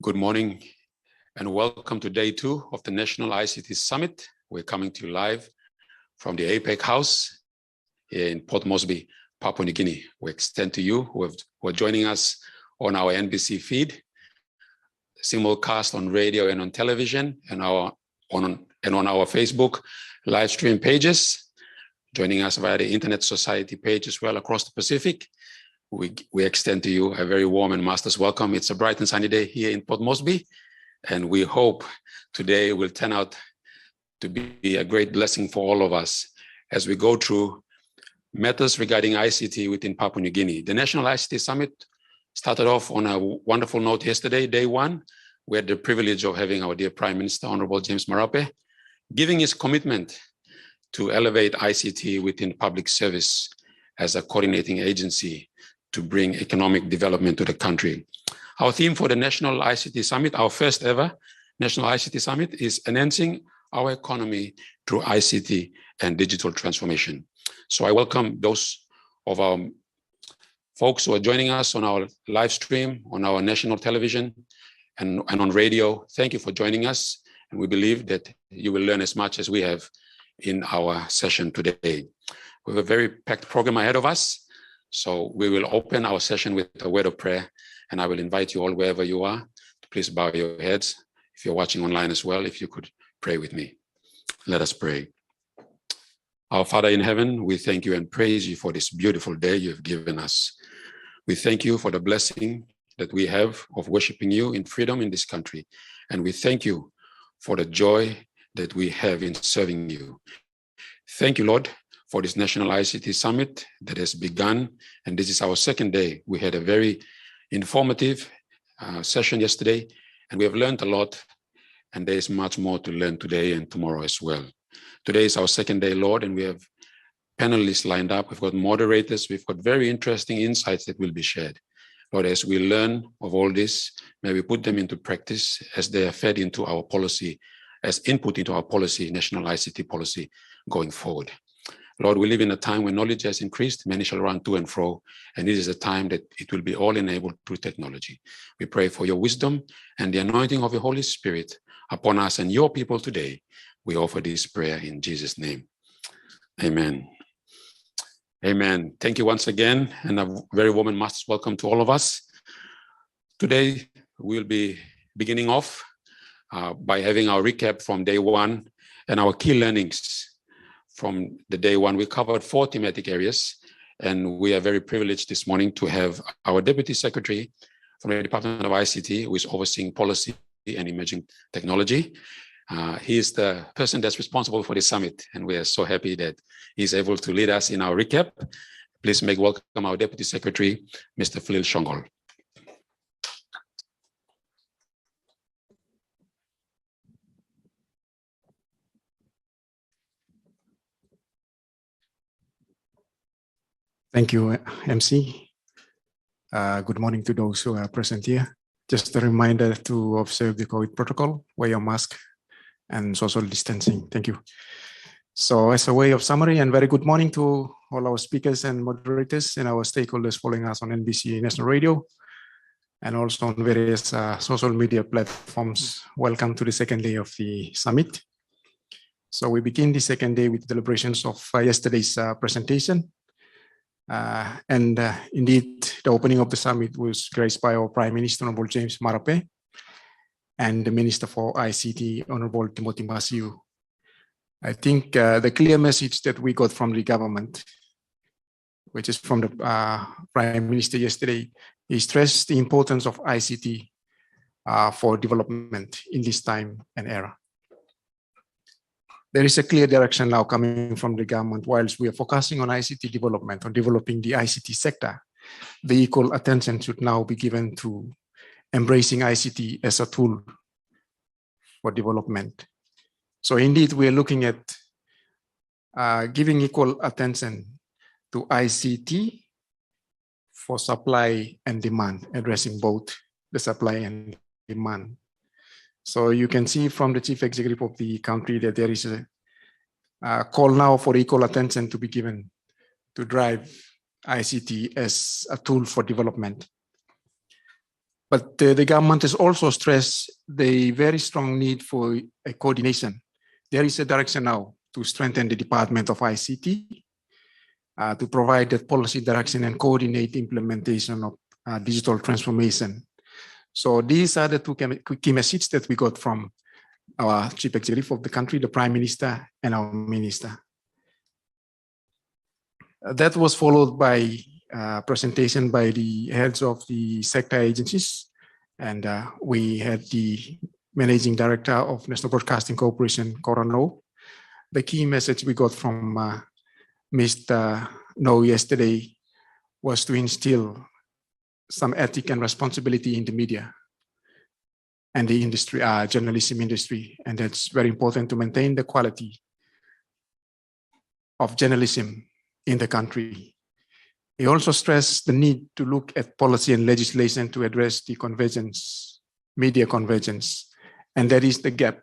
Good morning and welcome to day 2 of the National ICT Summit. We're coming to you live from the APEC Haus in Port Moresby, Papua New Guinea. We extend to you who are joining us on our NBC feed, simulcast on radio and on television, and on our Facebook live stream pages, joining us via the Internet Society page as well across the Pacific. We extend to you a very warm and master's welcome. It's a bright and sunny day here in Port Moresby, and we hope today will turn out to be a great blessing for all of us as we go through matters regarding ICT within Papua New Guinea. The National ICT Summit started off on a wonderful note yesterday, day 1. We had the privilege of having our dear Prime Minister, Honorable James Marape, giving his commitment to elevate ICT within public service as a coordinating agency to bring economic development to the country. Our theme for the National ICT Summit, our first ever National ICT Summit, is enhancing our economy through ICT and digital transformation. So I welcome those of our folks who are joining us on our live stream, on our national television, and on radio. Thank you for joining us. And we believe that you will learn as much as we have in our session today. We have a very packed program ahead of us. So we will open our session with a word of prayer, and I will invite you all, wherever you are, to please bow your heads. If you're watching online as well, if you could pray with me. Let us pray. Our Father in heaven, we thank you and praise you for this beautiful day you have given us. We thank you for the blessing that we have of worshiping you in freedom in this country. And we thank you for the joy that we have in serving you. Thank you, Lord, for this National ICT Summit that has begun, and this is our second day. We had a very informative session yesterday, and we have learned a lot, and there is much more to learn today and tomorrow as well. Today is our second day, Lord, and we have panelists lined up. We've got moderators. We've got very interesting insights that will be shared. Lord, as we learn of all this, may we put them into practice as they are fed into our policy, as input into our policy, national ICT policy going forward. Lord, we live in a time when knowledge has increased, many shall run to and fro, and this is a time that it will be all enabled through technology. We pray for your wisdom and the anointing of the Holy Spirit upon us and your people today. We offer this prayer in Jesus' name. Amen. Amen. Thank you once again, and a very warm and master's welcome to all of us. Today, we'll be beginning off by having our recap from day 1 and our key learnings. From the day 1, we covered 4 thematic areas, and we are very privileged this morning to have our Deputy Secretary from the Department of ICT, who is overseeing policy and emerging technology. He is the person that's responsible for the summit, and we are so happy that he's able to lead us in our recap. Please make welcome our Deputy Secretary, Mr. Phil Shongol. Thank you, MC. Good morning to those who are present here. Just a reminder to observe the COVID protocol, wear your mask, and social distancing. Thank you. So as a way of summary, and very good morning to all our speakers and moderators and our stakeholders following us on NBC National Radio and also on various social media platforms. Welcome to the second day of the summit. So we begin the second day with deliberations of yesterday's presentation. Indeed, the opening of the summit was graced by our Prime Minister, Honorable James Marape, and the Minister for ICT, Honorable Timothy Masiu. I think the clear message that we got from the government, which is from the Prime Minister yesterday, he stressed the importance of ICT for development in this time and era. There is a clear direction now coming from the government. Whilst we are focusing on ICT development, on developing the ICT sector, the equal attention should now be given to embracing ICT as a tool for development. So indeed, we are looking at giving equal attention to ICT for supply and demand, addressing both the supply and demand. So you can see from the Chief Executive of the country that there is a call now for equal attention to be given to drive ICT as a tool for development. But the government has also stressed the very strong need for a coordination. There is a direction now to strengthen the Department of ICT, to provide that policy direction and coordinate implementation of digital transformation. So these are the two key messages that we got from our chief executive of the country, the prime minister, and our minister. That was followed by a presentation by the heads of the sector agencies. And we had the managing director of National Broadcasting Corporation, Corano. The key message we got from Mr. No yesterday was to instill some ethic and responsibility in the media and the industry, journalism industry. And that's very important to maintain the quality of journalism in the country. He also stressed the need to look at policy and legislation to address the convergence, media convergence, and that is the gap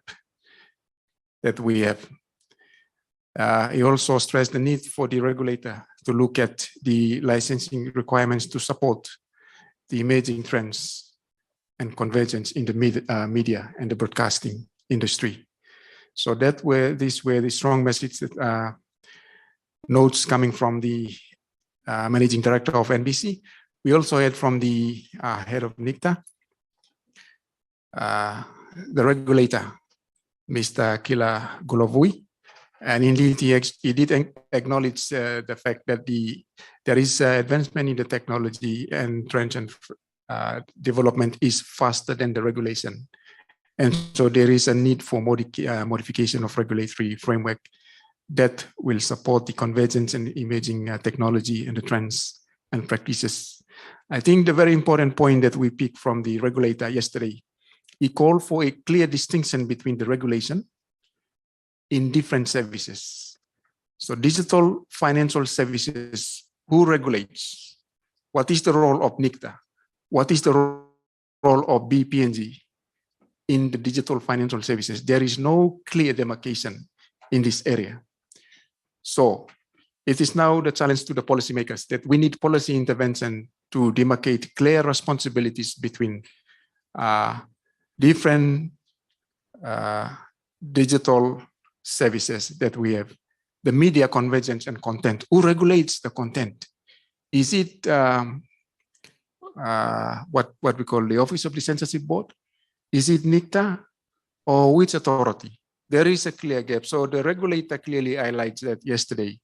that we have. He also stressed the need for the regulator to look at the licensing requirements to support the emerging trends and convergence in the media and the broadcasting industry. So these were the strong messages that notes coming from the managing director of NBC. We also had from the head of NICTA, the regulator, Mr. Kila Gulovui. And indeed, he did acknowledge the fact that there is advancement in the technology and trends and development is faster than the regulation. And so there is a need for modification of regulatory framework that will support the convergence and emerging technology and the trends and practices. I think the very important point that we picked from the regulator yesterday, he called for a clear distinction between the regulation in different services. So digital financial services, who regulates? What is the role of NICTA? What is the role of PNG in the digital financial services? There is no clear demarcation in this area. So it is now the challenge to the policymakers that we need policy intervention to demarcate clear responsibilities between different digital services that we have. The media convergence and content. Who regulates the content? Is it what we call the Office of the Censorship Board? Is it NICTA or which authority? There is a clear gap. So the regulator clearly highlights that yesterday.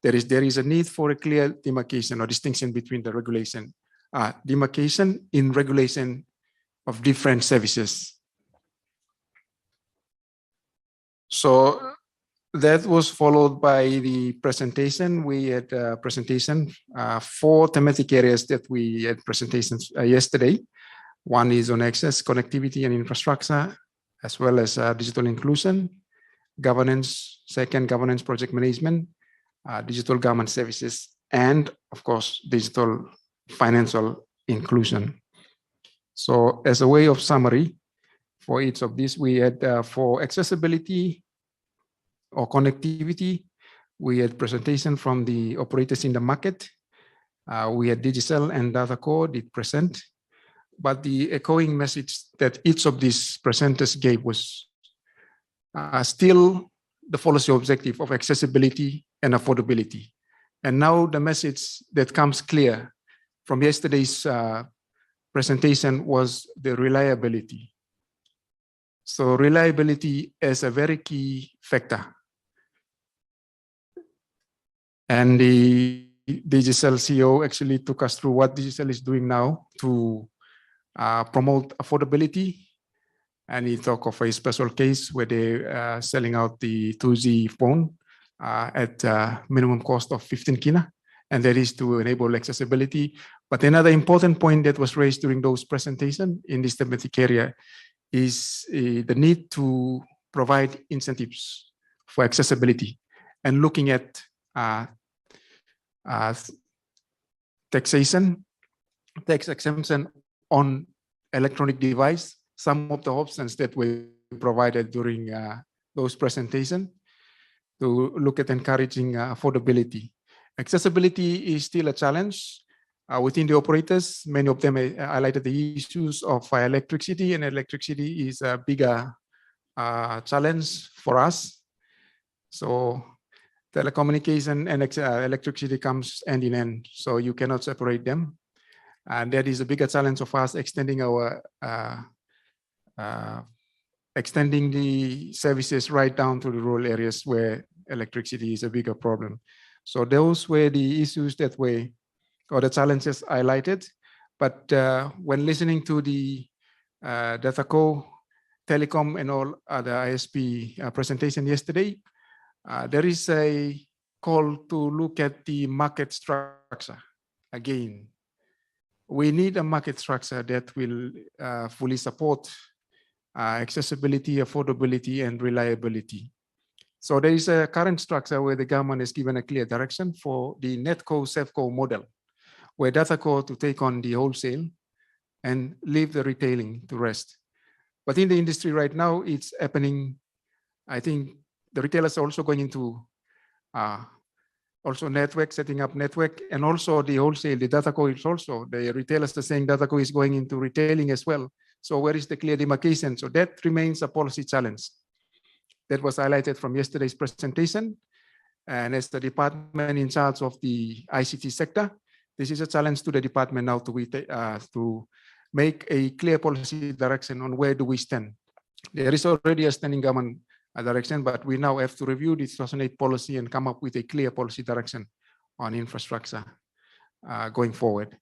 There is a need for a clear demarcation or distinction between the regulation, demarcation in regulation of different services. So that was followed by the presentation. We had a presentation, 4 thematic areas that we had presentations yesterday. One is on access, connectivity, and infrastructure, as well as digital inclusion, governance, second, governance project management, digital government services, and of course, digital financial inclusion. So as a way of summary, for each of these, we had for accessibility or connectivity, we had presentation from the operators in the market. We had Digicel and DataCore did present, but the echoing message that each of these presenters gave was still the policy objective of accessibility and affordability. And now the message that comes clear from yesterday's presentation was the reliability. So reliability is a very key factor. And the Digicel CEO actually took us through what Digicel is doing now to promote affordability. And he talked of a special case where they're selling out the 2G phone at minimum cost of 15 kina, and that is to enable accessibility. But another important point that was raised during those presentations in this thematic area is the need to provide incentives for accessibility and looking at taxation, tax exemption on electronic device, some of the options that were provided during those presentations to look at encouraging affordability. Accessibility is still a challenge. Within the operators, many of them highlighted the issues of electricity, and electricity is a bigger challenge for us. So telecommunication and electricity comes hand in hand, so you cannot separate them. And that is a bigger challenge of us extending our extending the services right down to the rural areas where electricity is a bigger problem. So those were the issues that were, or the challenges highlighted. But when listening to the DataCo, Telecom, and all other ISP presentation yesterday, there is a call to look at the market structure again. We need a market structure that will fully support accessibility, affordability, and reliability. So there is a current structure where the government has given a clear direction for the NetCo-SEFCo model, where DataCo to take on the wholesale and leave the retailing to rest. But in the industry right now, it's happening. I think the retailers are also going into also network, setting up network, and also the wholesale, the DataCo is also, the retailers are saying DataCo is going into retailing as well. So where is the clear demarcation? So that remains a policy challenge. That was highlighted from yesterday's presentation. And as the department in charge of the ICT sector, this is a challenge to the department now to make a clear policy direction on where do we stand. There is already a standing government direction, but we now have to review the 2008 policy and come up with a clear policy direction on infrastructure going forward.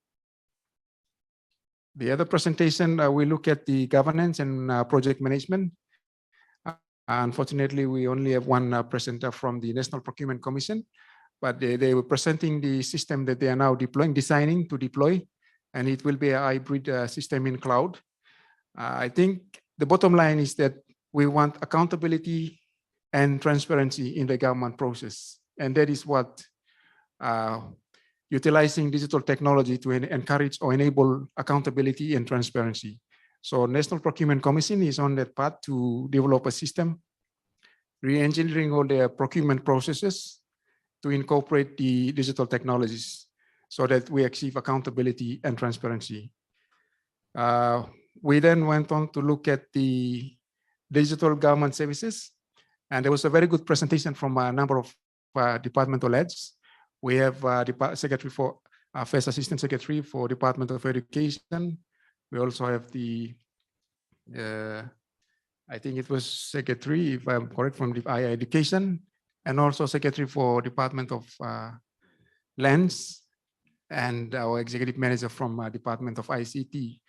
The other presentation, we look at the governance and project management. Unfortunately, we only have one presenter from the National Procurement Commission, but they were presenting the system that they are now deploying, designing to deploy, and it will be a hybrid system in cloud. I think the bottom line is that we want accountability and transparency in the government process. And that is what utilizing digital technology to encourage or enable accountability and transparency. So National Procurement Commission is on that path to develop a system, re-engineering all their procurement processes to incorporate the digital technologies so that we achieve accountability and transparency. We then went on to look at the digital government services, and there was a very good presentation from a number of departmental heads. We have Secretary for First Assistant Secretary for Department of Education. We also have the, I think it was Secretary, if I'm correct, from the Education, and also Secretary for Department of Lands, and our Executive Manager from Department of ICT.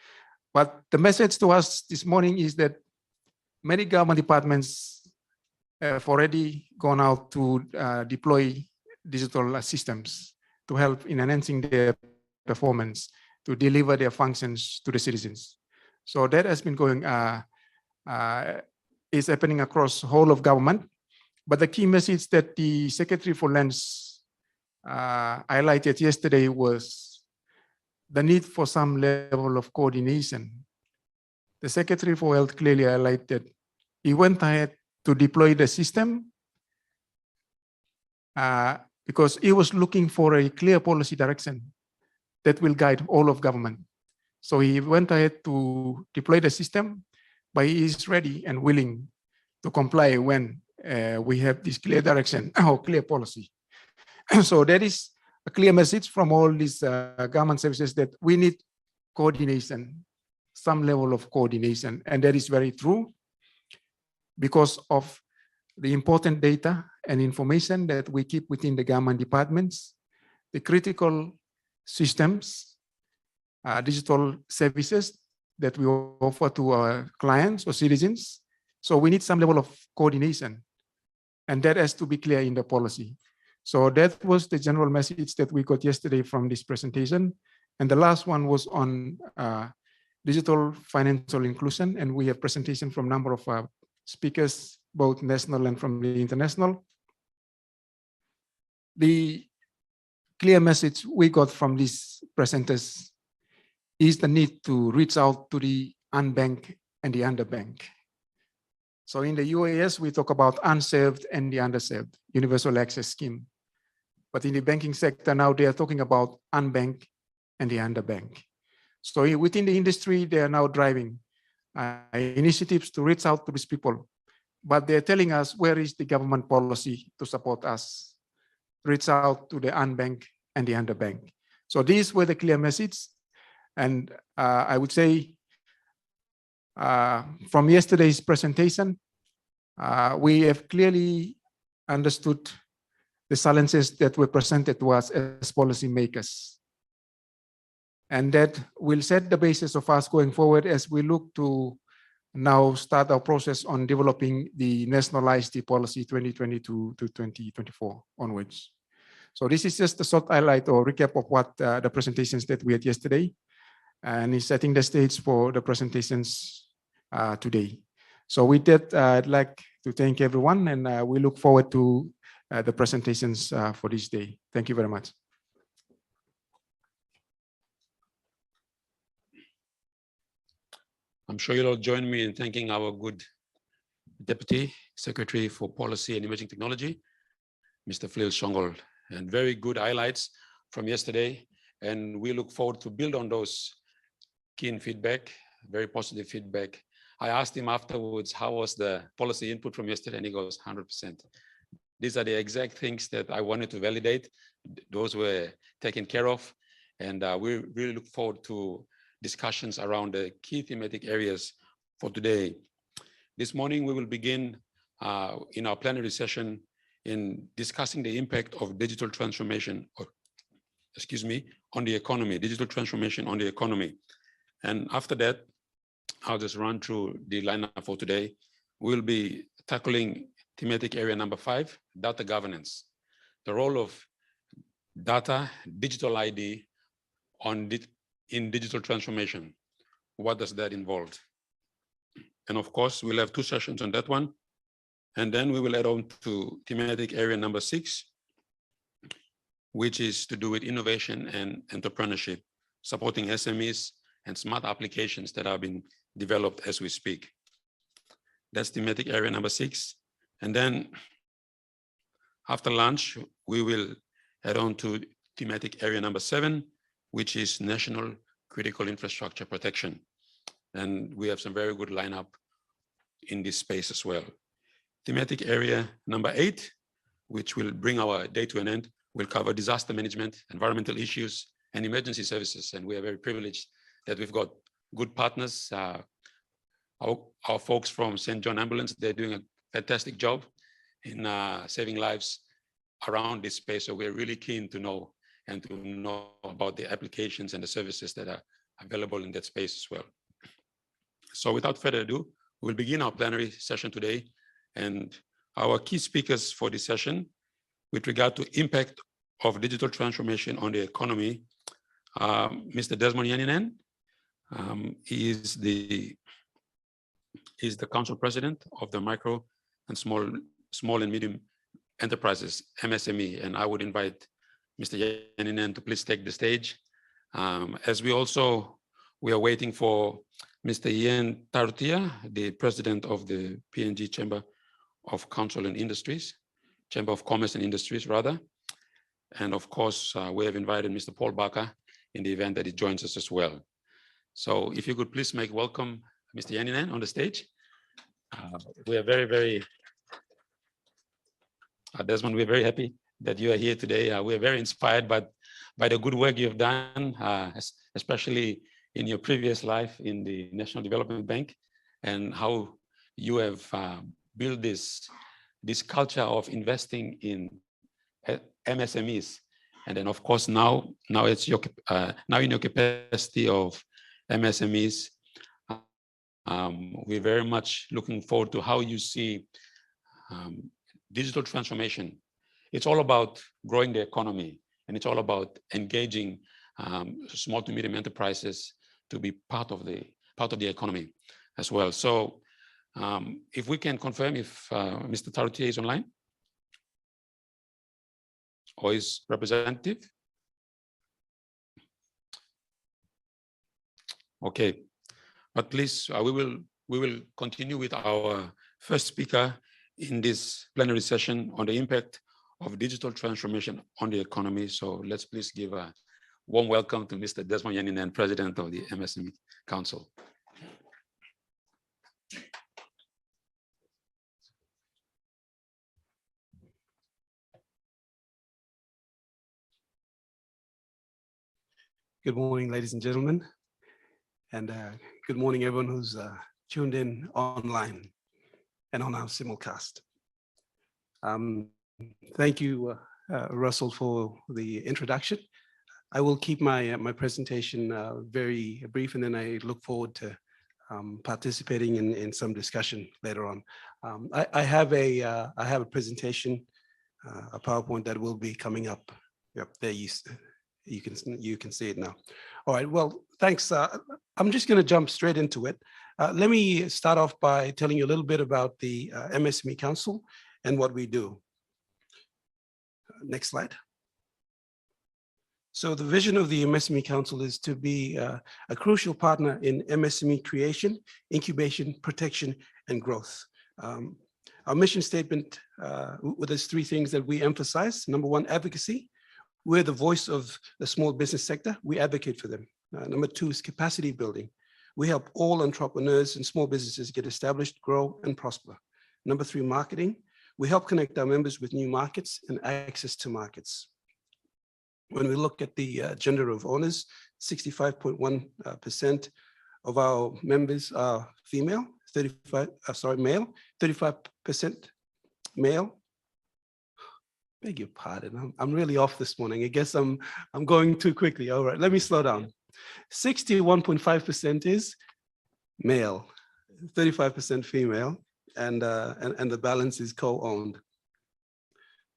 But the message to us this morning is that many government departments have already gone out to deploy digital systems to help in enhancing their performance, to deliver their functions to the citizens. So that has been going, is happening across whole of government. But the key message that the Secretary for Lands highlighted yesterday was the need for some level of coordination. The Secretary for Health clearly highlighted he went ahead to deploy the system because he was looking for a clear policy direction that will guide all of government. So he went ahead to deploy the system, but he is ready and willing to comply when we have this clear direction or clear policy. So that is a clear message from all these government services that we need coordination, some level of coordination. And that is very true because of the important data and information that we keep within the government departments, the critical systems, digital services that we offer to our clients or citizens. So we need some level of coordination, and that has to be clear in the policy. So that was the general message that we got yesterday from this presentation. And the last one was on digital financial inclusion, and we have presentation from a number of speakers, both national and from the international. The clear message we got from these presenters is the need to reach out to the unbanked and the underbanked. So in the UAS, we talk about unserved and the underserved, universal access scheme. But in the banking sector now, they are talking about unbanked and the underbank. So within the industry, they are now driving initiatives to reach out to these people, but they're telling us where is the government policy to support us, reach out to the unbanked and the underbanked. So these were the clear message. And I would say from yesterday's presentation, we have clearly understood the challenges that were presented to us as policymakers. And that will set the basis of us going forward as we look to now start our process on developing the National ICT Policy 2022 to 2024 onwards. So this is just a short highlight or recap of what the presentations that we had yesterday, and is setting the stage for the presentations today. So with that, I'd like to thank everyone, and we look forward to the presentations for this day. Thank you very much. I'm sure you'll all join me in thanking our good Deputy Secretary for Policy and Emerging Technology, Mr. Flil Shongol, and very good highlights from yesterday. And we look forward to build on those keen feedback, very positive feedback. I asked him afterwards, how was the policy input from yesterday? And he goes, 100%. These are the exact things that I wanted to validate. Those were taken care of. And we really look forward to discussions around the key thematic areas for today. This morning, we will begin in our plenary session in discussing the impact of digital transformation, on the economy, digital transformation on the economy. And after that, I'll just run through the lineup for today. We'll be tackling thematic area number 5, data governance, the role of data, digital ID in digital transformation. What does that involve? And of course, we'll have 2 sessions on that one. And then we will add on to thematic area number 6, which is to do with innovation and entrepreneurship, supporting SMEs and smart applications that are being developed as we speak. That's thematic area number 6. And then after lunch, we will add on to thematic area number 7, which is national critical infrastructure protection. And we have some very good lineup in this space as well. Thematic area number 8, which will bring our day to an end, will cover disaster management, environmental issues, and emergency services. And we are very privileged that we've got good partners. Our folks from St. John Ambulance, they're doing a fantastic job in saving lives around this space. So we're really keen to know about the applications and the services that are available in that space as well. So without further ado, we'll begin our plenary session today. And our key speakers for this session, with regard to impact of digital transformation on the economy, Mr. Desmond Yaninen. He is the council president of the Micro and Small and Medium Enterprises, MSME, and I would invite Mr. Yaninen to please take the stage. As we are waiting for Mr. Ian Tarutia, the president of the PNG Chamber of Council and Industries, Chamber of Commerce and Industries, rather. And of course, we have invited Mr. Paul Barker in the event that he joins us as well. So if you could please make welcome Mr. Yaninen on the stage. We are very, Desmond, we're very happy that you are here today. We are very inspired by the good work you've done, especially in your previous life in the National Development Bank, and how you have built this culture of investing in MSMEs. And then of course, now it's your now in your capacity of MSMEs, we're very much looking forward to how you see digital transformation. It's all about growing the economy, and it's all about engaging small to medium enterprises to be part of the economy as well. So if we can confirm if Mr. Tarutia is online or is representative. Okay, but please, we will continue with our first speaker in this plenary session on the impact of digital transformation on the economy. So let's please give a warm welcome to Mr. Desmond Yaninen, President of the MSME Council. Good morning, ladies and gentlemen, and good morning, everyone who's tuned in online and on our simulcast. Thank you, Russell, for the introduction. I will keep my presentation very brief, and then I look forward to participating in some discussion later on. I have a presentation, a PowerPoint that will be coming up. Yep, there you can see it now. All right, well, thanks. I'm just going to jump straight into it. Let me start off by telling you a little bit about the MSME Council and what we do. Next slide. So the vision of the MSME Council is to be a crucial partner in MSME creation, incubation, protection, and growth. Our mission statement, there's three things that we emphasize. Number one, advocacy. We're the voice of the small business sector. We advocate for them. Number two is capacity building. We help all entrepreneurs and small businesses get established, grow, and prosper. Number three, marketing. We help connect our members with new markets and access to markets. When we look at the gender of owners, 65.1% of our members are female, male, 35% male. Beg your pardon, I'm really off this morning. I guess I'm going too quickly. All right, let me slow down. 61.5% is male, 35% female, and the balance is co-owned.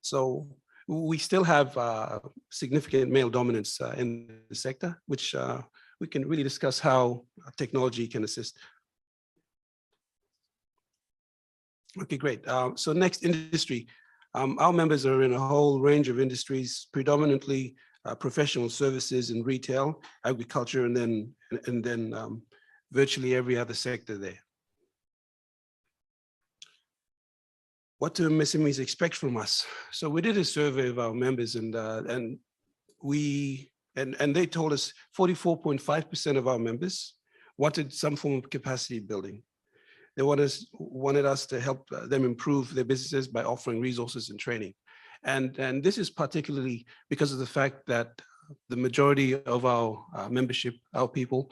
So we still have significant male dominance in the sector, which we can really discuss how technology can assist. Okay, great. So next, industry. Our members are in a whole range of industries, predominantly professional services and retail, agriculture, and then virtually every other sector there. What do MSMEs expect from us? So we did a survey of our members, and they told us 44.5% of our members wanted some form of capacity building. They wanted us to help them improve their businesses by offering resources and training. And this is particularly because of the fact that the majority of our membership, our people,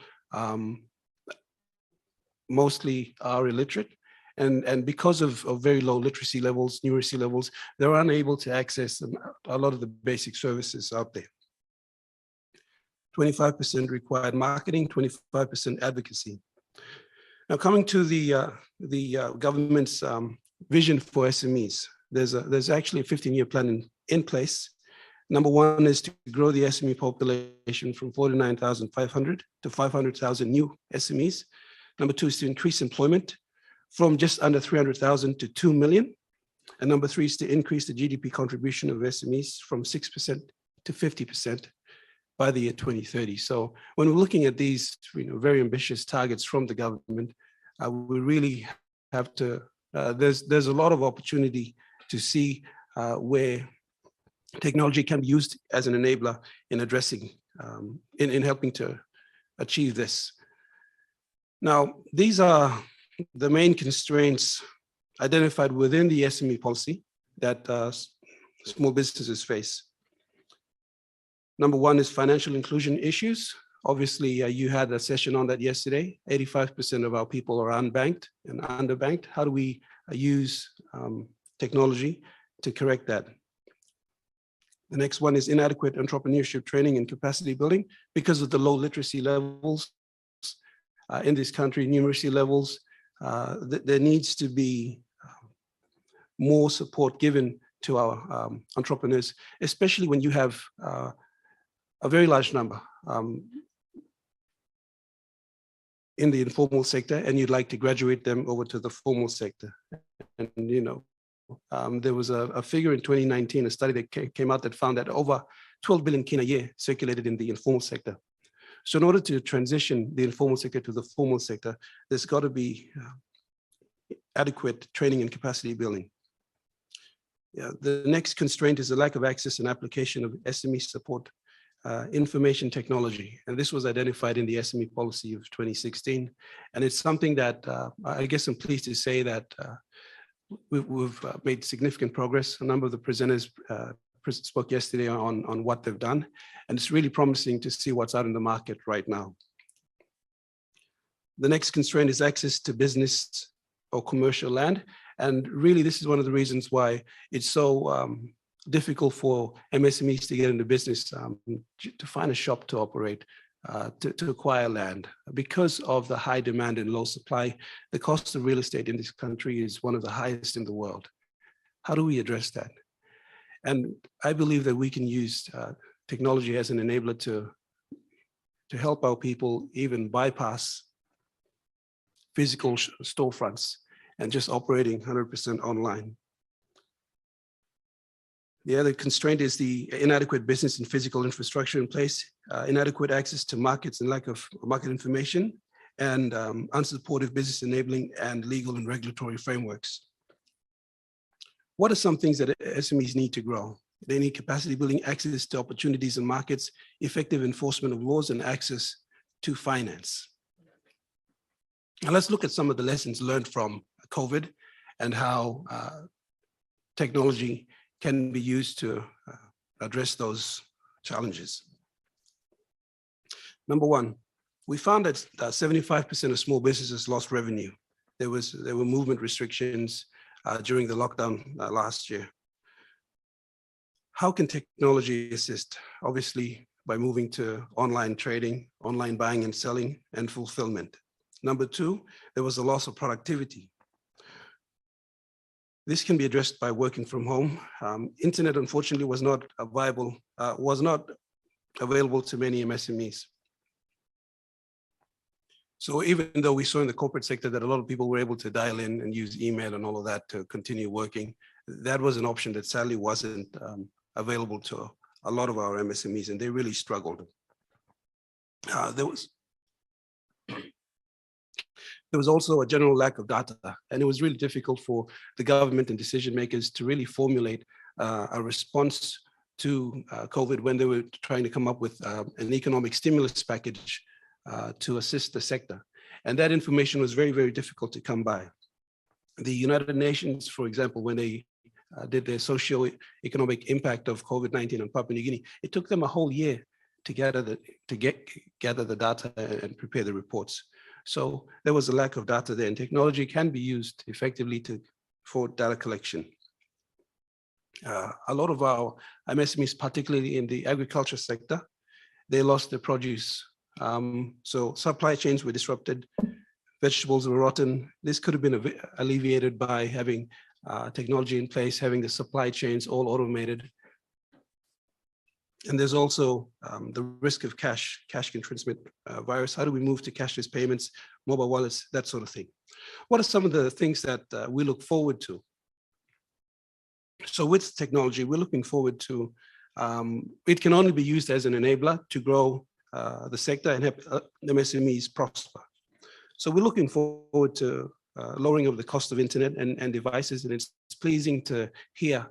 mostly are illiterate. And because of very low literacy levels, numeracy levels, they're unable to access a lot of the basic services out there. 25% required marketing, 25% advocacy. Now, coming to the government's vision for SMEs, there's actually a 15-year plan in place. Number one is to grow the SME population from 49,500 to 500,000 new SMEs. Number two is to increase employment from just under 300,000 to 2 million. And number three is to increase the GDP contribution of SMEs from 6% to 50% by the year 2030. So when we're looking at these very ambitious targets from the government, we really have to, there's a lot of opportunity to see where technology can be used as an enabler in addressing, in helping to achieve this. Now, these are the main constraints identified within the SME policy that small businesses face. Number one is financial inclusion issues. Obviously, you had a session on that yesterday. 85% of our people are unbanked and underbanked. How do we use technology to correct that? The next one is inadequate entrepreneurship training and capacity building because of the low literacy levels in this country, numeracy levels. There needs to be more support given to our entrepreneurs, especially when you have a very large number in the informal sector, and you'd like to graduate them over to the formal sector. And there was a figure in 2019, a study that came out that found that over 12 billion kina a year circulated in the informal sector. So in order to transition the informal sector to the formal sector, there's got to be adequate training and capacity building. Yeah, the next constraint is the lack of access and application of SME support information technology. And this was identified in the SME policy of 2016. And it's something that I guess I'm pleased to say that we've made significant progress. A number of the presenters spoke yesterday on what they've done. And it's really promising to see what's out in the market right now. The next constraint is access to business or commercial land. And really, this is one of the reasons why it's so difficult for MSMEs to get into business, to find a shop to operate, to acquire land. Because of the high demand and low supply, the cost of real estate in this country is one of the highest in the world. How do we address that? And I believe that we can use technology as an enabler to help our people even bypass physical storefronts and just operating 100% online. The other constraint is the inadequate business and physical infrastructure in place, inadequate access to markets and lack of market information, and unsupportive business enabling and legal and regulatory frameworks. What are some things that SMEs need to grow? They need capacity building, access to opportunities and markets, effective enforcement of laws, and access to finance. Now let's look at some of the lessons learned from COVID and how technology can be used to address those challenges. Number one, we found that 75% of small businesses lost revenue. There were movement restrictions during the lockdown last year. How can technology assist? Obviously, by moving to online trading, online buying and selling, and fulfillment. Number two, there was a loss of productivity. This can be addressed by working from home. Internet, unfortunately, was not available to many MSMEs. So even though we saw in the corporate sector that a lot of people were able to dial in and use email and all of that to continue working, that was an option that sadly wasn't available to a lot of our MSMEs, and they really struggled. There was also a general lack of data, and it was really difficult for the government and decision makers to really formulate a response to COVID when they were trying to come up with an economic stimulus package to assist the sector. And that information was very, very difficult to come by. The United Nations, for example, when they did their socio-economic impact of COVID-19 on Papua New Guinea, it took them a whole year to gather the data and prepare the reports. So there was a lack of data there, and technology can be used effectively for data collection. A lot of our MSMEs, particularly in the agriculture sector, they lost their produce. So supply chains were disrupted, vegetables were rotten. This could have been alleviated by having technology in place, having the supply chains all automated. And there's also the risk of cash can transmit virus. How do we move to cashless payments, mobile wallets, that sort of thing? What are some of the things that we look forward to? So with technology, we're looking forward to, it can only be used as an enabler to grow the sector and help MSMEs prosper. So we're looking forward to lowering of the cost of internet and devices, and it's pleasing to hear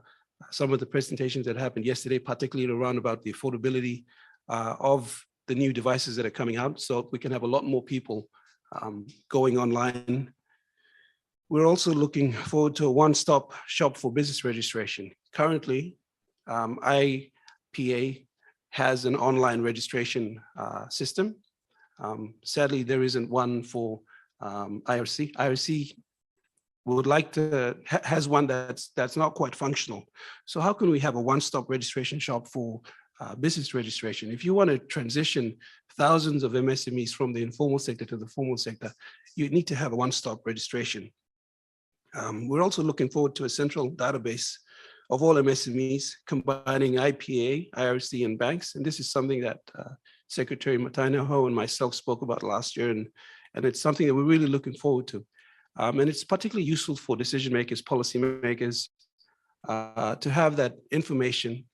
some of the presentations that happened yesterday, particularly around about the affordability of the new devices that are coming out, so we can have a lot more people going online. We're also looking forward to a one-stop shop for business registration. Currently, IPA has an online registration system. Sadly, there isn't one for IRC. IRC would like to, has one that's not quite functional. So how can we have a one-stop registration shop for business registration? If you want to transition thousands of MSMEs from the informal sector to the formal sector, you need to have a one-stop registration. We're also looking forward to a central database of all MSMEs, combining IPA, IRC, and banks. And this is something that Secretary Matainaho and myself spoke about last year, and it's something that we're really looking forward to. And it's particularly useful for decision makers, policy makers, to have that information,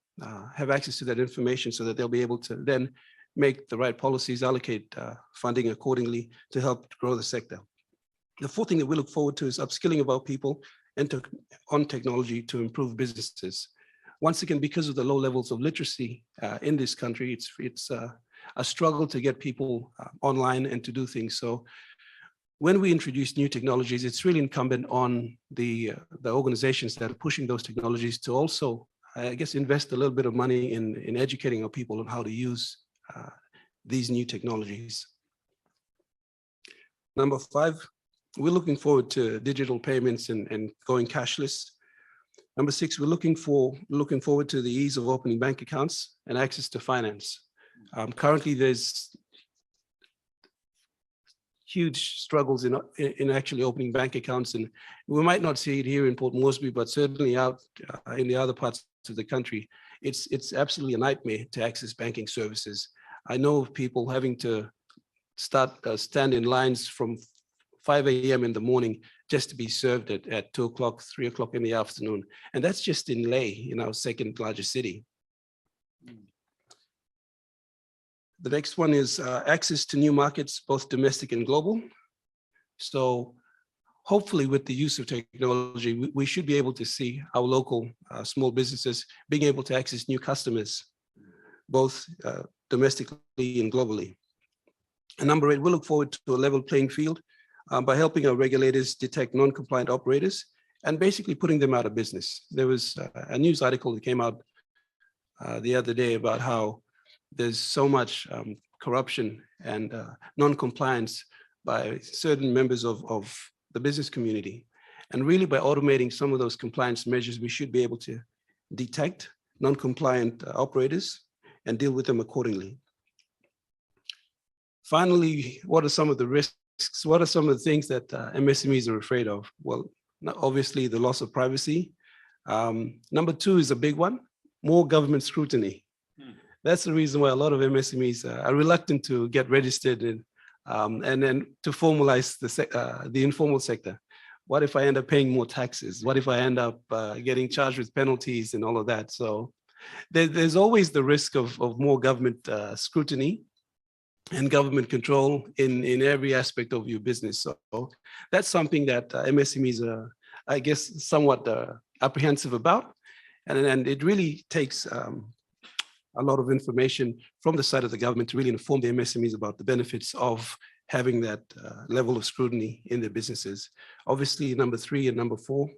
have access to that information so that they'll be able to then make the right policies, allocate funding accordingly to help grow the sector. The fourth thing that we look forward to is upskilling of our people and on technology to improve businesses. once again, because of the low levels of literacy in this country, it's a struggle to get people online and to do things. So when we introduce new technologies, it's really incumbent on the organizations that are pushing those technologies to also, I guess, invest a little bit of money in educating our people on how to use these new technologies. Number 5, we're looking forward to digital payments and going cashless. Number 6, we're looking forward to the ease of opening bank accounts and access to finance. Currently, there's huge struggles in actually opening bank accounts, and we might not see it here in Port Moresby, but certainly out in the other parts of the country, it's absolutely a nightmare to access banking services. I know of people having to stand in lines from 5 a.m. in the morning just to be served at 2 o'clock, 3 o'clock in the afternoon. And that's just in Lae, our second largest city. The next one is access to new markets, both domestic and global. So hopefully with the use of technology, we should be able to see our local small businesses being able to access new customers, both domestically and globally. And number 8, we look forward to a level playing field by helping our regulators detect non-compliant operators and basically putting them out of business. There was a news article that came out the other day about how there's so much corruption and non-compliance by certain members of the business community. And really by automating some of those compliance measures, we should be able to detect non-compliant operators and deal with them accordingly. Finally, what are some of the risks? What are some of the things that MSMEs are afraid of? Well, obviously the loss of privacy. Number 2 is a big one, more government scrutiny. That's the reason why a lot of MSMEs are reluctant to get registered and then to formalize the informal sector. What if I end up paying more taxes? What if I end up getting charged with penalties and all of that? So there's always the risk of more government scrutiny and government control in every aspect of your business. So that's something that MSMEs are, I guess, somewhat apprehensive about. And it really takes a lot of information from the side of the government to really inform the MSMEs about the benefits of having that level of scrutiny in their businesses. Obviously, number 3 and number 4,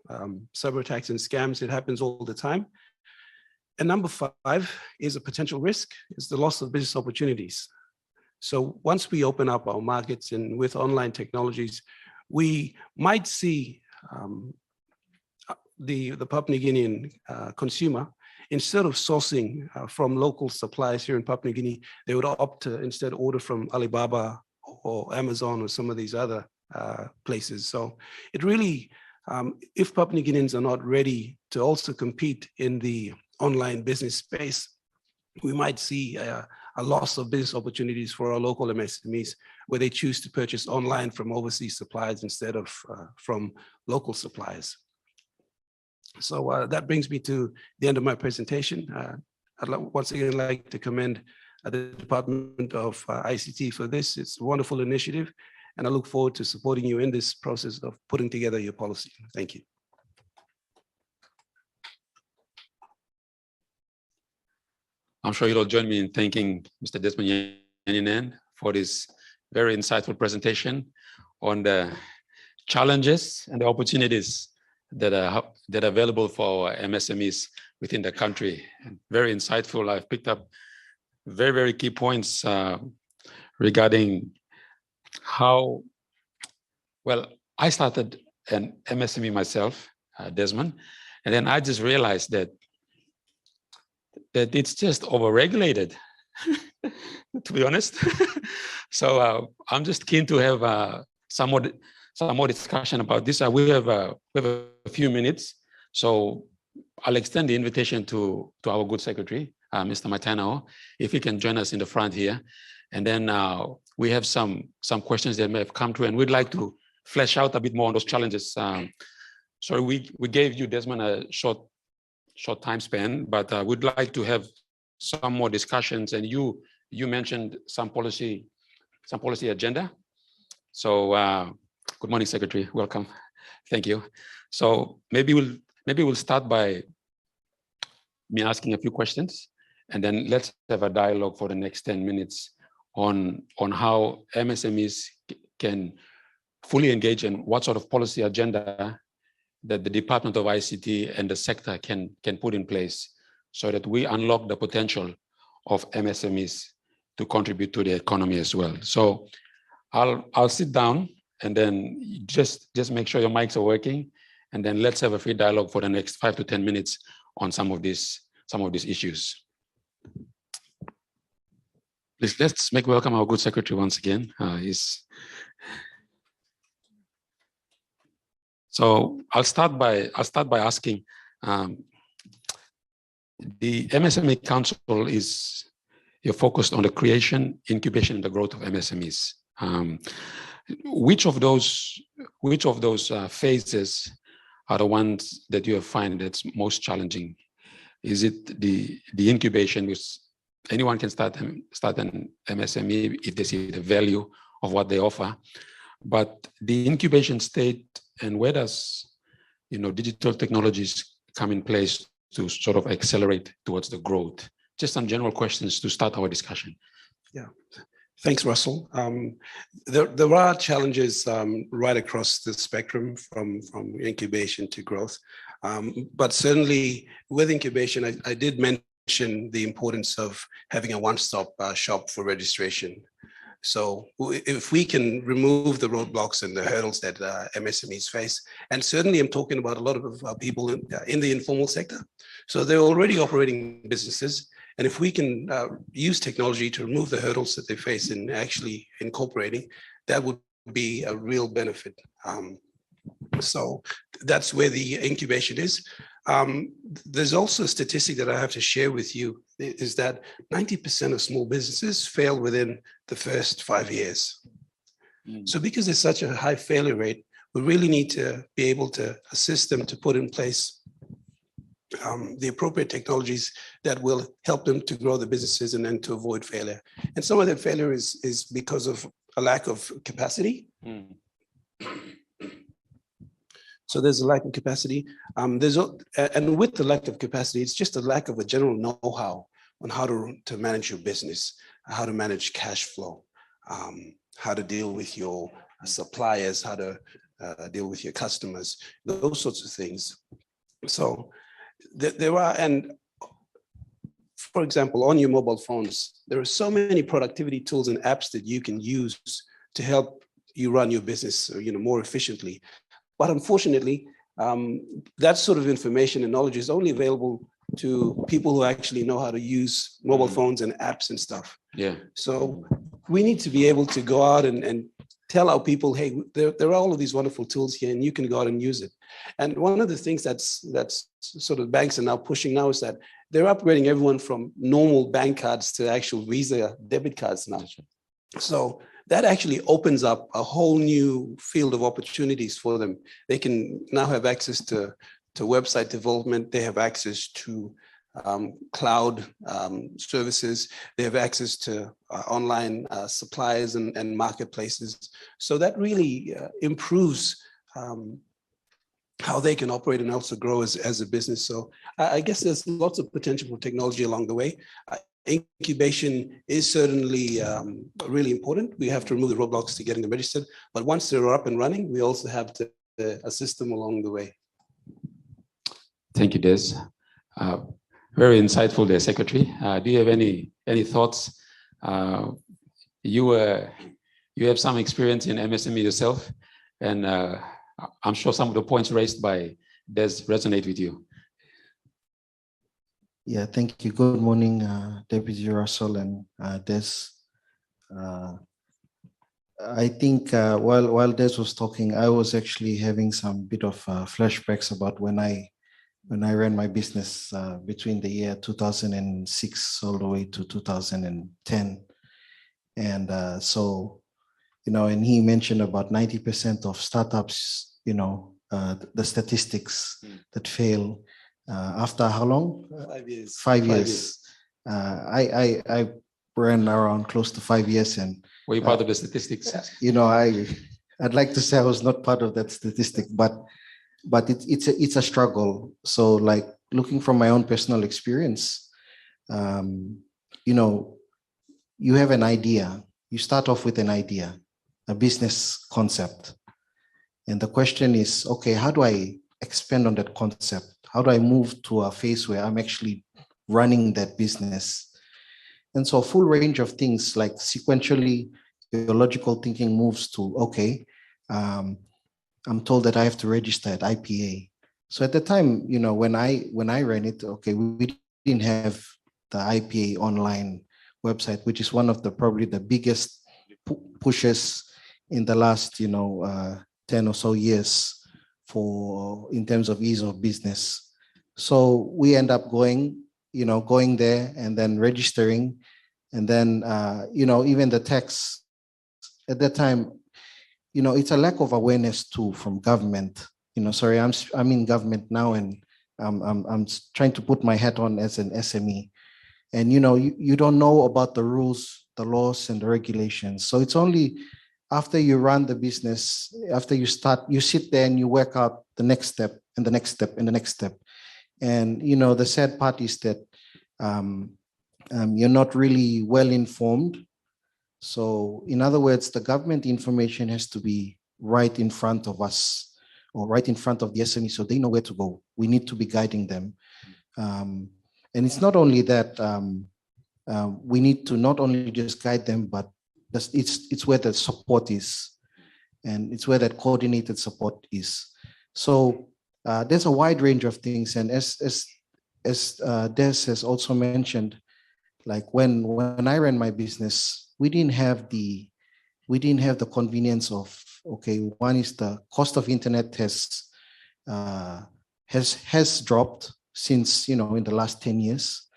cyber attacks and scams, it happens all the time. And number 5 is a potential risk, is the loss of business opportunities. So once we open up our markets and with online technologies, we might see the Papua New Guinean consumer, instead of sourcing from local suppliers here in Papua New Guinea, they would opt to instead order from Alibaba or Amazon or some of these other places. So it really, if Papua New Guineans are not ready to also compete in the online business space, we might see a loss of business opportunities for our local MSMEs where they choose to purchase online from overseas suppliers instead of from local suppliers. So that brings me to the end of my presentation. I'd once again like to commend the Department of ICT for this. It's a wonderful initiative, and I look forward to supporting you in this process of putting together your policy. Thank you. I'm sure you'll join me in thanking Mr. Desmond Yaninen for this very insightful presentation on the challenges and the opportunities that are available for MSMEs within the country. Very insightful. I've picked up very, very key points regarding how, well, I started an MSME myself, Desmond, and then I just realized that it's just overregulated, to be honest. So I'm just keen to have some more discussion about this. We have a few minutes, so I'll extend the invitation to our good secretary, Mr. Matano, if he can join us in the front here. And then we have some questions that may have come through, and we'd like to flesh out a bit more on those challenges. So we gave you, Desmond, a short time span, but we'd like to have some more discussions. And you mentioned some policy agenda. So good morning, Secretary. Welcome. Thank you. So maybe we'll start by me asking a few questions, and then let's have a dialogue for the next 10 minutes on how MSMEs can fully engage in what sort of policy agenda that the Department of ICT and the sector can put in place so that we unlock the potential of MSMEs to contribute to the economy as well. So I'll sit down, and then just make sure your mics are working, and then let's have a free dialogue for the next 5 to 10 minutes on some of these issues. Please, let's make welcome our good secretary once again. So I'll start by asking, the MSME Council you're focused on the creation, incubation, and the growth of MSMEs. Which of those phases are the ones that you find that's most challenging? Is it the incubation, which anyone can start an MSME if they see the value of what they offer, but the incubation state, and where does digital technologies come in place to sort of accelerate towards the growth? Just some general questions to start our discussion. Yeah. Thanks, Russell. There are challenges right across the spectrum from incubation to growth. But certainly with incubation, I did mention the importance of having a one-stop shop for registration. So if we can remove the roadblocks and the hurdles that MSMEs face, and certainly I'm talking about a lot of people in the informal sector. So they're already operating businesses. And if we can use technology to remove the hurdles that they face in actually incorporating, that would be a real benefit. So that's where the incubation is. There's also a statistic that I have to share with you, is that 90% of small businesses fail within the first 5 years. So because there's such a high failure rate, we really need to be able to assist them to put in place the appropriate technologies that will help them to grow the businesses and then to avoid failure. And some of that failure is because of a lack of capacity. So there's a lack of capacity. And with the lack of capacity, it's just a lack of a general know-how on how to manage your business, how to manage cash flow, how to deal with your suppliers, how to deal with your customers, those sorts of things. So there are, and for example, on your mobile phones, there are so many productivity tools and apps that you can use to help you run your business, more efficiently. But unfortunately, that sort of information and knowledge is only available to people who actually know how to use mobile phones and apps and stuff. Yeah. So we need to be able to go out and tell our people, hey, there are all of these wonderful tools here, and you can go out and use it. And one of the things that's sort of banks are now pushing now is that they're upgrading everyone from normal bank cards to actual Visa debit cards now. So that actually opens up a whole new field of opportunities for them. They can now have access to website development. They have access to cloud services. They have access to online suppliers and marketplaces. So that really improves how they can operate and also grow as a business. So I guess there's lots of potential for technology along the way. Incubation is certainly really important. We have to remove the roadblocks to getting them registered. But once they're up and running, we also have to assist them along the way. Thank you, Des. Very insightful there, Secretary. Do you have any thoughts? You have some experience in MSME yourself, and I'm sure some of the points raised by Des resonate with you. Yeah, thank you. Good morning, Deputy Russell and Des. I think while Des was talking, I was actually having some bit of flashbacks about when I ran my business between the year 2006 all the way to 2010. And so, and he mentioned about 90% of startups, the statistics that fail after how long? 5 years. 5 years. I ran around close to 5 years, and were you part of the statistics? I'd like to say I was not part of that statistic, but it's a struggle. So like looking from my own personal experience, you know, you have an idea. You start off with an idea, a business concept. And the question is, okay, how do I expand on that concept? How do I move to a phase where I'm actually running that business? And so a full range of things, like sequentially, your logical thinking moves to, okay, I'm told that I have to register at IPA. So at the time, you know, when I ran it, okay, we didn't have the IPA online website, which is one of the probably the biggest pushes in the last, you know, 10 or so years for in terms of ease of business. So we end up going there and then registering, and then you know, even the tax at that time, you know, it's a lack of awareness too from government. You know, sorry, I'm in government now, and I'm trying to put my hat on as an SME, and you know, you don't know about the rules, the laws, and the regulations. So it's only after you run the business, after you start, you sit there and you work out the next step and the next step and the next step. And you know, the sad part is that you're not really well informed. So in other words, the government information has to be right in front of us, or right in front of the SME, so they know where to go. We need to be guiding them. And it's not only that, we need to not only just guide them, but it's where the support is, and it's where that coordinated support is. So there's a wide range of things, and as Des has also mentioned, like when I ran my business, we didn't have the convenience of, okay, one is the cost of internet has dropped since, you know, in the last 10 years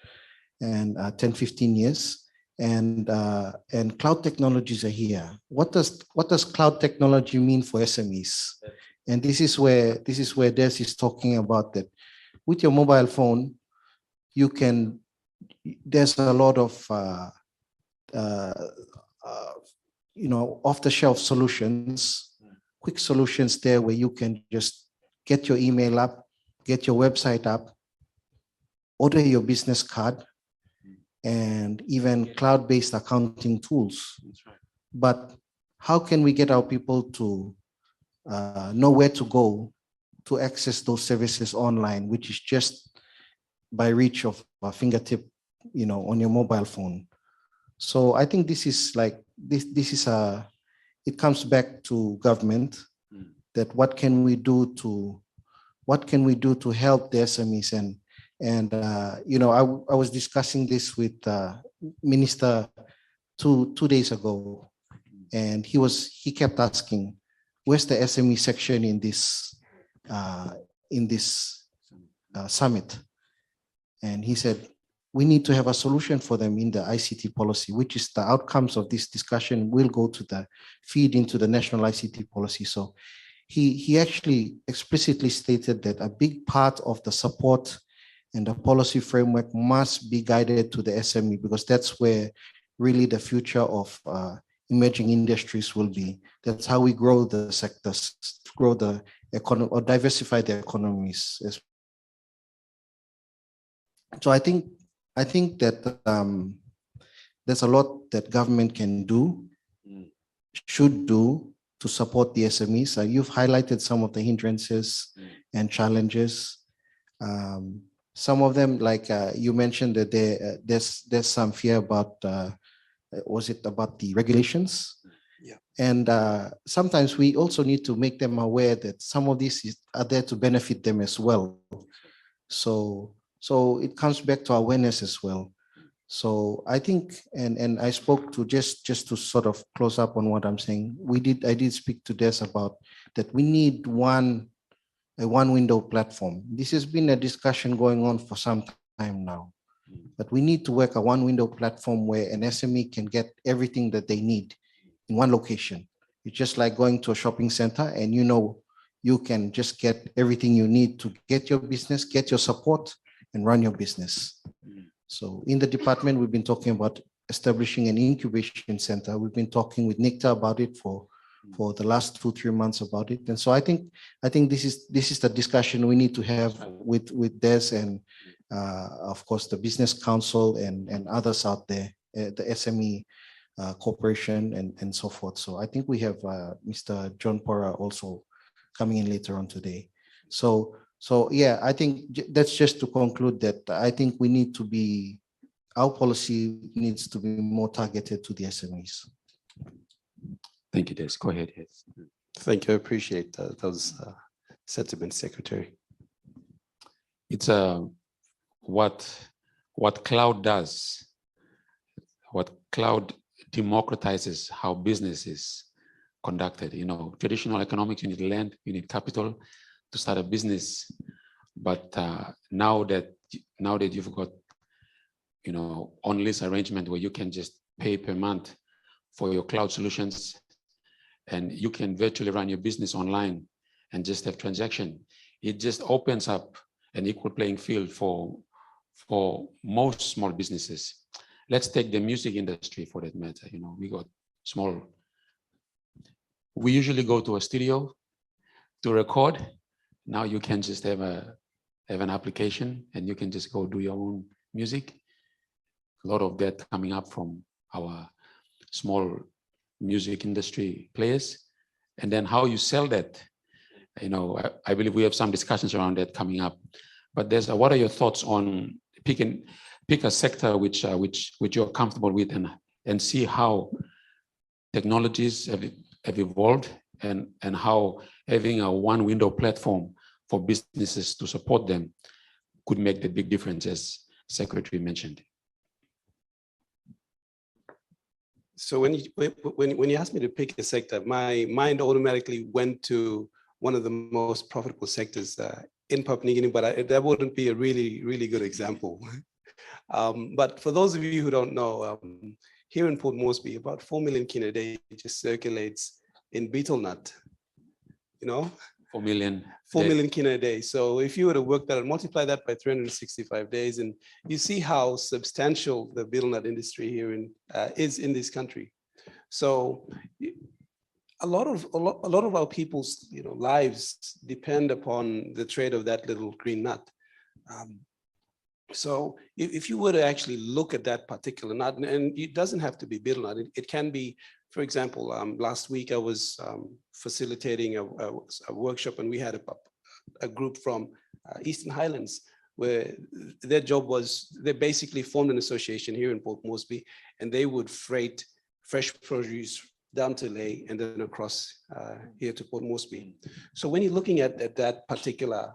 and 10, 15 years. And cloud technologies are here. What does cloud technology mean for SMEs? And this is where Des is talking about that. With your mobile phone, there's a lot of you know, off-the-shelf solutions, quick solutions there, where you can just get your email up, get your website up, order your business card, and even cloud-based accounting tools. That's right. But how can we get our people to know where to go to access those services online, which is just by reach of a fingertip, you know, on your mobile phone? So I think this is like, it comes back to government, that what can we do to help the SMEs? And you know, I was discussing this with Minister two days ago, and he kept asking, where's the SME section in this summit? And he said, we need to have a solution for them in the ICT policy, which is the outcomes of this discussion will go to feed into the national ICT policy. So he actually explicitly stated that a big part of the support and the policy framework must be guided to the SME, because that's where really the future of emerging industries will be. That's how we grow the sectors, grow the economy, or diversify the economies. So I think that there's a lot that government can do, should do, to support the SMEs. You've highlighted some of the hindrances and challenges. Some of them, like you mentioned, that there's some fear about, was it about the regulations? Yeah. And sometimes we also need to make them aware that some of these are there to benefit them as well. So it comes back to awareness as well. So I think, and I spoke to just to sort of close up on what I'm saying. I did speak to Des about that. We need a one window platform. This has been a discussion going on for some time now, but we need to work a one window platform where an SME can get everything that they need in one location. It's just like going to a shopping center, and you know, you can just get everything you need to get your business, get your support, and run your business. So in the department, we've been talking about establishing an incubation center. We've been talking with NICTA about it for for the last 2-3 months about it. And so I think this is the discussion we need to have with Des and of course the Business Council and others out there, the SME Corporation and so forth. So I think we have Mr. John Pora also coming in later on today. So yeah, I think that's just to conclude that I think we need to be, our policy needs to be more targeted to the SMEs. Thank you, Des. Go ahead. Yes. Thank you. I appreciate those sentiments, Secretary. It's what cloud does. What cloud democratizes how business is conducted. You know, traditional economics, you need land, you need capital to start a business. But now that you've got, you know, on lease arrangement where you can just pay per month for your cloud solutions, and you can virtually run your business online and just have transaction. It just opens up an equal playing field for most small businesses. Let's take the music industry for that matter. You know, we got small. We usually go to a studio to record. Now you can just have an application and you can just go do your own music. A lot of that coming up from our small music industry players. And then how you sell that, you know, I believe we have some discussions around that coming up. But there's what are your thoughts on pick a sector which you're comfortable with and see how technologies have evolved and how having a one window platform for businesses to support them could make the big difference, as Secretary mentioned. So when you asked me to pick a sector, my mind automatically went to one of the most profitable sectors in Papua New Guinea, but that wouldn't be a really good example. But for those of you who don't know, here in Port Moresby, about 4 million kina a day just circulates in betel nut, you know? 4 million. 4 million kina a day. So if you were to work that and multiply that by 365 days, and you see how substantial the betel nut industry here is in this country. So a lot of our people's lives depend upon the trade of that little green nut. So if you were to actually look at that particular nut, and it doesn't have to be betel nut, it can be, for example, last week I was facilitating a workshop, and we had a group from Eastern Highlands, where their job was, they basically formed an association here in Port Moresby, and they would freight fresh produce down to Lae and then across here to Port Moresby. So when you're looking at that particular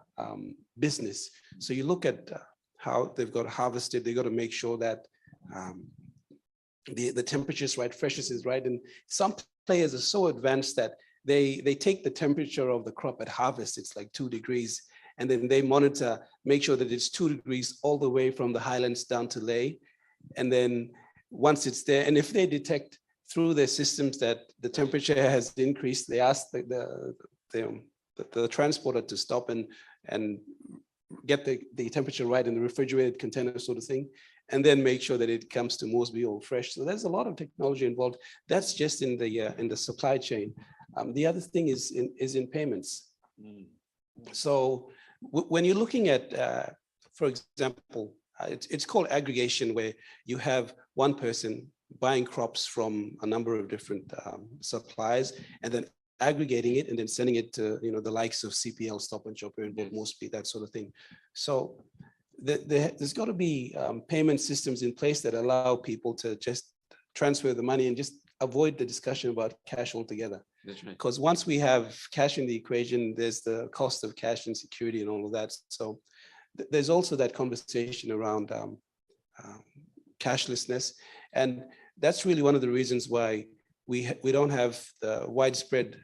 business, so you look at how they've got harvested, they've got to make sure that the temperature is right, freshness is right. And some players are so advanced that they take the temperature of the crop at harvest, it's like 2 degrees, and then they monitor, make sure that it's 2 degrees all the way from the highlands down to Lae. And then once it's there, and if they detect through their systems that the temperature has increased, they ask the transporter to stop and get the temperature right in the refrigerated container sort of thing, and then make sure that it comes to Moresby all fresh. So there's a lot of technology involved. That's just in the supply chain. The other thing is in payments. So when you're looking at, for example, it's called aggregation, where you have one person buying crops from a number of different suppliers, and then aggregating it and then sending it to the likes of CPL, Stop and Shop here in Port Moresby, that sort of thing. So there's got to be payment systems in place that allow people to just transfer the money and just avoid the discussion about cash altogether. That's right. Because once we have cash in the equation, there's the cost of cash and security and all of that. So there's also that conversation around cashlessness, and that's really one of the reasons why we don't have the widespread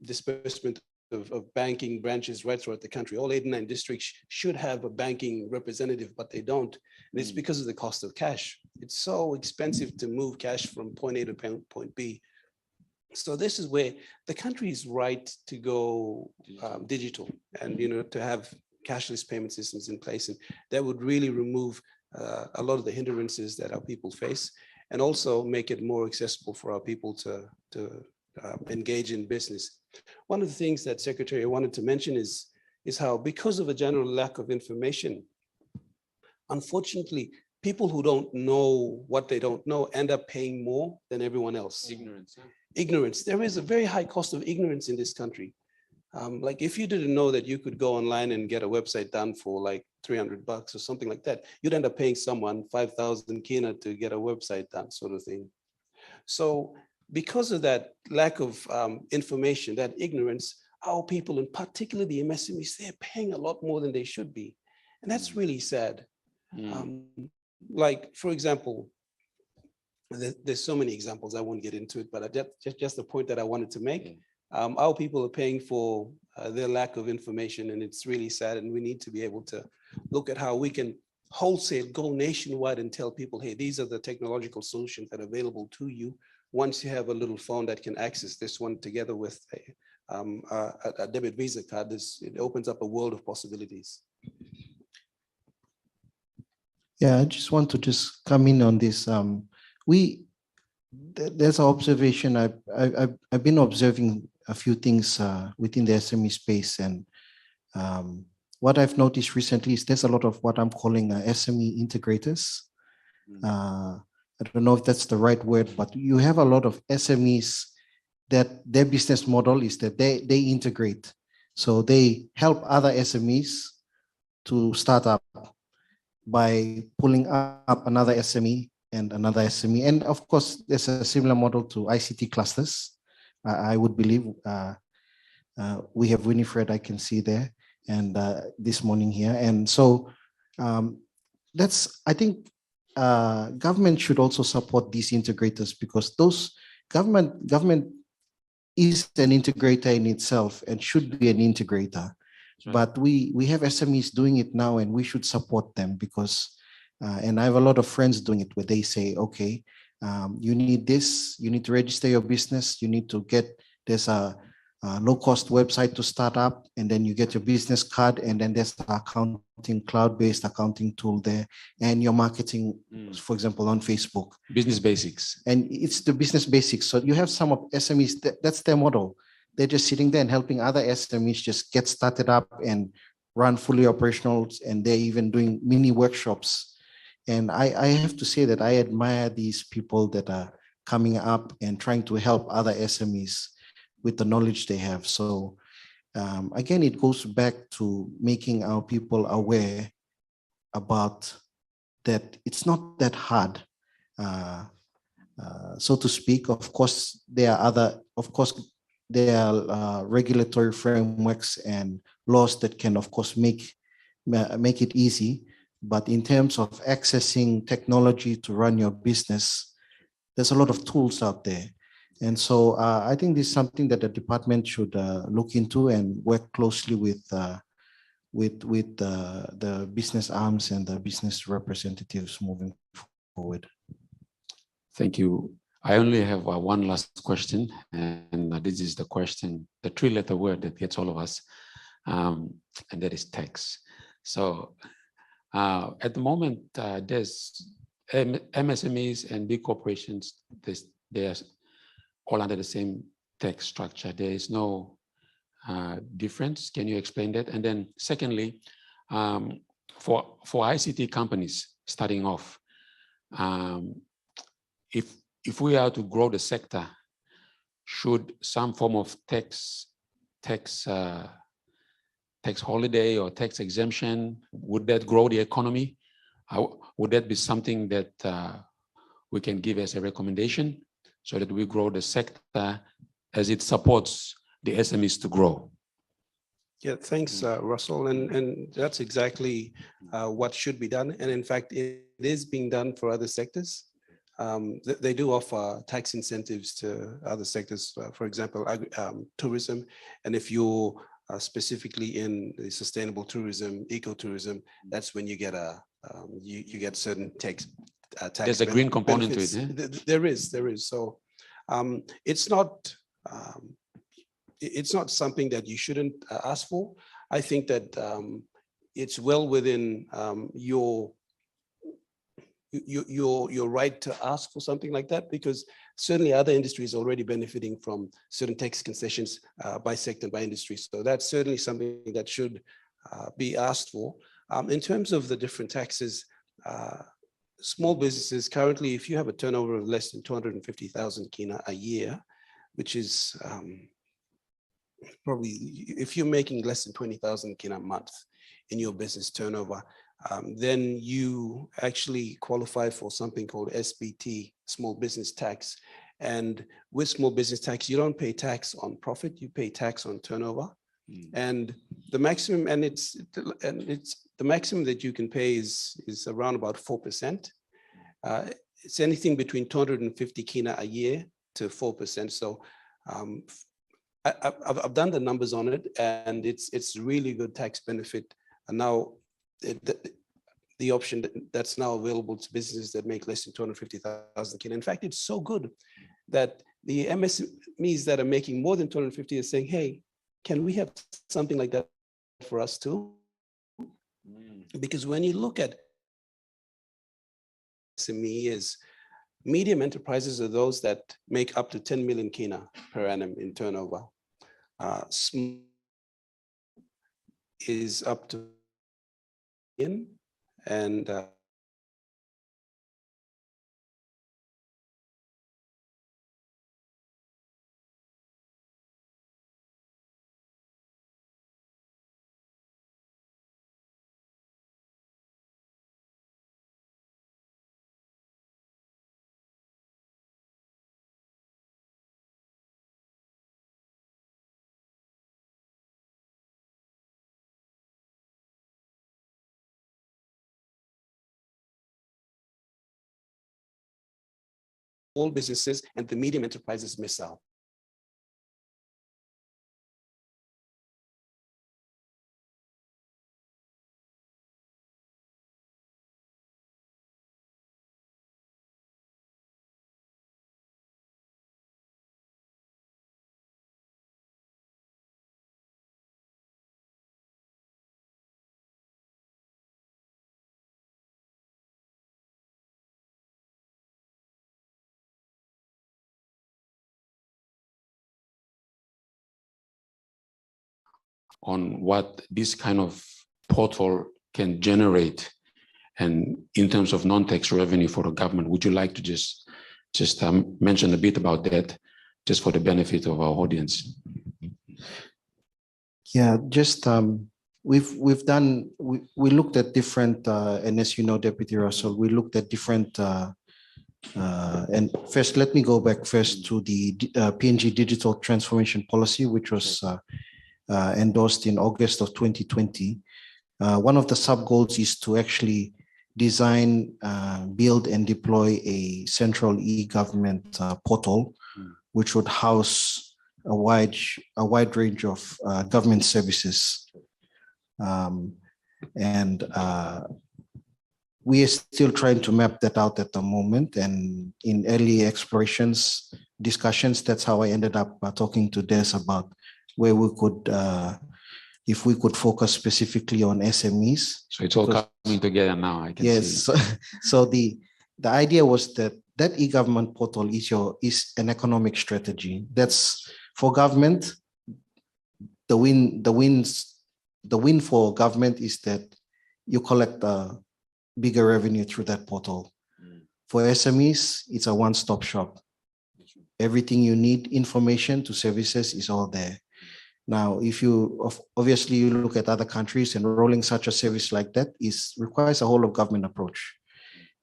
disbursement of banking branches right throughout the country. All 89 districts should have a banking representative, but they don't. And it's because of the cost of cash. It's so expensive to move cash from point A to point B. So this is where the country is right to go digital and to have cashless payment systems in place. And that would really remove a lot of the hindrances that our people face, and also make it more accessible for our people to engage in business. One of the things that Secretary wanted to mention is how, because of a general lack of information, unfortunately, people who don't know what they don't know end up paying more than everyone else. Ignorance. Huh? Ignorance. There is a very high cost of ignorance in this country. Like if you didn't know that you could go online and get a website done for like $300 or something like that, you'd end up paying someone 5,000 kina to get a website done, sort of thing. So because of that lack of information, that ignorance, our people, and particularly the MSMEs, they're paying a lot more than they should be. And that's really sad. Like, for example, there's so many examples, I won't get into it, but just the point that I wanted to make. Our people are paying for their lack of information, and it's really sad. And we need to be able to look at how we can wholesale, go nationwide and tell people, hey, these are the technological solutions that are available to you. Once you have a little phone that can access this one together with a debit Visa card, it opens up a world of possibilities. Yeah, I just want to just come in on this. There's an observation. I've been observing a few things within the SME space, and what I've noticed recently is there's a lot of what I'm calling SME integrators. I don't know if that's the right word, but you have a lot of SMEs that their business model is that they integrate. So they help other SMEs to start up by pulling up another SME and another SME. And of course, there's a similar model to ICT clusters. I would believe we have Winifred, I can see there, and this morning here. And so I think government should also support these integrators, because those government is an integrator in itself and should be an integrator. Right. But we have SMEs doing it now, and we should support them, because and I have a lot of friends doing it where they say, okay, you need this, you need to register your business, you need to there's a low-cost website to start up, and then you get your business card, and then there's the accounting, cloud-based accounting tool there, and your marketing, for example, on Facebook. Business basics. And it's the business basics. So you have some of SMEs, that's their model. They're just sitting there and helping other SMEs just get started up and run fully operational, and they're even doing mini workshops. And I have to say that I admire these people that are coming up and trying to help other SMEs with the knowledge they have. So again, it goes back to making our people aware about that it's not that hard, so to speak. Of course, there are regulatory frameworks and laws that can, of course, make it easy. But in terms of accessing technology to run your business, there's a lot of tools out there. And so I think this is something that the department should look into and work closely with the business arms and the business representatives moving forward. Thank you. I only have one last question, and this is the question, the three-letter word that gets all of us, and that is tax. So at the moment, there's MSMEs and big corporations, they are all under the same tax structure. There is no difference. Can you explain that? And then secondly, for ICT companies starting off, if we are to grow the sector, should some form of tax holiday or tax exemption, would that grow the economy? Would that be something that we can give as a recommendation so that we grow the sector as it supports the SMEs to grow? Yeah, thanks, Russell. And that's exactly what should be done. And in fact, it is being done for other sectors. They do offer tax incentives to other sectors, for example, tourism. And if you're specifically in the sustainable tourism, ecotourism, that's when you get you get certain tax. There's a green component benefits. to it. Eh? There is. So it's not something that you shouldn't ask for. I think that it's well within your you're right to ask for something like that, because certainly other industries are already benefiting from certain tax concessions by sector, by industry. So that's certainly something that should be asked for. In terms of the different taxes, small businesses currently, if you have a turnover of less than 250,000 kina a year, which is probably, if you're making less than 20,000 kina a month in your business turnover, then you actually qualify for something called SBT, small business tax. And with small business tax, you don't pay tax on profit, you pay tax on turnover. And the maximum, the maximum that you can pay is around about 4%. It's anything between 250 kina a year to 4%. So I've done the numbers on it, and it's really good tax benefit. And now the option that's now available to businesses that make less than 250,000 kina. In fact, it's so good that the MSMEs that are making more than 250 are saying, hey, can we have something like that for us too? Because when you look at SME, medium enterprises are those that make up to 10 million kina per annum in turnover. Small is up to and all businesses and the medium enterprises miss out. On what this kind of portal can generate, and in terms of non-tax revenue for the government, would you like to just mention a bit about that, just for the benefit of our audience? Yeah, just we looked at different, and as you know, Deputy Russell, we looked at different. And first, let me go back first to the PNG Digital Transformation Policy, which was endorsed in August of 2020. One of the sub-goals is to actually design, build and deploy a central e-government portal, which would house a wide range of government services. We are still trying to map that out at the moment, and in early explorations, discussions, that's how I ended up talking to Des about where we could, if we could focus specifically on SMEs. So it's all coming together now, I can see. Yes, so the idea was that e-government portal is an economic strategy. That's for government. The win for government is that you collect bigger revenue through that portal. For SMEs, it's a one-stop shop. Everything you need, information to services, is all there. Now, if you obviously you look at other countries, and rolling such a service like that requires a whole of government approach,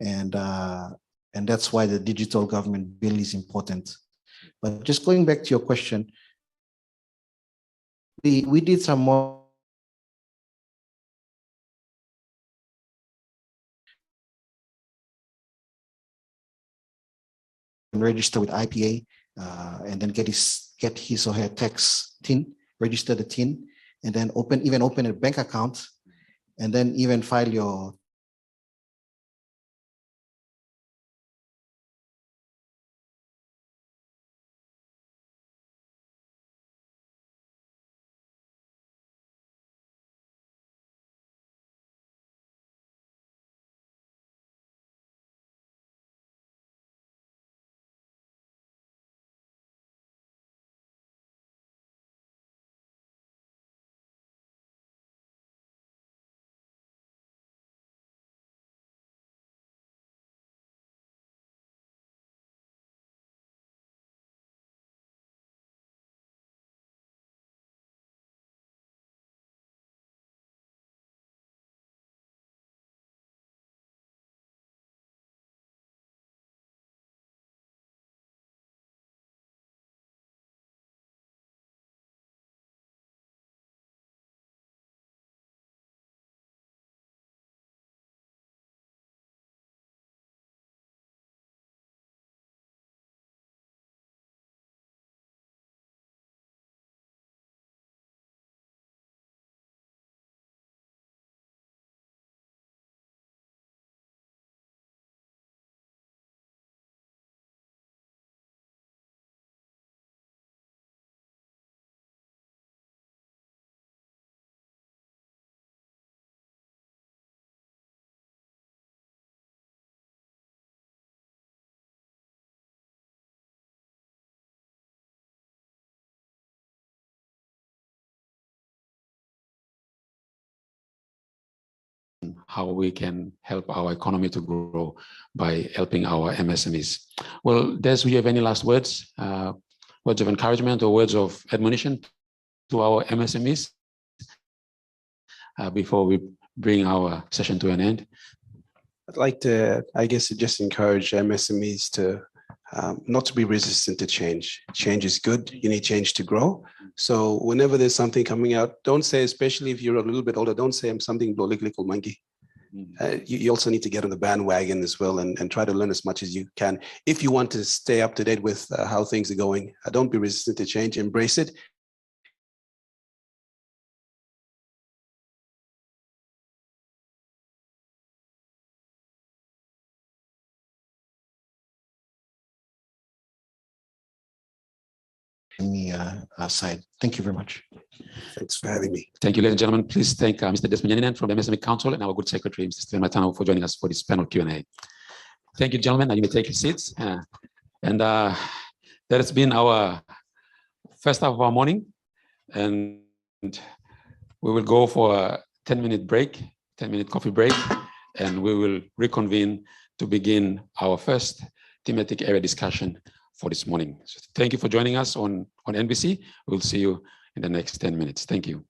and that's why the digital government bill is important. But just going back to your question, we did some more. Register with IPA, and then get his or her tax TIN, register the TIN, and then even open a bank account, and then even file your how we can help our economy to grow by helping our MSMEs. Well, Des, do you have any last words, words of encouragement or words of admonition to our MSMEs before we bring our session to an end? I'd like to, I guess, just encourage MSMEs to not to be resistant to change. Change is good. You need change to grow. So whenever there's something coming out, don't say, especially if you're a little bit older, don't say I'm something or monkey. You also need to get on the bandwagon as well and try to learn as much as you can. If you want to stay up to date with how things are going, don't be resistant to change, embrace it. Me side. Thank you very much. Thanks for having me. Thank you, ladies and gentlemen. Please thank Mr. Desmond from the MSME Council and our good secretary, Mr. Steven Matano, for joining us for this panel Q&A. Thank you, gentlemen. Now you may take your seats. That has been our first half of our morning, and we will go for a 10-minute break, 10-minute coffee break, and we will reconvene to begin our first thematic area discussion for this morning. So thank you for joining us on NBC. We'll see you in the next 10 minutes. Thank you.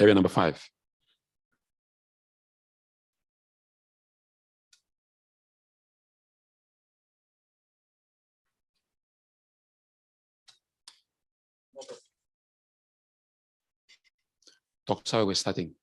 Area number 5. Toksawe, we're starting.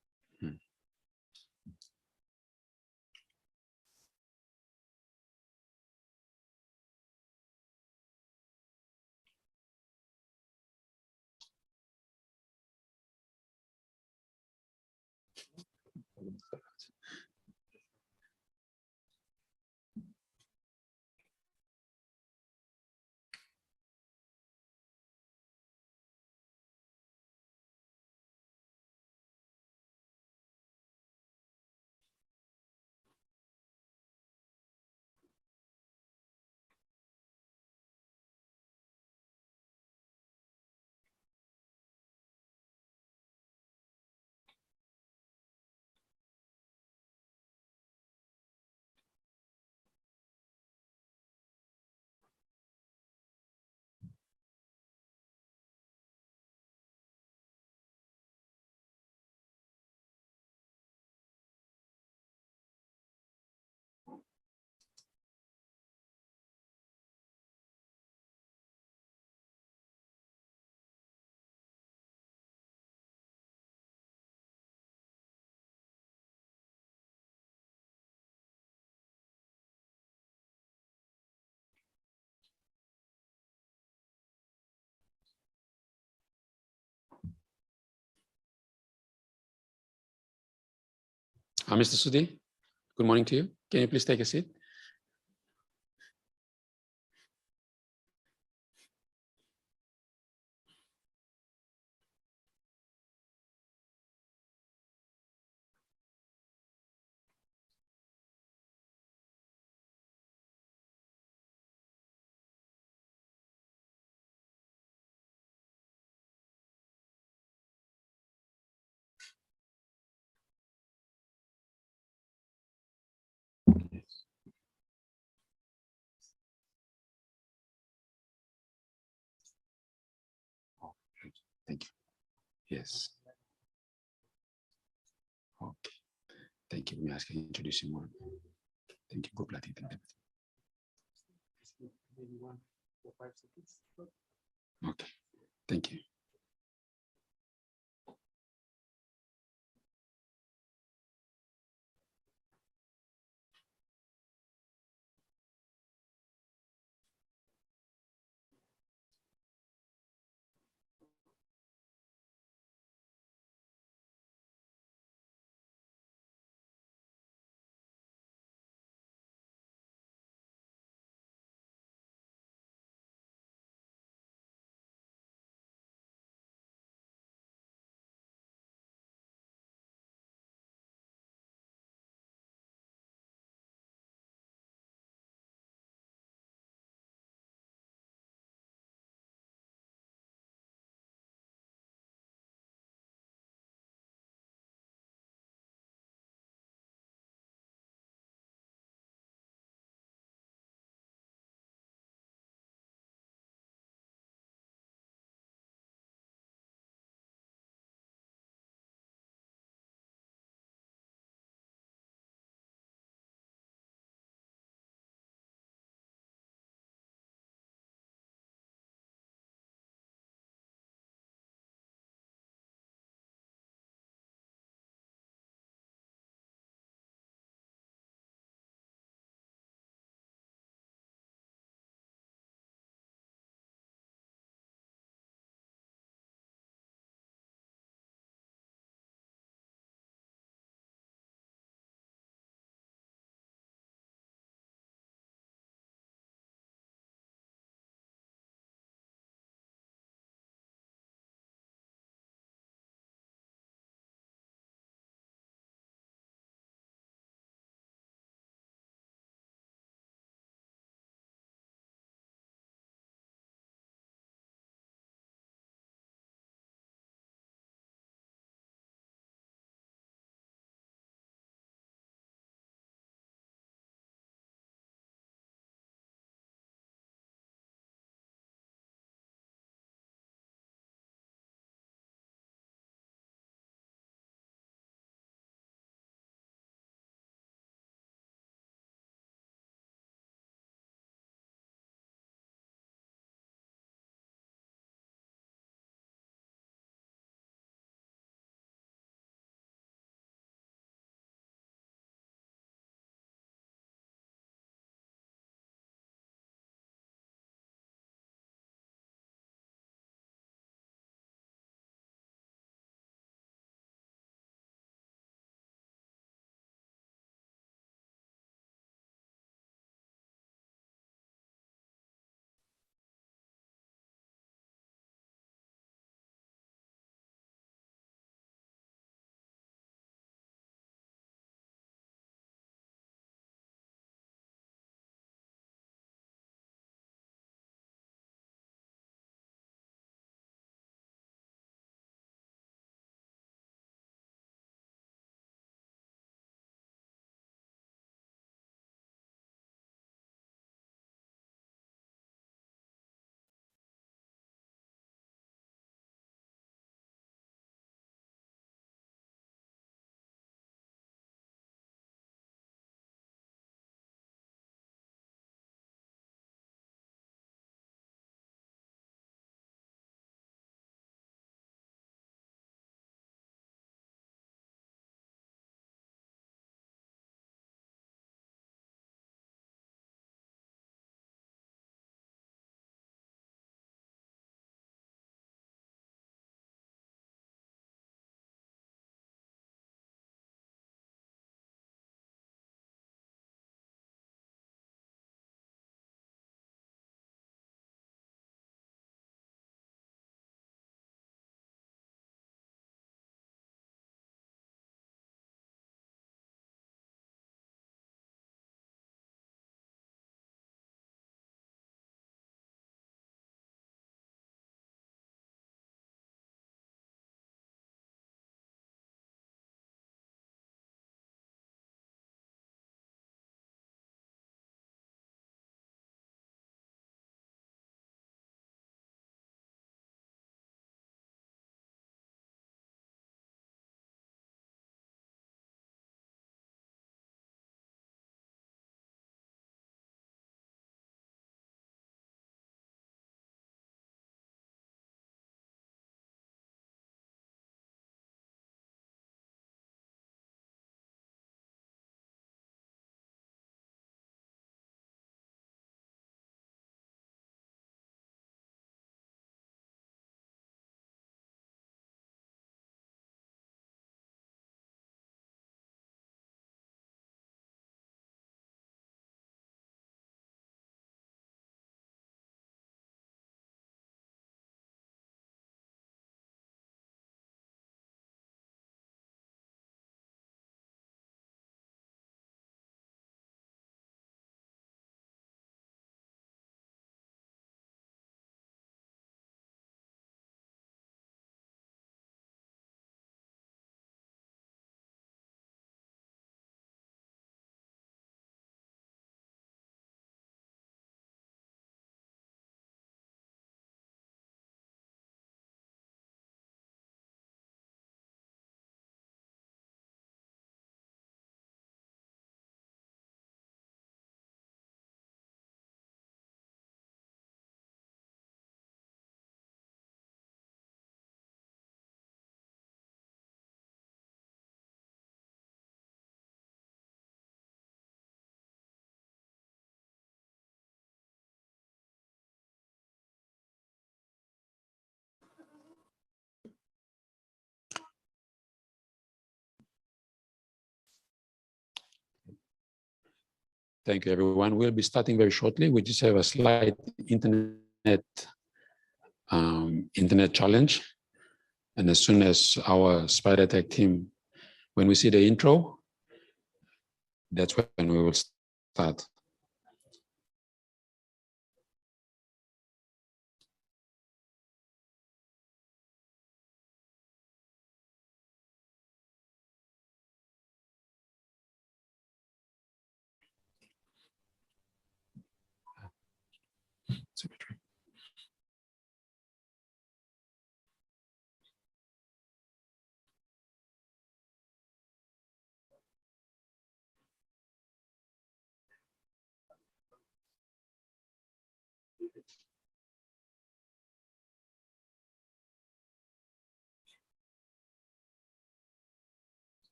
Mr. Sudi, good morning to you. Can you please take a seat? Thank you. Yes. Okay. Thank you. Let me ask you to introduce you more. Thank you. Good luck. Okay. Thank you. Thank you, everyone. We'll be starting very shortly. We just have a slight internet challenge. And as soon as our Spider Tech team, when we see the intro, that's when we will start.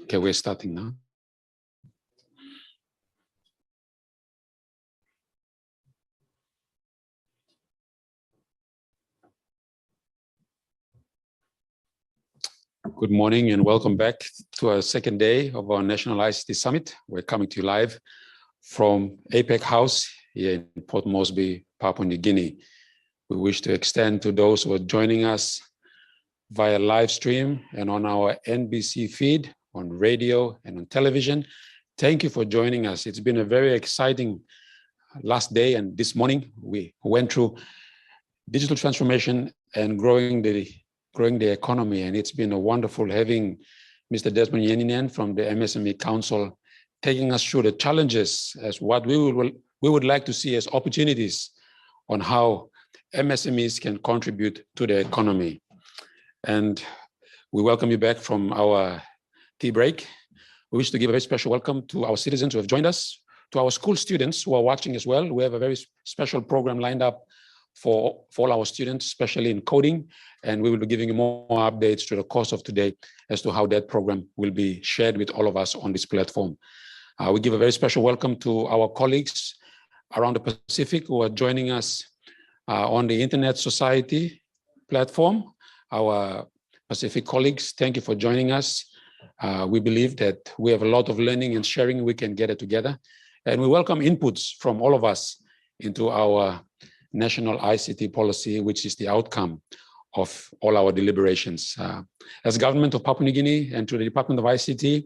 Okay, we're starting now. Good morning and welcome back to our second day of our National ICT Summit. We're coming to you live from APEC Haus here in Port Moresby, Papua New Guinea. We wish to extend to those who are joining us via live stream and on our NBC feed, on radio and on television. Thank you for joining us. It's been a very exciting last day, and this morning we went through digital transformation and growing the economy, and it's been a wonderful having Mr. Desmond Yeninen from the MSME Council taking us through the challenges as what we would like to see as opportunities on how MSMEs can contribute to the economy. And we welcome you back from our tea break. We wish to give a very special welcome to our citizens who have joined us, to our school students who are watching as well. We have a very special program lined up for all our students, especially in coding, and we will be giving you more updates through the course of today as to how that program will be shared with all of us on this platform. We give a very special welcome to our colleagues around the Pacific who are joining us on the Internet Society platform. Our Pacific colleagues, thank you for joining us. We believe that we have a lot of learning and sharing we can get it together. And we welcome inputs from all of us into our national ICT policy, which is the outcome of all our deliberations. As government of Papua New Guinea and to the Department of ICT,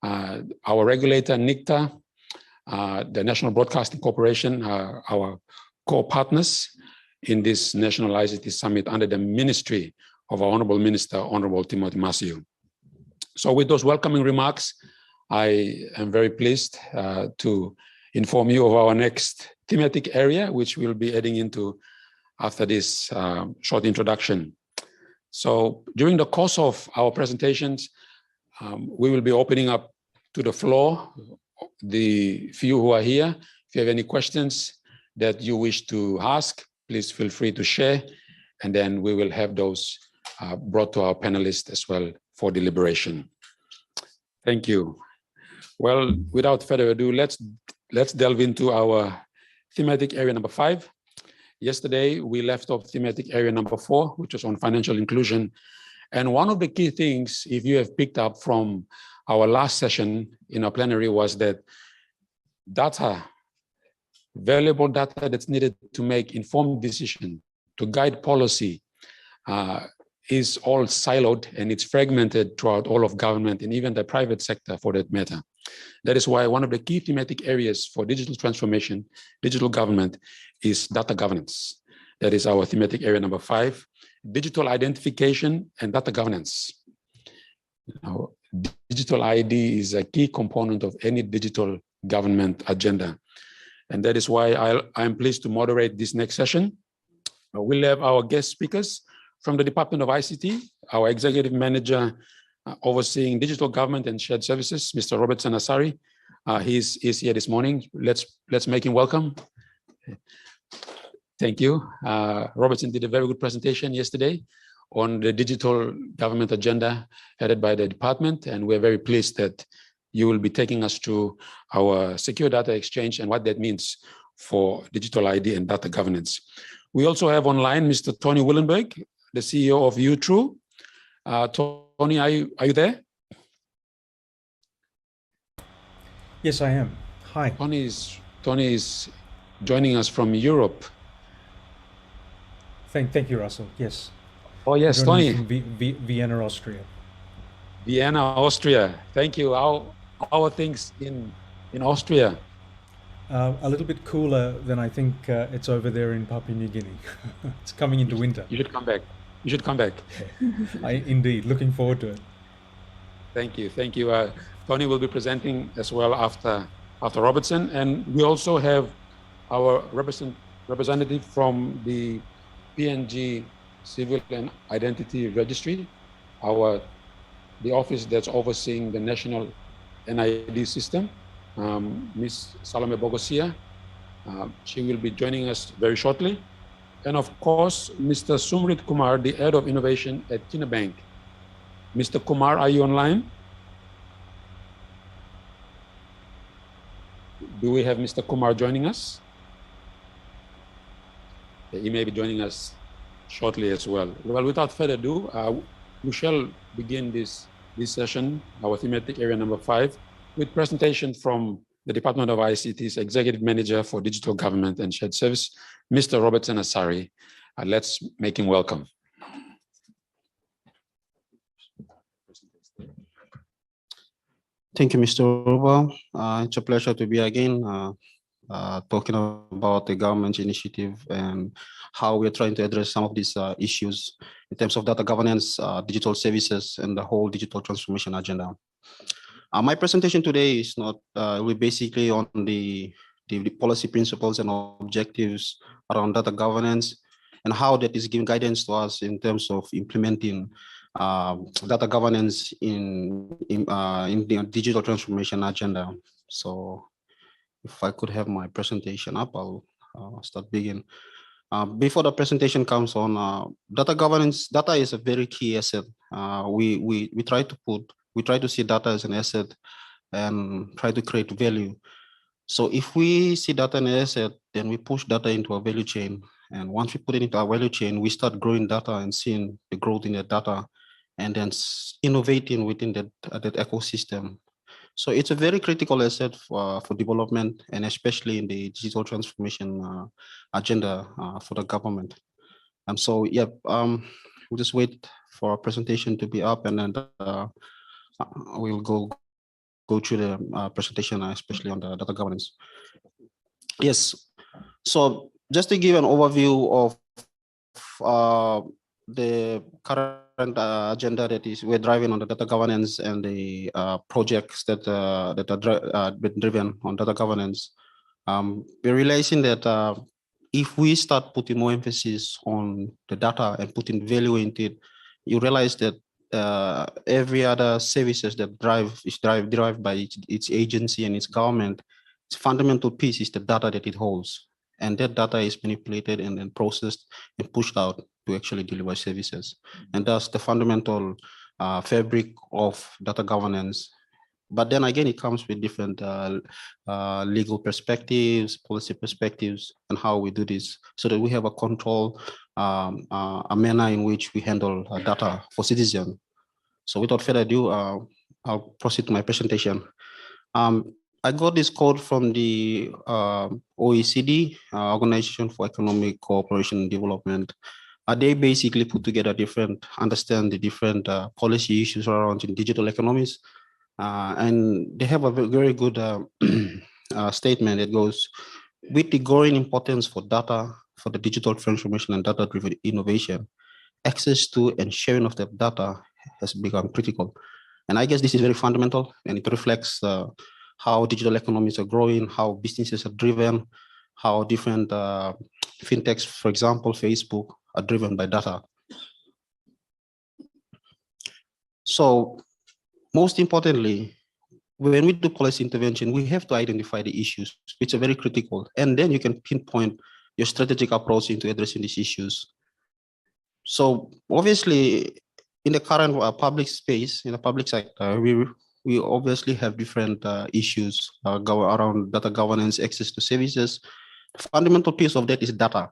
our regulator, NICTA, the National Broadcasting Corporation, our core partners in this National ICT Summit under the ministry of our Honorable Minister, Honorable Timothy Masiu. So with those welcoming remarks, I am very pleased to inform you of our next thematic area, which we'll be heading into after this short introduction. So during the course of our presentations, we will be opening up to the floor. The few who are here, if you have any questions that you wish to ask, please feel free to share, and then we will have those brought to our panelists as well for deliberation. Thank you. Well, without further ado, let's delve into our thematic area number 5. Yesterday, we left off thematic area number 4, which was on financial inclusion. And one of the key things, if you have picked up from our last session in our plenary, was that data, valuable data that's needed to make informed decisions, to guide policy, is all siloed and it's fragmented throughout all of government and even the private sector for that matter. That is why one of the key thematic areas for digital transformation, digital government, is data governance. That is our thematic area number 5, digital identification and data governance. Now, digital ID is a key component of any digital government agenda. And that is why I'm pleased to moderate this next session. We'll have our guest speakers from the Department of ICT, our Executive Manager overseeing digital government and shared services, Mr. Robertson Asari. He's here this morning. Let's make him welcome. Thank you. Robertson did a very good presentation yesterday on the digital government agenda headed by the department, and we're very pleased that you will be taking us through our secure data exchange and what that means for digital ID and data governance. We also have online Mr. Tony Willenberg, the CEO of U-True. Tony, are you there? Yes, I am. Hi. Tony is joining us from Europe. Thank you, Russell. Yes. Oh yes, Tony. From Vienna, Austria. Vienna, Austria. Thank you. How are things in Austria? A little bit cooler than I think it's over there in Papua New Guinea. It's coming into winter. You should come back. You should come back. Indeed, looking forward to it. Thank you. Thank you. Tony will be presenting as well after Robertson. And we also have our representative from the PNG Civil and Identity Registry, the office that's overseeing the national NID system, Ms. Salome Bogosia. She will be joining us very shortly. And of course, Mr. Sumrit Kumar, the head of innovation at Kinabank. Mr. Kumar, are you online? Do we have Mr. Kumar joining us? He may be joining us shortly as well. Well, without further ado, we shall begin this session, our thematic area number 5, with presentation from the Department of ICT's Executive Manager for Digital Government and Shared Service, Mr. Robertson Asari. Let's make him welcome. Thank you, Mr. Ruba. It's a pleasure to be again talking about the government initiative and how we're trying to address some of these issues in terms of data governance, digital services, and the whole digital transformation agenda. My presentation today is not we basically on the policy principles and objectives around data governance and how that is giving guidance to us in terms of implementing data governance in the digital transformation agenda. So if I could have my presentation up, I'll start begin. Before the presentation comes on, data governance, data is a very key asset. We try to see data as an asset and try to create value. So if we see data as an asset, then we push data into a value chain. And once we put it into our value chain, we start growing data and seeing the growth in the data and then innovating within that ecosystem. So it's a very critical asset for development and especially in the digital transformation agenda for the government. And so, yeah, we'll just wait for our presentation to be up and then we'll go through the presentation, especially on the data governance. Yes, so just to give an overview of the current agenda that is we're driving on the data governance and the projects that are been driven on data governance, we're realizing that if we start putting more emphasis on the data and putting value into it, you realize that every other services that is derived by its agency and its government its fundamental piece is the data that it holds. And that data is manipulated and then processed and pushed out to actually deliver services. And that's the fundamental fabric of data governance. But then again, it comes with different legal perspectives, policy perspectives, and how we do this so that we have a control, a manner in which we handle data for citizens. So without further ado, I'll proceed to my presentation. I got this code from the OECD, Organization for Economic Cooperation and Development. They basically put together understand the different policy issues around in digital economies. And they have a very good statement that goes, with the growing importance for data, for the digital transformation and data-driven innovation, access to and sharing of that data has become critical. And I guess this is very fundamental, and it reflects how digital economies are growing, how businesses are driven, how different fintechs, for example, Facebook, are driven by data. So most importantly, when we do policy intervention, we have to identify the issues, which are very critical, and then you can pinpoint your strategic approach into addressing these issues. So obviously, in the current public space, in the public sector, we obviously have different issues around data governance, access to services. The fundamental piece of that is data.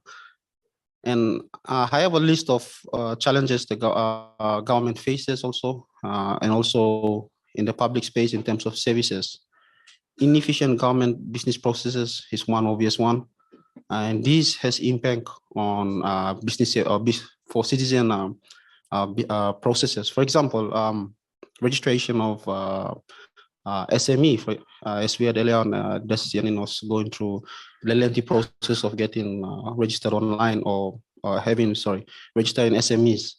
And I have a list of challenges the government faces also, and also in the public space in terms of services. Inefficient government business processes is one obvious one. And this has impact on business for citizen processes. For example, registration of SME, as we had earlier on, Desianin was going through the lengthy process of getting registered online or registering SMEs.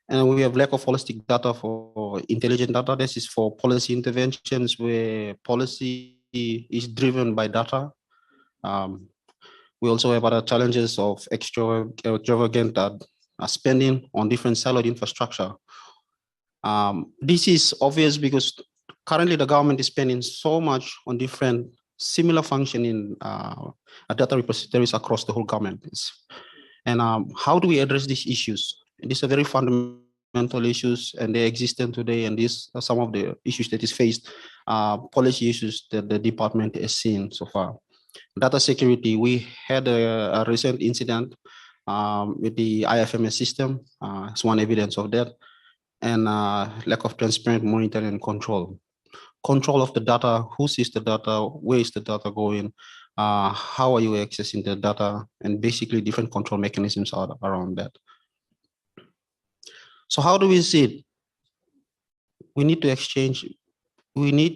And we have lack of holistic data for intelligent data. This is for policy interventions where policy is driven by data. We also have other challenges of extravagant spending on different siloed infrastructure. This is obvious because currently the government is spending so much on different similar functioning data repositories across the whole government. And how do we address these issues? These are very fundamental issues, and they exist today, and these are some of the issues that is faced, policy issues that the department has seen so far. Data security, we had a recent incident with the IFMS system. It's one evidence of that. And lack of transparent monitoring and control. Control of the data, who sees the data, where is the data going, how are you accessing the data, and basically different control mechanisms are around that. So how do we see it? We need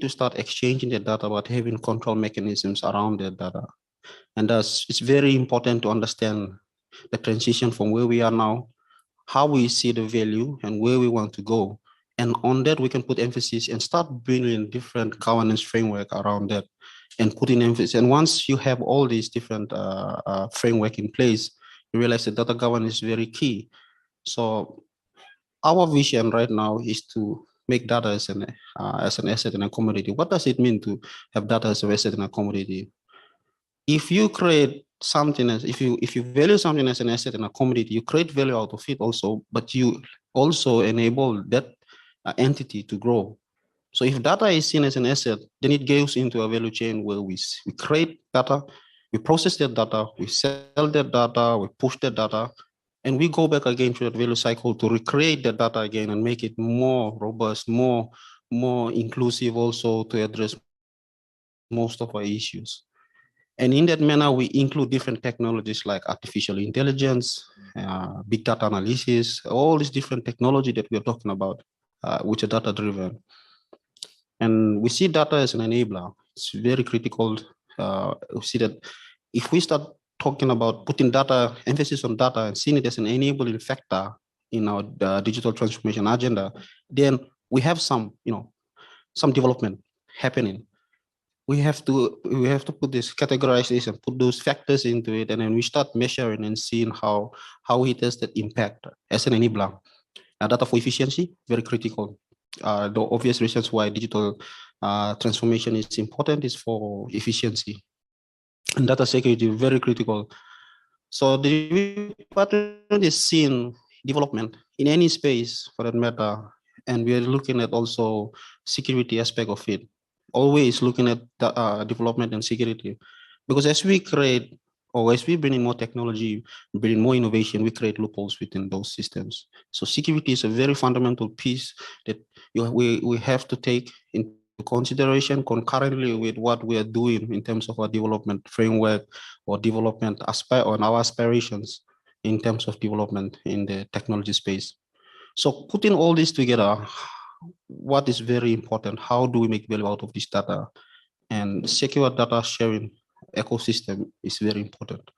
to start exchanging the data, but having control mechanisms around the data. And thus, it's very important to understand the transition from where we are now, how we see the value and where we want to go. And on that, we can put emphasis and start building different governance framework around that and putting emphasis. And once you have all these different framework in place, you realize that data governance is very key. So our vision right now is to make data as an asset and a commodity. What does it mean to have data as an asset and a commodity? If you create something as, if you value something as an asset and a commodity, you create value out of it also, but you also enable that entity to grow. So if data is seen as an asset, then it goes into a value chain where we create data, we process that data, we sell that data, we push that data, and we go back again to that value cycle to recreate the data again and make it more robust, more inclusive also to address most of our issues. And in that manner, we include different technologies like artificial intelligence, big data analysis, all these different technology that we're talking about, which are data-driven. And we see data as an enabler. It's very critical. We see that if we start talking about putting data, emphasis on data, and seeing it as an enabling factor in our digital transformation agenda, then we have some development happening. We have to put this, categorize this, and put those factors into it, and then we start measuring and seeing how it has that impact as an enabler. Data for efficiency, very critical. The obvious reasons why digital transformation is important is for efficiency. and data security very critical. So the department is seeing development in any space for that matter, and we are looking at also security aspect of it. Always looking at the development and security, because as we create or as we bring in more technology, bring in more innovation, we create loopholes within those systems. So security is a very fundamental piece that we have to take into consideration concurrently with what we are doing in terms of our development framework or development on our aspirations in terms of development in the technology space. So putting all this together, what is very important? How do we make value out of this data? And secure data sharing ecosystem is very important.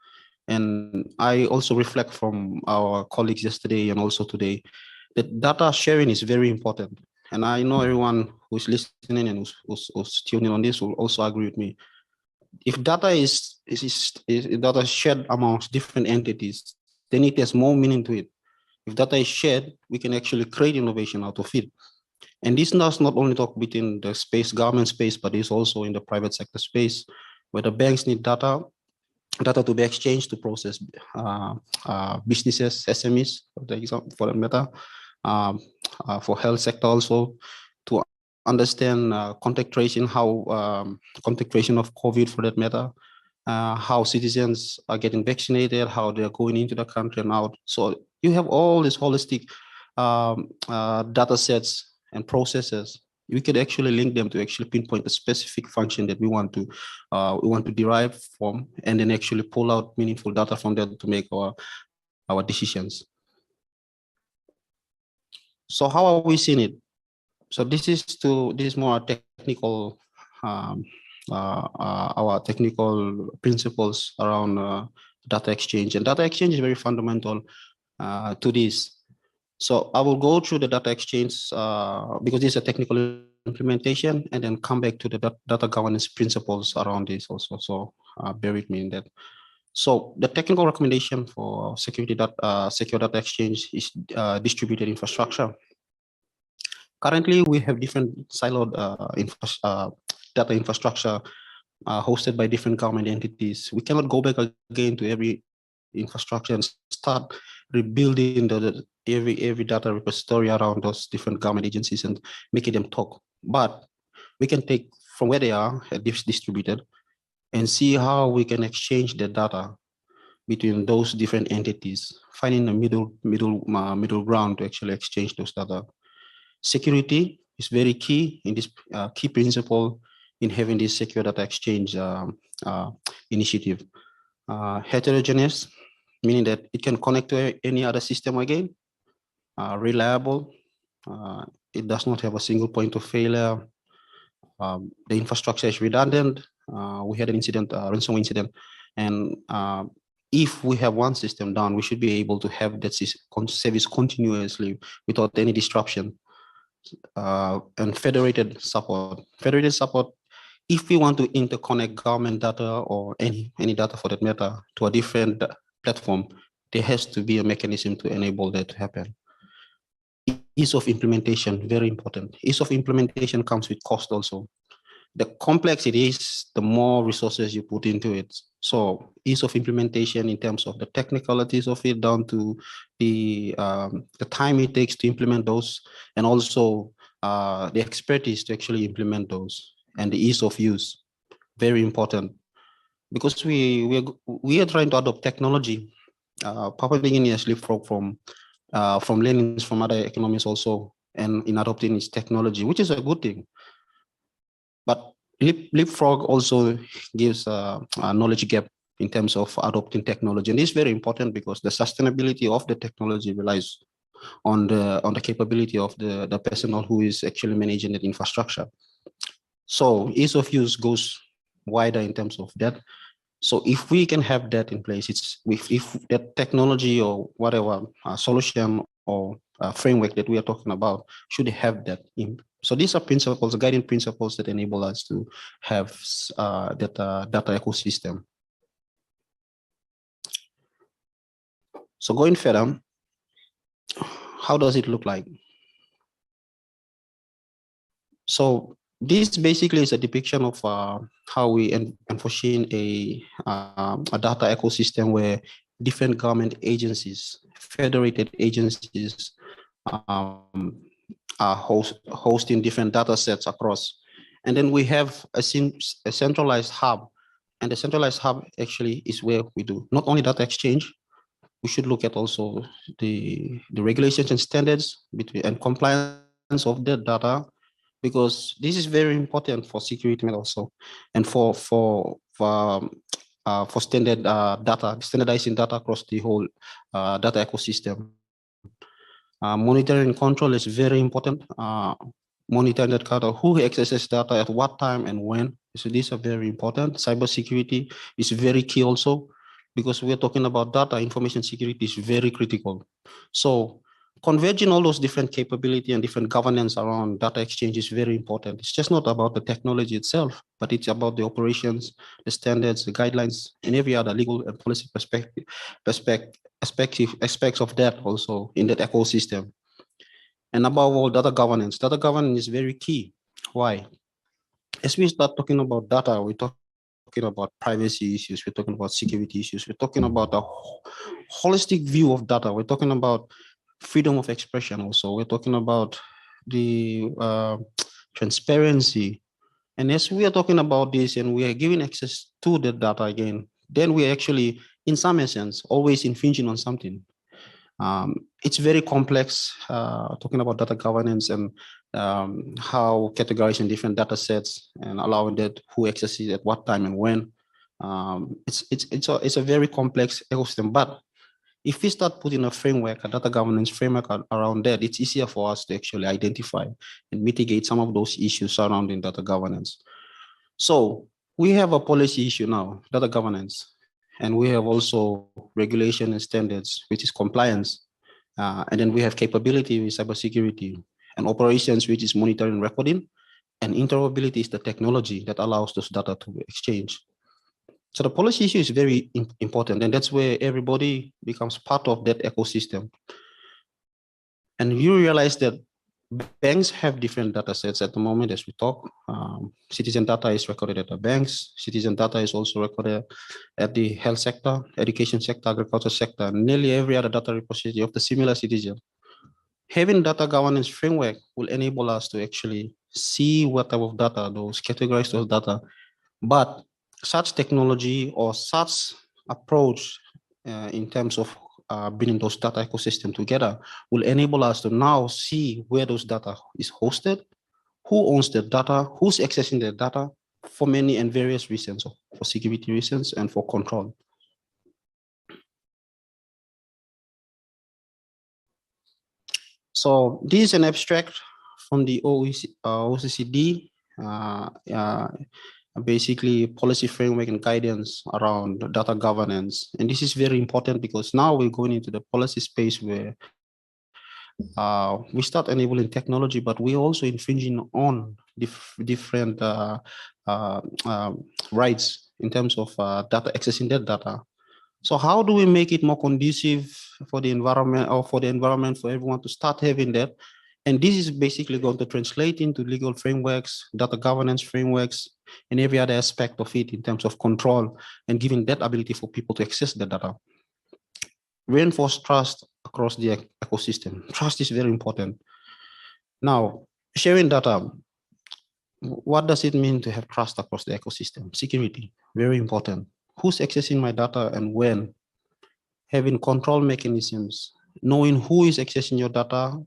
And I also reflect from our colleagues yesterday and also today that data sharing is very important. And I know everyone who's listening and who's tuning on this will also agree with me. If data is data shared amongst different entities, then it has more meaning to it. If data is shared, we can actually create innovation out of it. And this does not only talk within the space, government space, but it's also in the private sector space, where the banks need data to be exchanged to process businesses, SMEs, for that matter, for health sector also, to understand contact tracing, how contact tracing of COVID for that matter, how citizens are getting vaccinated, how they're going into the country and out. So you have all these holistic data sets and processes. We could actually link them to actually pinpoint a specific function that we want to derive from, and then actually pull out meaningful data from that to make our decisions. So how are we seeing it? So this is more technical, our technical principles around data exchange, and data exchange is very fundamental to this. So I will go through the data exchange because this is a technical implementation, and then come back to the data governance principles around this also. So bear with me in that. So the technical recommendation for secure data exchange is distributed infrastructure. Currently, we have different siloed data infrastructure hosted by different government entities. We cannot go back again to every infrastructure and start rebuilding every data repository around those different government agencies and making them talk. But we can take from where they are distributed and see how we can exchange the data between those different entities, finding a middle ground to actually exchange those data. Security is very key in this key principle in having this secure data exchange initiative. Heterogeneous, meaning that it can connect to any other system again. Reliable, it does not have a single point of failure. The infrastructure is redundant. We had an incident, ransomware incident, and if we have one system down, we should be able to have that service continuously without any disruption. And federated support. Federated support, if we want to interconnect government data or any data for that matter to a different platform, there has to be a mechanism to enable that to happen. Ease of implementation, very important. Ease of implementation comes with cost also. The complex it is, the more resources you put into it. So ease of implementation in terms of the technicalities of it, down to the time it takes to implement those, and also the expertise to actually implement those, and the ease of use, very important. Because we are trying to adopt technology. Papua New Guinea has leapfrogged from learnings from other economies also, and in adopting its technology, which is a good thing. But leapfrog also gives a knowledge gap in terms of adopting technology, and this is very important because the sustainability of the technology relies on the capability of the personnel who is actually managing the infrastructure. So ease of use goes wider in terms of that. So if we can have that in place, if that technology or whatever solution or framework that we are talking about should have that in. So these are principles, guiding principles that enable us to have that data ecosystem. So going further, how does it look like? So This basically is a depiction of how we envision a data ecosystem where different government agencies, federated agencies, are hosting different data sets across. And then we have a centralized hub. And the centralized hub actually is where we do not only data exchange, we should look at also the regulations and standards between and compliance of the data, because this is very important for security also, and for standard data, standardizing data across the whole data ecosystem. Monitoring and control is very important. Monitoring that data, who accesses data at what time and when. So these are very important. Cybersecurity is very key also, because we're talking about data, information security is very critical. So converging all those different capability and different governance around data exchange is very important. It's just not about the technology itself, but it's about the operations, the standards, the guidelines, and every other legal and policy aspects of that also in that ecosystem. And above all, data governance. Data governance is very key. Why? As we start talking about data, we're talking about privacy issues, we're talking about security issues, we're talking about a holistic view of data, we're talking about freedom of expression also, we're talking about the transparency. And as we are talking about this and we are giving access to the data again, then we are actually, in some essence, always infringing on something. It's very complex, talking about data governance and how categorizing different data sets and allowing that who accesses at what time and when. It's a very complex ecosystem, but if we start putting a framework, a data governance framework around that, it's easier for us to actually identify and mitigate some of those issues surrounding data governance. So we have a policy issue now, data governance, and we have also regulation and standards, which is compliance. And then we have capability with cybersecurity, and operations, which is monitoring and recording, and interoperability is the technology that allows those data to exchange. So the policy issue is very important, and that's where everybody becomes part of that ecosystem. And you realize that banks have different data sets at the moment as we talk. Citizen data is recorded at the banks. Citizen data is also recorded at the health sector, education sector, agriculture sector, and nearly every other data repository of the similar citizen. Having data governance framework will enable us to actually see what type of data, those categorize those data. But such technology or such approach in terms of bringing those data ecosystem together will enable us to now see where those data is hosted, who owns the data, who's accessing the data, for many and various reasons, for security reasons and for control. So this is an abstract from the OECD, basically policy framework and guidance around data governance. And this is very important because now we're going into the policy space where we start enabling technology, but we're also infringing on different rights in terms of data, accessing that data. So how do we make it more conducive for the environment, or for the environment for everyone to start having that? And this is basically going to translate into legal frameworks, data governance frameworks, and every other aspect of it in terms of control and giving that ability for people to access the data. Reinforce trust across the ecosystem. Trust is very important. Now, sharing data, what does it mean to have trust across the ecosystem? Security, very important. Who's accessing my data and when? Having control mechanisms, knowing who is accessing your data,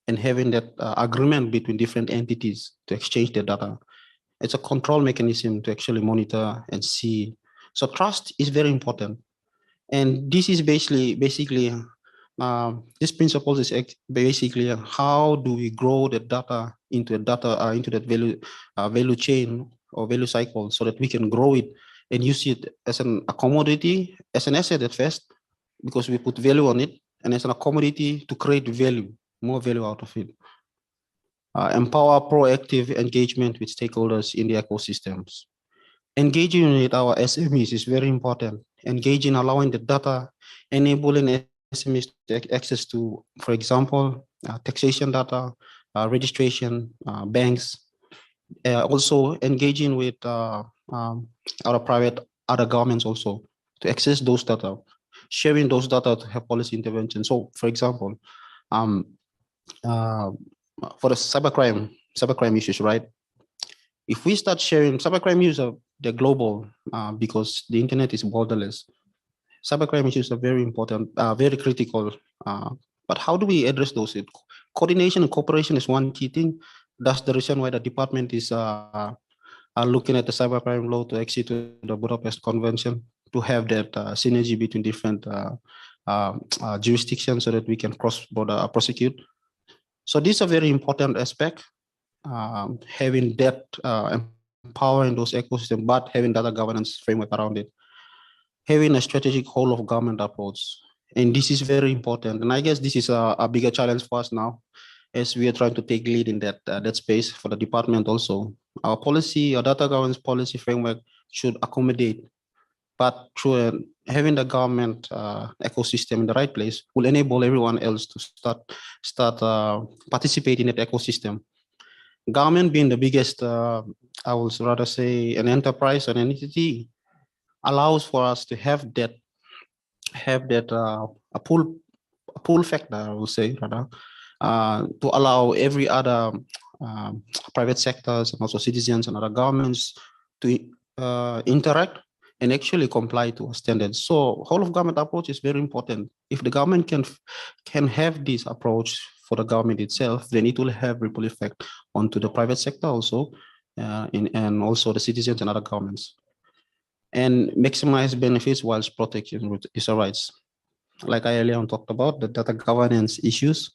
and having that agreement between different entities to exchange the data. It's a control mechanism to actually monitor and see. So trust is very important. And this is basically this principle is basically how do we grow the data into that value chain or value cycle so that we can grow it and use it as a commodity, as an asset at first, because we put value on it, and as a commodity to create value, more value out of it. Empower proactive engagement with stakeholders in the ecosystems. Engaging with our SMEs is very important. Engaging, allowing the data, enabling SMEs to access to, for example, taxation data, registration, banks, Also engaging with other governments also to access those data, sharing those data to have policy intervention. So, for example, for the cybercrime issues, right? If we start sharing cybercrime issues, they're global because the internet is borderless. Cybercrime issues are very important, very critical. But how do we address those? Coordination and cooperation is one key thing. That's the reason why the department is looking at the cybercrime law to exit to the Budapest Convention to have that synergy between different jurisdictions so that we can cross-border prosecute. So these are very important aspect, having that empowering those ecosystems, but having data governance framework around it, having a strategic whole of government approach. And this is very important. And I guess this is a bigger challenge for us now as we are trying to take lead in that space for the department also. Our policy, our data governance policy framework should accommodate, but through having the government ecosystem in the right place will enable everyone else to start participating in that ecosystem. Government being the biggest, I would rather say an enterprise, an entity, allows for us to have that a pull factor, I will say rather, to allow every other private sectors and also citizens and other governments to interact and actually comply to our standards. So whole of government approach is very important. If the government can have this approach for the government itself, then it will have ripple effect onto the private sector also, and also the citizens and other governments. And maximize benefits whilst protecting user rights. Like I earlier on talked about, the data governance issues.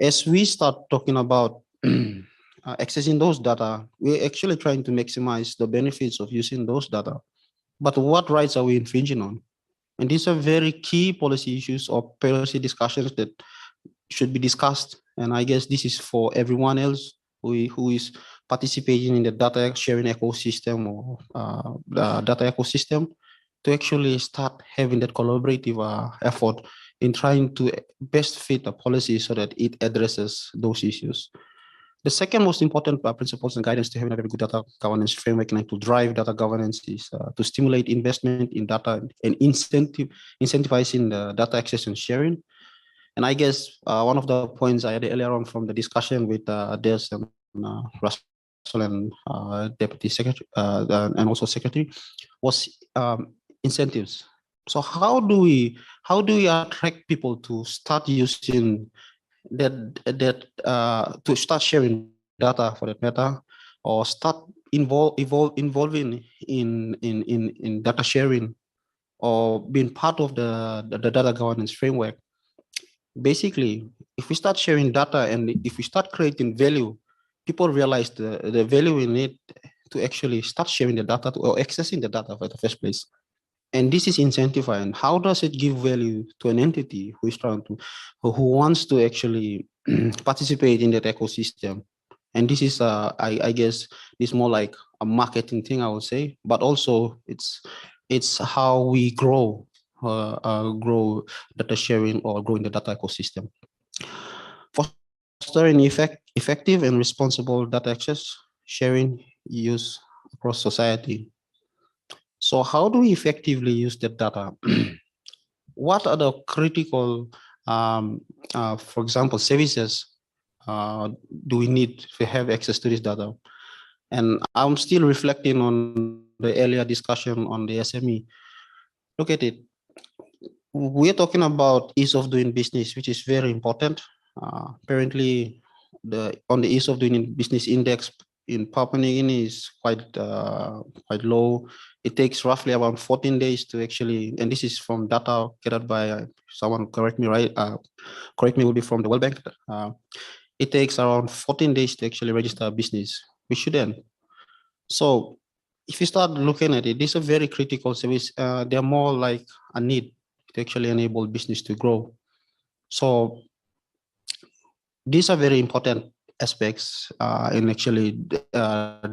As we start talking about accessing those data, we're actually trying to maximize the benefits of using those data. But what rights are we infringing on? And these are very key policy issues or policy discussions that should be discussed. And I guess this is for everyone else who is participating in the data sharing ecosystem or the data ecosystem to actually start having that collaborative effort in trying to best fit the policy so that it addresses those issues. The second most important principles and guidance to having a very good data governance framework and to drive data governance is to stimulate investment in data and incentivizing the data access and sharing. And I guess one of the points I had earlier on from the discussion with Des and Russell and Deputy Secretary and also Secretary was incentives. So how do we attract people to start using to start sharing data for that matter, or start involving in data sharing, or being part of the data governance framework? Basically, if we start sharing data and if we start creating value, people realize the value in it to actually start sharing the data or accessing the data for the first place. And this is incentivizing. How does it give value to an entity who is who wants to actually participate in that ecosystem? And this is, I guess, it's more like a marketing thing, I would say, but also it's how we grow data sharing or growing the data ecosystem. Fostering effective and responsible data access, sharing, use across society. So how do we effectively use the data? What are the critical, for example, services do we need to have access to this data? And I'm still reflecting on the earlier discussion on the SME. Look at it. We're talking about ease of doing business, which is very important. Apparently, on the ease of doing business index in Papua New Guinea is quite low. It takes roughly around 14 days to actually, and this is from data gathered by someone, correct me, will be from the World Bank. It takes around 14 days to actually register a business, which shouldn't. So if you start looking at it, these are very critical service. They're more like a need to actually enable business to grow. So these are very important aspects in actually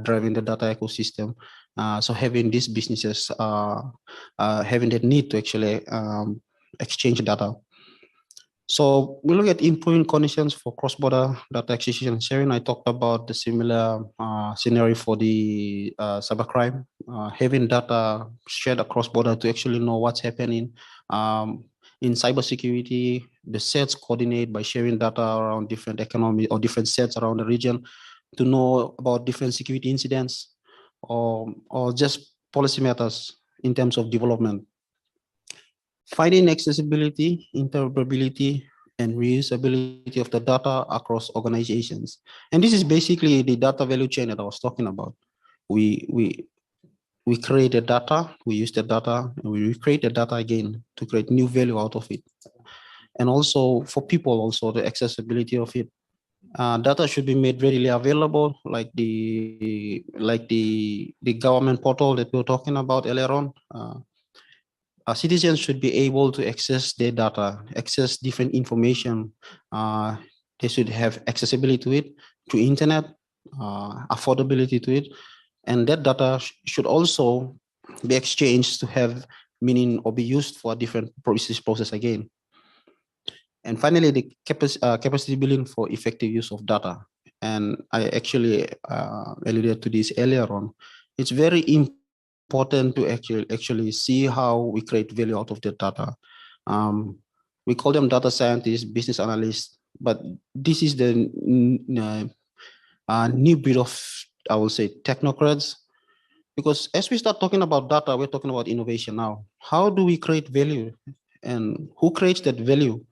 driving the data ecosystem. So having these businesses having the need to actually exchange data. So we look at improving conditions for cross-border data acquisition and sharing. I talked about the similar scenario for the cybercrime, having data shared across border to actually know what's happening. In cybersecurity, the sets coordinate by sharing data around different economy or different sets around the region to know about different security incidents or just policy matters in terms of development. Finding accessibility, interoperability, and reusability of the data across organizations. And this is basically the data value chain that I was talking about. We create the data, we use the data, and we recreate the data again to create new value out of it. And also for people, also the accessibility of it. Data should be made readily available, like the government portal that we were talking about earlier on. Citizens should be able to access their data, access different information. They should have accessibility to it, to internet, affordability to it. And that data should also be exchanged to have meaning or be used for different process again. And finally, the capacity building for effective use of data. And I actually alluded to this earlier on. It's very important to actually see how we create value out of the data. We call them data scientists, business analysts, but this is the new breed of, I will say, technocrats. Because as we start talking about data, we're talking about innovation now. How do we create value, and who creates that value?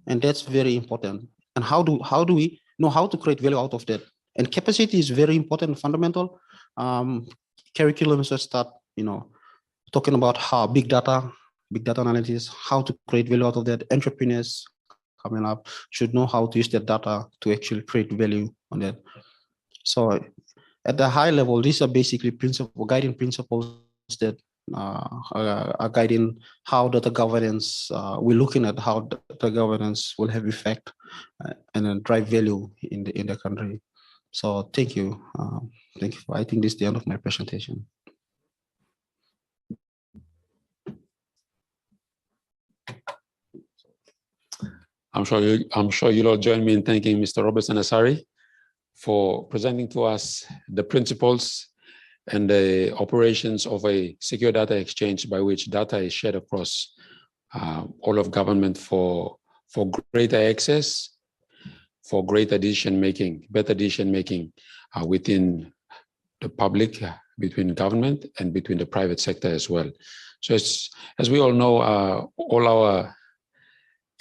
And that's very important. And how do we know how to create value out of that? And capacity is very important, fundamental. Curriculum should start, talking about how big data analysis, how to create value out of that. Entrepreneurs coming up should know how to use that data to actually create value on that. So at the high level, these are basically guiding principles that are guiding how data governance, we're looking at how data governance will have effect and then drive value in the country. So thank you. Thank you. I think this is the end of my presentation. I'm sure you'll all join me in thanking Mr. Robertson Asari for presenting to us the principles and the operations of a secure data exchange by which data is shared across all of government for greater access, for greater decision-making, better decision-making within the public, between government and between the private sector as well. So as we all know,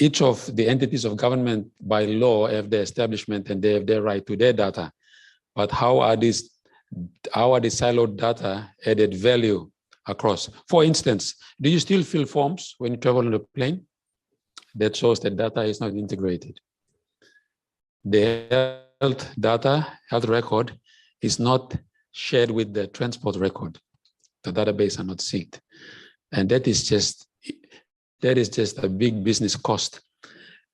each of the entities of government by law have their establishment and they have their right to their data. But how are the siloed data added value across? For instance, do you still fill forms when you travel on a plane? That shows that data is not integrated. The health record is not shared with the transport record. The database are not synced. And that is just a big business cost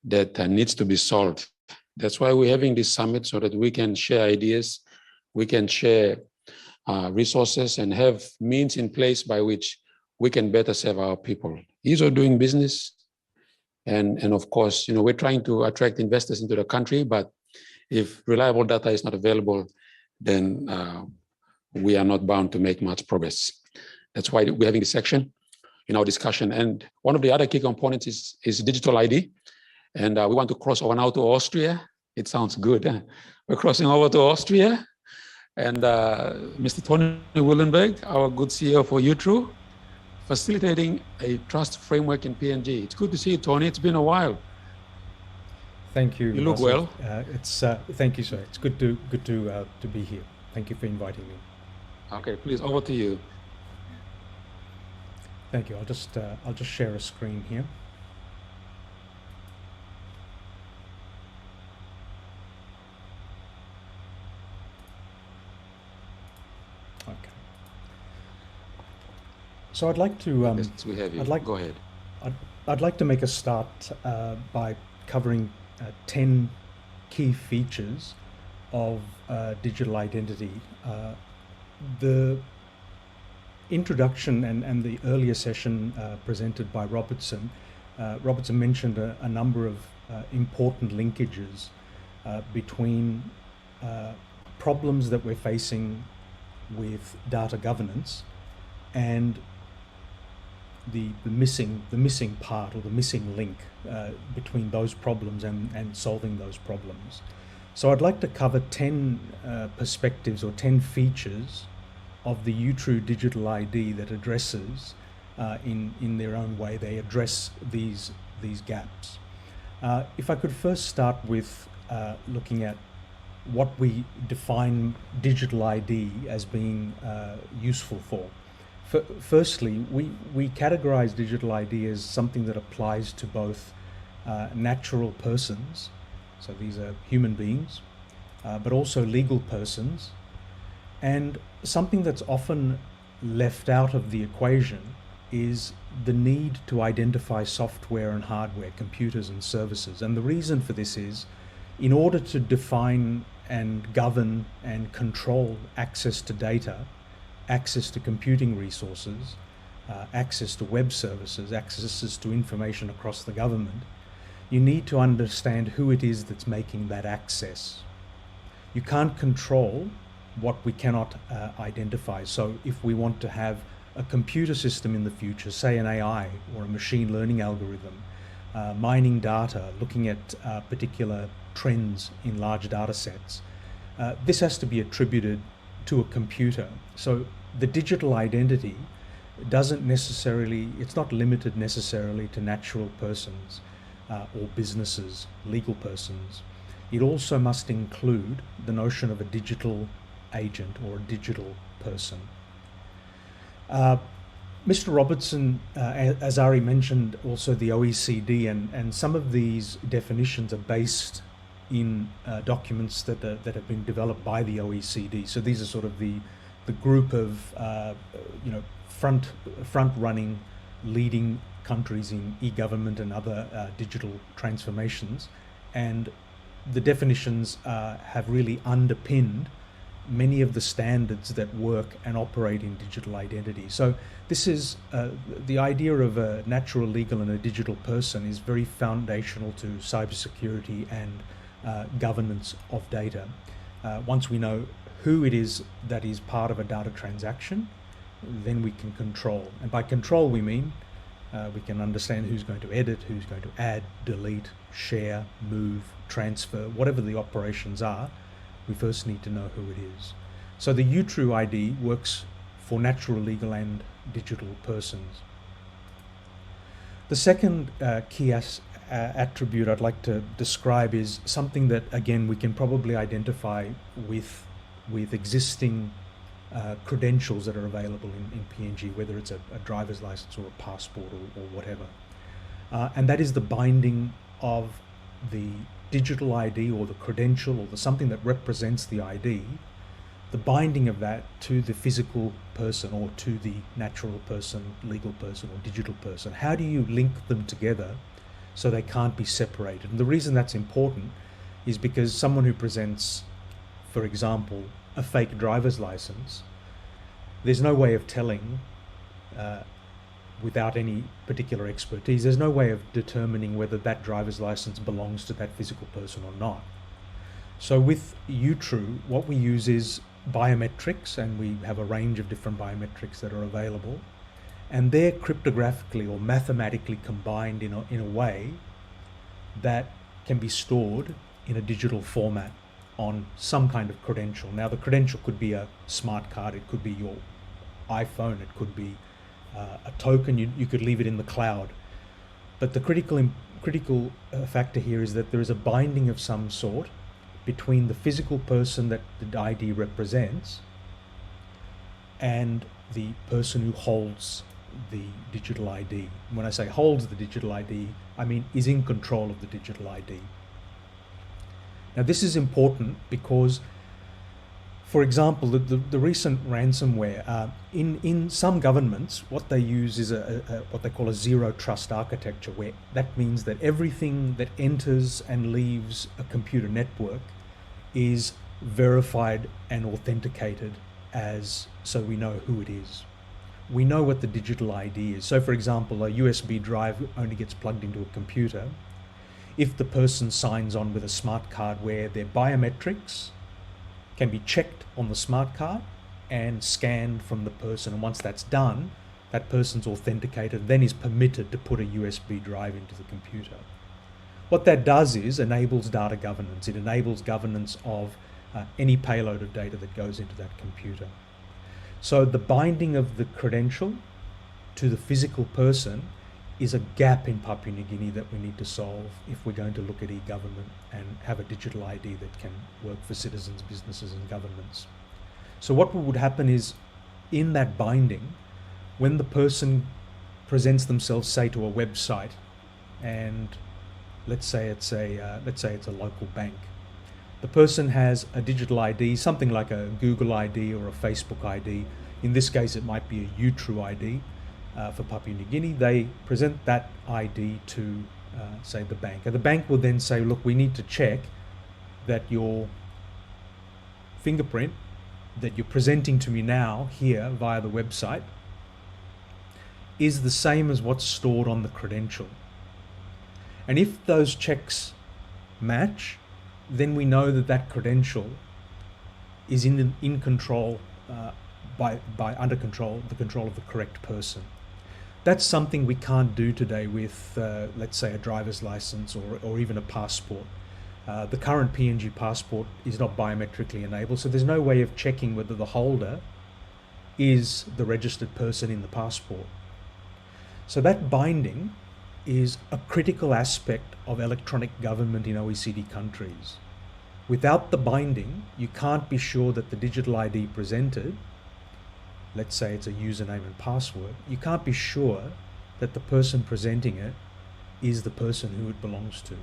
that needs to be solved. That's why we're having this summit, so that we can share ideas, we can share resources and have means in place by which we can better serve our people. Ease of doing business. And of course, we're trying to attract investors into the country, but if reliable data is not available, then we are not bound to make much progress. That's why we're having this section in our discussion. And one of the other key components is digital ID. And we want to cross over now to Austria. It sounds good. Huh? We're crossing over to Austria. And Mr. Tony Willenberg, our good CEO for UTRU, facilitating a trust framework in PNG. It's good to see you, Tony. It's been a while. Thank you. You look well. Thank you, sir. It's good to be here. Thank you for inviting me. Okay, please, over to you. Thank you. I'll just share a screen here. Okay. So I'd like to. Yes, we have you. Go ahead. I'd like to make a start by covering 10 key features of digital identity. The introduction and the earlier session presented by Robertson Robertson mentioned a number of important linkages between problems that we're facing with data governance and the missing part, or the missing link between those problems and solving those problems. So I'd like to cover 10 perspectives or 10 features of the UTRU digital ID that addresses, in their own way, they address these gaps. If I could first start with looking at what we define digital ID as being useful for. Firstly, we categorize digital ID as something that applies to both natural persons, so these are human beings, but also legal persons, and something that's often left out of the equation is the need to identify software and hardware, computers and services. And the reason for this is, in order to define and govern and control access to data, access to computing resources, access to web services, access to information across the government, you need to understand who it is that's making that access. You can't control what we cannot identify. So if we want to have a computer system in the future, say an AI or a machine learning algorithm, mining data, looking at particular trends in large data sets, this has to be attributed to a computer. So the digital identity doesn't necessarily, it's not limited necessarily to natural persons or businesses, legal persons. It also must include the notion of a digital agent or a digital person. Mr. Robertson, as Ari mentioned, also the OECD, and some of these definitions are based in documents that have been developed by the OECD. So these are sort of the group of front-running, leading countries in e-government and other digital transformations, and the definitions have really underpinned many of the standards that work and operate in digital identity. So this is the idea of a natural, legal and a digital person is very foundational to cybersecurity and governance of data. Once we know who it is that is part of a data transaction, then we can control. And by control we mean we can understand who's going to edit, who's going to add, delete, share, move, transfer, whatever the operations are. We first need to know who it is. So the UTRU ID works for natural, legal and digital persons. The second key attribute I'd like to describe is something that, again, we can probably identify with existing credentials that are available in PNG, whether it's a driver's license or a passport or whatever. And that is the binding of the digital ID or the credential or the something that represents the ID, the binding of that to the physical person or to the natural person, legal person or digital person. How do you link them together so they can't be separated? And the reason that's important is because someone who presents, for example, a fake driver's license, there's no way of telling without any particular expertise, there's no way of determining whether that driver's license belongs to that physical person or not. So with UTRU, what we use is biometrics, and we have a range of different biometrics that are available, and they're cryptographically or mathematically combined in a way that can be stored in a digital format on some kind of credential. Now the credential could be a smart card, it could be your iPhone, it could be a token, you could leave it in the cloud. But the critical factor here is that there is a binding of some sort between the physical person that the ID represents and the person who holds the digital ID. When I say holds the digital ID, I mean is in control of the digital ID. Now this is important because, for example, the recent ransomware, in some governments, what they use is what they call a zero trust architecture, where that means that everything that enters and leaves a computer network is verified and authenticated so we know who it is. we know what the digital ID is. So for example, a USB drive only gets plugged into a computer if the person signs on with a smart card where their biometrics can be checked on the smart card and scanned from the person. And once that's done, that person's authenticated, then is permitted to put a USB drive into the computer. What that does is enables data governance. It enables governance of any payload of data that goes into that computer. So the binding of the credential to the physical person is a gap in Papua New Guinea that we need to solve if we're going to look at e-government and have a digital ID that can work for citizens, businesses and governments. So what would happen is, in that binding, when the person presents themselves, say, to a website, and let's say it's a local bank, the person has a digital ID, something like a Google ID or a Facebook ID. In this case, it might be a UTRU ID for Papua New Guinea. They present that ID to, say, the bank. And the bank will then say, look, we need to check that your fingerprint that you're presenting to me now here via the website is the same as what's stored on the credential. And if those checks match, then we know that that credential is in control, under control, the control of the correct person. That's something we can't do today with, let's say, a driver's license or even a passport. The current PNG passport is not biometrically enabled, so there's no way of checking whether the holder is the registered person in the passport. So that binding is a critical aspect of electronic government in OECD countries. Without the binding, you can't be sure that the digital ID presented, let's say it's a username and password, you can't be sure that the person presenting it is the person who it belongs to.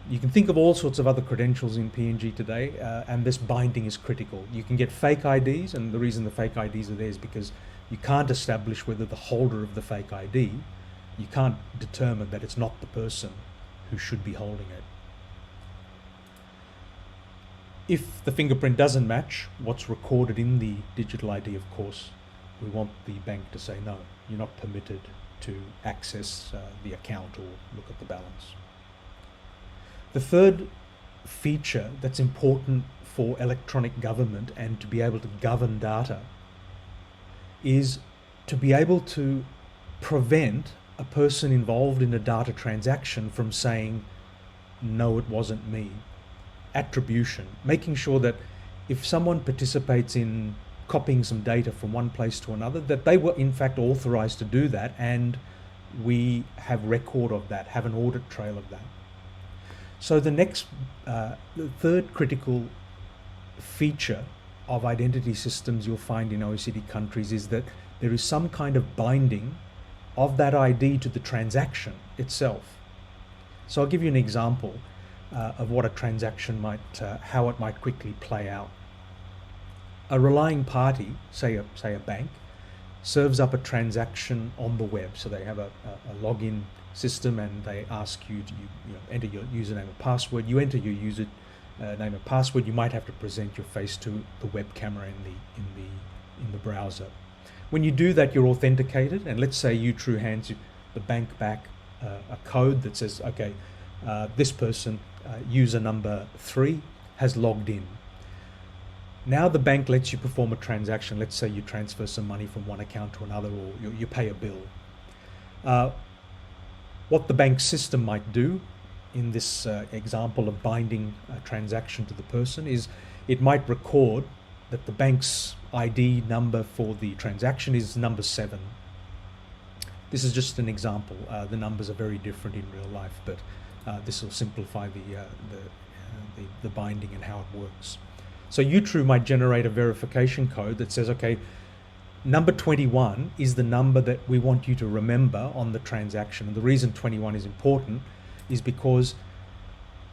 You can think of all sorts of other credentials in PNG today, and this binding is critical. You can get fake IDs, and the reason the fake IDs are there is because you can't establish whether the holder of the fake ID, you can't determine that it's not the person who should be holding it. If the fingerprint doesn't match what's recorded in the digital ID, of course, we want the bank to say, no, you're not permitted to access the account or look at the balance. The third feature that's important for electronic government and to be able to govern data is to be able to prevent a person involved in a data transaction from saying, no, it wasn't me. Attribution, making sure that if someone participates in copying some data from one place to another, that they were in fact authorized to do that, and we have record of that, have an audit trail of that. So the third critical feature of identity systems you'll find in OECD countries is that there is some kind of binding of that ID to the transaction itself. So I'll give you an example of what a transaction might, how it might quickly play out. A relying party, say a bank, serves up a transaction on the web. So they have a login system, and they ask you to enter your username and password. You enter your username and password. You might have to present your face to the web camera in the browser. When you do that, you're authenticated, and let's say UTRU hands you the bank back a code that says, okay, this person, user number 3, has logged in. Now the bank lets you perform a transaction. Let's say you transfer some money from one account to another, or you pay a bill. What the bank system might do in this example of binding a transaction to the person is it might record that the bank's ID number for the transaction is number 7. This is just an example. The numbers are very different in real life, but this will simplify the binding and how it works. So UTRU might generate a verification code that says, okay, number 21 is the number that we want you to remember on the transaction. And the reason 21 is important is because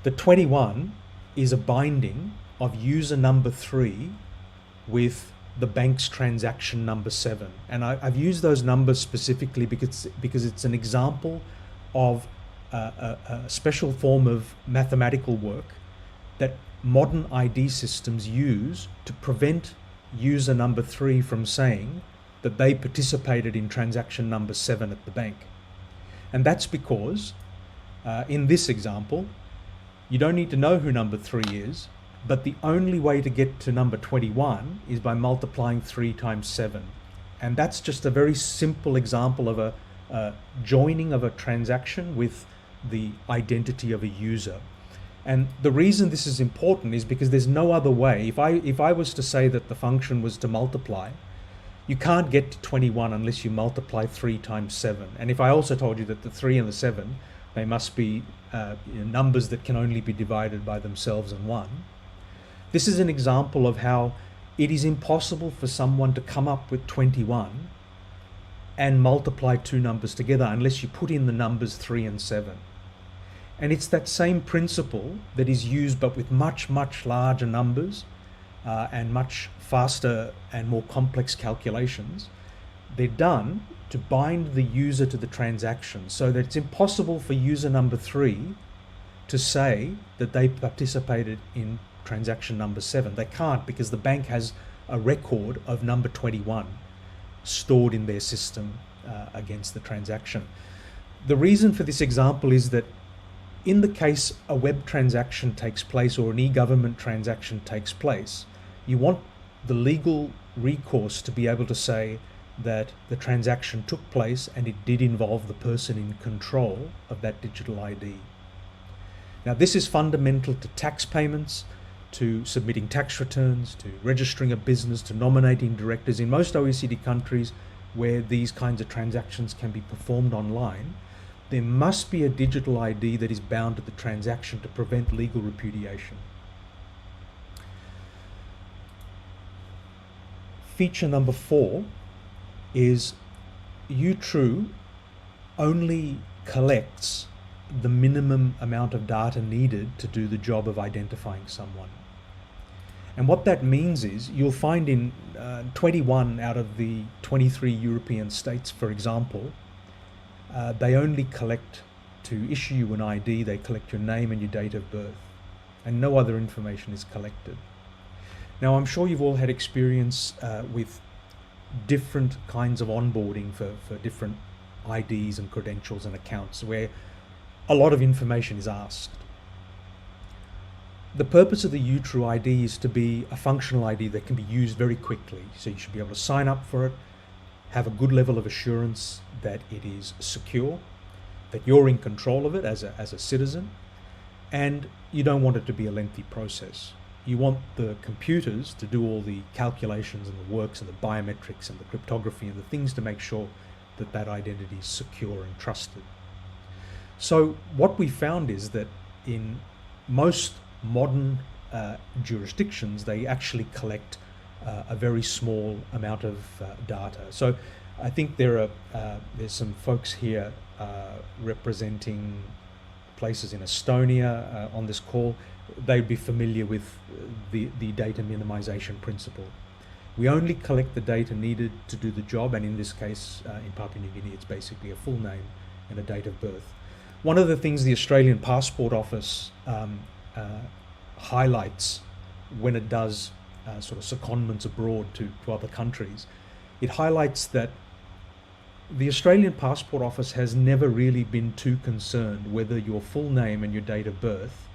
the 21 is a binding of user number 3 with the bank's transaction number 7. And I've used those numbers specifically because it's an example of a special form of mathematical work that modern ID systems use to prevent user number 3 from saying, that they participated in transaction number 7 at the bank. And that's because in this example, you don't need to know who number 3 is, but the only way to get to number 21 is by multiplying 3 times 7. And that's just a very simple example of a joining of a transaction with the identity of a user. And the reason this is important is because there's no other way. If I was to say that the function was to multiply, you can't get to 21 unless you multiply 3 times 7. And if I also told you that the 3 and the 7, they must be numbers that can only be divided by themselves and 1. This is an example of how it is impossible for someone to come up with 21 and multiply 2 numbers together unless you put in the numbers 3 and 7. And it's that same principle that is used but with much, much larger numbers and much faster and more complex calculations. They're done to bind the user to the transaction so that it's impossible for user number 3 to say that they participated in transaction number 7. They can't, because the bank has a record of number 21 stored in their system against the transaction. The reason for this example is that in the case a web transaction takes place or an e-government transaction takes place, you want the legal recourse to be able to say that the transaction took place and it did involve the person in control of that digital ID. Now, this is fundamental to tax payments, to submitting tax returns, to registering a business, to nominating directors. In most OECD countries where these kinds of transactions can be performed online, there must be a digital ID that is bound to the transaction to prevent legal repudiation. Feature number 4 is UTRU only collects the minimum amount of data needed to do the job of identifying someone. And what that means is you'll find in 21 out of the 23 European states, for example, they only collect, to issue you an ID, they collect your name and your date of birth, and no other information is collected. Now, I'm sure you've all had experience with different kinds of onboarding for different IDs and credentials and accounts where a lot of information is asked. The purpose of the UTRU ID is to be a functional ID that can be used very quickly. So you should be able to sign up for it, have a good level of assurance that it is secure, that you're in control of it as a citizen, and you don't want it to be a lengthy process. You want the computers to do all the calculations and the works and the biometrics and the cryptography and the things to make sure that that identity is secure and trusted. So what we found is that in most modern jurisdictions, they actually collect a very small amount of data. So I think there's some folks here representing places in Estonia on this call. They'd be familiar with the data minimization principle. We only collect the data needed to do the job, and in this case, in Papua New Guinea, it's basically a full name and a date of birth. One of the things the Australian Passport Office highlights when it does sort of secondments abroad to other countries, it highlights that the Australian Passport Office has never really been too concerned whether your full name and your date of birth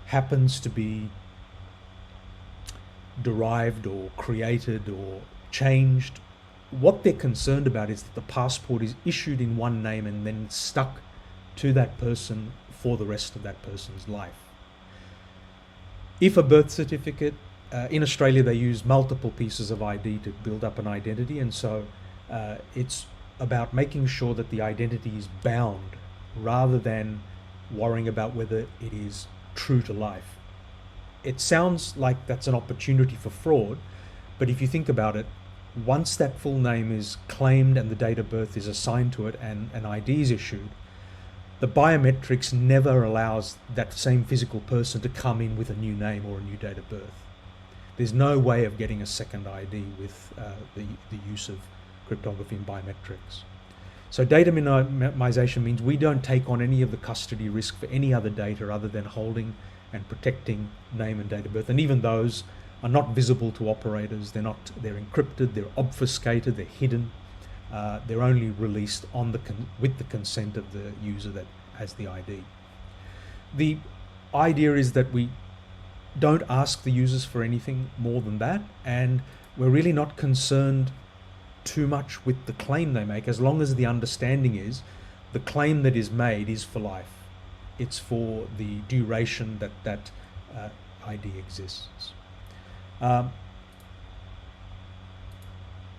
happens to be derived or created or changed. What they're concerned about is that the passport is issued in one name and then stuck to that person for the rest of that person's life. If a birth certificate, in Australia they use multiple pieces of ID to build up an identity, and so it's about making sure that the identity is bound rather than worrying about whether it is true to life. It sounds like that's an opportunity for fraud, but if you think about it, once that full name is claimed and the date of birth is assigned to it and an ID is issued, the biometrics never allows that same physical person to come in with a new name or a new date of birth. There's no way of getting a second ID with the use of cryptography and biometrics. So data minimization means we don't take on any of the custody risk for any other data other than holding and protecting name and date of birth. And even those are not visible to operators. They're encrypted, they're obfuscated, they're hidden. They're only released with the consent of the user that has the ID. The idea is that we don't ask the users for anything more than that, and we're really not concerned too much with the claim they make, as long as the understanding is the claim that is made is for life. It's for the duration that ID exists.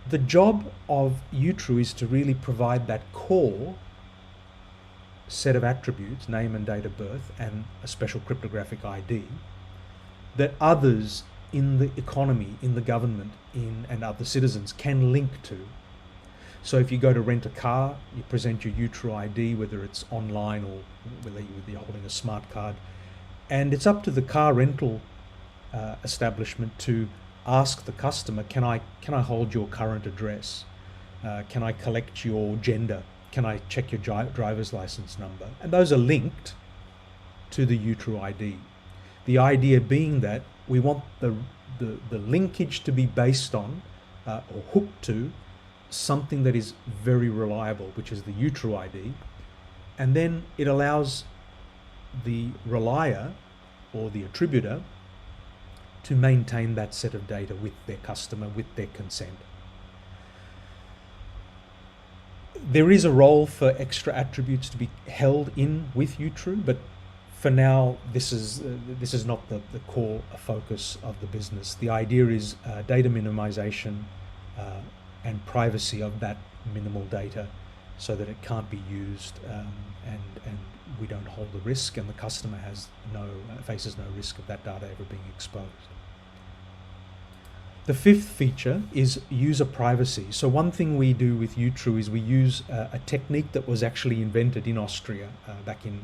The job of UTRU is to really provide that core set of attributes, name and date of birth, and a special cryptographic ID, that others in the economy, in the government, and other citizens can link to. So if you go to rent a car, you present your UTRU ID, whether it's online or whether you're holding a smart card, and it's up to the car rental establishment to ask the customer, can I hold your current address? Can I collect your gender? Can I check your driver's license number? And those are linked to the UTRU ID. The idea being that we want the linkage to be based on or hooked to something that is very reliable, which is the UTRU ID, and then it allows the relier or the attributor to maintain that set of data with their customer, with their consent. There is a role for extra attributes to be held in with UTRU, but for now, this is not the core focus of the business. The idea is data minimization and privacy of that minimal data, so that it can't be used and we don't hold the risk, and the customer faces no risk of that data ever being exposed. The fifth feature is user privacy. So one thing we do with UTRU is we use a technique that was actually invented in Austria back in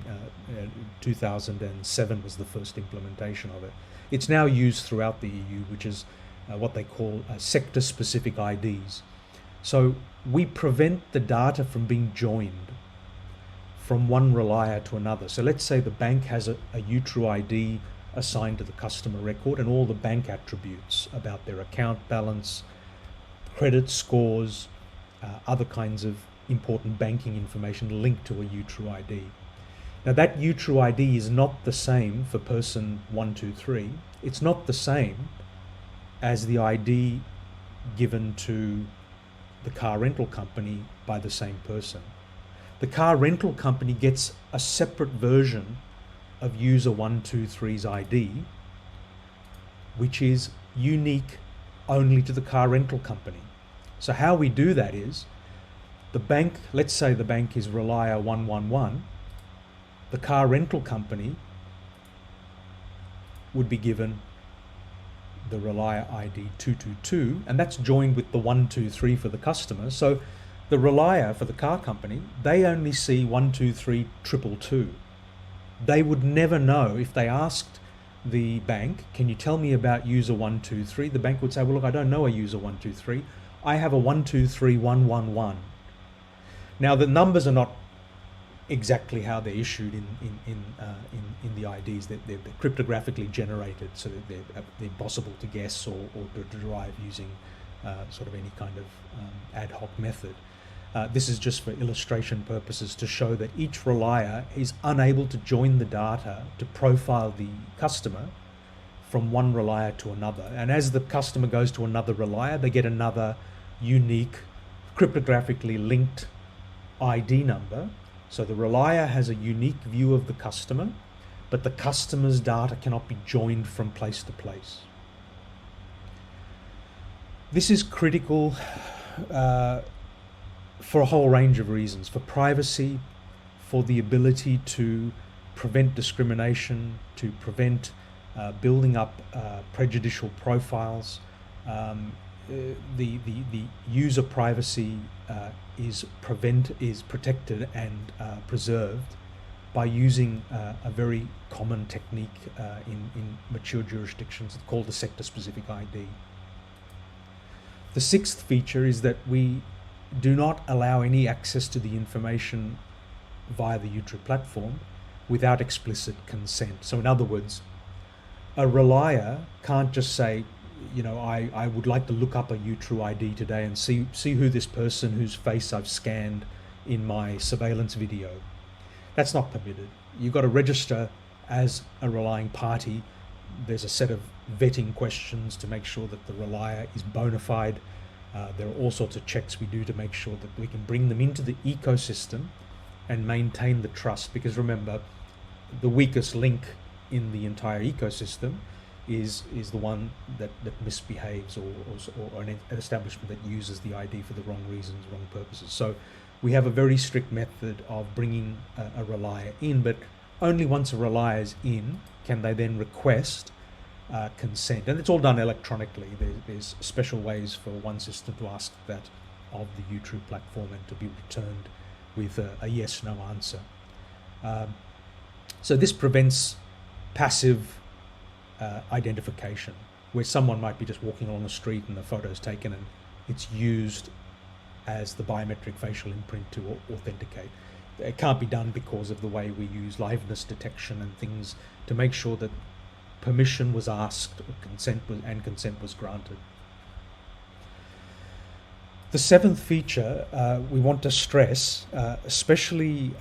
2007 was the first implementation of it. It's now used throughout the EU, which is what they call sector-specific IDs. So we prevent the data from being joined from one relier to another. So let's say the bank has a UTRU ID assigned to the customer record, and all the bank attributes about their account balance, credit scores, other kinds of important banking information linked to a UTRU ID. Now that UTRU ID is not the same for person 123. It's not the same as the ID given to the car rental company by the same person. The car rental company gets a separate version of user 123's ID, which is unique only to the car rental company. So how we do that is the bank, let's say the bank is relier 111, the car rental company would be given the relier ID 222, and that's joined with the 123 for the customer. So the relier for the car company, they only see 123 222. They would never know if they asked the bank, can you tell me about user 123? The bank would say, well, look, I don't know a user 123. I have a 123111. Now the numbers are not exactly how they're issued in the IDs. They're cryptographically generated, so that they're impossible to guess or to derive using sort of any kind of ad hoc method. This is just for illustration purposes to show that each relier is unable to join the data to profile the customer from one relier to another. And as the customer goes to another relier, they get another unique cryptographically linked ID number. So the relier has a unique view of the customer, but the customer's data cannot be joined from place to place. This is critical for a whole range of reasons: for privacy, for the ability to prevent discrimination, to prevent building up prejudicial profiles. The user privacy is protected and preserved by using a very common technique in mature jurisdictions called the sector-specific ID. The sixth feature is that we do not allow any access to the information via the UTRU platform without explicit consent. So in other words, a relier can't just say, I would like to look up a U-True ID today and see who this person whose face I've scanned in my surveillance video. That's not permitted. You've got to register as a relying party. There's a set of vetting questions to make sure that the relier is bona fide. There are all sorts of checks we do to make sure that we can bring them into the ecosystem and maintain the trust, because remember, the weakest link in the entire ecosystem is the one that misbehaves, or an establishment that uses the ID for the wrong reasons, wrong purposes. So we have a very strict method of bringing a relier in, but only once a relier is in can they then request consent, and it's all done electronically. There's special ways for one system to ask that of the U-True platform and to be returned with a yes/no answer. So this prevents passive identification, where someone might be just walking along the street and the photo is taken and it's used as the biometric facial imprint to authenticate. It can't be done because of the way we use liveness detection and things to make sure that permission was asked, or consent was granted. The seventh feature we want to stress, especially,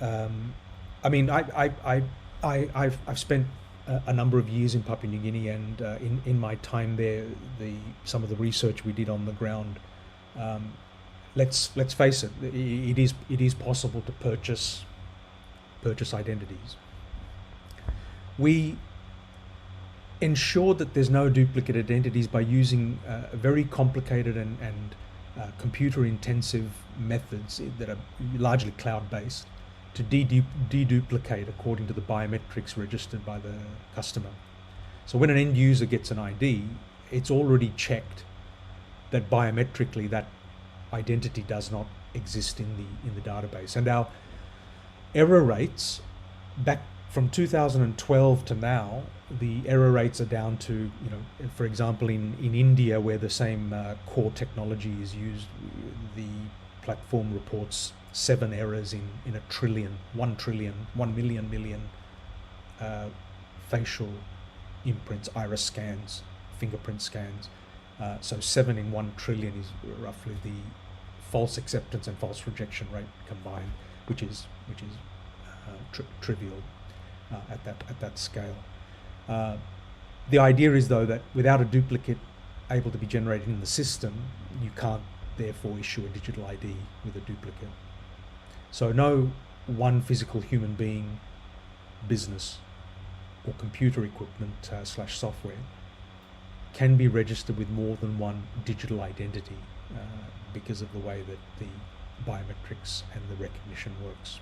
I've spent a number of years in Papua New Guinea, and in my time there, some of the research we did on the ground, let's face it, it is possible to purchase identities. We ensure that there's no duplicate identities by using very complicated and computer-intensive methods that are largely cloud-based to deduplicate according to the biometrics registered by the customer. So when an end user gets an ID, it's already checked that biometrically that identity does not exist in the database. And our error rates, back from 2012 to now, the error rates are down to, for example, in India, where the same core technology is used, the platform reports 7 errors in 1 million facial imprints, iris scans, fingerprint scans. So 7 in 1 trillion is roughly the false acceptance and false rejection rate combined, which is trivial at that scale. The idea is, though, that without a duplicate able to be generated in the system, you can't therefore issue a digital ID with a duplicate. So no one physical human being, business, or computer equipment / software can be registered with more than one digital identity because of the way that the biometrics and the recognition works.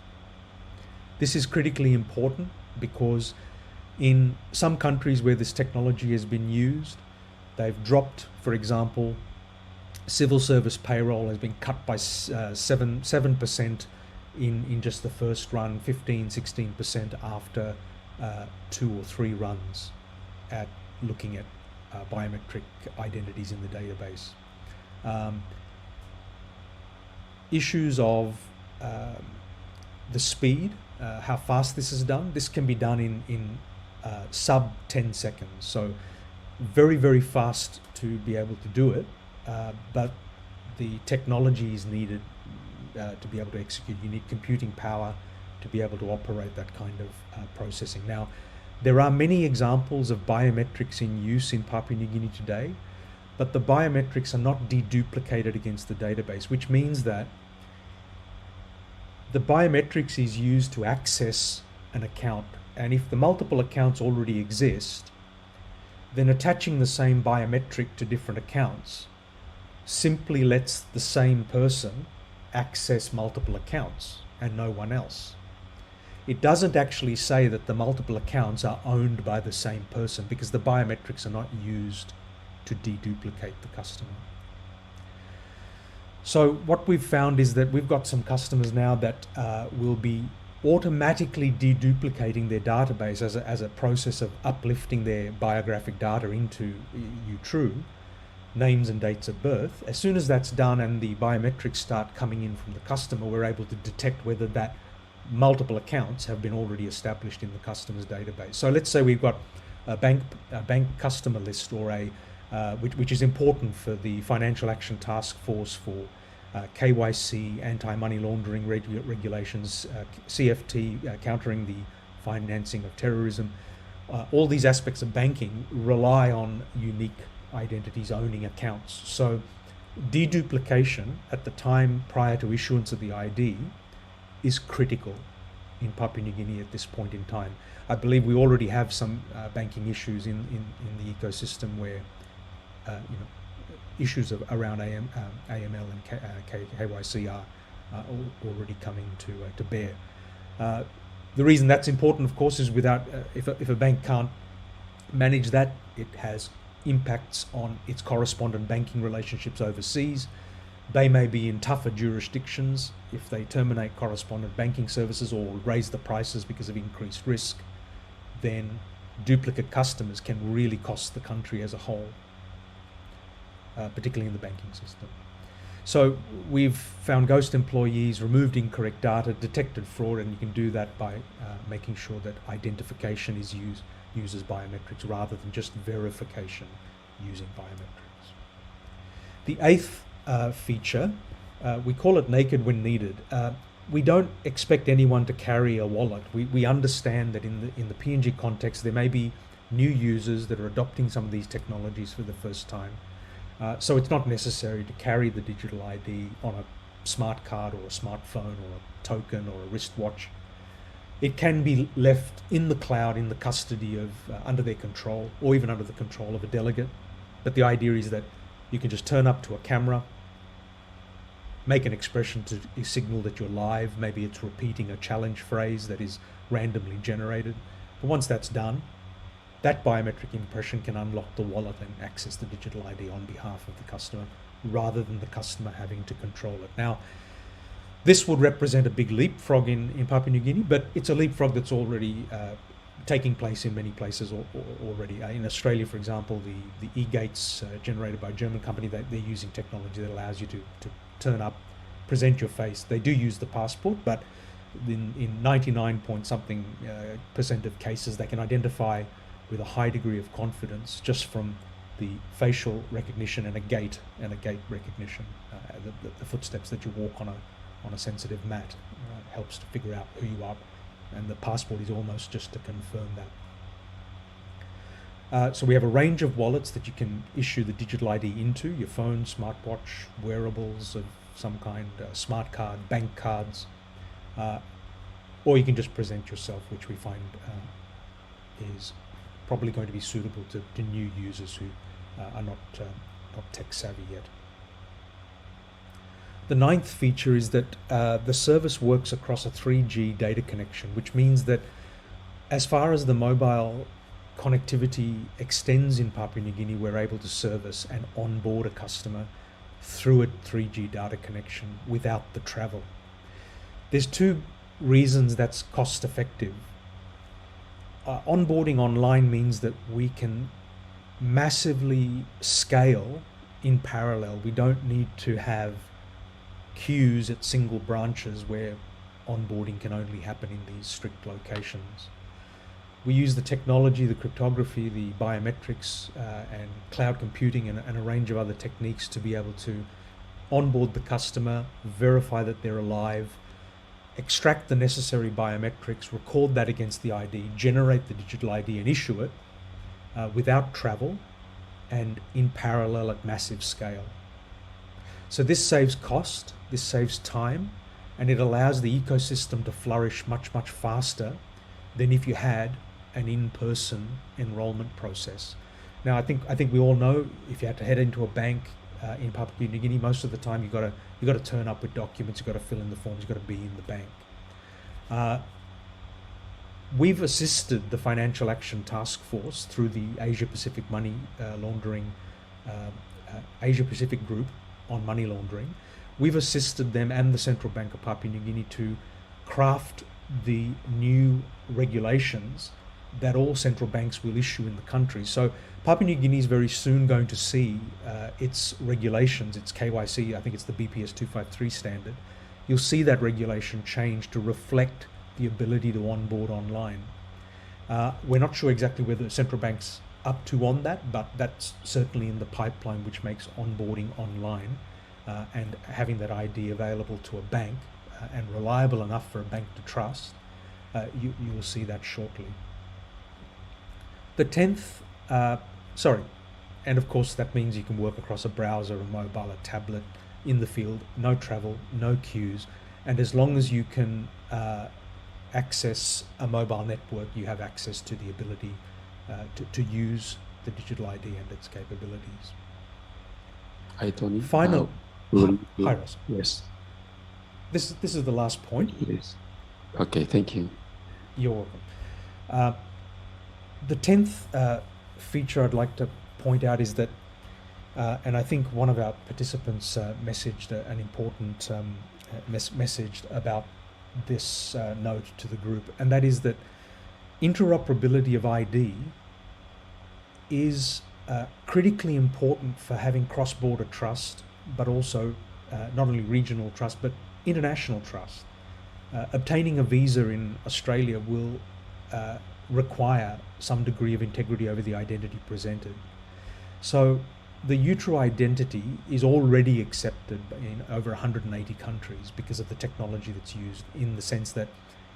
This is critically important because in some countries where this technology has been used, they've dropped, for example, civil service payroll has been cut by 7% in just the first run, 16% after 2 or 3 runs at looking at biometric identities in the database. Issues of the speed, how fast this is done. This can be done in sub 10 seconds. So very, very fast to be able to do it, but the technology is needed to be able to execute. You need computing power to be able to operate that kind of processing. Now, there are many examples of biometrics in use in Papua New Guinea today, but the biometrics are not deduplicated against the database, which means that the biometrics is used to access an account. And if the multiple accounts already exist, then attaching the same biometric to different accounts simply lets the same person access multiple accounts and no one else. It doesn't actually say that the multiple accounts are owned by the same person because the biometrics are not used to deduplicate the customer. So what we've found is that we've got some customers now that will be automatically deduplicating their database as a process of uplifting their biographic data into U-True, names and dates of birth. As soon as that's done and the biometrics start coming in from the customer, we're able to detect whether that multiple accounts have been already established in the customer's database. So let's say we've got a bank customer list or a which is important for the Financial Action Task Force for KYC, anti-money laundering regulations, CFT, countering the financing of terrorism. All these aspects of banking rely on unique identities owning accounts. So deduplication at the time prior to issuance of the ID is critical in Papua New Guinea at this point in time. I believe we already have some banking issues in the ecosystem where issues around AML and KYC are already coming to bear. The reason that's important, of course, is without if a bank can't manage that, it has impacts on its correspondent banking relationships overseas. They may be in tougher jurisdictions if they terminate correspondent banking services or raise the prices because of increased risk. Then duplicate customers can really cost the country as a whole, particularly in the banking system. So we've found ghost employees, removed incorrect data, detected fraud, and you can do that by making sure that identification is uses biometrics rather than just verification using biometrics. The eighth feature, we call it naked when needed. We don't expect anyone to carry a wallet. We understand that in the PNG context, there may be new users that are adopting some of these technologies for the first time. So it's not necessary to carry the digital ID on a smart card or a smartphone or a token or a wristwatch. It can be left in the cloud, in the custody of, under their control, or even under the control of a delegate. But the idea is that you can just turn up to a camera, make an expression to signal that you're live. Maybe it's repeating a challenge phrase that is randomly generated. But once that's done, that biometric impression can unlock the wallet and access the digital ID on behalf of the customer, rather than the customer having to control it. Now, this would represent a big leapfrog in Papua New Guinea, but it's a leapfrog that's already taking place in many places already. In Australia, for example, the e-gates generated by a German company, they're using technology that allows you to turn up, present your face. They do use the passport, but in 99% of cases, they can identify with a high degree of confidence just from the facial recognition and a gait recognition. The footsteps that you walk on a sensitive mat helps to figure out who you are, and the passport is almost just to confirm that. So we have a range of wallets that you can issue the digital ID into: your phone, smartwatch, wearables of some kind, smart card, bank cards, or you can just present yourself, which we find is probably going to be suitable to new users who are not tech savvy yet. The ninth feature is that the service works across a 3G data connection, which means that as far as the mobile connectivity extends in Papua New Guinea, we're able to service and onboard a customer through a 3G data connection without the travel. There's two reasons that's cost effective. Onboarding online means that we can massively scale in parallel. We don't need to have queues at single branches where onboarding can only happen in these strict locations. We use the technology, the cryptography, the biometrics, and cloud computing and a range of other techniques to be able to onboard the customer, verify that they're alive, extract the necessary biometrics, record that against the ID, generate the digital ID and issue it without travel and in parallel at massive scale. So this saves cost, this saves time, and it allows the ecosystem to flourish much, much faster than if you had an in-person enrollment process. Now, I think we all know if you had to head into a bank in Papua New Guinea, most of the time you got to turn up with documents, you got to fill in the forms, you got to be in the bank. We've assisted the Financial Action Task Force through the Asia Pacific Money Laundering, Asia Pacific Group on money laundering. We've assisted them and the Central Bank of Papua New Guinea to craft the new regulations that all central banks will issue in the country. So Papua New Guinea is very soon going to see its regulations, its KYC, I think it's the BPS 253 standard. You'll see that regulation change to reflect the ability to onboard online. We're not sure exactly whether central banks up to on that, but that's certainly in the pipeline, which makes onboarding online and having that ID available to a bank and reliable enough for a bank to trust. You will see that shortly. The 10th, and of course that means you can work across a browser, a mobile, a tablet, in the field, no travel, no queues, and as long as you can access a mobile network, you have access to the ability to use the digital ID and its capabilities. Hi, Tony. Final. Hi, Ross. Yes. This is the last point. Yes. Okay, thank you. You're welcome. The 10th feature I'd like to point out is that, and I think one of our participants messaged an important message about this note to the group, and that is that interoperability of ID is critically important for having cross-border trust, but also not only regional trust, but international trust. Obtaining a visa in Australia will require some degree of integrity over the identity presented. So the UTRO identity is already accepted in over 180 countries because of the technology that's used, in the sense that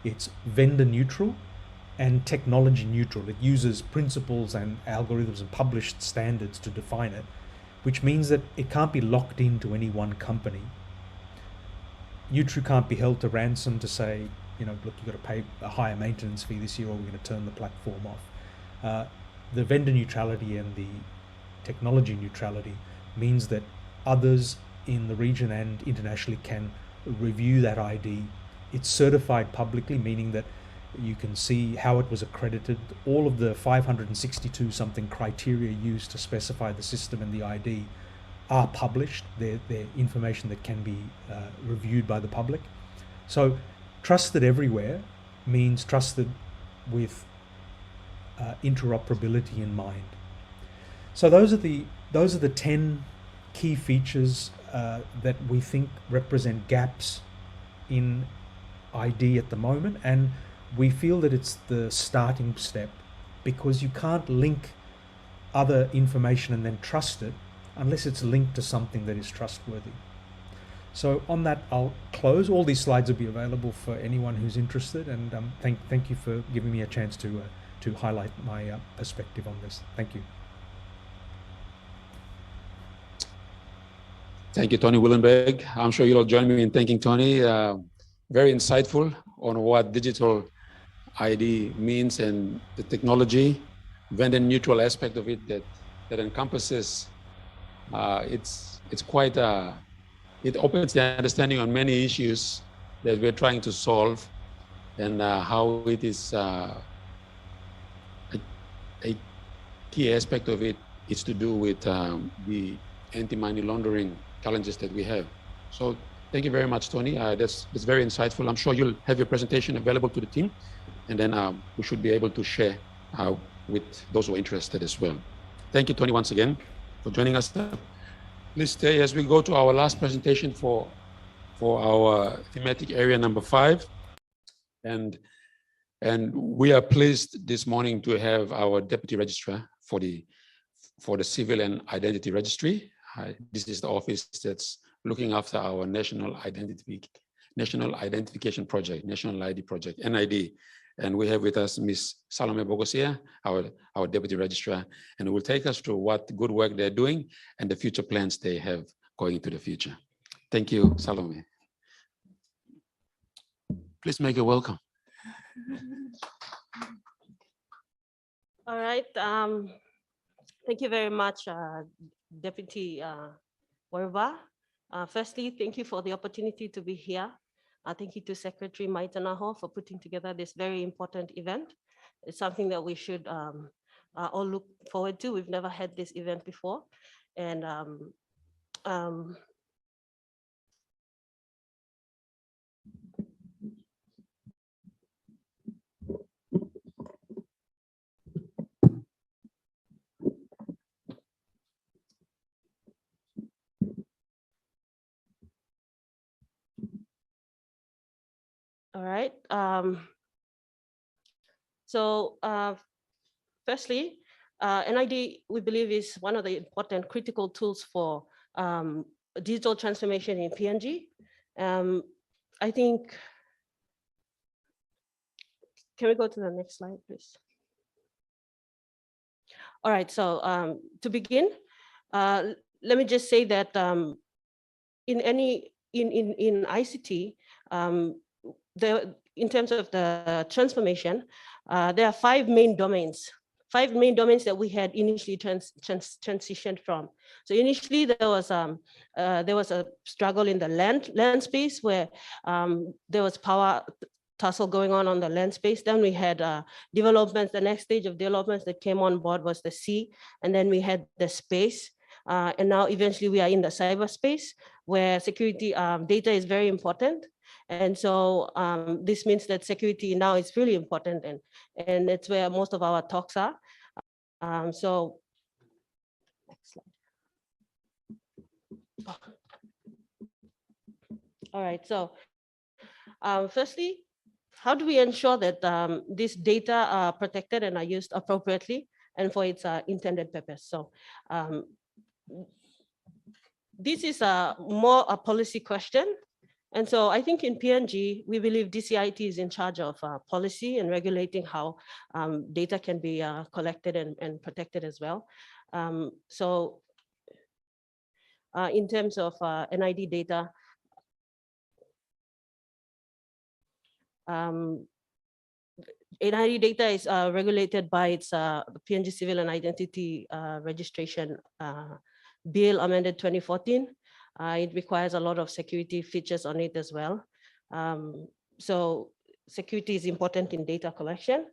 it's vendor neutral and technology neutral. It uses principles and algorithms and published standards to define it, which means that it can't be locked into any one company. UTRO can't be held to ransom to say, you know, look, you've got to pay a higher maintenance fee this year or we're going to turn the platform off. The vendor neutrality and the technology neutrality means that others in the region and internationally can review that ID. It's certified publicly, meaning that you can see how it was accredited. All of the 562 something criteria used to specify the system and the ID are published. They're information that can be reviewed by the public. So trusted everywhere means trusted with interoperability in mind. So those are the 10 key features that we think represent gaps in ID at the moment, and we feel that it's the starting step, because you can't link other information and then trust it unless it's linked to something that is trustworthy. So on that, I'll close. All these slides will be available for anyone who's interested, and thank you for giving me a chance to highlight my perspective on this. Thank you. Thank you, Tony Willenberg. I'm sure you'll join me in thanking Tony. Very insightful on what digital ID means and the technology, vendor neutral aspect of it that encompasses. It's quite it opens the understanding on many issues that we're trying to solve, and how it is a key aspect of it is to do with the anti-money laundering challenges that we have. So thank you very much, Tony. That's very insightful. I'm sure you'll have your presentation available to the team, and then we should be able to share with those who are interested as well. Thank you, Tony, once again for joining us. Please stay as we go to our last presentation for our thematic area number 5. And we are pleased this morning to have our Deputy Registrar for the Civil and Identity Registry. This is the office that's looking after our National Identification Project, National ID Project, NID. And we have with us Ms. Salome Bogosia, our Deputy Registrar, and will take us through what good work they're doing and the future plans they have going into the future. Thank you, Salome. Please make it welcome. All right. Thank you very much, Deputy Warba. Firstly, thank you for the opportunity to be here. Thank you to Secretary Maitanaho for putting together this very important event. It's something that we should all look forward to. We've never had this event before. And all right. Firstly, NID, we believe, is one of the important critical tools for digital transformation in PNG. I think, can we go to the next slide, please? All right, so to begin, let me just say that in ICT, in terms of the transformation, there are five main domains that we had initially transitioned from. So initially there was a struggle in the land space where there was power tussle going on the land space. Then we had developments. The next stage of developments that came on board was the sea, and then we had the space. And now eventually we are in the cyberspace where security data is very important. And so this means that security now is really important, and it's where most of our talks are. So next slide. All right, so firstly, how do we ensure that these data are protected and are used appropriately and for its intended purpose? So this is more a policy question. And so I think in PNG, we believe DCIT is in charge of policy and regulating how data can be collected and protected as well. So in terms of NID data, NID data is regulated by its PNG Civil and Identity Registration Bill amended 2014. It requires a lot of security features on it as well. So security is important in data collection.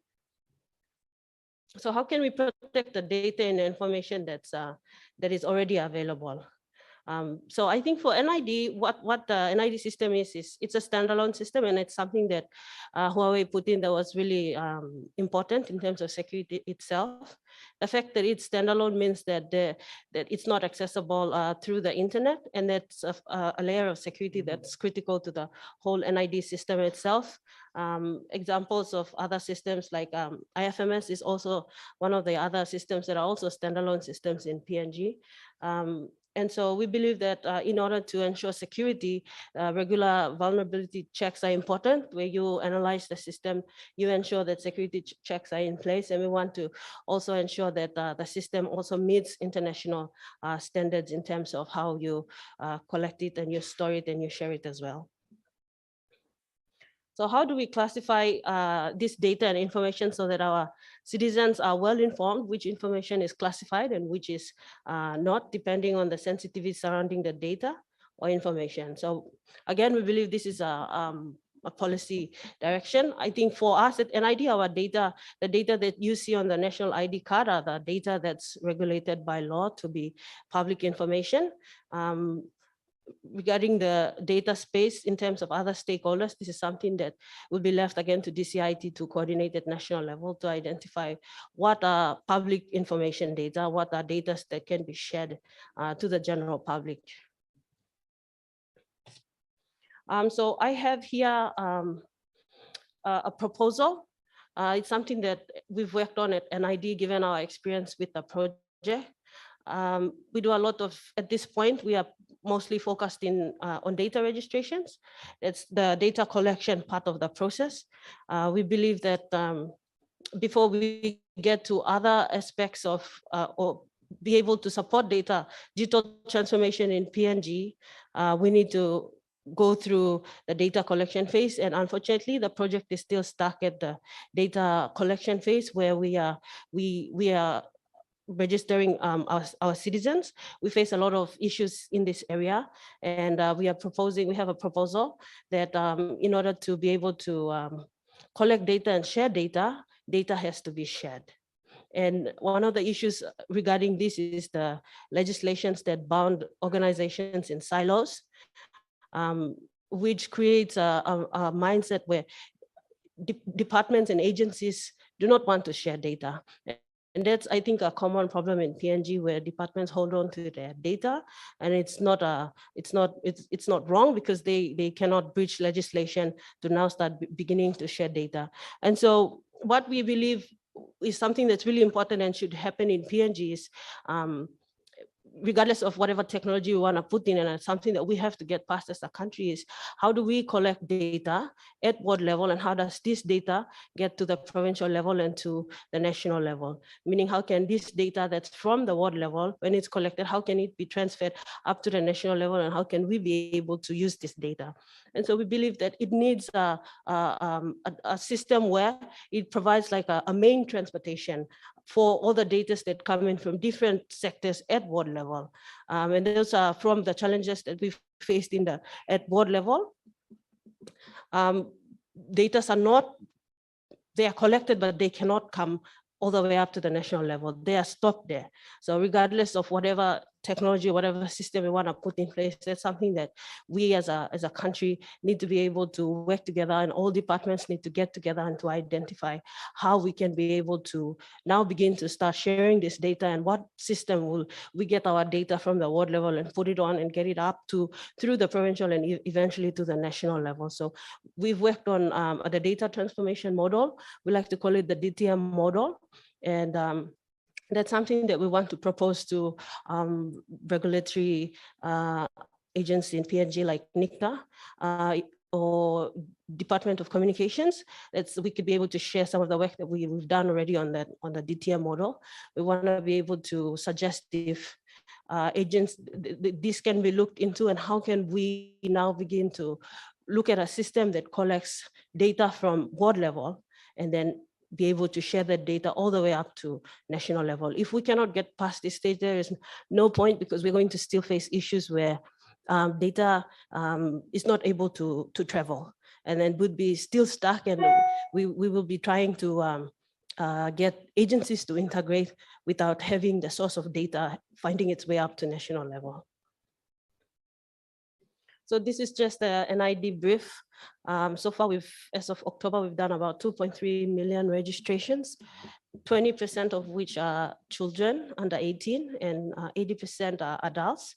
So how can we protect the data and the information that is already available? So I think for NID, what the NID system is it's a standalone system, and it's something that Huawei put in that was really important in terms of security itself. The fact that it's standalone means that it's not accessible through the internet, and that's a layer of security that's critical to the whole NID system itself. Examples of other systems like IFMS is also one of the other systems that are also standalone systems in PNG. And so we believe that in order to ensure security, regular vulnerability checks are important. Where you analyze the system, you ensure that security checks are in place. And we want to also ensure that the system also meets international standards in terms of how you collect it and you store it and you share it as well. So how do we classify this data and information so that our citizens are well informed which information is classified and which is not, depending on the sensitivity surrounding the data or information? So again, we believe this is a policy direction. I think for us at NID, our data, the data that you see on the national ID card are the data that's regulated by law to be public information. Regarding the data space in terms of other stakeholders, this is something that will be left again to DCIT to coordinate at national level to identify what are public information data, what are data that can be shared to the general public. So I have here a proposal. It's something that we've worked on at NID given our experience with the project. We do a lot of, at this point, we are mostly focused on data registrations. It's the data collection part of the process. We believe that before we get to other aspects of or be able to support digital transformation in PNG, we need to go through the data collection phase. And unfortunately, the project is still stuck at the data collection phase where we are registering our citizens. We face a lot of issues in this area, and we have a proposal that in order to be able to collect data and share data has to be shared. And one of the issues regarding this is the legislations that bound organizations in silos, which creates a mindset where departments and agencies do not want to share data. And that's, I think, a common problem in PNG where departments hold on to their data, and it's not wrong because they cannot breach legislation to now start beginning to share data. And so what we believe is something that's really important and should happen in PNGs, regardless of whatever technology we want to put in, and it's something that we have to get past as a country, is how do we collect data at ward level, and how does this data get to the provincial level and to the national level? Meaning, how can this data that's from the ward level, when it's collected, how can it be transferred up to the national level, and how can we be able to use this data? And so we believe that it needs a system where it provides like a main transportation for all the data that come in from different sectors at ward level. And those are from the challenges that we've faced at ward level. Data are not, they are collected, but they cannot come all the way up to the national level. They are stopped there. So regardless of whatever technology, whatever system we want to put in place, that's something that we as a country need to be able to work together, and all departments need to get together and to identify how we can be able to now begin to start sharing this data, and what system will we get our data from the ward level and put it on and get it up to through the provincial and eventually to the national level. So we've worked on the data transformation model. We like to call it the DTM model. And that's something that we want to propose to regulatory agencies in PNG like NICTA or Department of Communications. That's, we could be able to share some of the work that we've done already on the DTM model. We want to be able to suggest if agents, this can be looked into, and how can we now begin to look at a system that collects data from ward level and then be able to share that data all the way up to national level. If we cannot get past this stage, there is no point, because we're going to still face issues where data is not able to travel, and then would be still stuck, and we will be trying to get agencies to integrate without having the source of data finding its way up to national level. So this is just an ID brief. So far, as of October, we've done about 2.3 million registrations, 20% of which are children under 18 and 80% are adults.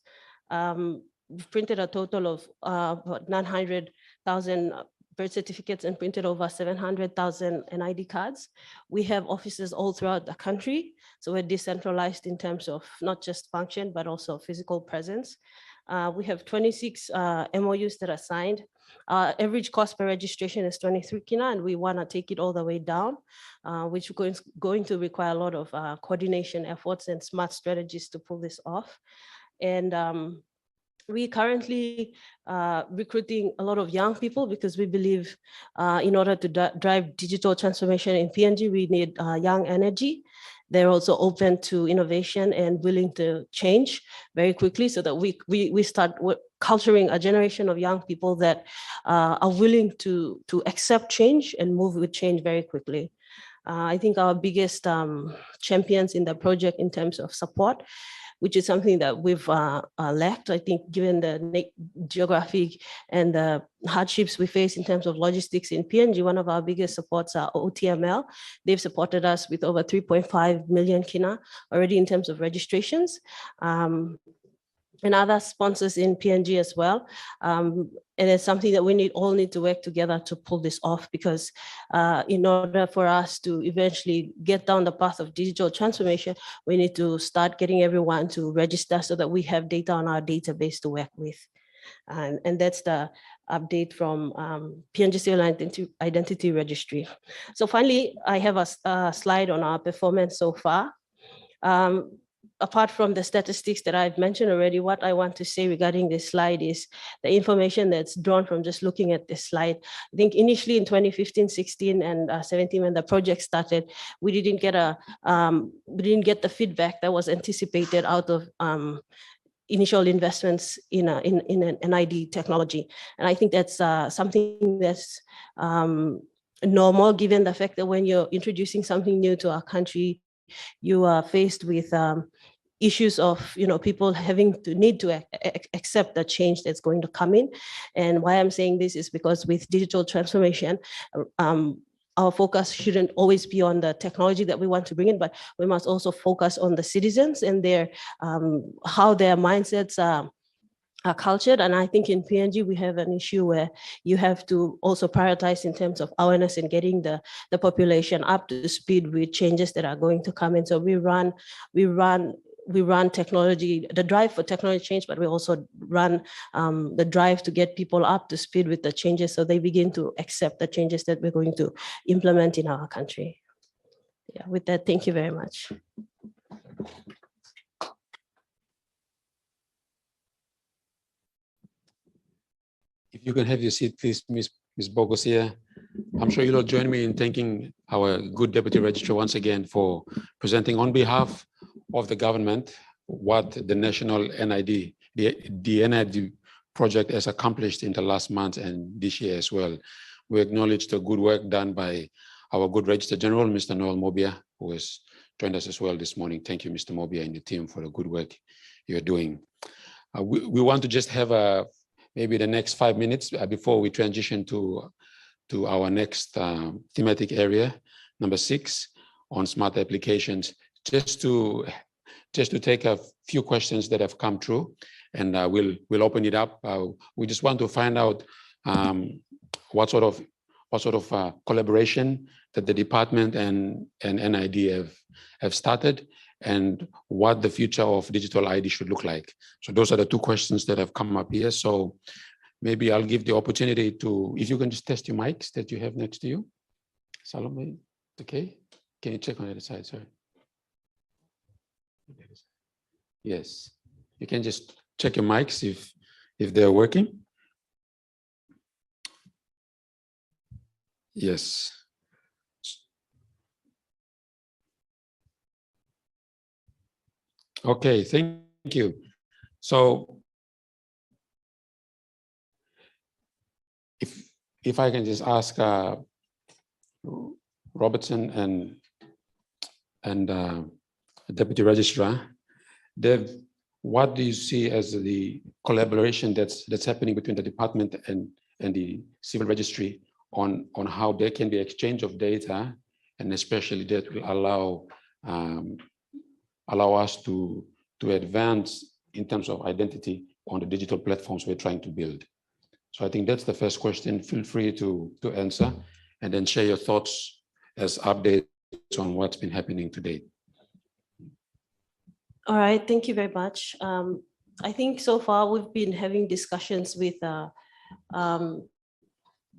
We've printed a total of about 900,000 birth certificates and printed over 700,000 NID cards. We have offices all throughout the country. So we're decentralized in terms of not just function, but also physical presence. We have 26 MOUs that are signed. Average cost per registration is 23 kina, and we want to take it all the way down, which is going to require a lot of coordination efforts and smart strategies to pull this off. And we currently recruiting a lot of young people, because we believe in order to drive digital transformation in PNG, we need young energy. They're also open to innovation and willing to change very quickly, so that we start culturing a generation of young people that are willing to accept change and move with change very quickly. I think our biggest champions in the project in terms of support, which is something that we've lacked, I think, given the geographic and the hardships we face in terms of logistics in PNG. One of our biggest supports are OTML. They've supported us with over 3.5 million kina already in terms of registrations. And other sponsors in PNG as well. And it's something that we all need to work together to pull this off, because in order for us to eventually get down the path of digital transformation, we need to start getting everyone to register so that we have data on our database to work with. And that's the update from PNG Civil Identity Registry. So finally, I have a slide on our performance so far. Apart from the statistics that I've mentioned already, what I want to say regarding this slide is the information that's drawn from just looking at this slide. I think initially in 2015, 16, and 17, when the project started, we didn't get the feedback that was anticipated out of initial investments in an ID technology. And I think that's something that's normal, given the fact that when you're introducing something new to our country, you are faced with issues of people having to need to accept the change that's going to come in. And why I'm saying this is because with digital transformation, our focus shouldn't always be on the technology that we want to bring in, but we must also focus on the citizens and their how their mindsets cultured. And I think in PNG, we have an issue where you have to also prioritize in terms of awareness and getting the population up to speed with changes that are going to come in. So we run technology, the drive for technology change, but we also run the drive to get people up to speed with the changes so they begin to accept the changes that we're going to implement in our country. Yeah, with that, thank you very much. If you can have your seat, please, Ms. Bogosia. I'm sure you'll join me in thanking our good Deputy Registrar once again for presenting on behalf of the government what the national NID, the NID project has accomplished in the last month and this year as well. We acknowledge the good work done by our good Registrar General, Mr. Noel Mobia, who has joined us as well this morning. Thank you, Mr. Mobia and the team for the good work you're doing. We want to just have maybe the next 5 minutes before we transition to our next thematic area, number 6, on smart applications, just to take a few questions that have come through, and we'll open it up. We just want to find out what sort of collaboration that the department and NID have started, and what the future of digital ID should look like. So those are the 2 questions that have come up here. So maybe I'll give the opportunity to, if you can just test your mics that you have next to you. Salome, okay? Can you check on the other side, sorry? Yes, you can just check your mics if they're working. Yes. Okay, thank you. So if I can just ask Robertson and Deputy Registrar, Dev, what do you see as the collaboration that's happening between the department and the civil registry on how there can be exchange of data, and especially that will allow us to advance in terms of identity on the digital platforms we're trying to build? So I think that's the first question. Feel free to answer, and then share your thoughts as updates on what's been happening today. All right, thank you very much. I think so far we've been having discussions with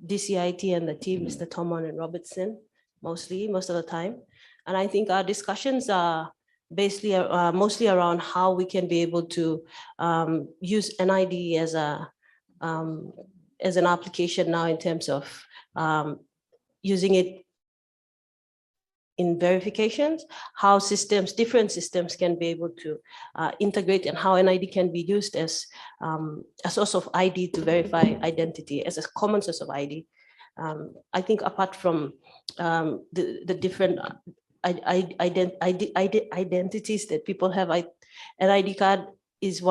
DCIT and the team, Mr. Tomon and Robertson, most of the time. And I think our discussions are basically mostly around how we can be able to use NID as an application now in terms of using it in verifications, how different systems can be able to integrate, and how NID can be used as a source of ID to verify identity, as a common source of ID. I think apart from the different identities that people have, an ID card is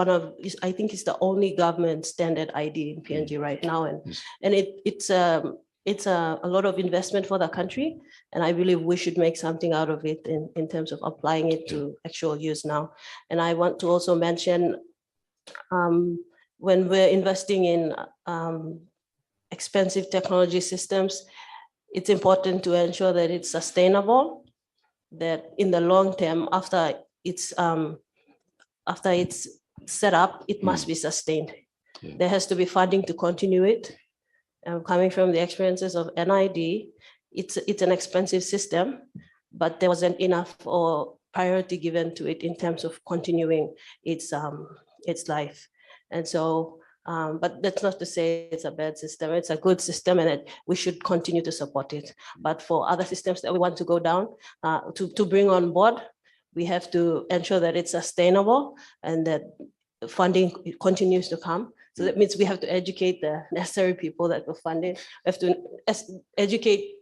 I think it's the only government standard ID in PNG right now, and it's a lot of investment for the country, and I believe we should make something out of it in terms of applying it to actual use now. And I want to also mention, when we're investing in expensive technology systems, it's important to ensure that it's sustainable, that in the long term, after it's set up, it must be sustained. Yeah. There has to be funding to continue it. Coming from the experiences of NID, it's an expensive system, but there wasn't enough or priority given to it in terms of continuing its life. And so, but that's not to say it's a bad system. It's a good system, and we should continue to support it. But for other systems that we want to go down, to bring on board, we have to ensure that it's sustainable and that funding continues to come. So that means we have to educate the necessary people that will fund it. We have to educate,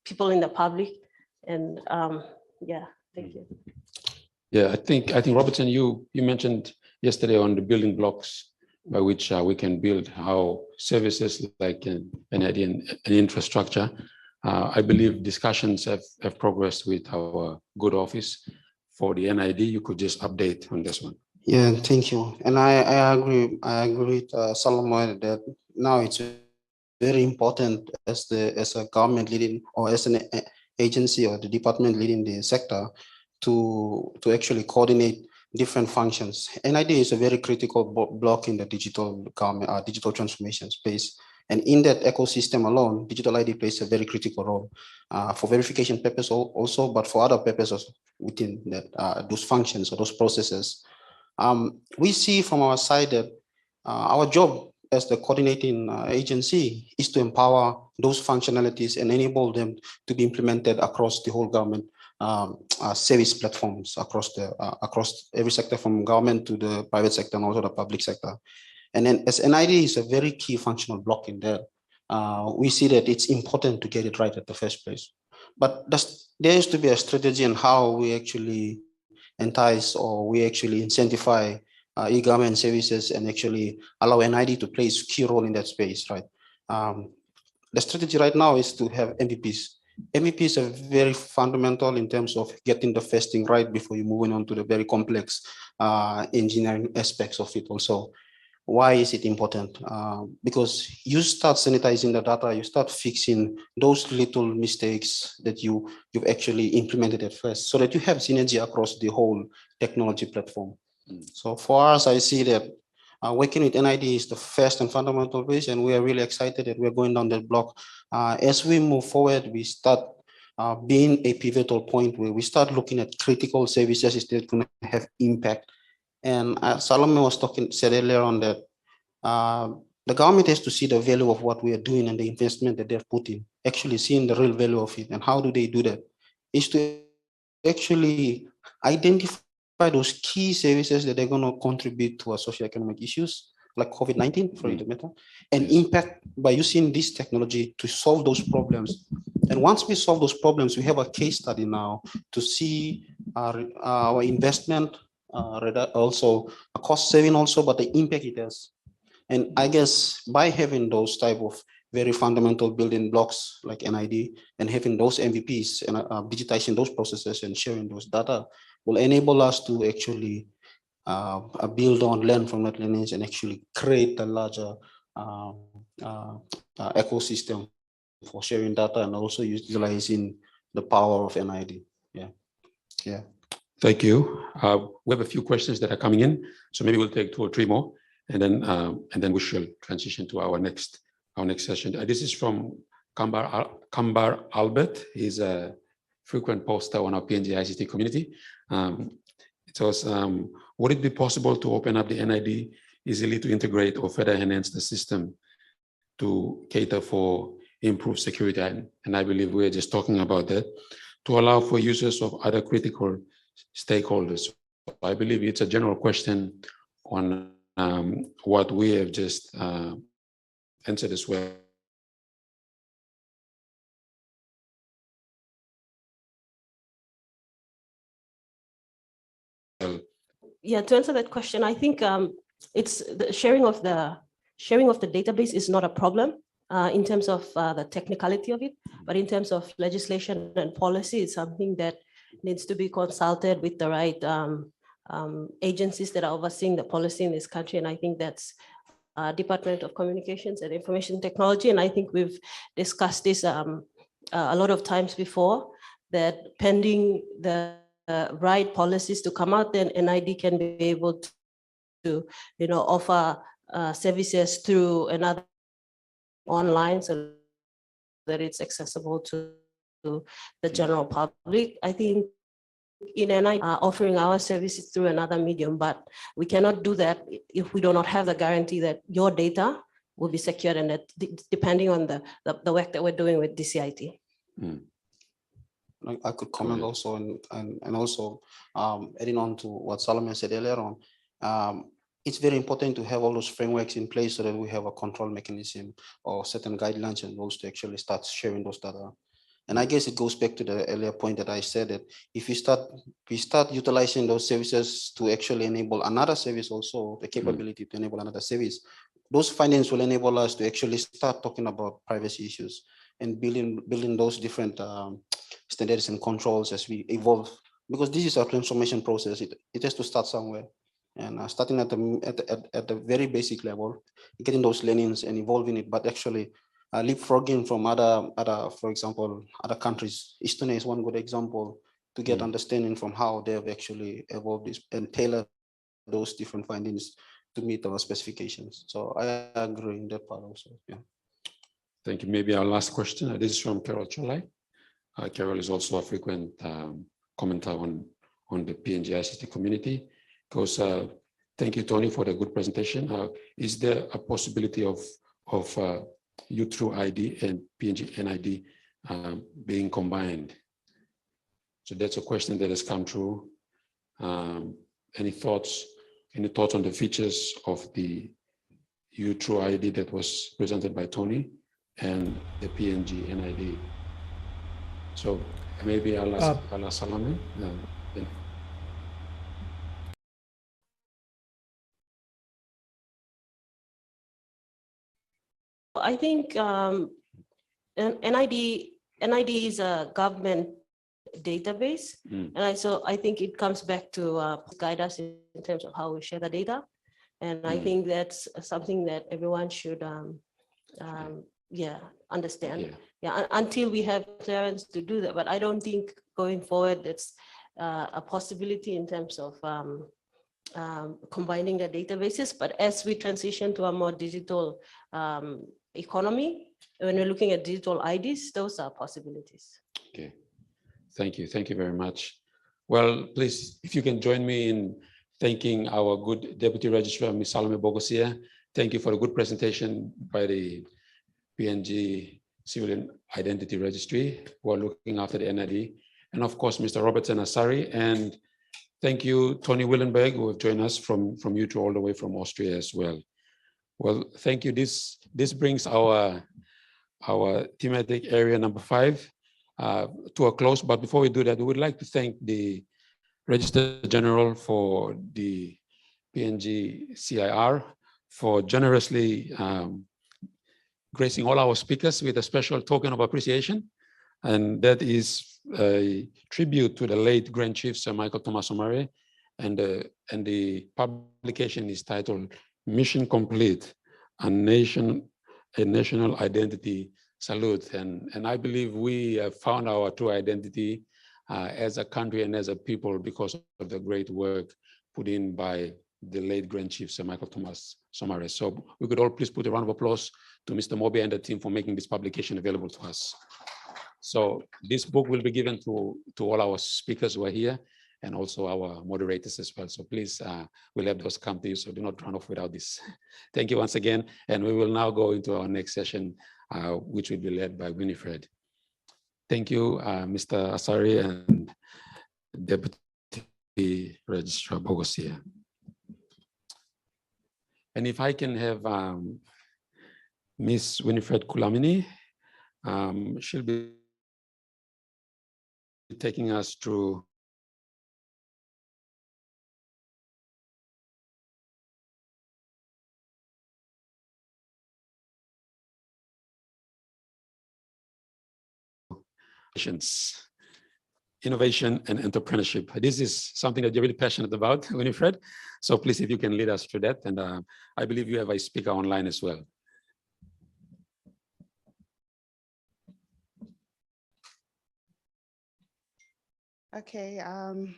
people in the public. And yeah, thank you. Yeah, I think Robertson, you mentioned yesterday on the building blocks by which we can build how services like NID and infrastructure. I believe discussions have progressed with our good office for the NID. You could just update on this one. Yeah, thank you. And I agree. I agree with Solomon that now it's very important as a government leading or as an agency or the department leading the sector to actually coordinate different functions. NID is a very critical block in the digital government, digital transformation space. And in that ecosystem alone, digital ID plays a very critical role for verification purposes also, but for other purposes within that, those functions or those processes. We see from our side that our job as the coordinating agency is to empower those functionalities and enable them to be implemented across the whole government service platforms across every sector, from government to the private sector and also the public sector. And then as NID is a very key functional block in there, we see that it's important to get it right at the first place. But there has to be a strategy on how we actually entice or we actually incentivize e-government services and actually allow NID to play a key role in that space, right? The strategy right now is to have MVPs. MVPs are very fundamental in terms of getting the first thing right before you moving on to the very complex engineering aspects of it also. Why is it important? Because you start sanitizing the data, you start fixing those little mistakes that you've actually implemented at first, so that you have synergy across the whole technology platform. So for us, I see that working with NID is the first and fundamental base, and we are really excited that we're going down that block. As we move forward, we start being a pivotal point where we start looking at critical services that are going to have impact. And Solomon said earlier on that the government has to see the value of what we are doing and the investment that they've put in, actually seeing the real value of it. And how do they do that? Is to actually identify those key services that they're going to contribute to our socioeconomic issues, like COVID-19, for the matter, and impact by using this technology to solve those problems. And once we solve those problems, we have a case study now to see our investment, also a cost saving also, but the impact it has. And I guess by having those type of very fundamental building blocks like NID and having those MVPs and digitizing those processes and sharing those data will enable us to actually build on, learn from that lineage, and actually create a larger ecosystem for sharing data and also utilizing the power of NID. Yeah. Thank you. We have a few questions that are coming in, so maybe we'll take 2 or 3 more, and then we shall transition to our next session. This is from Kambar Albert. He's a frequent poster on our PNG ICT community. It was, would it be possible to open up the NID easily to integrate or further enhance the system to cater for improved security? And I believe we're just talking about that, to allow for users of other critical stakeholders. I believe it's a general question on what we have just answered as well. Yeah, to answer that question, I think it's the sharing of the database is not a problem in terms of the technicality of it, but in terms of legislation and policy, it's something that needs to be consulted with the right agencies that are overseeing the policy in this country. And I think that's Department of Communications and Information Technology. And I think we've discussed this a lot of times before, that pending the right policies to come out, then NID can be able to offer services through another online so that it's accessible to the general public. I think in NID offering our services through another medium, but we cannot do that if we do not have the guarantee that your data will be secured, and that depending on the work that we're doing with DCIT. I could comment also, and also adding on to what Solomon said earlier on, it's very important to have all those frameworks in place so that we have a control mechanism or certain guidelines and rules to actually start sharing those data. And I guess it goes back to the earlier point that I said, that if we start utilizing those services to actually enable another service, also the capability to enable another service, those findings will enable us to actually start talking about privacy issues and building those different standards and controls as we evolve, because this is a transformation process. It has to start somewhere. and starting at the very basic level, getting those learnings and evolving it, but actually leapfrogging from other, for example, other countries. Estonia is one good example to get understanding from how they have actually evolved this and tailor those different findings to meet our specifications. So I agree in that part also. Yeah. Thank you. Maybe our last question. This is from Carol Cholai. Carol is also a frequent commenter on the PNG ICT community. Goes, thank you, Tony, for the good presentation. Is there a possibility of U-True ID and PNG NID being combined? So that's a question that has come through. Any thoughts on the features of the U-True ID that was presented by Tony and the PNG NID? So maybe I'll ask Salome. I think NID is a government database, and I think it comes back to guide us in terms of how we share the data, and I think that's something that everyone should understand. Until we have clearance to do that, but I don't think going forward it's a possibility in terms of combining the databases. But as we transition to a more digital economy, when we're looking at digital IDs, those are possibilities. Okay, thank you very much. Well, please, if you can join me in thanking our good Deputy Registrar, Ms. Salome Bogosia. Thank you for a good presentation by the PNG Civil Identity Registry, who are looking after the NID, and of course, Mr. Robertson Asari, and thank you, Tony Willenberg, who have joined us from U-True all the way from Austria as well. Well, thank you. This brings our thematic area number 5 to a close. But before we do that, we would like to thank the Registrar General for the PNG CIR for generously gracing all our speakers with a special token of appreciation. And that is a tribute to the late Grand Chief Sir Michael Thomas Omare. And the publication is titled Mission Complete, a National Identity Salute. And I believe we have found our true identity as a country and as a people because of the great work put in by the late Grand Chief Sir Michael Thomas Omare. So we could all please put a round of applause to Mr. Mobi and the team for making this publication available to us. So this book will be given to all our speakers who are here and also our moderators as well. So please, we'll have those come to you, so do not run off without this. Thank you once again. And we will now go into our next session, which will be led by Winifred. Thank you, Mr. Asari and Deputy Registrar Bogosia. And if I can have Miss Winifred Kulamini, she'll be taking us through innovation and entrepreneurship. This is something that you're really passionate about, Winifred. So please, if you can lead us through that. And I believe you have a speaker online as well. Okay,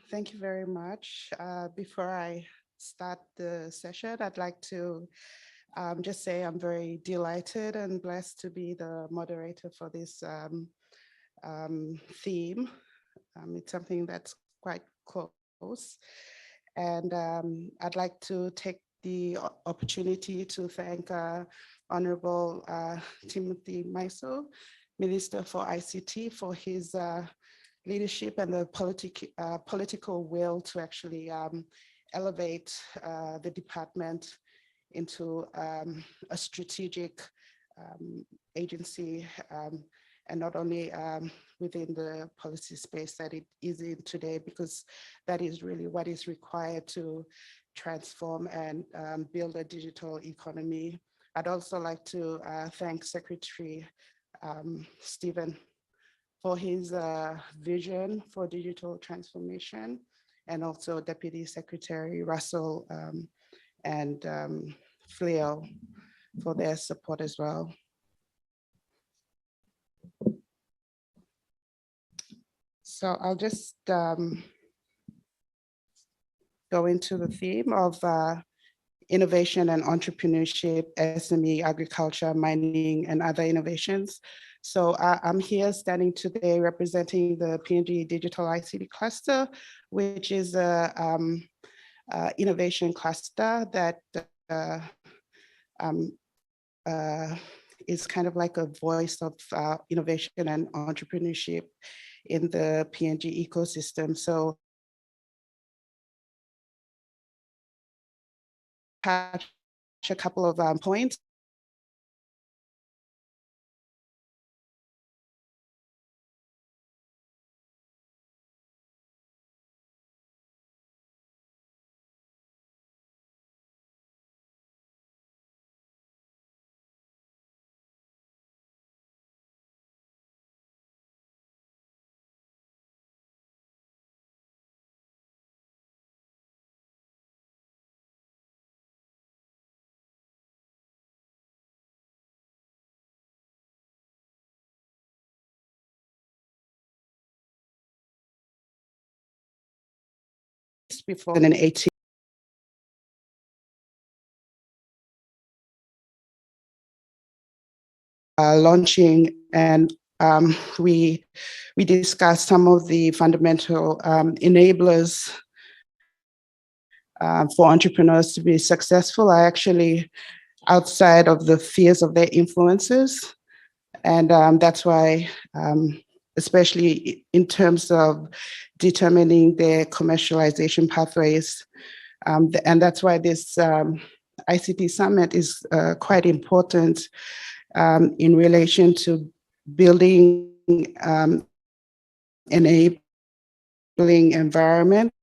thank you very much. Before I start the session, I'd like to just say I'm very delighted and blessed to be the moderator for this theme. It's something that's quite close. And I'd like to take the opportunity to thank Honorable Timothy Maiso, Minister for ICT, for his leadership and the political will to actually elevate the department into a strategic agency, and not only within the policy space that it is in today, because that is really what is required to transform and build a digital economy. I'd also like to thank Secretary Stephen for his vision for digital transformation and also Deputy Secretary Russell and Fleo for their support as well. So I'll just go into the theme of innovation and entrepreneurship, SME, agriculture, mining, and other innovations. So I'm here standing today representing the PNG Digital ICT Cluster, which is a innovation cluster that is kind of like a voice of innovation and entrepreneurship in the PNG ecosystem. So touch a couple of points. Before 2018. Launching, and we discussed some of the fundamental enablers for entrepreneurs to be successful are actually outside of the fears of their influences. And that's why, especially in terms of determining their commercialization pathways, and that's why this ICT Summit is quite important in relation to building enabling environment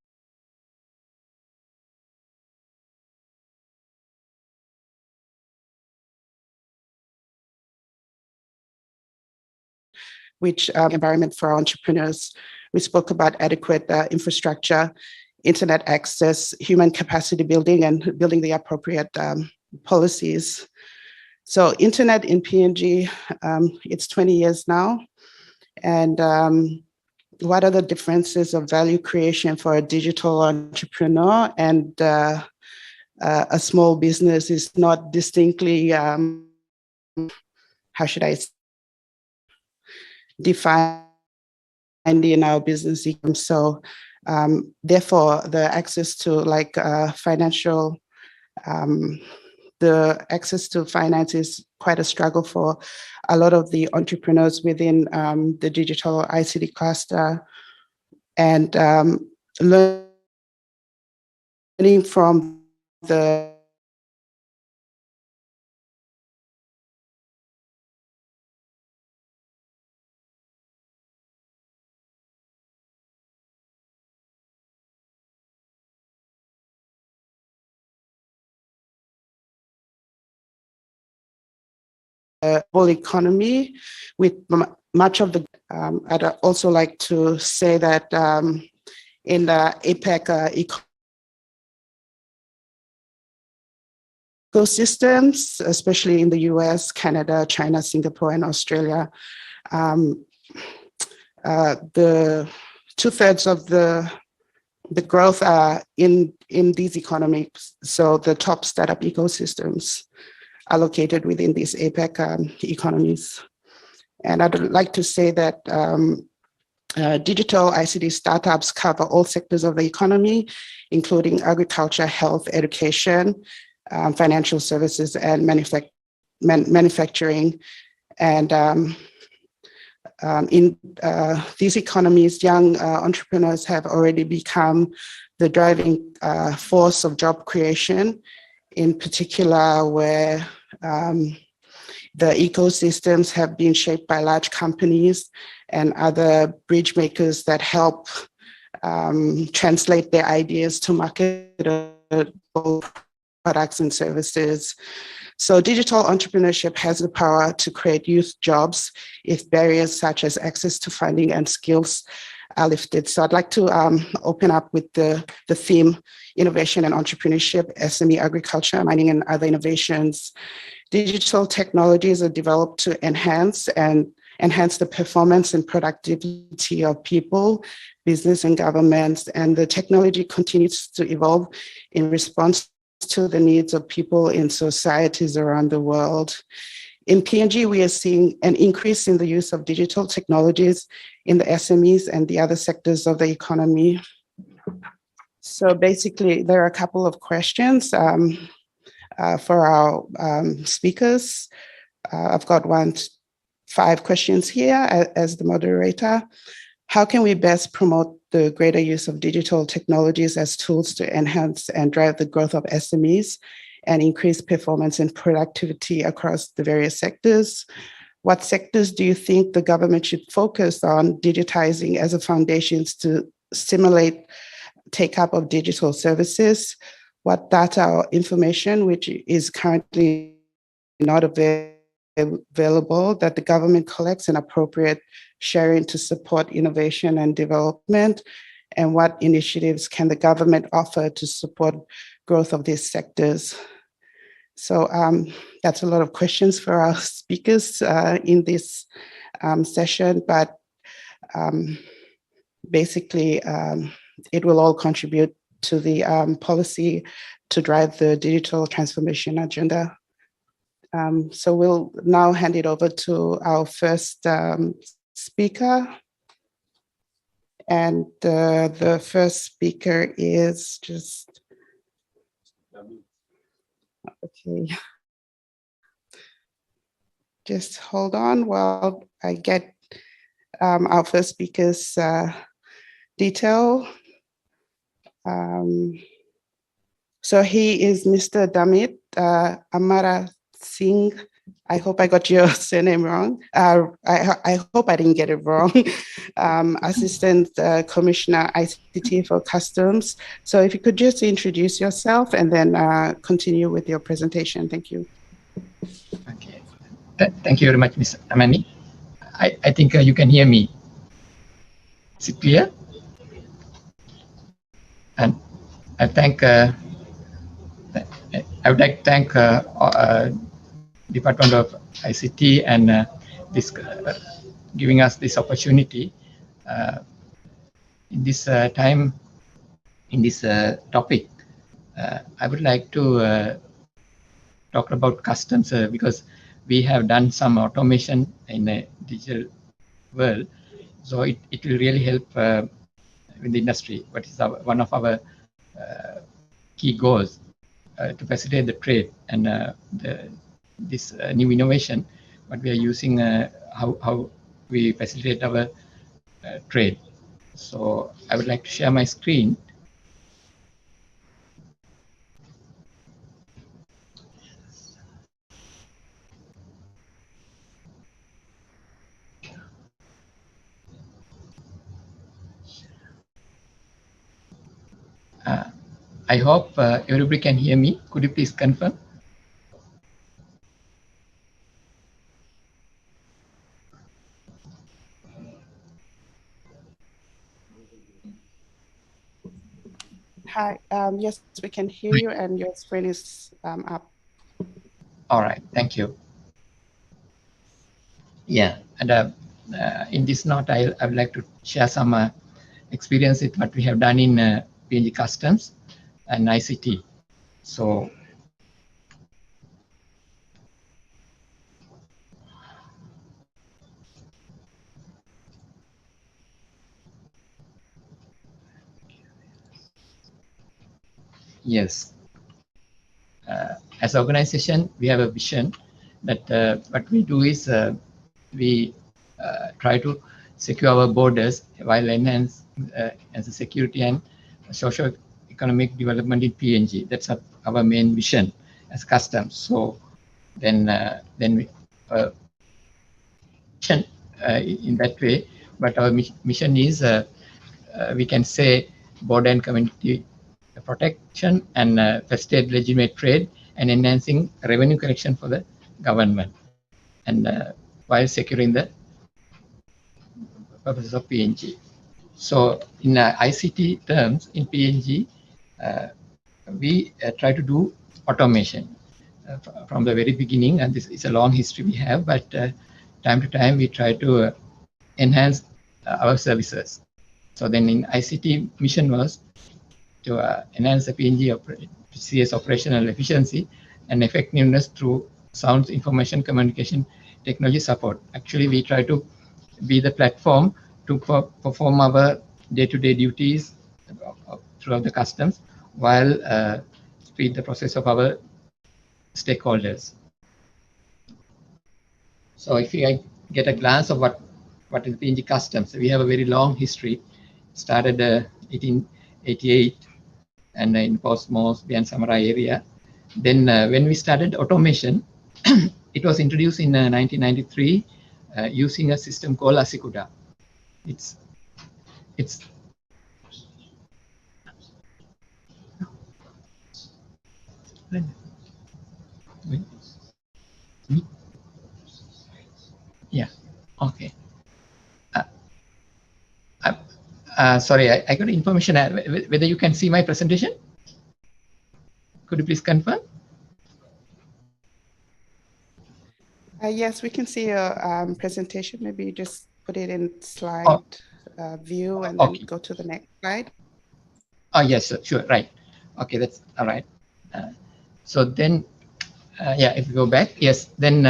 which environment for entrepreneurs. We spoke about adequate infrastructure, internet access, human capacity building, and building the appropriate policies. So internet in PNG, it's 20 years now. And what are the differences of value creation for a digital entrepreneur and a small business is not distinctly, how should I say, defined in our business ecosystem. So therefore, the access to like financial, the access to finance is quite a struggle for a lot of the entrepreneurs within the digital ICT cluster. And learning from the whole economy with much of the, I'd also like to say that in the APEC ecosystems, especially in the US, Canada, China, Singapore, and Australia, the 2/3 of the growth are in these economies. So the top startup ecosystems are located within these APEC economies. And I'd like to say that digital ICT startups cover all sectors of the economy, including agriculture, health, education, financial services, and manufacturing. And in these economies, young entrepreneurs have already become the driving force of job creation, in particular where the ecosystems have been shaped by large companies and other bridge makers that help translate their ideas to marketable products and services. So digital entrepreneurship has the power to create youth jobs if barriers such as access to funding and skills are lifted. So I'd like to open up with the theme, innovation and entrepreneurship, SME agriculture, mining and other innovations. Digital technologies are developed to enhance the performance and productivity of people, business and governments, and the technology continues to evolve in response to the needs of people in societies around the world. In PNG, we are seeing an increase in the use of digital technologies in the SMEs and the other sectors of the economy. So basically, there are a couple of questions for our speakers. I've got 5 questions here as the moderator. How can we best promote the greater use of digital technologies as tools to enhance and drive the growth of SMEs and increase performance and productivity across the various sectors? What sectors do you think the government should focus on digitizing as a foundation to stimulate take-up of digital services? What data or information, which is currently not available, that the government collects an appropriate sharing to support innovation and development? And what initiatives can the government offer to support growth of these sectors? So that's a lot of questions for our speakers in this session, but basically it will all contribute to the policy to drive the digital transformation agenda. So we'll now hand it over to our first speaker. And the first speaker is okay. Just hold on while I get our first speaker's detail. So he is Mr. Damit Amara Singh. I hope I got your surname wrong. I hope I didn't get it wrong. Assistant Commissioner ICT for Customs. So if you could just introduce yourself and then continue with your presentation. Thank you. Okay. Thank you very much, Ms. Amani. I think you can hear me. Is it clear? And I would like to thank Department of ICT and this giving us this opportunity in this time, in this topic. I would like to talk about customs because we have done some automation in a digital world, so it will really help in the industry. What is one of our key goals to facilitate the trade and this new innovation, what we are using, how we facilitate our trade. So I would like to share my screen. I hope everybody can hear me. Could you please confirm? Hi, yes, we can hear you and your screen is up. All right, thank you. Yeah, and in this note, I would like to share some experience with what we have done in PNG Customs and ICT. So, yes, as an organization, we have a vision that what we do is we try to secure our borders while enhance as a security and socio-economic development in PNG. That's our main vision as customs. So then we mission in that way. But our mission is we can say border and community protection and facilitate legitimate trade and enhancing revenue collection for the government, and while securing the purposes of PNG. So in ICT terms, in PNG, we try to do automation from the very beginning, and this is a long history we have, but time to time we try to enhance our services. So then in ICT mission was to enhance the PNG CS operational efficiency and effectiveness through sound information communication technology support. Actually, we try to be the platform to perform our day-to-day duties throughout the customs while speed the process of our stakeholders. So if you get a glance of what is PNG customs, we have a very long history. Started 1888 and in Port Moresby and Samarai area. Then when we started automation, it was introduced in 1993 using a system called Asikuda. It's yeah, okay. Sorry, I got information whether you can see my presentation. Could you please confirm? Yes, we can see your presentation. Maybe you just put it in slide view and then go to the next slide. Oh, yes, sure, right. Okay, that's all right. So then, yeah, if you go back, yes, then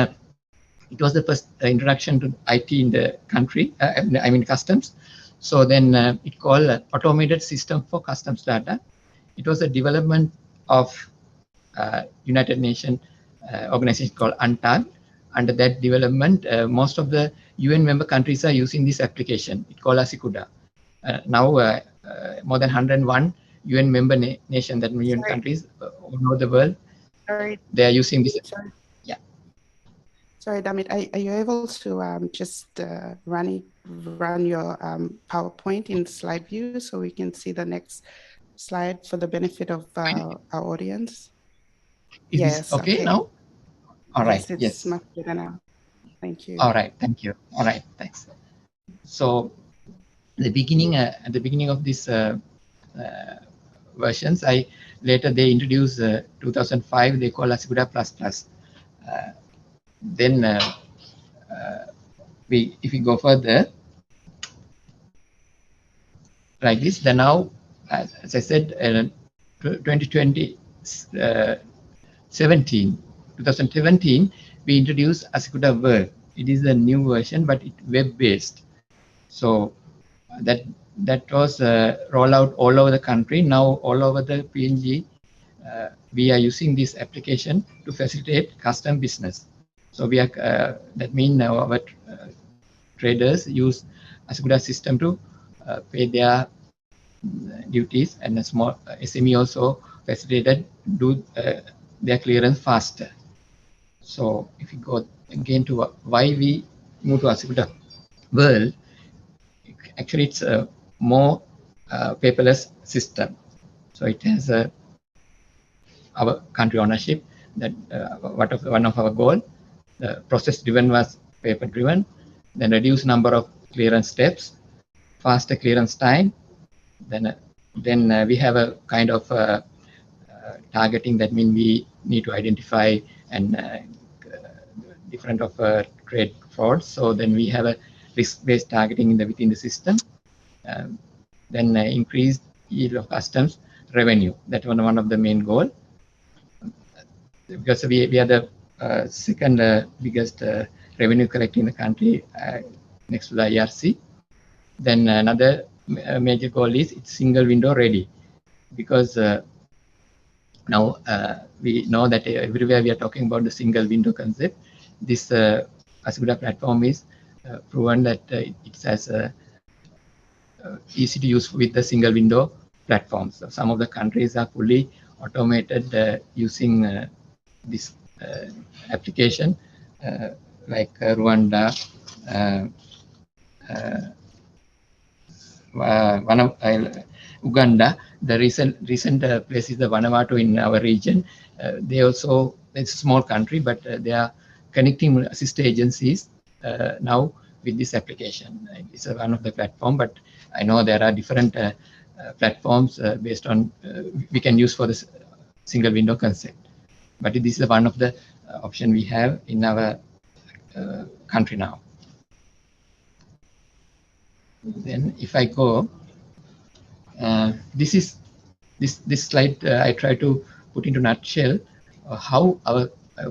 it was the first introduction to IT in the country, I mean customs. So then it called Automated System for Customs Data. It was a development of United Nations organization called UNTAG. Under that development, most of the UN member countries are using this application. It's called Asikuda. Now, more than 101 UN member nation, that million countries all over the world, they are using this. Yeah. Sorry, Damit, are you able to just run your PowerPoint in slide view so we can see the next slide for the benefit of our audience? Is this okay now? All right. Yes, it's much better now. Thank you. All right. Thank you. All right. Thanks. So, at the beginning of this versions, later they introduced 2005. They call Asikuda ++. Then if we go further like this, then now, as I said, 2017, we introduced Asikuda World. It is a new version, but it's web-based. So that was rolled out all over the country. Now all over the PNG, we are using this application to facilitate custom business. So we are that means our traders use Asikuda system to pay their duties, and a small SME also facilitated do their clearance faster. So if you go again to why we move to Asikuda World, actually it's a more paperless system. So it has our country ownership. That one of our goal. The process driven was paper driven. Then reduce number of clearance steps, faster clearance time. Then we have a kind of targeting. That means we need to identify and different of trade frauds. So then we have a risk-based targeting within the system. Then increase yield of customs revenue. That's one of the main goal. Because we are the second biggest revenue collector in the country, next to the IRC. Then another major goal is it's single window ready, because now we know that everywhere we are talking about the single window concept. This Asikuda platform is proven that it's as easy to use with the single window platforms. So some of the countries are fully automated using this application, like Rwanda, Uganda. The recent place is the Vanuatu in our region. They also, it's a small country, but they are connecting sister agencies now with this application. It's one of the platform, but I know there are different platforms based on we can use for this single window concept, but this is one of the option we have in our country now. Then if I go, this slide I try to put into nutshell how our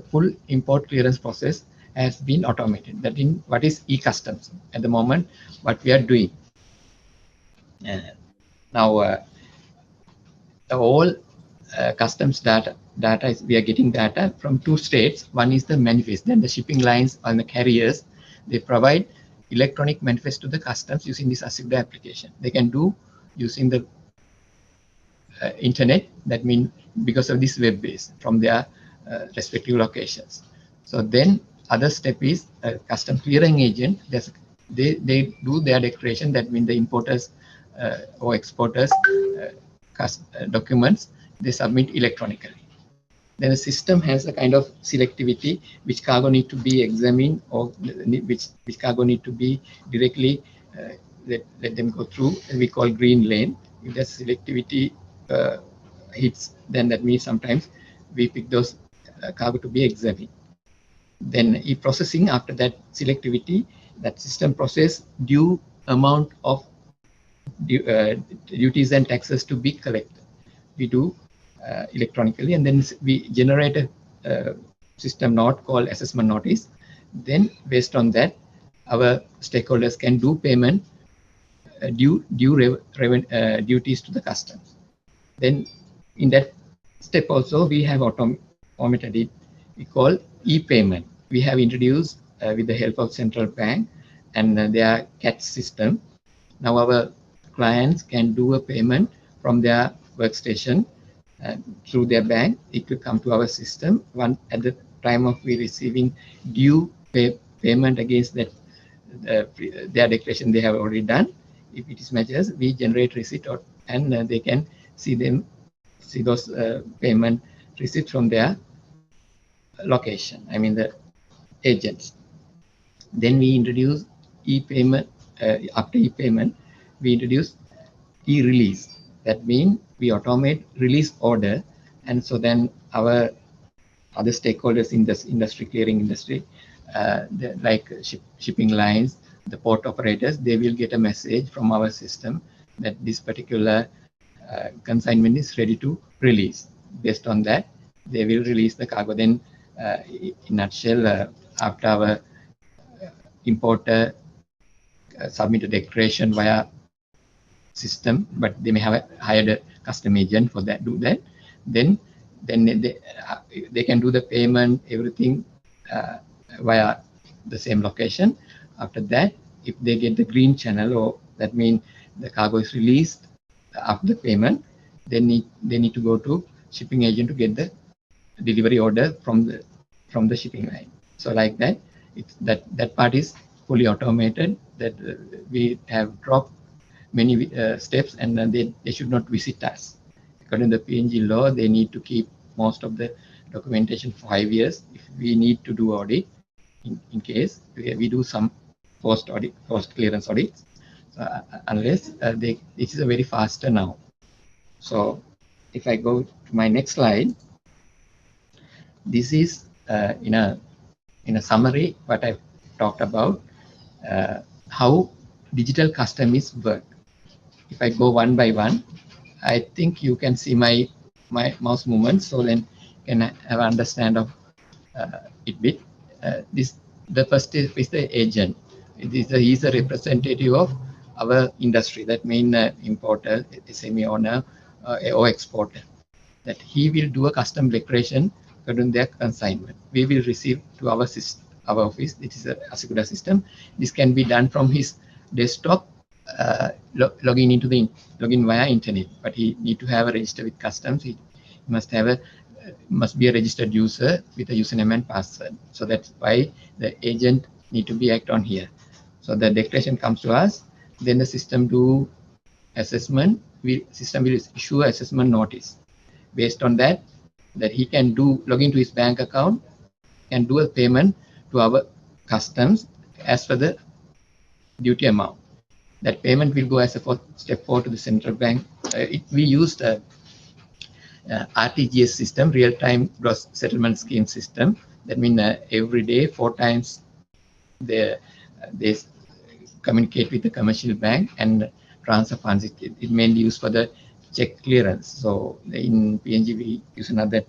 full import clearance process has been automated. That in what is e-customs at the moment, what we are doing. Now all customs data is, we are getting data from two states. One is the manifest, then the shipping lines and the carriers, they provide electronic manifest to the customs using this ASIC application. They can do using the internet, that means because of this web base from their respective locations. So then other step is custom clearing agent. They do their declaration, that means the importers or exporters documents, they submit electronically. Then the system has a kind of selectivity, which cargo need to be examined, or which cargo need to be directly let them go through, and we call green lane. If the selectivity hits, then that means sometimes we pick those cargo to be examined. Then e-processing, after that selectivity, that system process due amount of duties and taxes to be collected. We do electronically, and then we generate a system note called assessment notice. Then based on that, our stakeholders can do payment duties to the customs. Then in that step also we have automated it. We call e-payment. We have introduced with the help of central bank and their CAT system. Now our clients can do a payment from their workstation through their bank. It will come to our system. One at the time of we receiving due payment against that their declaration they have already done. If it is matches, we generate receipt and they can see those payment receipts from their location. I mean the agents. Then we introduce e-payment. After e-payment, we introduce e-release. That means we automate release order, and so then our other stakeholders in this industry, clearing industry, like shipping lines, the port operators, they will get a message from our system that this particular consignment is ready to release. Based on that, they will release the cargo. Then, in a nutshell, after our importer submit a declaration via system, but they may have hired a custom agent for that, do that. Then they can do the payment, everything via the same location. After that, if they get the green channel, or that means the cargo is released after the payment, they need to go to shipping agent to get the delivery order from the shipping line. So like that, that part is fully automated. That we have dropped many steps, and they should not visit us. According to the PNG law, they need to keep most of the documentation for 5 years. If we need to do audit, in case we do some post clearance audits, unless it is a very faster now. So if I go to my next slide, this is in a summary what I've talked about, how digital customs work. If I go one by one, I think you can see my mouse movement, so then can have an understand of it bit. The first is the agent. He's a representative of our industry. That means importer, SME owner, or exporter. That he will do a custom declaration according to their consignment. We will receive to our office. It is a ASIC system. This can be done from his desktop, login via internet. But he need to have a register with customs. He must be a registered user with a username and password. So that's why the agent need to be act on here. So the declaration comes to us. Then the system do assessment. System will issue assessment notice. Based on that he can log into his bank account and do a payment to our customs as per the duty amount. That payment will go as a step forward to the central bank. We used a RTGS system, real-time gross settlement scheme system. That means every day, 4 times they communicate with the commercial bank and transfer funds. It mainly used for the check clearance. So in PNG, we use another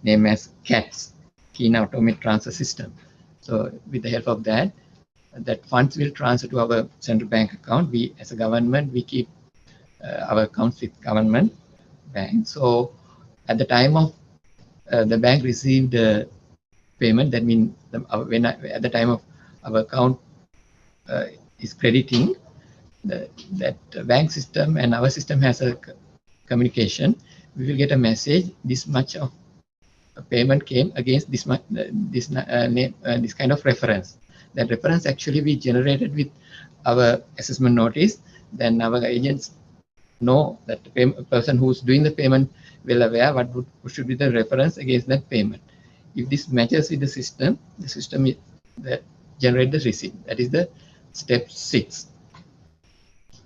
name as CATS, Keen Automated Transfer System. So with the help of that, that funds will transfer to our central bank account. We, as a government, we keep our accounts with government bank. So at the time of the bank received payment, that means at the time of our account is crediting, that bank system and our system has a communication. We will get a message, this much of payment came against this much, this kind of reference. That reference actually we generated with our assessment notice. Then our agents know that the person who's doing the payment well aware what should be the reference against that payment. If this matches with the system that generate the receipt. That is the step 6.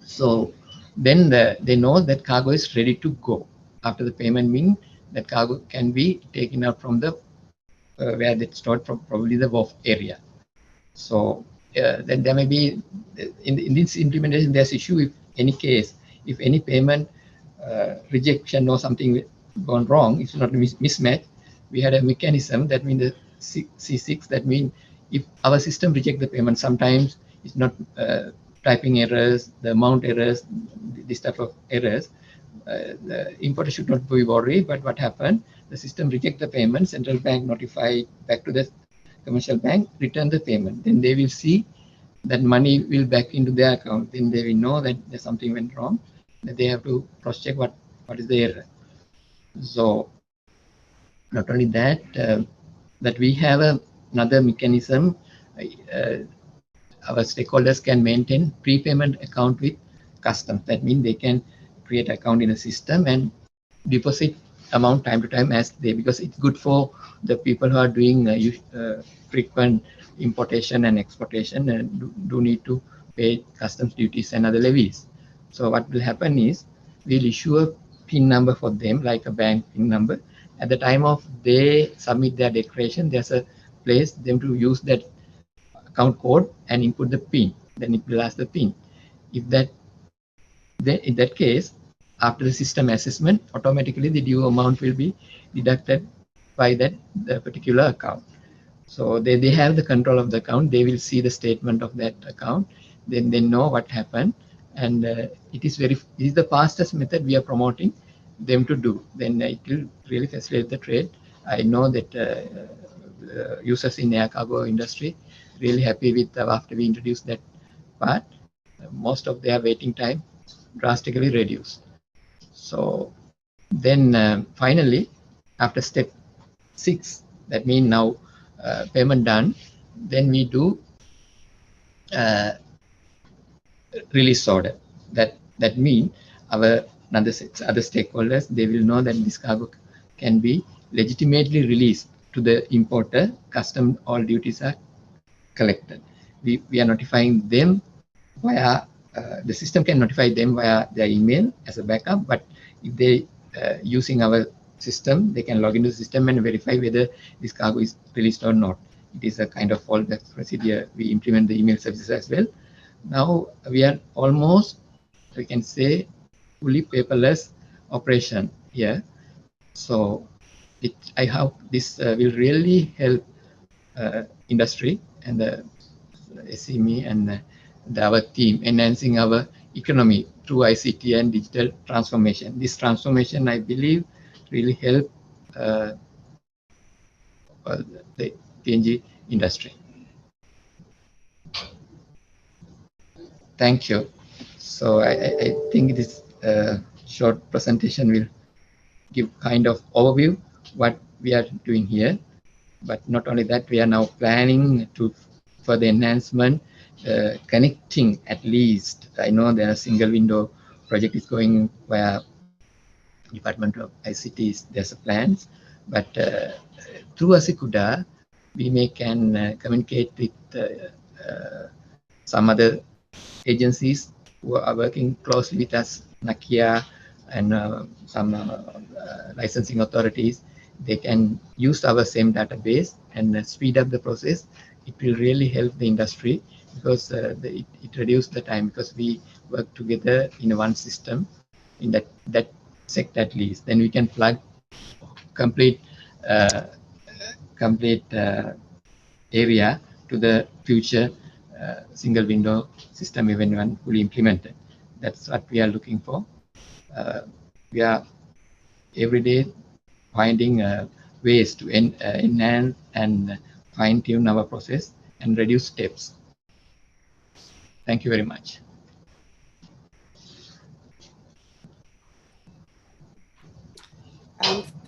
So then they know that cargo is ready to go. After the payment, mean that cargo can be taken out from the where they stored, from probably the wharf area. So then there may be in this implementation there's issue if any case, if any payment rejection or something gone wrong, it's not a mismatch. We had a mechanism that means the C6, that means if our system reject the payment, sometimes it's not typing errors, the amount errors, this type of errors. The importer should not be worried, but what happened? The system reject the payment, central bank notify back to the commercial bank, return the payment. Then they will see that money will back into their account. Then they will know that there's something went wrong, that they have to cross-check what is the error. So not only that, that we have another mechanism. Our stakeholders can maintain prepayment account with customs. That means they can create account in a system and deposit amount time to time as because it's good for the people who are doing frequent importation and exportation and do need to pay customs duties and other levies. So what will happen is we'll issue a PIN number for them, like a bank PIN number. At the time of they submit their declaration, there's a place them to use that account code and input the PIN. Then it will ask the PIN. If that, then in that case, after the system assessment, automatically the due amount will be deducted by the particular account. So they have the control of the account. They will see the statement of that account. Then they know what happened. And it is the fastest method we are promoting them to do. Then it will really facilitate the trade. I know that users in air cargo industry really happy with after we introduced that part. Most of their waiting time drastically reduced. So then finally, after step 6, that means now payment done, then we do release order. That means our other stakeholders, they will know that this cargo can be legitimately released to the importer. Custom all duties are collected. We are notifying them via the system can notify them via their email as a backup, but if they using our system, they can log into the system and verify whether this cargo is released or not. It is a kind of fallback procedure. We implement the email services as well. Now we are almost, we can say, fully paperless operation here. So I hope this will really help industry and the SME and our team enhancing our economy through ICT and digital transformation. This transformation, I believe, really help the PNG industry. Thank you. So I think this short presentation will give kind of overview what we are doing here. But not only that, we are now planning to further enhancement, connecting at least. I know there are single window project is going via Department of ICT. There's plans, but through Asikuda, we can communicate with some other agencies who are working closely with us, Nakia and some licensing authorities, they can use our same database and speed up the process. It will really help the industry because it reduces the time, because we work together in one system in that sector at least. Then we can plug complete area to the future single window system even when fully implemented. That's what we are looking for. We are every day finding ways to enhance and fine-tune our process and reduce steps. Thank you very much.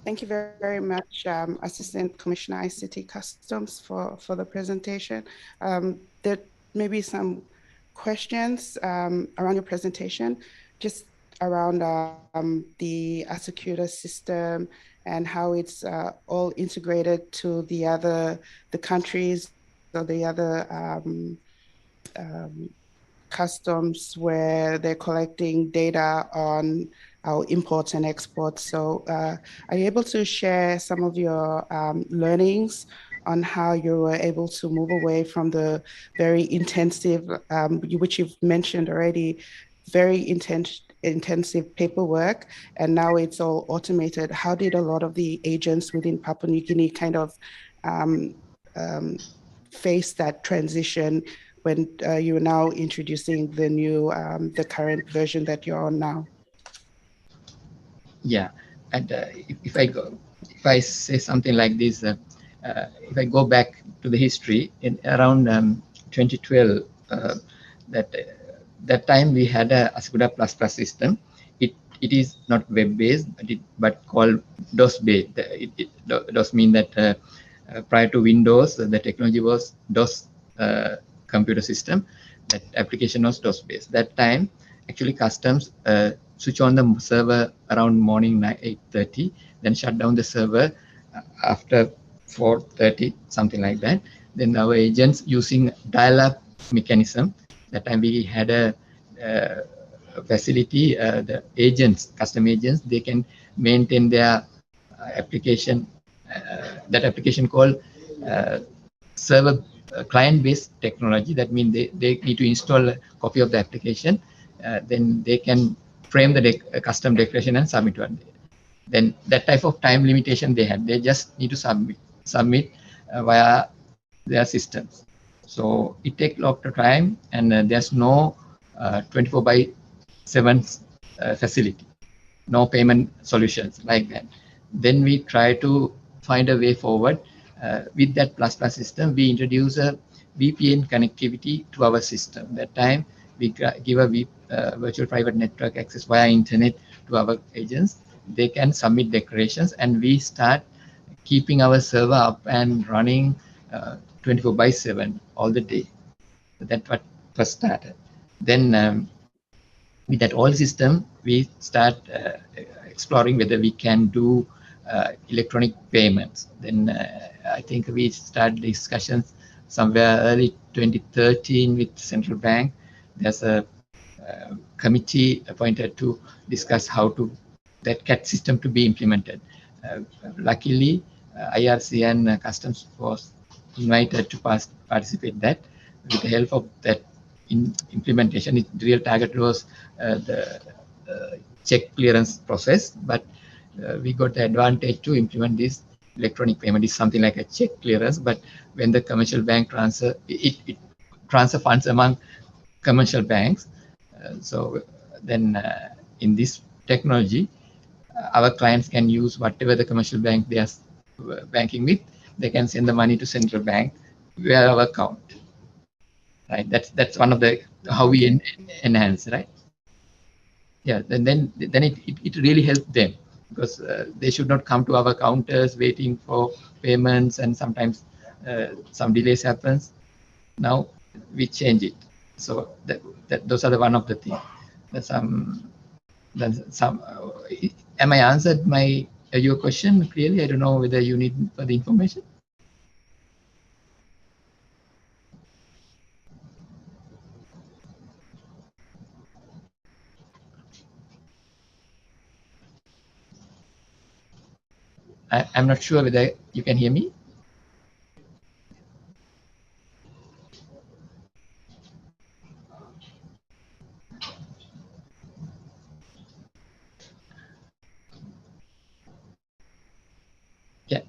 Thank you very much, Assistant Commissioner ICT Customs, for the presentation. There may be some questions around your presentation, just around the Asakuda system and how it's all integrated to the countries or the other customs where they're collecting data on our imports and exports. So are you able to share some of your learnings on how you were able to move away from the very intensive, which you've mentioned already, very intensive paperwork, and now it's all automated? How did a lot of the agents within Papua New Guinea kind of face that transition when you are now introducing the new, the current version that you're on now? Yeah, and if I say something like this, if I go back to the history in around 2012, that time we had a Asakuda ++ system. It is not web-based, but called DOS-based. DOS mean that prior to Windows, the technology was DOS computer system. That application was DOS-based. That time, actually, customs switch on the server around morning 8:30, then shut down the server after 4:30, something like that. Then our agents using dial-up mechanism. That time we had a facility, the agents, custom agents, they can maintain their application, that application called server client-based technology. That means they need to install a copy of the application, then they can frame the custom declaration and submit one. Then that type of time limitation they have, they just need to submit via their systems. So it takes a lot of time, and there's no 24/7 facility, no payment solutions like that. Then we try to find a way forward. With that ++ system, we introduce a VPN connectivity to our system. That time we give a virtual private network access via internet to our agents. They can submit declarations, and we start keeping our server up and running 24/7 all the day. That's what first started. Then with that old system, we start exploring whether we can do electronic payments. Then I think we start discussions somewhere early 2013 with Central Bank. There's a committee appointed to discuss how to that CAT system to be implemented. Luckily, IRC and Customs was invited to participate that. With the help of that implementation, the real target was the check clearance process, but we got the advantage to implement this electronic payment. Is something like a check clearance, but when the commercial bank transfer funds among commercial banks, so then in this technology, our clients can use whatever the commercial bank they are banking with. They can send the money to central bank via our account. Right. That's one of the how we enhance. Right. Yeah. Then it really helped them, because they should not come to our counters waiting for payments, and sometimes some delays happens. Now we change it. So those are the one of the things. Am I answered your question clearly? I don't know whether you need further information. I'm not sure whether you can hear me. Yeah.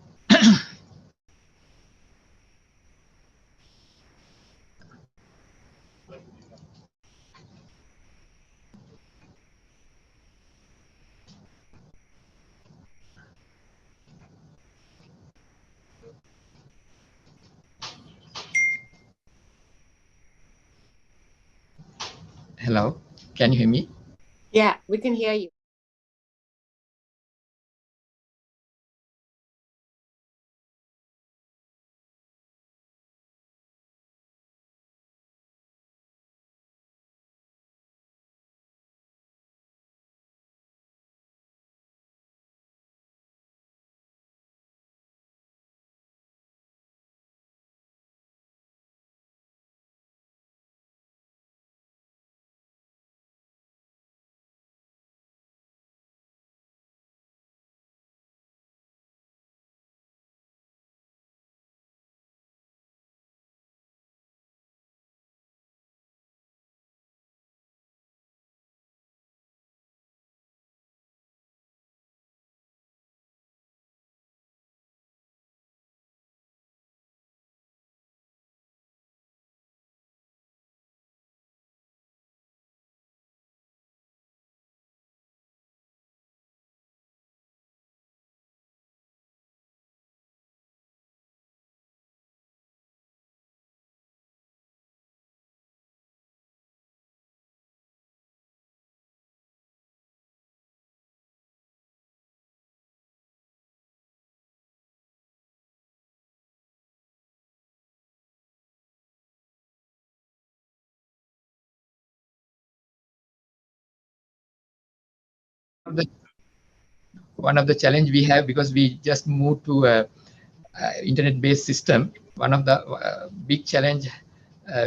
Hello, can you hear me? Yeah, we can hear you. One of the challenge we have, because we just moved to a internet-based system, one of the big challenge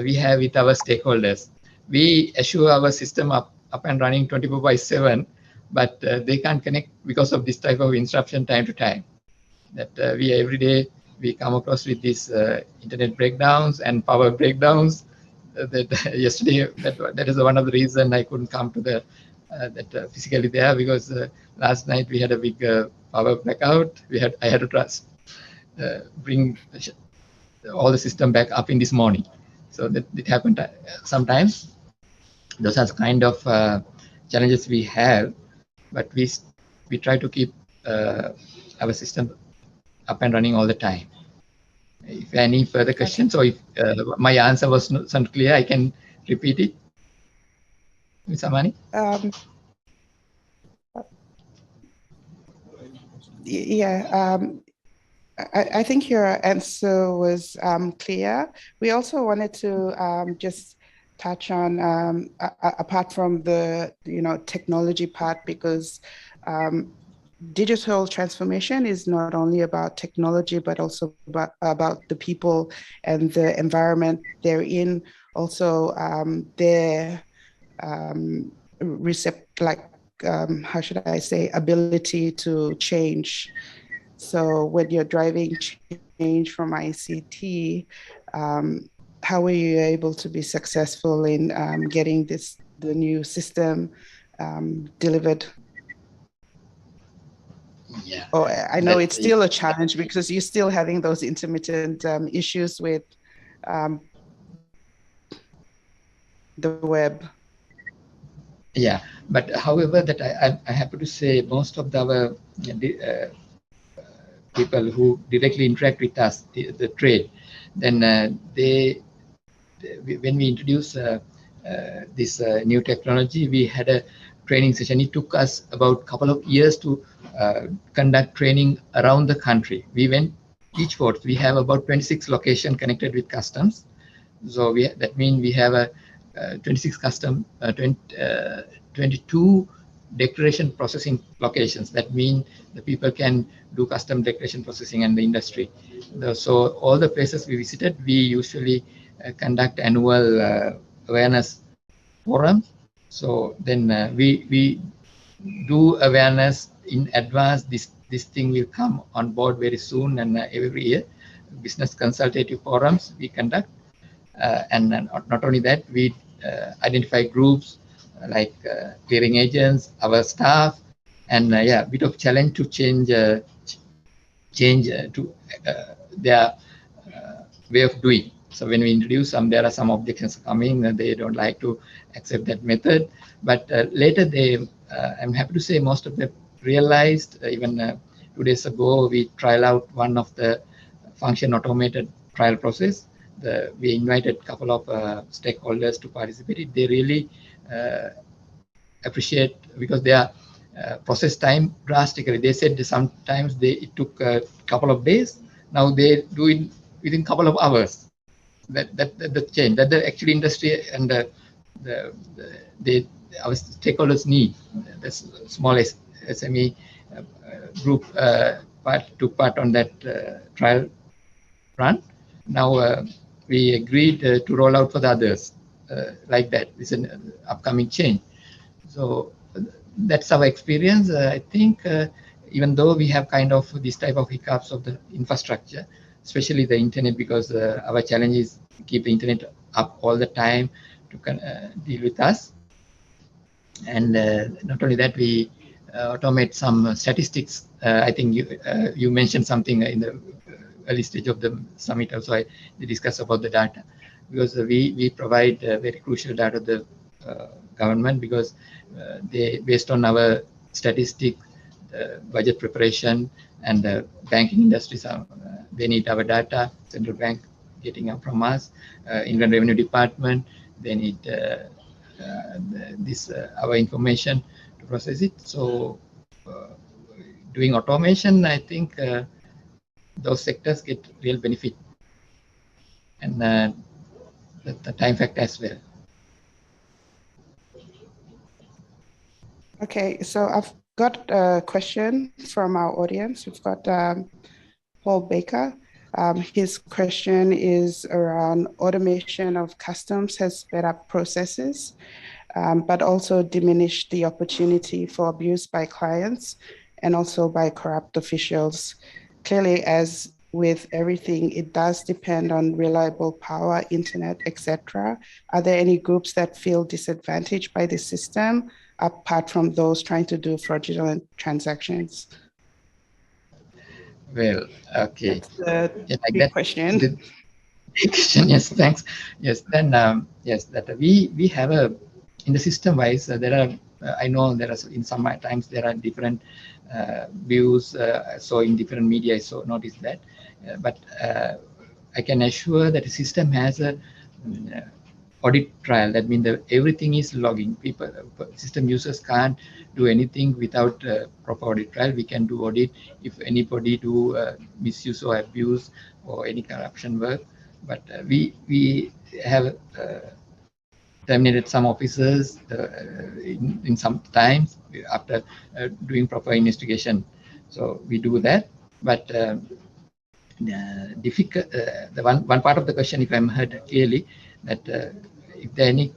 we have with our stakeholders. We assure our system up and running 24/7, but they can't connect because of this type of interruption time to time. That we every day we come across with these internet breakdowns and power breakdowns. That yesterday, that is one of the reason I couldn't come to the physically there, because last night we had a big power blackout. I had to bring all the system back up in this morning. So that it happened sometimes. Those are kind of challenges we have, but we try to keep our system up and running all the time. If any further questions, or if my answer was not clear, I can repeat it. Ms. Amani? Yeah, I think your answer was clear. We also wanted to just touch on, apart from the technology part, because digital transformation is not only about technology, but also about the people and the environment they're in. Also, their how should I say, ability to change. So when you're driving change from ICT, how were you able to be successful in getting the new system delivered? Yeah. Oh, I know it's still a challenge because you're still having those intermittent issues with the web. Yeah, but however, that I have to say, most of our people who directly interact with us, the trade, then when we introduce this new technology, we had a training session. It took us about a couple of years to conduct training around the country. We went each port. We have about 26 locations connected with customs. So that means we have a 26 22 declaration processing locations. That means the people can do custom declaration processing and the industry. So all the places we visited, we usually conduct annual awareness forums. So then we do awareness in advance this thing will come on board very soon, and every year business consultative forums we conduct, and not only that, we identify groups like clearing agents, our staff, and yeah, bit of challenge to change to their way of doing. So when we introduce some, there are some objections coming, and they don't like to accept that method. But later they, I'm happy to say, most of them realized. Even 2 days ago, we trial out one of the function automated trial process. We invited a couple of stakeholders to participate. They really appreciate, because they are process time drastically. They said sometimes it took a couple of days. Now they do it within a couple of hours. The change that the actual industry and our stakeholders need. The small SME group took part on that trial run. Now we agreed to roll out for the others like that. It's an upcoming change. So that's our experience. I think even though we have kind of this type of hiccups of the infrastructure, especially the internet, because our challenge is to keep the internet up all the time to deal with us. And not only that, we automate some statistics. I think you mentioned something in the early stage of the summit also. I discussed about the data, because we provide very crucial data to the government, because they, based on our statistics, budget preparation, and the banking industry, they need our data. Central bank getting up from us, Inland Revenue Department, they need our information to process it. So doing automation, I think those sectors get real benefit, and the time factor as well. Okay, so I've got a question from our audience. We've got Paul Baker. His question is around automation of customs has sped up processes, but also diminished the opportunity for abuse by clients and also by corrupt officials. Clearly, as with everything, it does depend on reliable power, internet, etc. Are there any groups that feel disadvantaged by the system, apart from those trying to do fraudulent transactions? Well, okay. That's the big question. Yes, thanks. Yes, then yes, that we have a, in the system wise, there are, I know there are, in some times there are different views, so in different media I so noticed that, but I can assure that the system has a audit trial. That means that everything is logging. People, system users can't do anything without proper audit trial. We can do audit if anybody do misuse or abuse or any corruption work. But we have terminated some officers in some times after doing proper investigation. So we do that. But difficult. The one part of the question, if I'm heard clearly, that if there any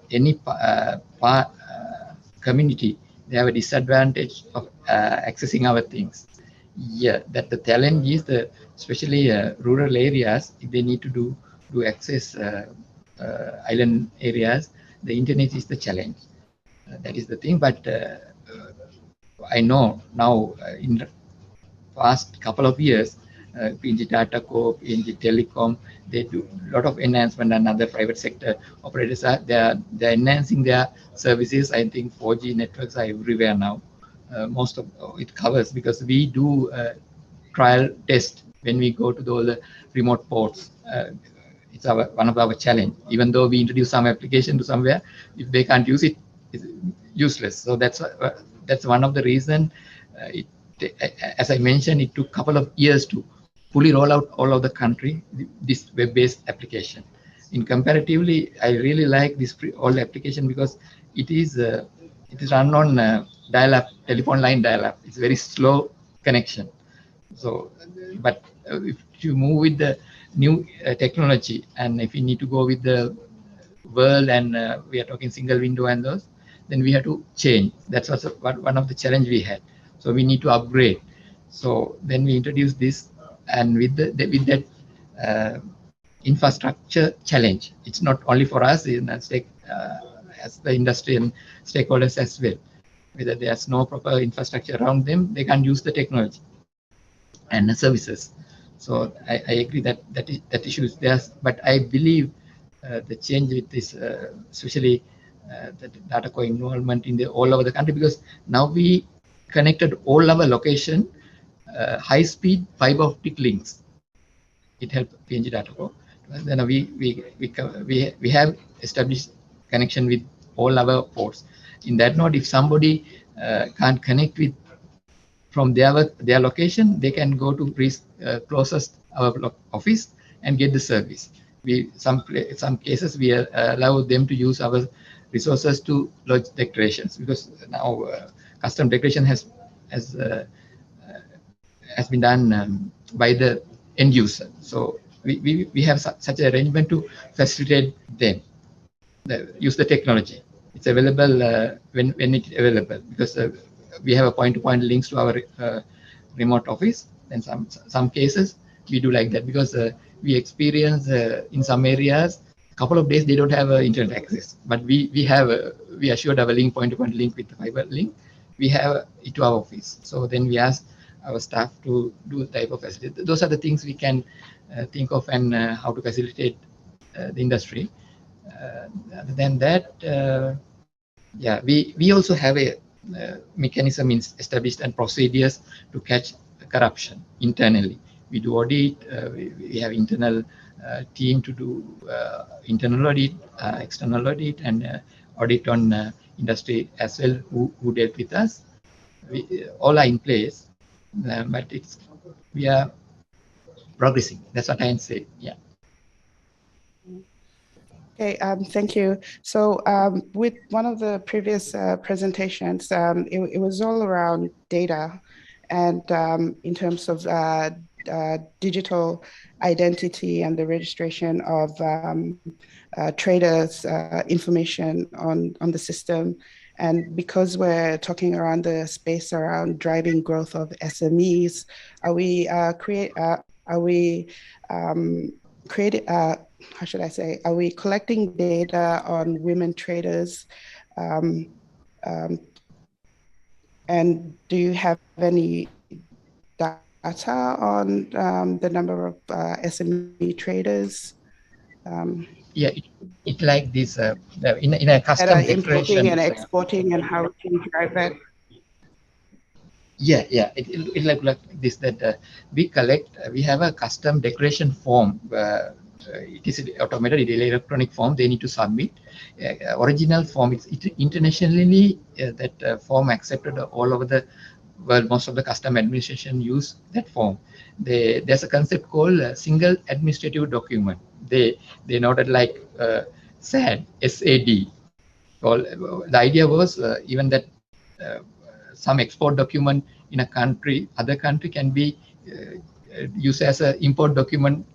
community, they have a disadvantage of accessing our things. Yeah, that the challenge is especially rural areas, if they need to do access island areas, the internet is the challenge. That is the thing. But I know now in the past couple of years, PNG Data Co, PNG Telecom, they do a lot of enhancement, and other private sector operators are they're enhancing their services. I think 4G networks are everywhere now. Most of it covers, because we do trial test when we go to the remote ports. It's one of our challenge. Even though we introduce some application to somewhere, if they can't use it, it's useless. So that's one of the reason. As I mentioned, it took a couple of years to fully roll out all of the country this web-based application. In comparatively, I really like this old application, because it is run on dial-up, telephone line dial-up. It's very slow connection. So, but if you move with the new technology, and if you need to go with the world, and we are talking single window and those, then we have to change. That's also one of the challenge we had. So we need to upgrade. So then we introduced this, and with that infrastructure challenge, it's not only for us in as the industry and stakeholders as well. Whether there's no proper infrastructure around them, they can't use the technology and the services. So I agree that that issue is there, but I believe the change with this, especially the data co-involvement in all over the country, because now we connected all our location high-speed fiber optic links. It helped PNG data co. Then we have established connection with all our ports. In that note, if somebody can't connect with from their location, they can go to closest our office and get the service. Some cases we allow them to use our resources to lodge declarations, because now custom declaration has been done by the end user. So we have such an arrangement to facilitate them use the technology. It's available when it's available, because we have a point-to-point links to our remote office. And some cases we do like that, because we experience in some areas a couple of days they don't have internet access, but we assured our link, point-to-point link with the fiber link. We have it to our office. So then we ask our staff to do the type of facility. Those are the things we can think of, and how to facilitate the industry. Other than that, yeah, we also have a mechanism established and procedures to catch corruption internally. We do audit. We have internal team to do internal audit, external audit, and audit on industry as well who dealt with us. All are in place, but we are progressing. That's what I can say. Yeah. Okay, thank you. So with one of the previous presentations, it was all around data, and in terms of digital identity and the registration of traders' information on the system. And because we're talking around the space around driving growth of SMEs, are we how should I say, are we collecting data on women traders? And do you have any data on the number of SME traders? Yeah, it like this in a custom importing declaration and exporting, and how we can drive that. Yeah, it like this, that we collect. We have a custom declaration form. It is automated, electronic form. They need to submit. Original form. It's internationally that form accepted all over the world. Most of the custom administration use that form. There's a concept called single administrative document. They noted like SAD, SAD. The idea was even that some export document in a country, other country can be used as an import document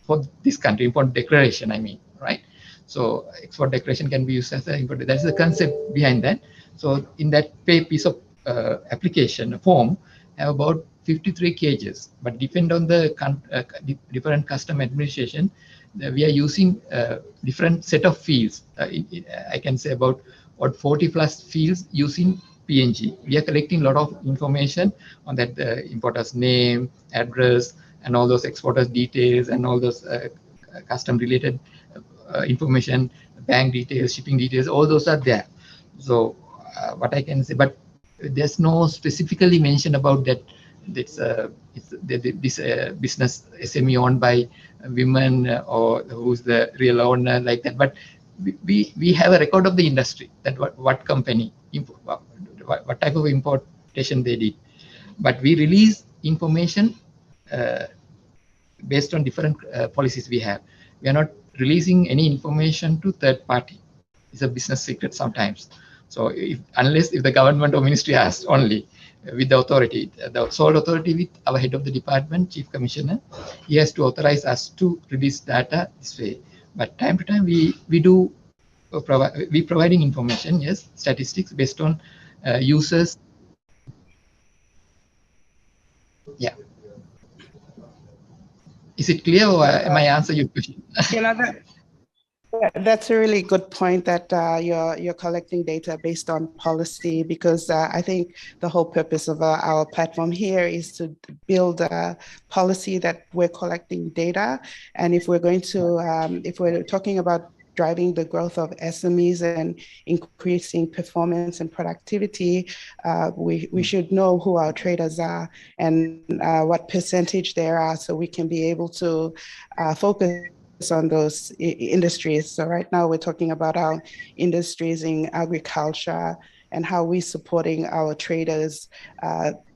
for this country, import declaration, I mean, right? So export declaration can be used as an import. That's the concept behind that. So in that piece of application form, have about 53 kgs, but depend on the different custom administration, we are using different set of fields. I can say about 40 plus fields using PNG. We are collecting a lot of information on that importer's name, address, and all those exporters details, and all those custom related information, bank details, shipping details, all those are there. So what I can say, but there's no specifically mention about that this business SME owned by women or who's the real owner, like that. But we have a record of the industry, that what company, what type of importation they did. But we release information based on different policies we have. We are not releasing any information to third party. It's a business secret sometimes. So unless the government or ministry asks only, with the authority, the sole authority with our head of the department, chief commissioner, he has to authorize us to release data this way. But time to time we providing information, yes, statistics based on users. Yeah. Is it clear, or am I answer your question? You know, that's a really good point that you're collecting data based on policy, because I think the whole purpose of our platform here is to build a policy that we're collecting data. And if we're going to, if we're talking about driving the growth of SMEs and increasing performance and productivity, we should know who our traders are and what percentage there are, so we can be able to focus on those industries. So right now we're talking about our industries in agriculture and how we're supporting our traders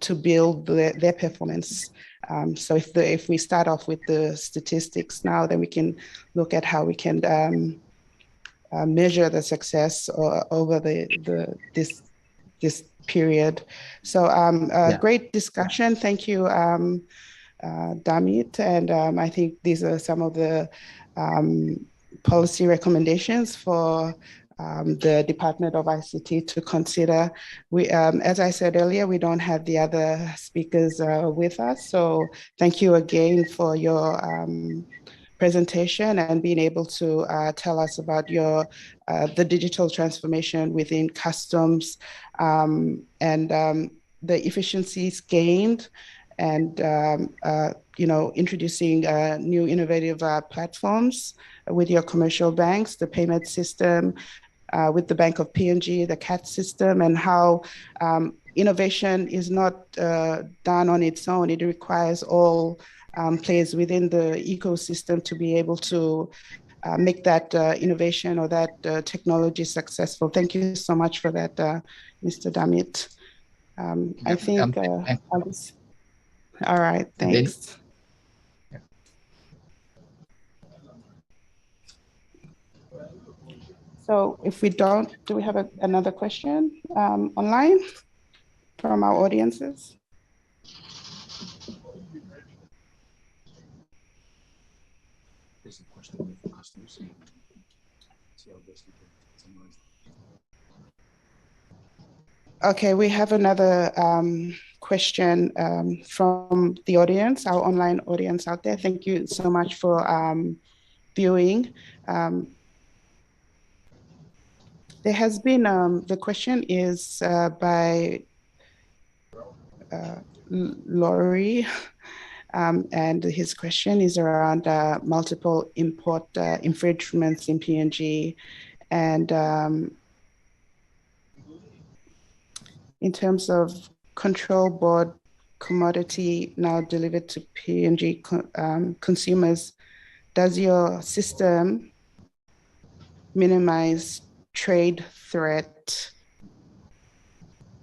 to build their performance. So if we start off with the statistics now, then we can look at how we can measure the success over this period. So great discussion. Thank you, Damit. And I think these are some of the policy recommendations for the Department of ICT to consider. We, as I said earlier, we don't have the other speakers with us. So thank you again for your presentation and being able to tell us about your the digital transformation within customs and the efficiencies gained, and introducing new innovative platforms with your commercial banks, the payment system, with the Bank of PNG, the CAT system, and how innovation is not done on its own. It requires all players within the ecosystem to be able to make that innovation or that technology successful. Thank you so much for that, Mr. Damit. I think all right, thanks. So if we don't, do we have another question online from our audiences? There's a question for customers. Okay, we have another question from the audience, our online audience out there. Thank you so much for viewing. There has been, the question is by Laurie, and his question is around multiple import infringements in PNG, and in terms of control board commodity now delivered to PNG consumers, does your system minimize trade threat?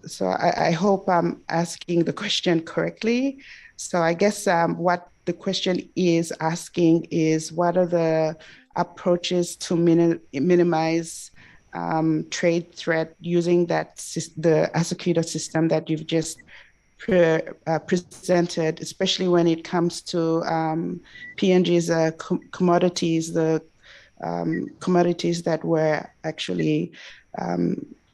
So I hope I'm asking the question correctly. So I guess what the question is asking is, what are the approaches to minimize trade threat using that the Asakita system that you've just presented, especially when it comes to PNG's commodities, the commodities that we're actually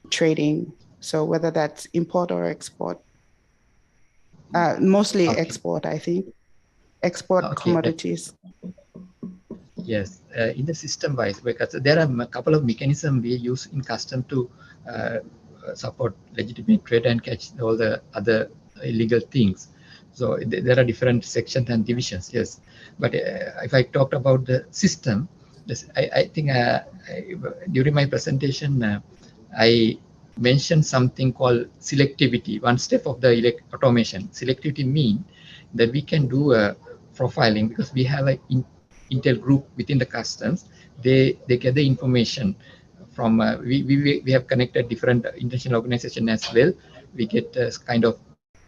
trading. So whether that's import or export, mostly export, I think, export commodities. Yes, in the system wise, because there are a couple of mechanisms we use in custom to support legitimate trade and catch all the other illegal things. So there are different sections and divisions, yes. But if I talked about the system, I think during my presentation, I mentioned something called selectivity, one step of the automation. Selectivity means that we can do a profiling, because we have an Intel group within the customs. They get the information from, we have connected different international organizations as well. We get kind of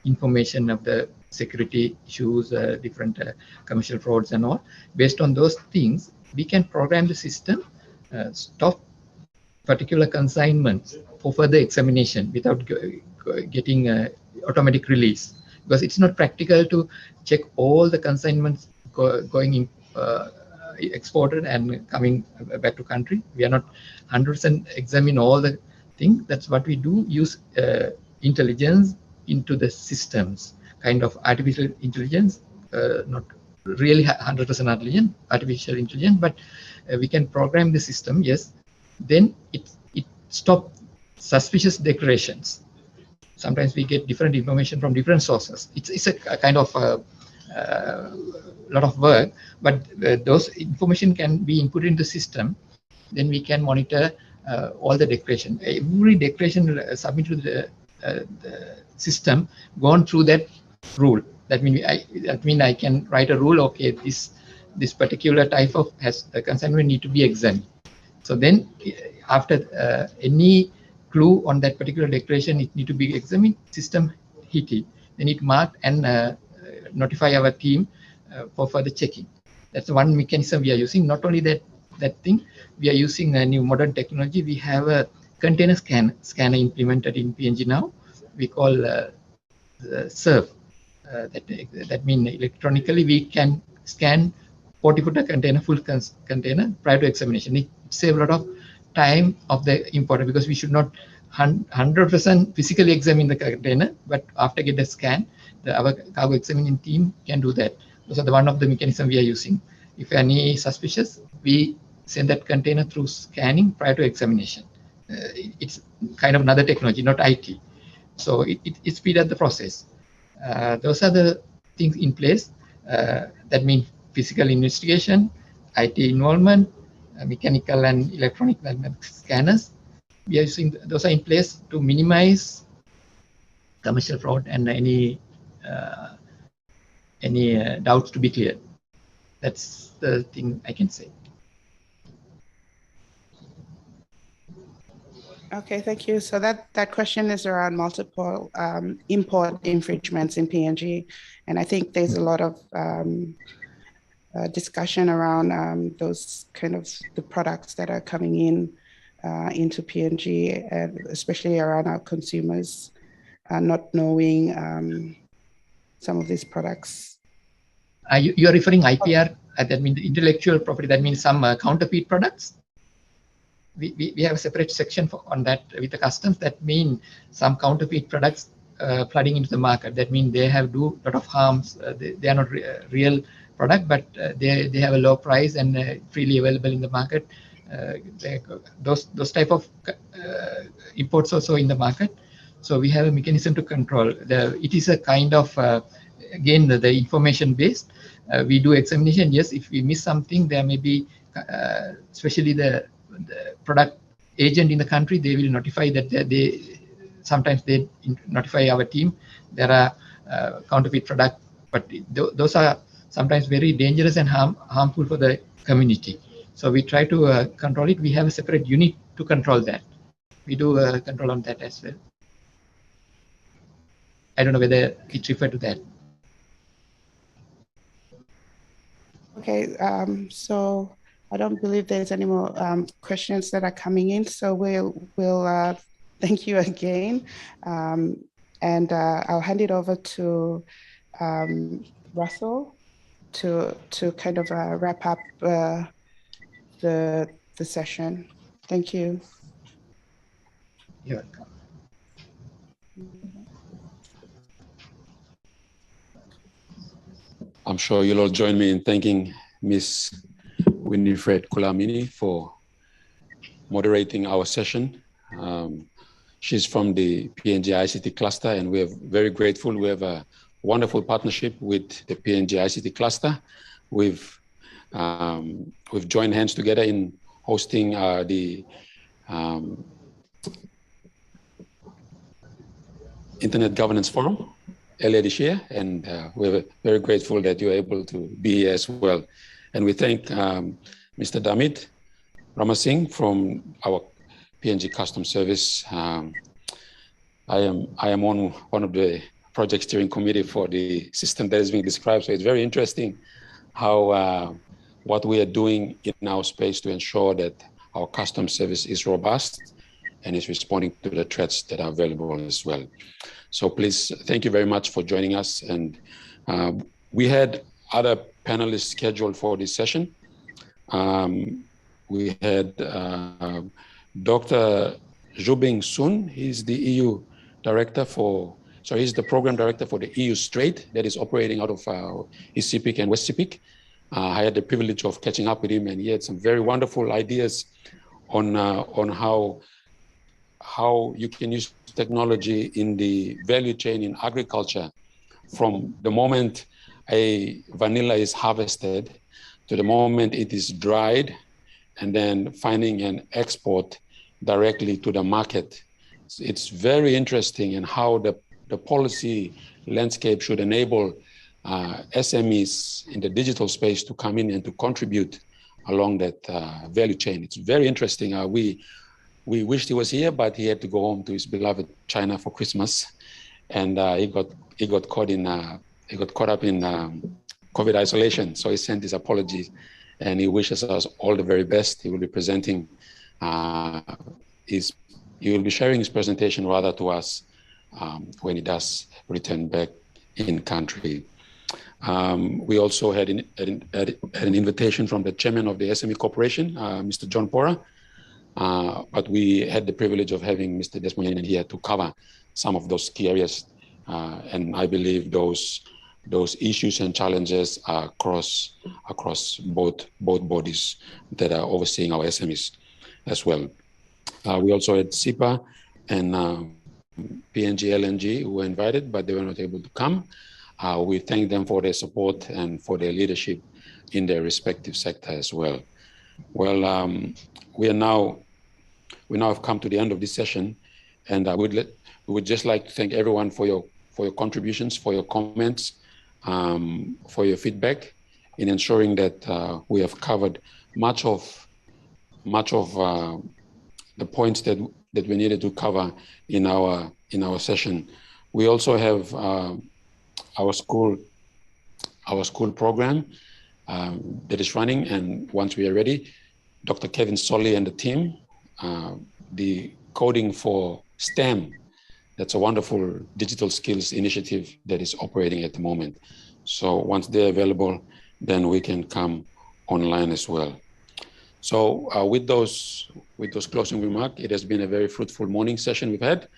information of the security issues, different commercial frauds and all. Based on those things, we can program the system, stop particular consignments for further examination without getting automatic release, because it's not practical to check all the consignments going in, exported and coming back to country. We are not 100% examine all the things. That's what we do, use intelligence into the systems, kind of artificial intelligence, not really 100% artificial intelligence, but we can program the system, yes. Then it stops suspicious declarations. Sometimes we get different information from different sources. It's a kind of lot of work, but those information can be input into the system. Then we can monitor all the declaration. Every declaration submitted to the system gone through that rule. That means I can write a rule. Okay, this particular type of consignment need to be examined. So then, after any clue on that particular declaration, it need to be examined. System hit it, then it marked and notify our team for further checking. That's one mechanism we are using. Not only that thing, we are using a new modern technology. We have a container scanner implemented in PNG now. We call SURF. That means electronically we can scan 40-footer container, full container prior to examination. It saves a lot of time of the importer, because we should not 100% physically examine the container, but after get the scan, our cargo examining team can do that. Those are one of the mechanisms we are using. If any suspicious, we send that container through scanning prior to examination. It's kind of another technology, not IT. So it speeds up the process. Those are the things in place. That means physical investigation, IT involvement, mechanical and electronic scanners. We are using those are in place to minimize commercial fraud and any doubts to be cleared. That's the thing I can say. Okay, thank you. So that question is around multiple import infringements in PNG, and I think there's a lot of discussion around those kind of the products that are coming in into PNG, and especially around our consumers not knowing some of these products. You are referring IPR, that means intellectual property, that means some counterfeit products? We have a separate section on that with the customs. That means some counterfeit products flooding into the market. That means they have do a lot of harms. They are not real product, but they have a low price and freely available in the market. Those type of imports also in the market. So we have a mechanism to control. It is a kind of again the information based. We do examination. Yes, if we miss something, there may be especially the product agent in the country. They will notify that sometimes they notify our team there are counterfeit product, but those are sometimes very dangerous and harmful for the community. So we try to control it. We have a separate unit to control that. We do control on that as well. I don't know whether it referred to that. Okay, so I don't believe there's any more questions that are coming in. So we'll thank you again, and I'll hand it over to Russell to kind of wrap up the session. Thank you. You're welcome. I'm sure you'll all join me in thanking Ms. Winifred Kulamini for moderating our session. She's from the PNG ICT cluster, and we're very grateful. We have a wonderful partnership with the PNG ICT cluster. We've joined hands together in hosting the Internet Governance Forum earlier this year, and we're very grateful that you're able to be here as well. And we thank Mr. Damit Ramasingh from our PNG Customs Service. I am on one of the project steering committee for the system that is being described. So it's very interesting how what we are doing in our space to ensure that our customs service is robust and is responding to the threats that are available as well. So please, thank you very much for joining us. And we had other panelists scheduled for this session. We had Dr. Jubing Sun. He's the EU Director for So he's the program director for the EU Strait that is operating out of East Sepik and West Sepik. I had the privilege of catching up with him, and he had some very wonderful ideas on how you can use technology in the value chain in agriculture, from the moment a vanilla is harvested to the moment it is dried, and then finding an export directly to the market. It's very interesting in how the policy landscape should enable SMEs in the digital space to come in and to contribute along that value chain. It's very interesting. We wished he was here, but he had to go home to his beloved China for Christmas, and he got caught up in COVID isolation. So he sent his apologies, and he wishes us all the very best. He will be presenting he will be sharing his presentation rather to us when he does return back in country. We also had an invitation from the chairman of the SME Corporation, Mr. John Pora, but we had the privilege of having Mr. Desmond here to cover some of those key areas, and I believe those issues and challenges are across both bodies that are overseeing our SMEs as well. We also had SIPA and PNG LNG who were invited, but they were not able to come. We thank them for their support and for their leadership in their respective sector as well. Well, we now have come to the end of this session, and we would just like to thank everyone for your contributions, for your comments, for your feedback in ensuring that we have covered much of the points that we needed to cover in our session. We also have our school program that is running, and once we are ready, Dr. Kevin Solly and the team, the Coding for STEM, that's a wonderful digital skills initiative that is operating at the moment. So once they're available, then we can come online as well. So with those closing remarks, it has been a very fruitful morning session we've had.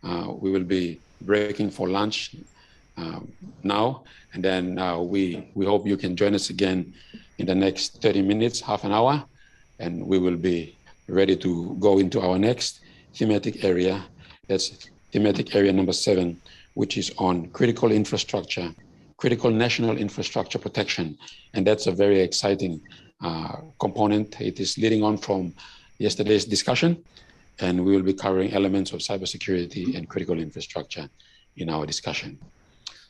We will be breaking for lunch now, and then we hope you can join us again in the next 30 minutes, half an hour, and we will be ready to go into our next thematic area. That's thematic area number 7, which is on critical infrastructure, critical national infrastructure protection, and that's a very exciting component. It is leading on from yesterday's discussion, and we will be covering elements of cybersecurity and critical infrastructure in our discussion.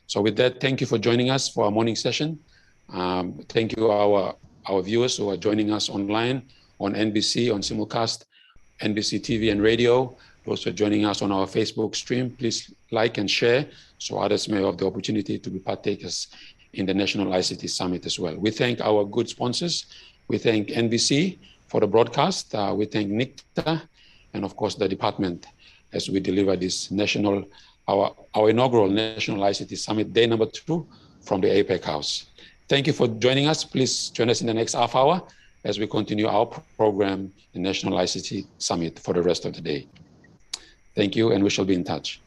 So with that, thank you for joining us for our morning session. Thank you our viewers who are joining us online on NBC, on Simulcast, NBC TV and radio. Those who are joining us on our Facebook stream, please like and share so others may have the opportunity to be partakers in the National ICT Summit as well. We thank our good sponsors. We thank NBC for the broadcast. We thank NICTA, and of course the department as we deliver this our inaugural National ICT Summit, day number 2 from the APEC Haus. Thank you for joining us. Please join us in the next half hour as we continue our program, the National ICT Summit, for the rest of the day. Thank you, and we shall be in touch.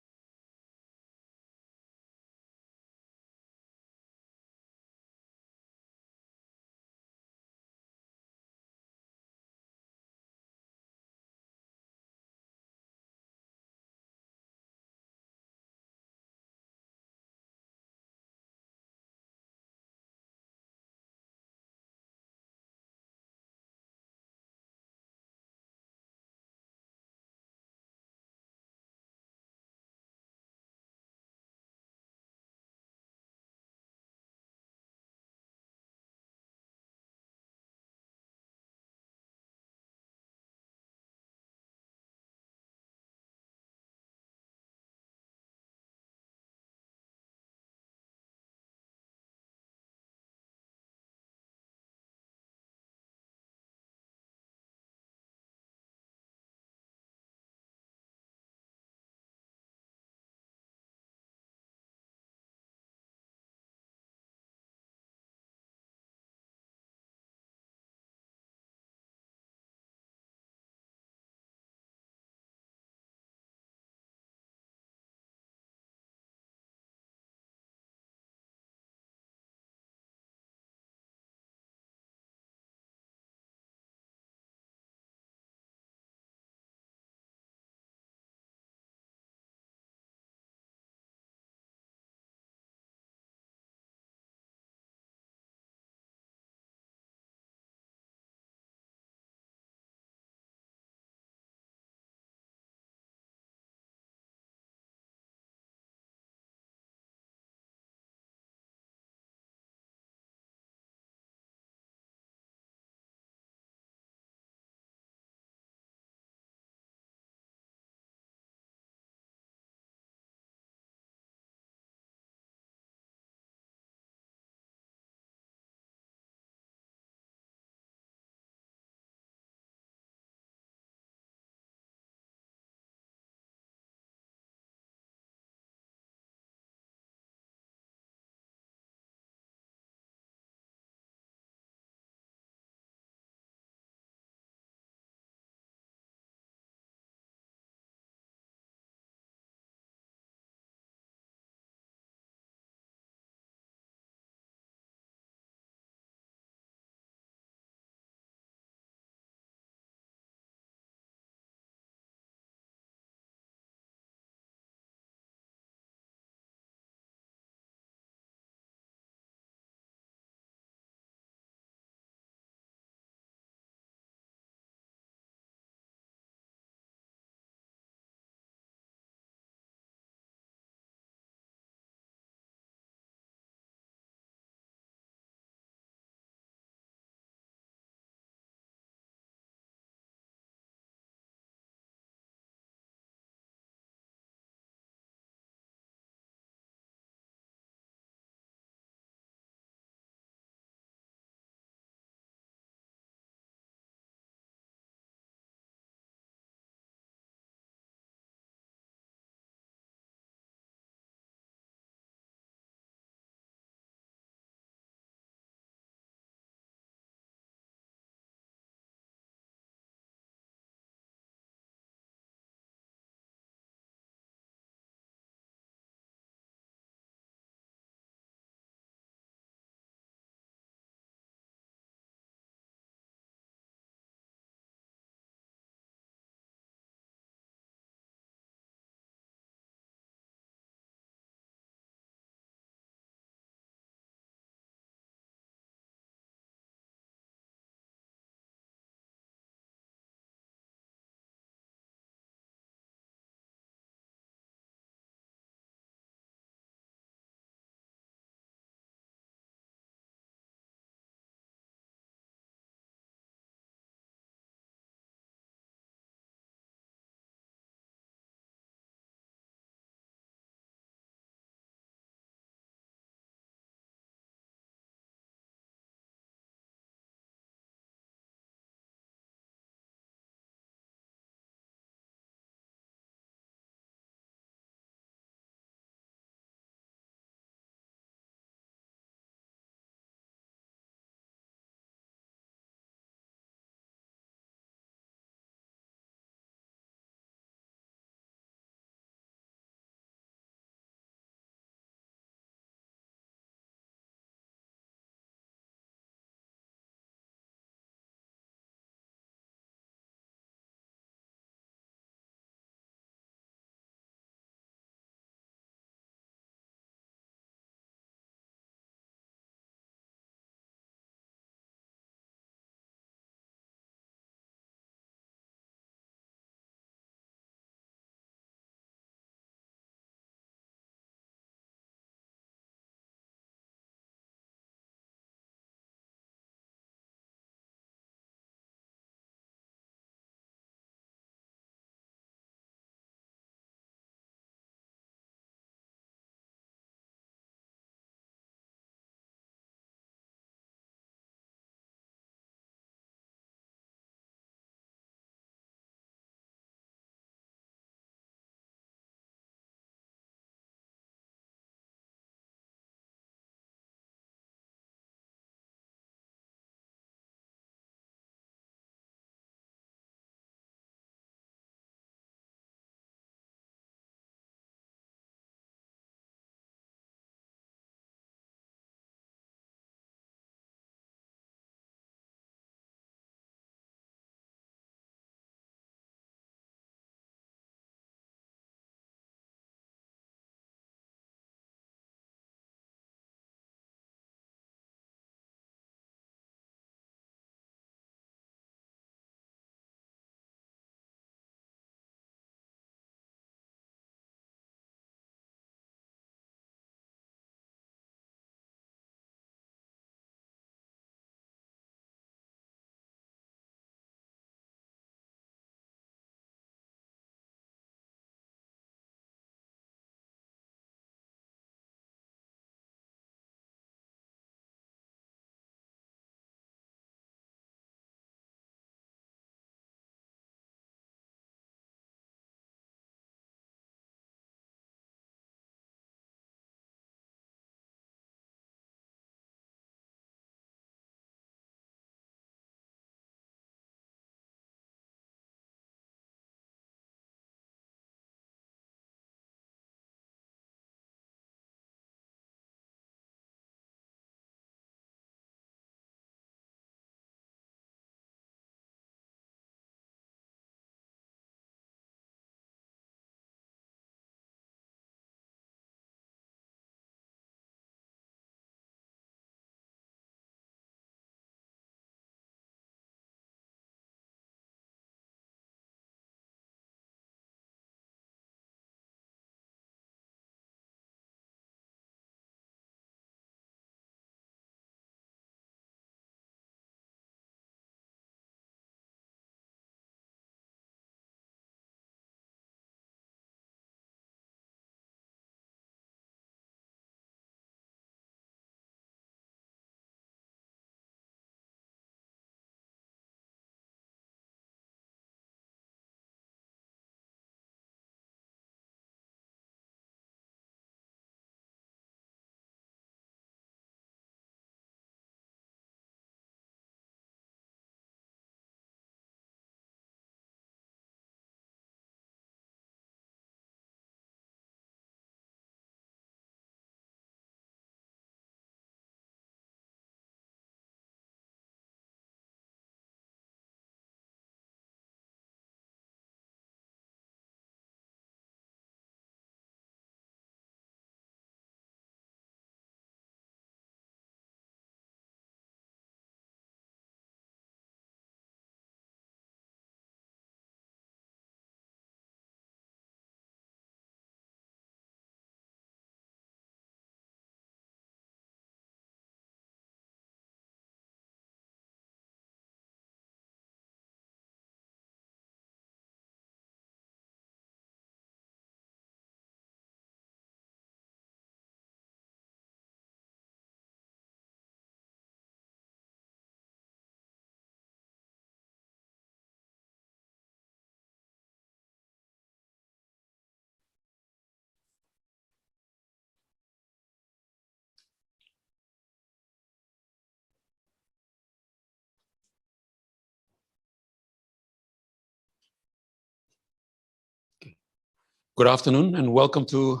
Good afternoon and welcome to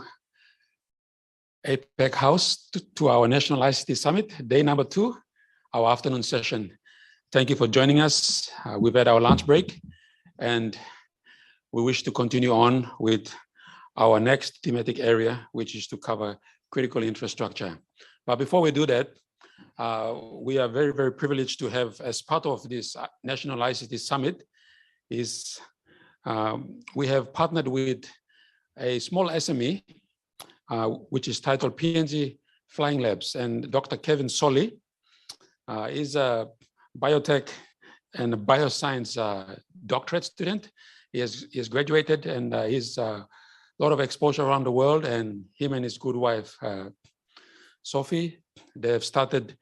APEC Haus, to our National ICT Summit, day number 2, our afternoon session. Thank you for joining us. We've had our lunch break and we wish to continue on with our next thematic area, which is to cover critical infrastructure. But before we do that, we are very, very privileged to have, as part of this National ICT Summit, we have partnered with a small SME, which is titled PNG Flying Labs. And Dr. Kevin Solly is a biotech and a bioscience doctorate student. He has graduated and he's a lot of exposure around the world, and him and his good wife, Sophie, they have started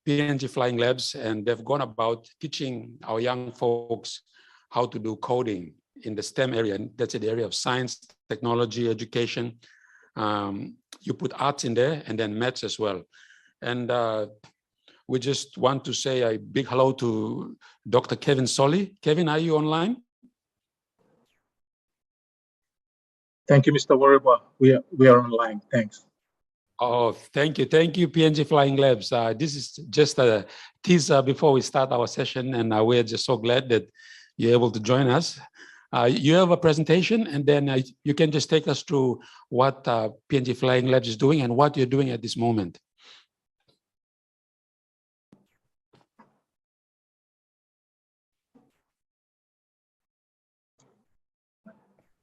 PNG Flying Labs, and they've gone about teaching our young folks how to do coding in the STEM area. And that's the area of science, technology, education. You put arts in there and then maths as well. And we just want to say a big hello to Dr. Kevin Solly. Kevin, are you online? Thank you, Mr. Wariba. We are online. Thanks. Oh, thank you, PNG Flying Labs. This is just a teaser before we start our session, and we're just so glad that you're able to join us. You have a presentation, and then you can just take us through what PNG Flying Labs is doing and what you're doing at this moment.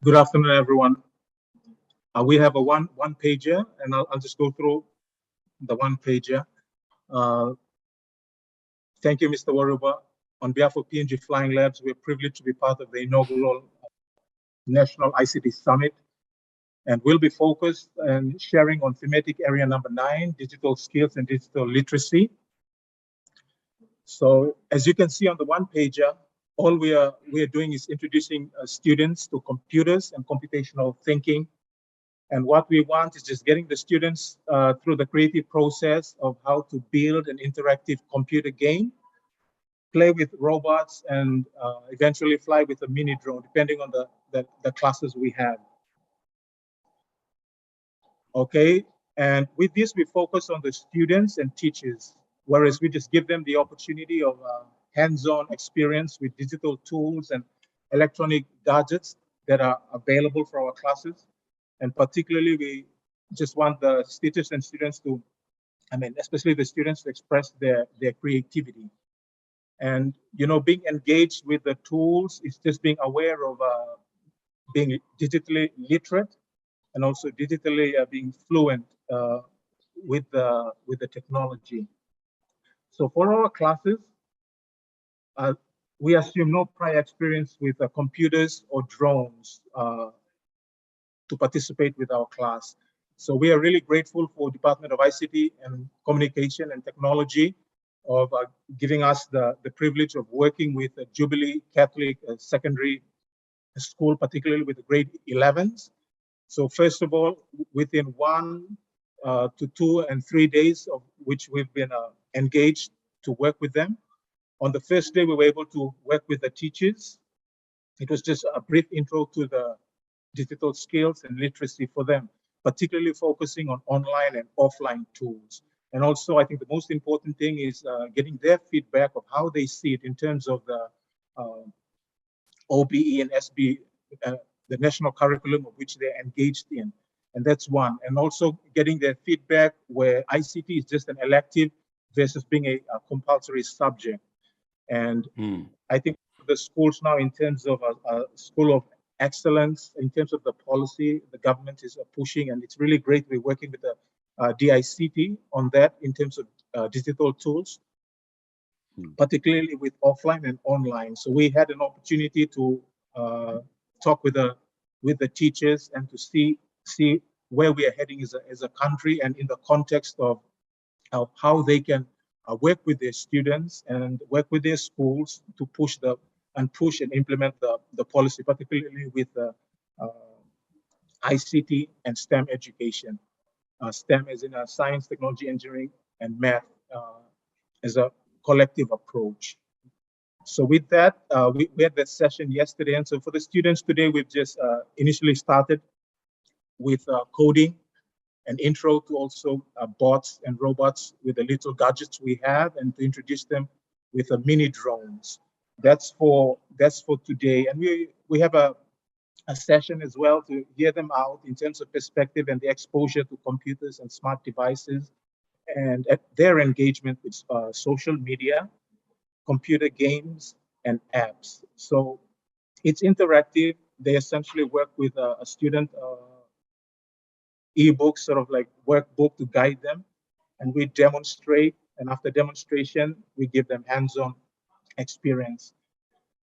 Good afternoon, everyone. We have a one pager, and I'll just go through the one pager. Thank you, Mr. Wariba. On behalf of PNG Flying Labs, we're privileged to be part of the inaugural National ICT Summit, and we'll be focused on sharing on thematic area number 9, digital skills and digital literacy. So as you can see on the one pager, all we are doing is introducing students to computers and computational thinking. And what we want is just getting the students through the creative process of how to build an interactive computer game, play with robots, and eventually fly with a mini drone, depending on the classes we have. Okay, and with this, we focus on the students and teachers, whereas we just give them the opportunity of hands-on experience with digital tools and electronic gadgets that are available for our classes. And particularly, we just want the teachers and students to, especially the students, to express their creativity. And, being engaged with the tools is just being aware of being digitally literate and also digitally being fluent with the technology. So for our classes, we assume no prior experience with computers or drones to participate with our class. So we are really grateful for Department of ICT and Communication and Technology of giving us the privilege of working with Jubilee Catholic Secondary School, particularly with the grade 11s. So first of all, within 1 to 2 and 3 days of which we've been engaged to work with them. On the first day, we were able to work with the teachers. It was just a brief intro to the digital skills and literacy for them, particularly focusing on online and offline tools. And also, I think the most important thing is getting their feedback of how they see it in terms of the OBE and SB, the national curriculum of which they're engaged in. And that's one. And also getting their feedback where ICT is just an elective versus being a compulsory subject. And I think the schools now, in terms of a school of excellence, in terms of the policy, the government is pushing, and it's really great. We're working with the DICT on that in terms of digital tools, particularly with offline and online. So we had an opportunity to talk with the teachers and to see where we are heading as a country, and in the context of how they can work with their students and work with their schools to push and implement the policy, particularly with ICT and STEM education. STEM as in science, technology, engineering, and math as a collective approach. So with that, we had that session yesterday. And so for the students today, we've just initially started with coding, an intro to also bots and robots with the little gadgets we have, and to introduce them with mini drones. That's for today. And we have a session as well to hear them out in terms of perspective and the exposure to computers and smart devices, and their engagement with social media, computer games, and apps. So it's interactive. They essentially work with a student ebook, sort of like workbook to guide them, and we demonstrate. And after demonstration, we give them hands-on experience.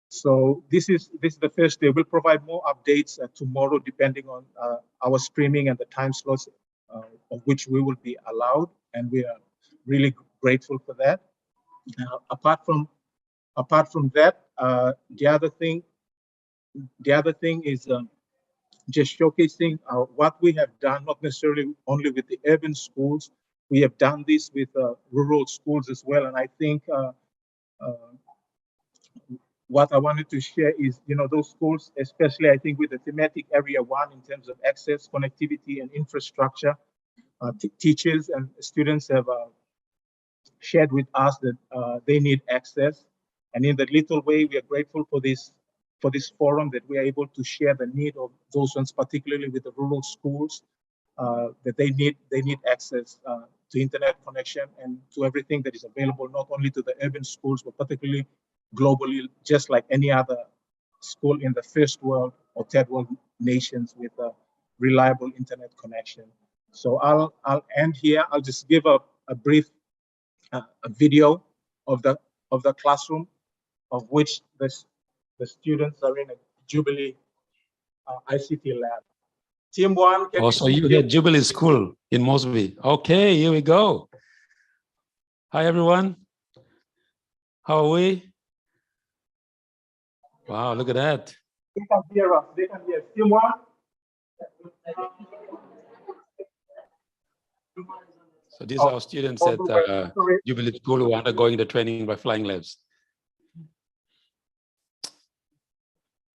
So this is the first day. We'll provide more updates tomorrow, depending on our streaming and the time slots of which we will be allowed, and we are really grateful for that. Apart from that, the other thing is just showcasing what we have done, not necessarily only with the urban schools. We have done this with rural schools as well, and I think what I wanted to share is, those schools, especially I think with the thematic area 1 in terms of access, connectivity, and infrastructure, teachers and students have shared with us that they need access. And in that little way, we are grateful for this forum, that we are able to share the need of those ones, particularly with the rural schools, that they need access to internet connection and to everything that is available, not only to the urban schools, but particularly globally, just like any other school in the first world or third world nations with a reliable internet connection. So I'll end here. I'll just give a brief a video of the classroom, of which the students are in a Jubilee ICT lab. Team 1. Also, you had Jubilee School in Moresby. Okay, here we go. Hi, everyone. How are we? Wow, look at that. They can hear us. They can hear us. Team 1. So these are our students at Jubilee School who are undergoing the training by Flying Labs.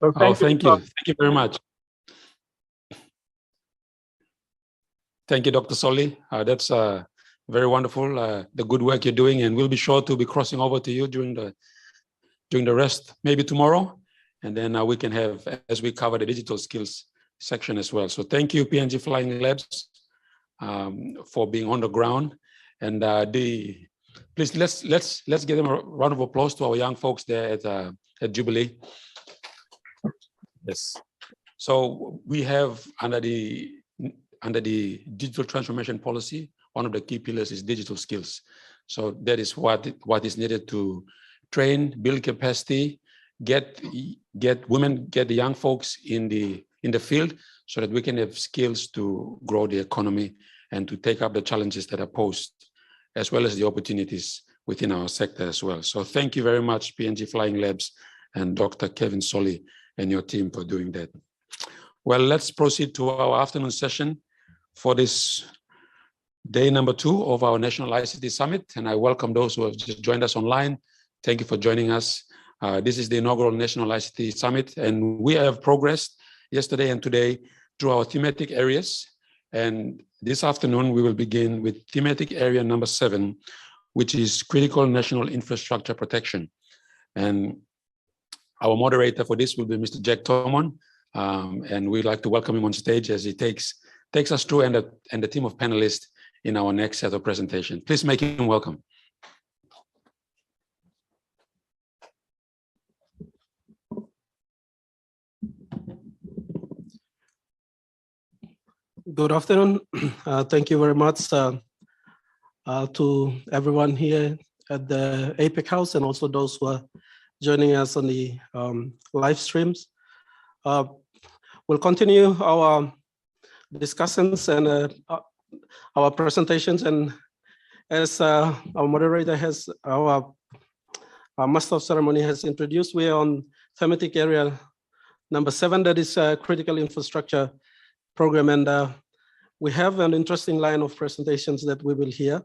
So thank you. Thank you very much. Thank you, Dr. Soli. That's very wonderful, the good work you're doing, and we'll be sure to be crossing over to you during the rest, maybe tomorrow, and then we can have, as we cover the digital skills section as well. So thank you, PNG Flying Labs, for being on the ground, and please let's give them a round of applause to our young folks there at Jubilee. Yes. So we have under the digital transformation policy, one of the key pillars is digital skills. So that is what is needed to train, build capacity, get the young folks in the field, so that we can have skills to grow the economy and to take up the challenges that are posed, as well as the opportunities within our sector as well. So thank you very much, PNG Flying Labs and Dr. Kevin Soli and your team for doing that. Well, let's proceed to our afternoon session for this day number 2 of our National ICT Summit. And I welcome those who have just joined us online. Thank you for joining us. This is the inaugural National ICT Summit, and we have progressed yesterday and today through our thematic areas. And this afternoon, we will begin with thematic area number 7, which is critical national infrastructure protection. And our moderator for this will be Mr. Jack Tomon. And we'd like to welcome him on stage as he takes us through, and the team of panelists in our next set of presentation. Please make him welcome. Good afternoon. Thank you very much to everyone here at the APEC Haus, and also those who are joining us on the live streams. We'll continue our discussions and our presentations, and as our moderator has, our master of ceremony has introduced, we are on thematic area number 7, that is critical infrastructure program, and we have an interesting line of presentations that we will hear.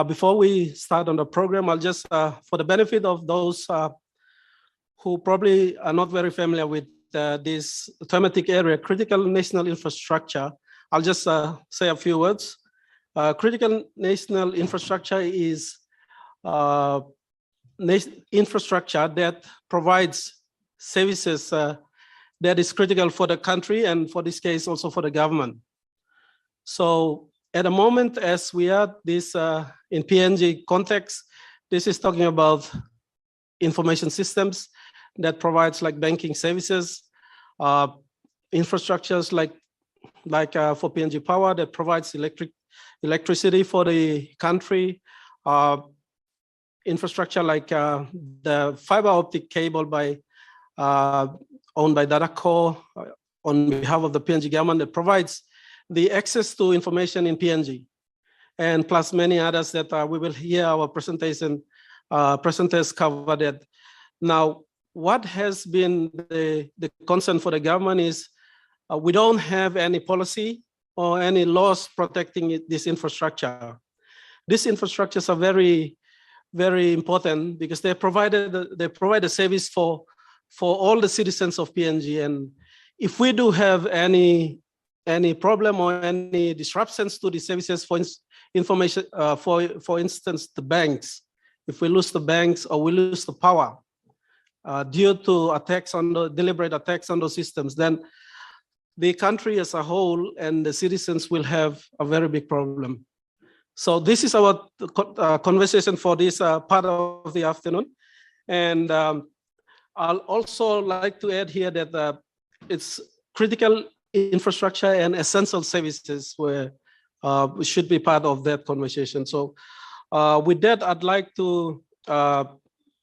Before we start on the program, I'll just, for the benefit of those who probably are not very familiar with this thematic area, critical national infrastructure, I'll just say a few words. Critical national infrastructure is infrastructure that provides services that is critical for the country and for this case also for the government. So at the moment, as we are this in PNG context, this is talking about information systems that provides like banking services, infrastructures like for PNG Power that provides electricity for the country, infrastructure like the fiber optic cable owned by Dataco on behalf of the PNG government that provides the access to information in PNG, and plus many others that we will hear our presenters cover that. Now, what has been the concern for the government is we don't have any policy or any laws protecting this infrastructure. These infrastructures are very, very important because they provide a service for all the citizens of PNG. And if we do have any problem or any disruptions to the services, for information, for instance, the banks, if we lose the banks or we lose the power due to attacks on the deliberate attacks on those systems, then the country as a whole and the citizens will have a very big problem. So this is our conversation for this part of the afternoon. And I'll also like to add here that it's critical infrastructure and essential services where we should be part of that conversation. So with that, I'd like to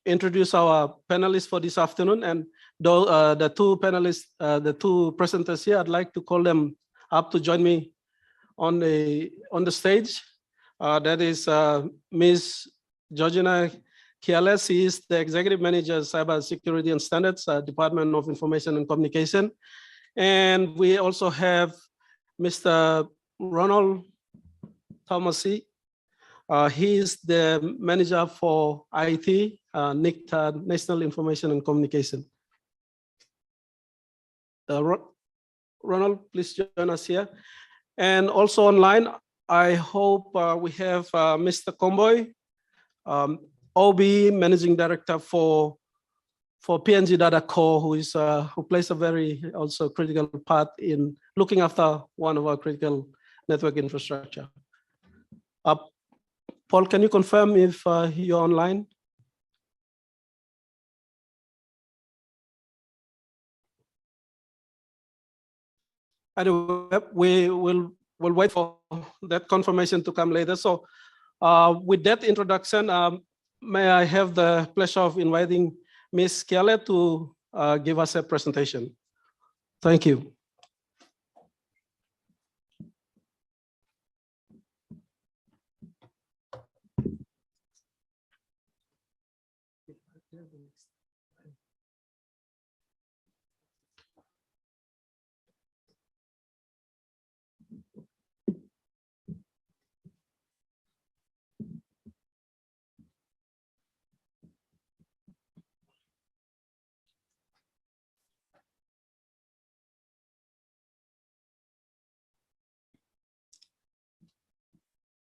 introduce our panelists for this afternoon. And the two panelists, the two presenters here, I'd like to call them up to join me on the stage. That is Ms. Georgina Kiales. He is the Executive Manager of Cyber Security and Standards, Department of Information and Communication. And we also have Mr. Ronald Thomasy. He is the Manager for IT, NICTA, National Information and Communication. Ronald, please join us here. And also online, I hope we have Mr. Comboy, OB Managing Director for PNG Data Core, who plays a very also critical part in looking after one of our critical network infrastructure. Paul, can you confirm if you're online? Anyway, we'll wait for that confirmation to come later. So with that introduction, may I have the pleasure of inviting Ms. Kiale to give us a presentation. Thank you.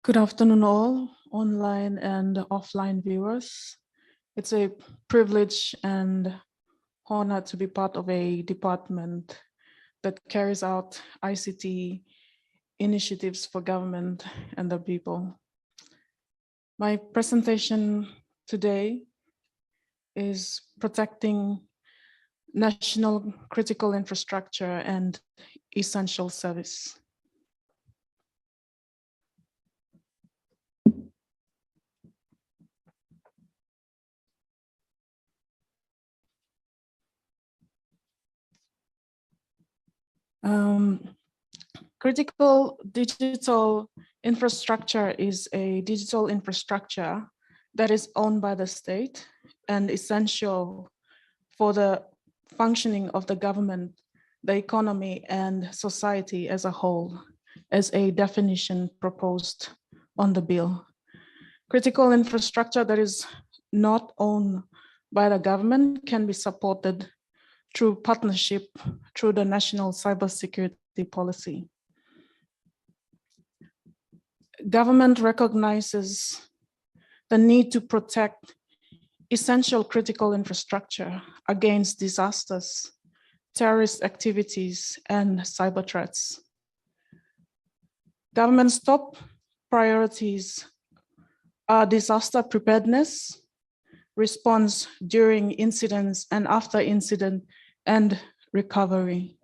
Good afternoon, all online and offline viewers. It's a privilege and honor to be part of a department that carries out ICT initiatives for government and the people. My presentation today is protecting national critical infrastructure and essential service. Critical digital infrastructure is a digital infrastructure that is owned by the state and essential for the functioning of the government, the economy, and society as a whole, as a definition proposed on the bill. Critical infrastructure that is not owned by the government can be supported through partnership through the National Cybersecurity Policy. Government recognizes the need to protect essential critical infrastructure against disasters, terrorist activities, and cyber threats. Government's top priorities are disaster preparedness, response during incidents and after incident, and recovery.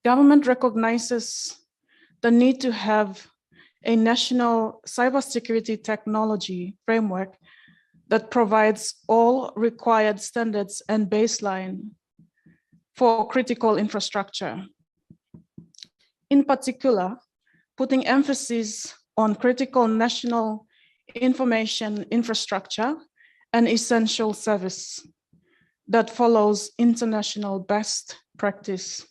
Government recognizes the need to have a national cybersecurity technology framework that provides all required standards and baseline for critical infrastructure. In particular, putting emphasis on critical national information infrastructure and essential service that follows international best practice.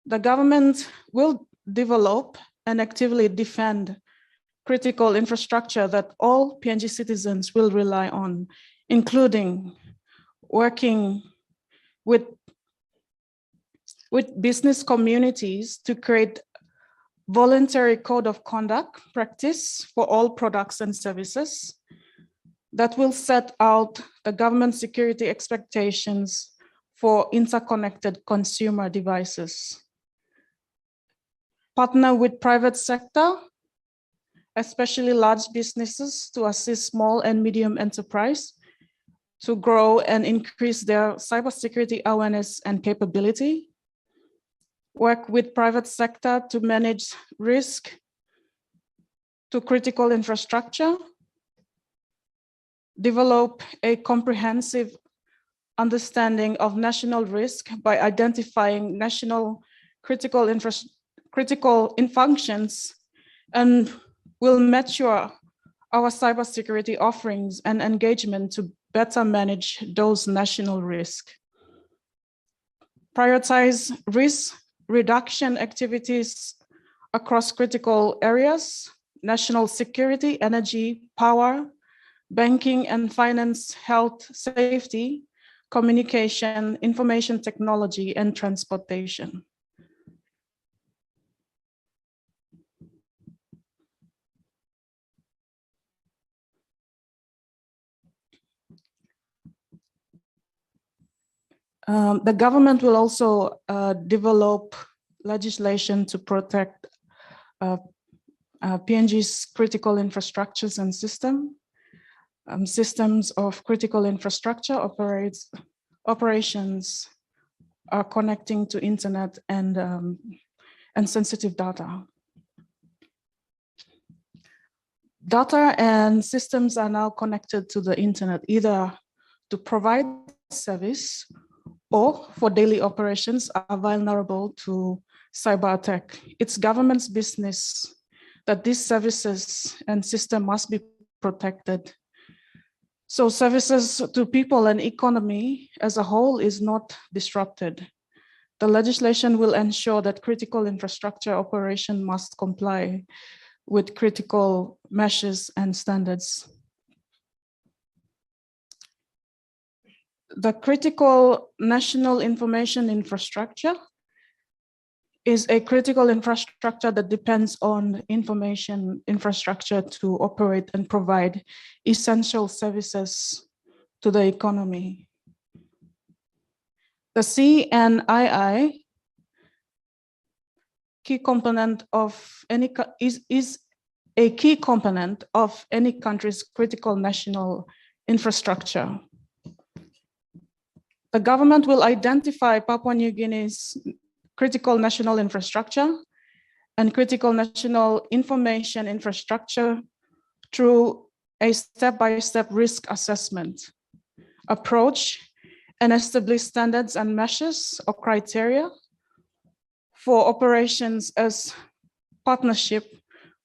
The government will develop and actively defend critical infrastructure that all PNG citizens will rely on, including working with business communities to create voluntary code of conduct practice for all products and services that will set out the government security expectations for interconnected consumer devices. Partner with private sector, especially large businesses, to assist small and medium enterprise to grow and increase their cybersecurity awareness and capability. Work with private sector to manage risk to critical infrastructure. Develop a comprehensive understanding of national risk by identifying national critical functions, and will mature our cybersecurity offerings and engagement to better manage those national risks. Prioritize risk reduction activities across critical areas: national security, energy, power, banking and finance, health, safety, communication, information technology, and transportation. The government will also develop legislation to protect PNG's critical infrastructures and systems of critical infrastructure operations are connecting to internet and sensitive data. Data and systems are now connected to the internet, either to provide service or for daily operations are vulnerable to cyber attack. It's government's business that these services and system must be protected. So services to people and economy as a whole is not disrupted. The legislation will ensure that critical infrastructure operation must comply with critical measures and standards. The critical national information infrastructure is a critical infrastructure that depends on information infrastructure to operate and provide essential services to the economy. The CNII key component of any is a key component of any country's critical national infrastructure. The government will identify Papua New Guinea's critical national infrastructure and critical national information infrastructure through a step-by-step risk assessment approach and establish standards and measures or criteria for operations as partnership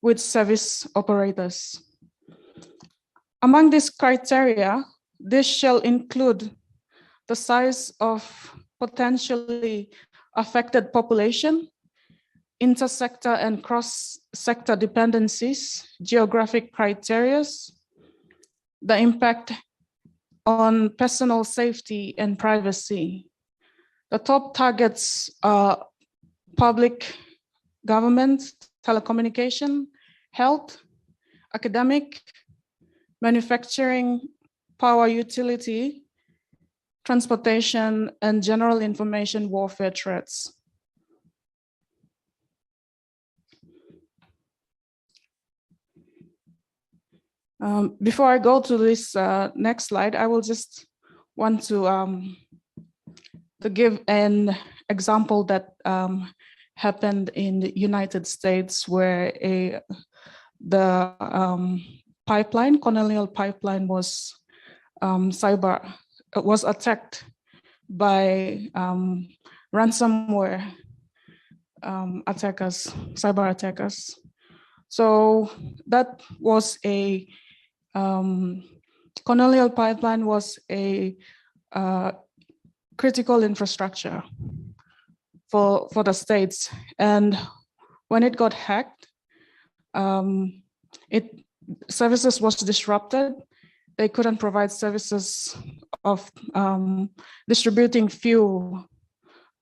with service operators. Among these criteria, this shall include the size of potentially affected population, intersector and cross-sector dependencies, geographic criteria, the impact on personal safety and privacy. The top targets are public, government, telecommunication, health, academic, manufacturing, power utility, transportation, and general information warfare threats. Before I go to this next slide, I will just want to give an example that happened in the United States, where the colonial pipeline was attacked by ransomware attackers, cyber attackers. So that was a colonial pipeline was a critical infrastructure for the states, and when it got hacked, services was disrupted. They couldn't provide services of distributing fuel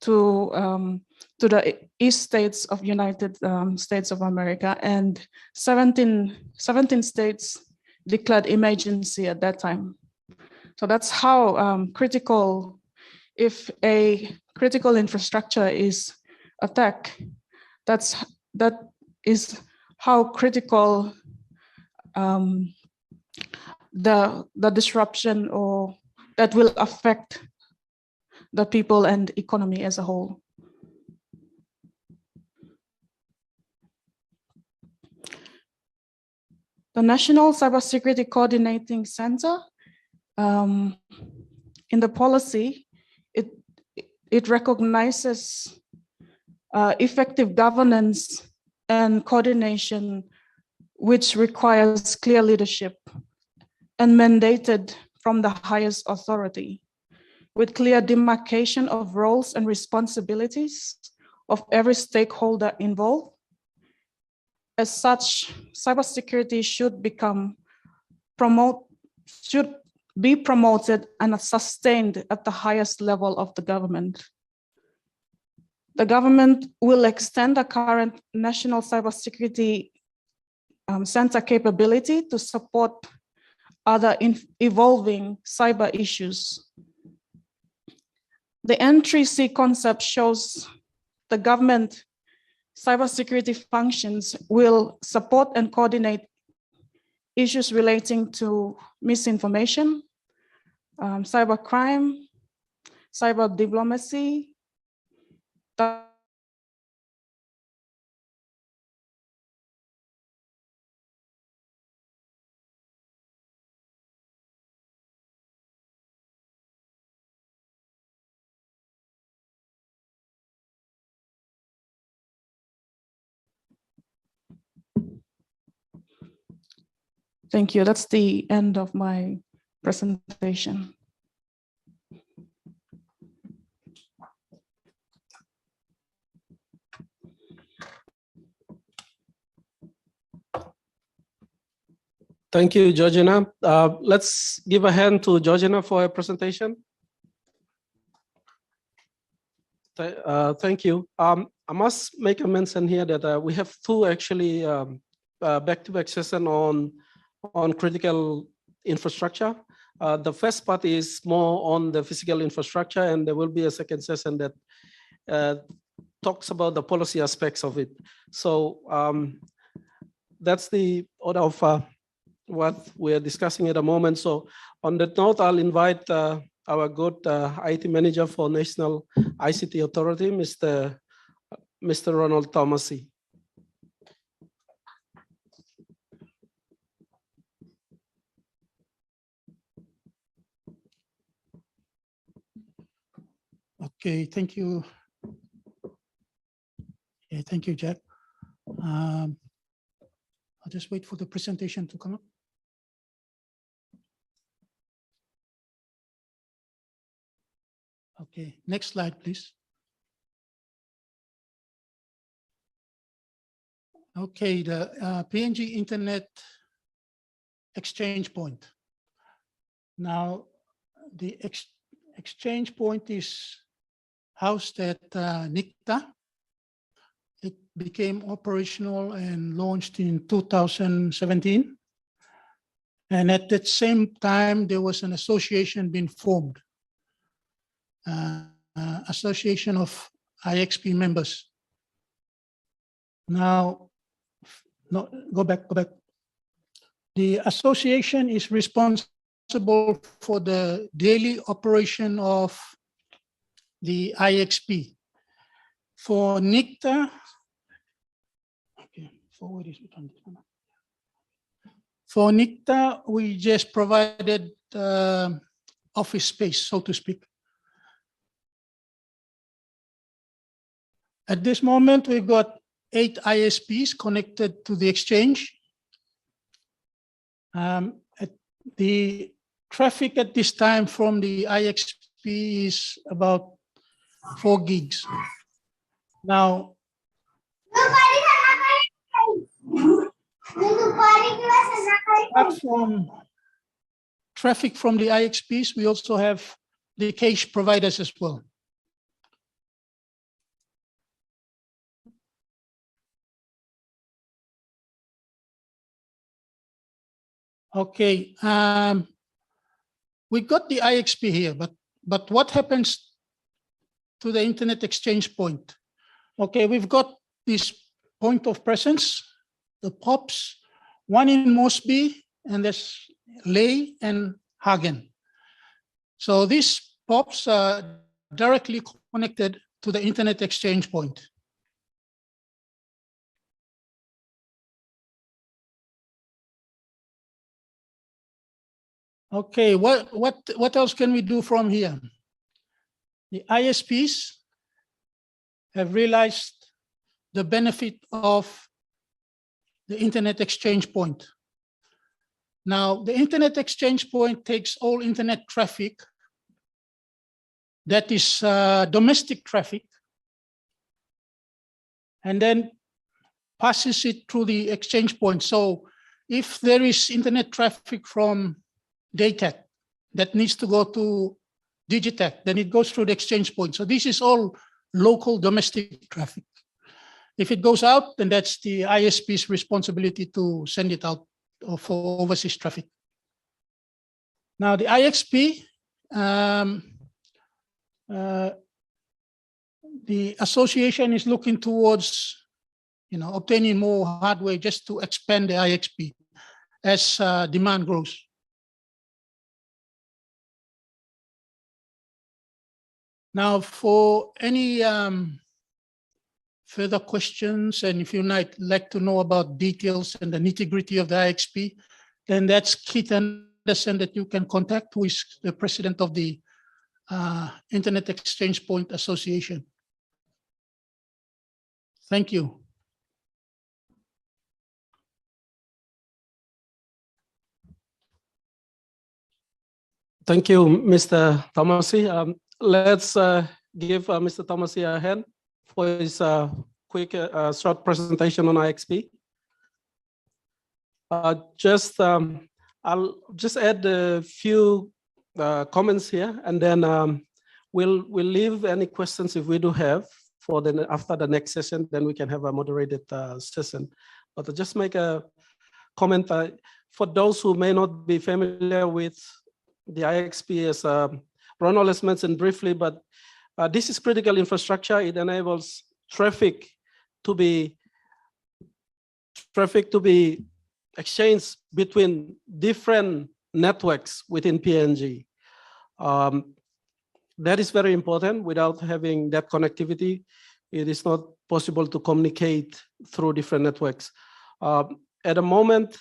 to the east states of United States of America, and 17 states declared emergency at that time. So that's how critical, if a critical infrastructure is attacked, that is how critical the disruption or that will affect the people and economy as a whole. The National Cybersecurity Coordinating Center, in the policy, it recognizes effective governance and coordination, which requires clear leadership and mandated from the highest authority, with clear demarcation of roles and responsibilities of every stakeholder involved. As such, cybersecurity should be promoted and sustained at the highest level of the government. The government will extend the current National Cybersecurity Center capability to support other evolving cyber issues. The N3C concept shows the government cybersecurity functions will support and coordinate issues relating to misinformation, cybercrime, cyber diplomacy, Thank you. That's the end of my presentation. Thank you, Georgina. Let's give a hand to Georgina for her presentation. Thank you. I must make a mention here that we have two actually back-to-back sessions on critical infrastructure. The first part is more on the physical infrastructure, and there will be a second session that talks about the policy aspects of it. So that's the order of what we are discussing at the moment. So on that note, I'll invite our good IT manager for National ICT Authority, Mr. Ronald Thomasi. Okay, thank you. Okay, thank you, Jack. I'll just wait for the presentation to come up. Okay, next slide, please. Okay, the PNG Internet Exchange Point. Now, the exchange point is housed at NICTA. It became operational and launched in 2017. And at that same time, there was an association being formed, association of IXP members. Now, no, go back. The association is responsible for the daily operation of the IXP. For NICTA, okay, forward is on this one. For NICTA, we just provided office space, so to speak. At this moment, we've got 8 ISPs connected to the exchange. The traffic at this time from the IXP is about 4 gigs. Now, apart from traffic from the IXPs, we also have the cache providers as well. Okay, we got the IXP here, but what happens to the Internet Exchange Point? Okay, we've got this point of presence, the POPs, one in Moresby, and there's Ley and Hagen. So these POPs are directly connected to the Internet Exchange Point. Okay, what else can we do from here? The ISPs have realized the benefit of the Internet Exchange Point. Now, the Internet Exchange Point takes all internet traffic that is domestic traffic and then passes it through the exchange point. So if there is internet traffic from DATAC that needs to go to Digitech, then it goes through the exchange point. So this is all local domestic traffic. If it goes out, then that's the ISP's responsibility to send it out for overseas traffic. Now the IXP, the association is looking towards, obtaining more hardware just to expand the IXP as demand grows. Now, for any further questions, and if you might like to know about details and the nitty-gritty of the IXP, then that's Keith Anderson that you can contact, who is the president of the Internet Exchange Point Association. Thank you. Thank you, Mr. Thomasi. Let's give Mr. Thomasi a hand for his quick, short presentation on IXP. I'll just add a few comments here, and then we'll leave any questions if we do have for after the next session. Then we can have a moderated session. But I'll just make a comment for those who may not be familiar with the IXP, as Ronald has mentioned briefly, but this is critical infrastructure. It enables traffic to be exchanged between different networks within PNG. That is very important. Without having that connectivity, it is not possible to communicate through different networks. At the moment,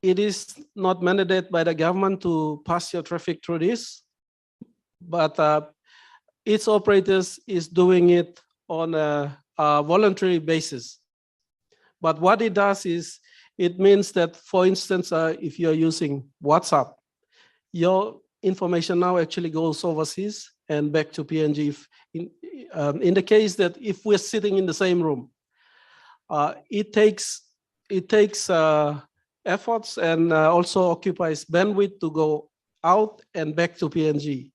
it is not mandated by the government to pass your traffic through this, but its operators is doing it on a voluntary basis. But what it does is, it means that, for instance, if you're using WhatsApp, your information now actually goes overseas and back to PNG. In the case that if we're sitting in the same room, It takes efforts and also occupies bandwidth to go out and back to PNG.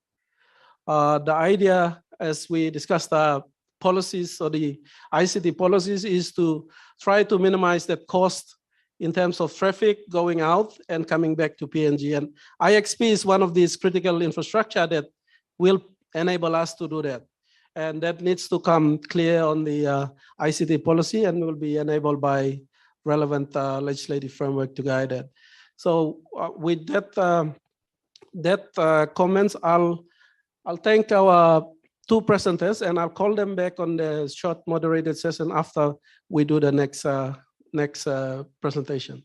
The idea, as we discussed the policies or the ICT policies, is to try to minimize that cost in terms of traffic going out and coming back to PNG. And IXP is one of these critical infrastructure that will enable us to do that. And that needs to come clear on the ICT policy and will be enabled by relevant legislative framework to guide it. So with that, comments, I'll thank our two presenters and I'll call them back on the short moderated session after we do the next presentation.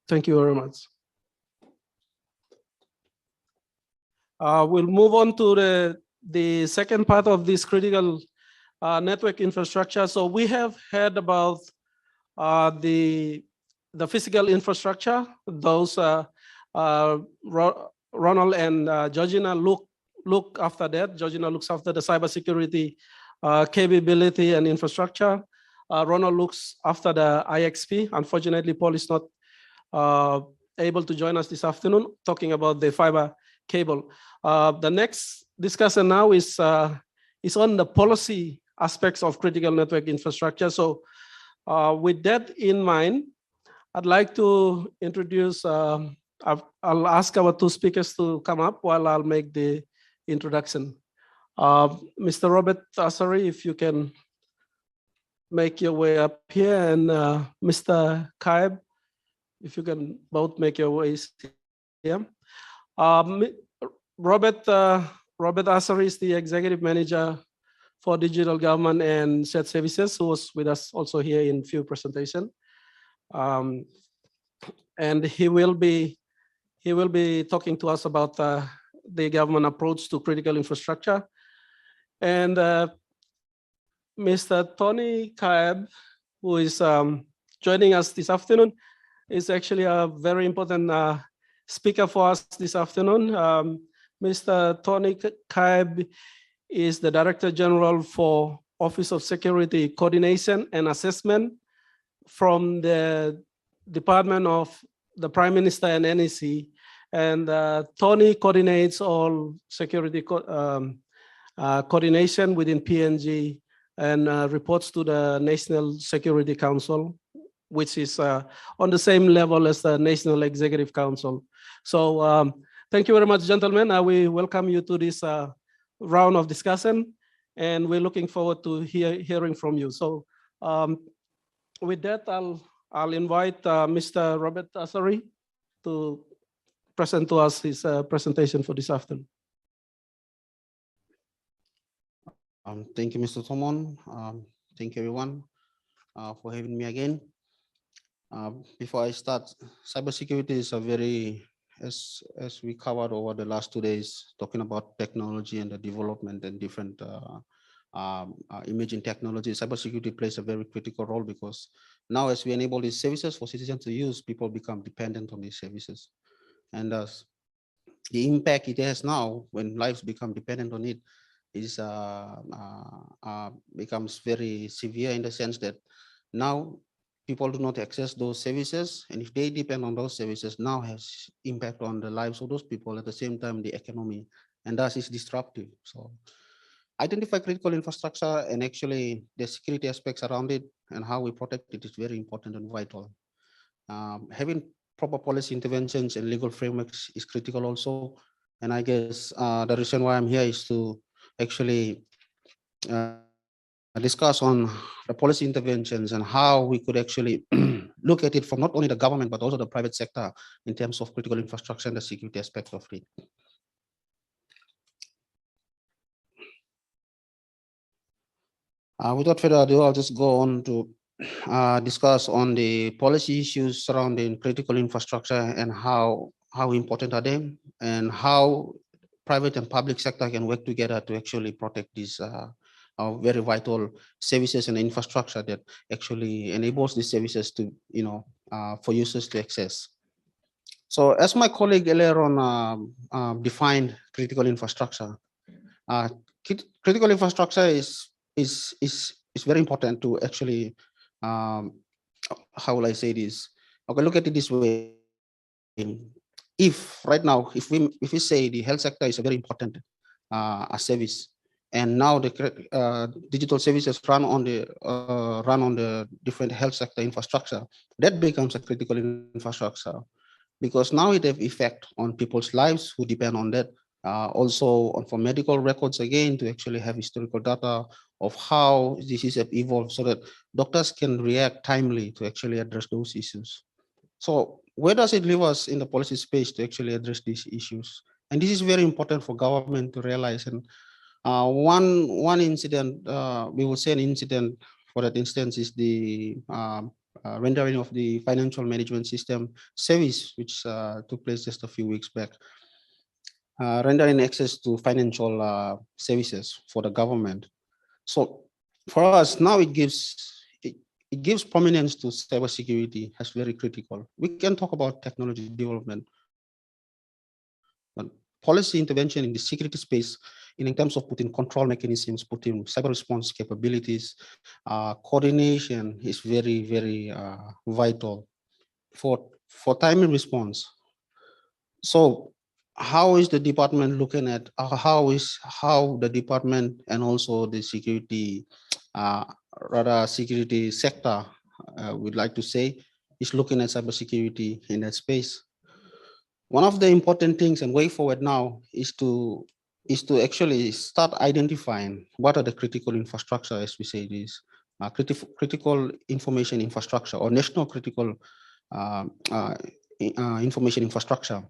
Thank you very much. We'll move on to the second part of this critical network infrastructure. So we have heard about the physical infrastructure. Those Ronald and Georgina look after that. Georgina looks after the cybersecurity capability and infrastructure. Ronald looks after the IXP. Unfortunately, Paul is not able to join us this afternoon, talking about the fiber cable. The next discussion now is on the policy aspects of critical network infrastructure. So with that in mind, I'd like to introduce, I'll ask our two speakers to come up while I'll make the introduction. Mr. Robert Asari, if you can make your way up here, and Mr. Kaib, if you can both make your ways here. Robert Asari is the Executive Manager for Digital Government and Shared Services, who was with us also here in few presentation. And he will be talking to us about the government approach to critical infrastructure. And Mr. Tony Kaib, who is joining us this afternoon, is actually a very important speaker for us this afternoon. Mr. Tony Kaib is the Director General for Office of Security Coordination and Assessment from the Department of the Prime Minister and NEC. And Tony coordinates all security coordination within PNG and reports to the National Security Council, which is on the same level as the National Executive Council. So thank you very much, gentlemen. We welcome you to this round of discussion, and we're looking forward to hearing from you. So with that, I'll invite Mr. Robert Asari to present to us his presentation for this afternoon. Thank you, Mr. Thomon. Thank you, everyone, for having me again. Before I start, cybersecurity is a very, as we covered over the last 2 days, talking about technology and the development and different emerging technologies. Cybersecurity plays a very critical role because now, as we enable these services for citizens to use, people become dependent on these services. And the impact it has now when lives become dependent on it is becomes very severe in the sense that now people do not access those services, and if they depend on those services, now has impact on the lives of those people, at the same time the economy, and thus is disruptive. So identify critical infrastructure and actually the security aspects around it and how we protect it is very important and vital. Having proper policy interventions and legal frameworks is critical also. And I guess the reason why I'm here is to actually discuss on the policy interventions and how we could actually look at it from not only the government, but also the private sector in terms of critical infrastructure and the security aspect of it. Without further ado, I'll just go on to discuss on the policy issues surrounding critical infrastructure and how important are they, and how private and public sector can work together to actually protect these very vital services and infrastructure that actually enables these services to, for users to access. So as my colleague earlier on defined critical infrastructure, critical infrastructure is it's very important to actually, how will I say this? Okay, look at it this way. If right now, if we say the health sector is a very important service, and now the digital services run on the different health sector infrastructure, that becomes a critical infrastructure, because now it have effect on people's lives who depend on that. Also for medical records, again, to actually have historical data of how disease have evolved, so that doctors can react timely to actually address those issues. So where does it leave us in the policy space to actually address these issues? And this is very important for government to realize. And one incident, we will say an incident for that instance, is the rendering of the financial management system service, which took place just a few weeks back. Rendering access to financial services for the government. So for us now, it gives prominence to cybersecurity as very critical. We can talk about technology development, but policy intervention in the security space, in terms of putting control mechanisms, putting cyber response capabilities, coordination is very, very vital for timely response. So how is the department looking at how the department and also the security security sector, we'd like to say, is looking at cybersecurity in that space? One of the important things and way forward now is to actually start identifying what are the critical infrastructure, as we say this, critical information infrastructure or national critical information infrastructure.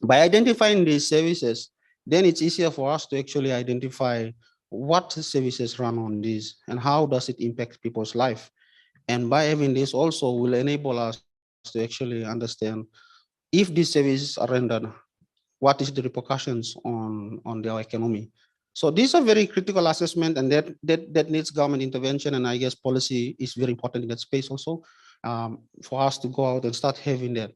By identifying these services, then it's easier for us to actually identify what services run on these and how does it impact people's life. And by having this also will enable us to actually understand if these services are rendered, what is the repercussions on their economy. So these are very critical assessment, and that needs government intervention, and I guess policy is very important in that space also, for us to go out and start having that.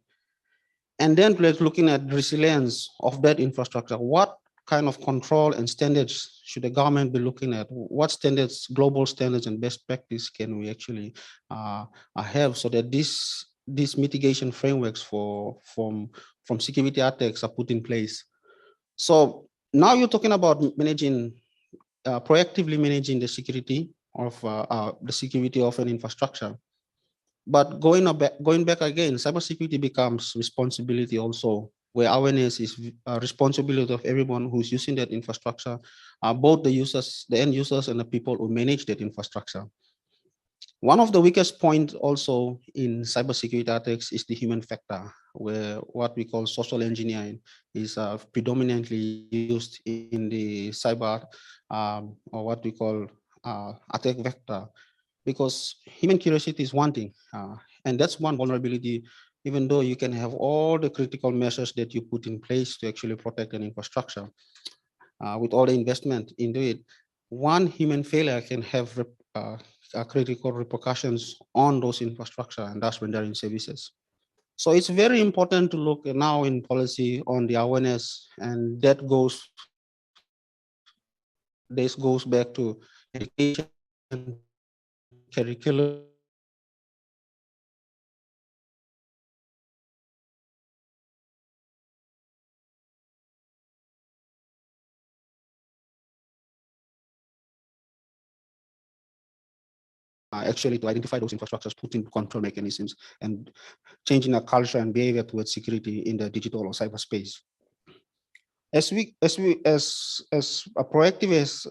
And then looking at resilience of that infrastructure. What kind of control and standards should the government be looking at? What standards, global standards and best practice can we actually have, so that these mitigation frameworks from security attacks are put in place? So now you're talking about managing, proactively managing the security of an infrastructure. But going back again, cybersecurity becomes responsibility also, where awareness is responsibility of everyone who's using that infrastructure, both the users, the end users, and the people who manage that infrastructure. One of the weakest points also in cybersecurity attacks is the human factor, where what we call social engineering is predominantly used in the cyber, or what we call attack vector. Because human curiosity is one thing, and that's one vulnerability, even though you can have all the critical measures that you put in place to actually protect an infrastructure, with all the investment into it, one human failure can have critical repercussions on those infrastructure and thus rendering services. So it's very important to look now in policy on the awareness, and that goes back to education, curriculum, actually to identify those infrastructures, putting control mechanisms, and changing a culture and behavior towards security in the digital or cyberspace. As a proactive as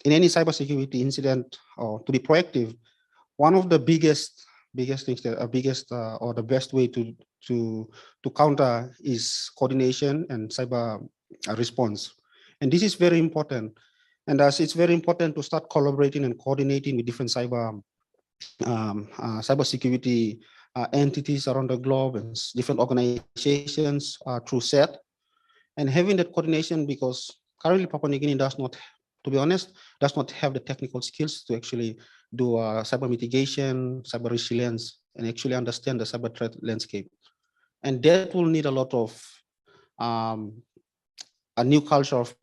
in any cybersecurity incident, or to be proactive, one of the biggest things that or the best way to counter is coordination and cyber response. And this is very important. And thus it's very important to start collaborating and coordinating with different cybersecurity entities around the globe and different organizations through SET. And having that coordination, because currently Papua New Guinea does not, to be honest, does not have the technical skills to actually do cyber mitigation, cyber resilience, and actually understand the cyber threat landscape. And that will need a lot of a new culture of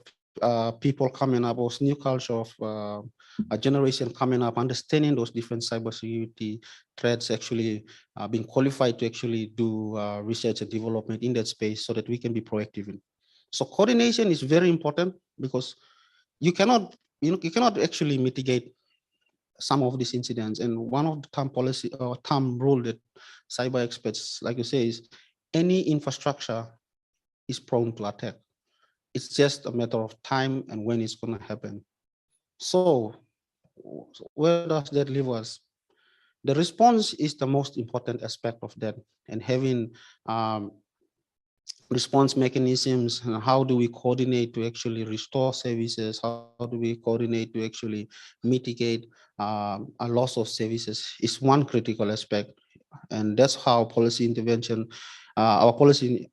people coming up, or new culture of generation coming up, understanding those different cybersecurity threats, actually being qualified to actually do research and development in that space so that we can be proactive in. So coordination is very important because you cannot actually mitigate some of these incidents. And one of the term policy or term rule that cyber experts like you say is any infrastructure is prone to attack. It's just a matter of time and when it's going to happen. So where does that leave us? The response is the most important aspect of that, and having response mechanisms, and how do we coordinate to actually restore services? How do we coordinate to actually mitigate a loss of services is one critical aspect. And that's how policy intervention, our policy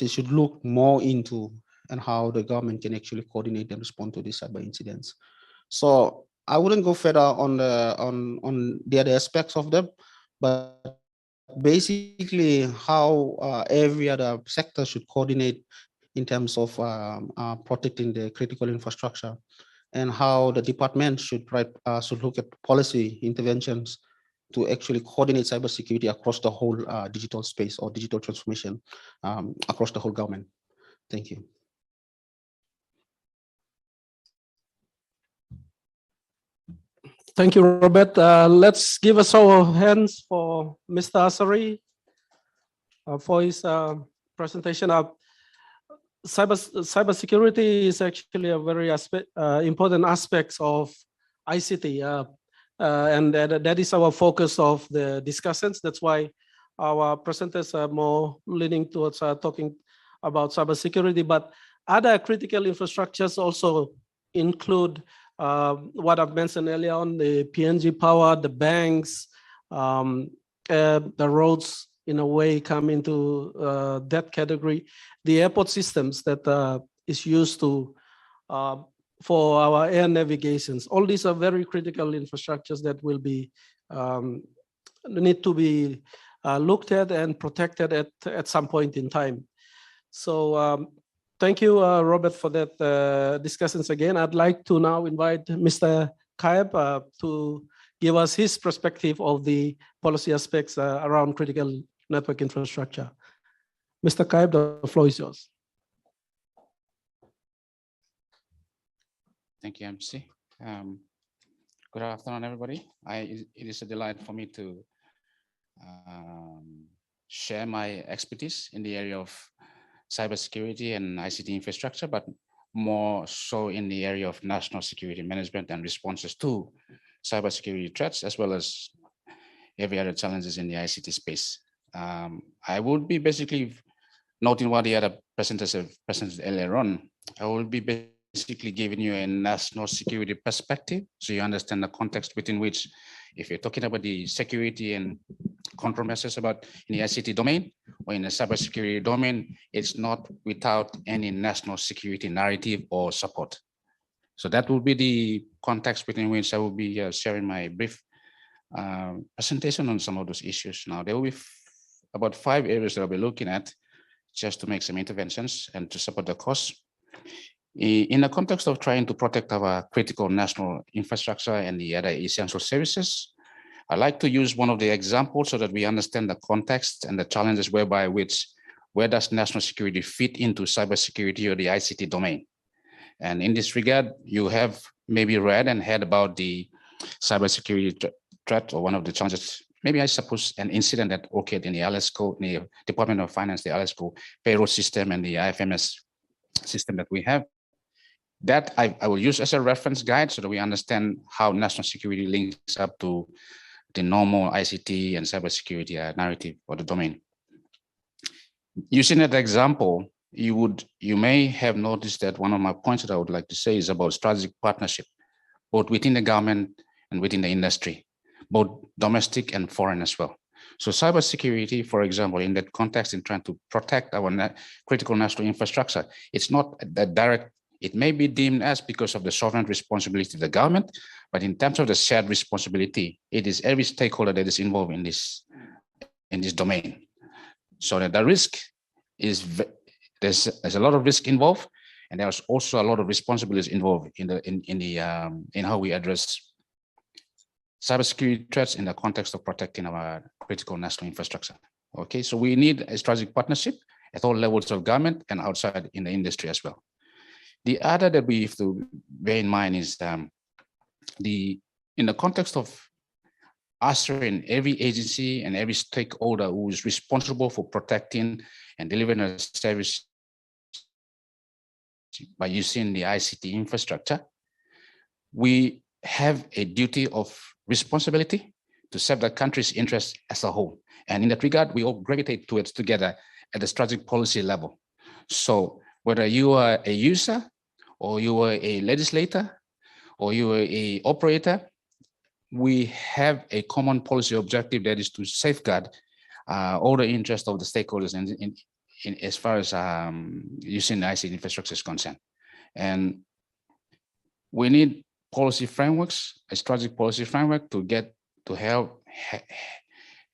should look more into, and how the government can actually coordinate and respond to these cyber incidents. So I wouldn't go further on the other aspects of them, but basically how every other sector should coordinate in terms of protecting the critical infrastructure, and how the department should look at policy interventions to actually coordinate cybersecurity across the whole digital space or digital transformation across the whole government. Thank you. Thank you, Robert. Let's give a show of hands for Mr. Asari for his presentation. Cybersecurity is actually a very important aspect of ICT, and that is our focus of the discussions. That's why our presenters are more leaning towards talking about cybersecurity, but other critical infrastructures also include what I've mentioned earlier on, the PNG power, the banks, the roads in a way come into that category. The airport systems that is used to for our air navigations. All these are very critical infrastructures that will be need to be looked at and protected at some point in time. So thank you, Robert, for that discussions again. I'd like to now invite Mr. Kaib to give us his perspective of the policy aspects around critical network infrastructure. Mr. Kaib, the floor is yours. Thank you, MC. Good afternoon, everybody. It is a delight for me to share my expertise in the area of cybersecurity and ICT infrastructure, but more so in the area of national security management and responses to cybersecurity threats, as well as every other challenges in the ICT space. I would be basically noting what the other presenters have presented earlier on. I will be basically giving you a national security perspective, so you understand the context within which, if you're talking about the security and control measures about in the ICT domain or in the cybersecurity domain, it's not without any national security narrative or support. So that will be the context within which I will be sharing my brief presentation on some of those issues. Now, there will be about 5 areas that I'll be looking at just to make some interventions and to support the cause. In the context of trying to protect our critical national infrastructure and the other essential services, I like to use one of the examples so that we understand the context and the challenges where does national security fit into cybersecurity or the ICT domain. And in this regard, you have maybe read and heard about the cybersecurity threat, or one of the challenges, maybe I suppose an incident that occurred in the LSCO, in the Department of Finance, the LSCO payroll system and the IFMS system that we have. That I will use as a reference guide so that we understand how national security links up to the normal ICT and cybersecurity narrative or the domain. Using that example, you may have noticed that one of my points that I would like to say is about strategic partnership, both within the government and within the industry, both domestic and foreign as well. So cybersecurity, for example, in that context, in trying to protect our critical national infrastructure, it's not that direct. It may be deemed as because of the sovereign responsibility of the government, but in terms of the shared responsibility, it is every stakeholder that is involved in this domain. So that the risk is, there's a lot of risk involved, And there's also a lot of responsibilities involved in how we address cybersecurity threats in the context of protecting our critical national infrastructure. Okay, so we need a strategic partnership at all levels of government and outside in the industry as well. The other that we have to bear in mind is in the context of ushering every agency and every stakeholder who is responsible for protecting and delivering a service by using the ICT infrastructure, we have a duty of responsibility to serve the country's interests as a whole. And in that regard, we all gravitate towards together at the strategic policy level. So whether you are a user or you are a legislator or you are a operator, we have a common policy objective that is to safeguard all the interests of the stakeholders in as far as using the ICT infrastructure is concerned. And we need policy frameworks, a strategic policy framework to help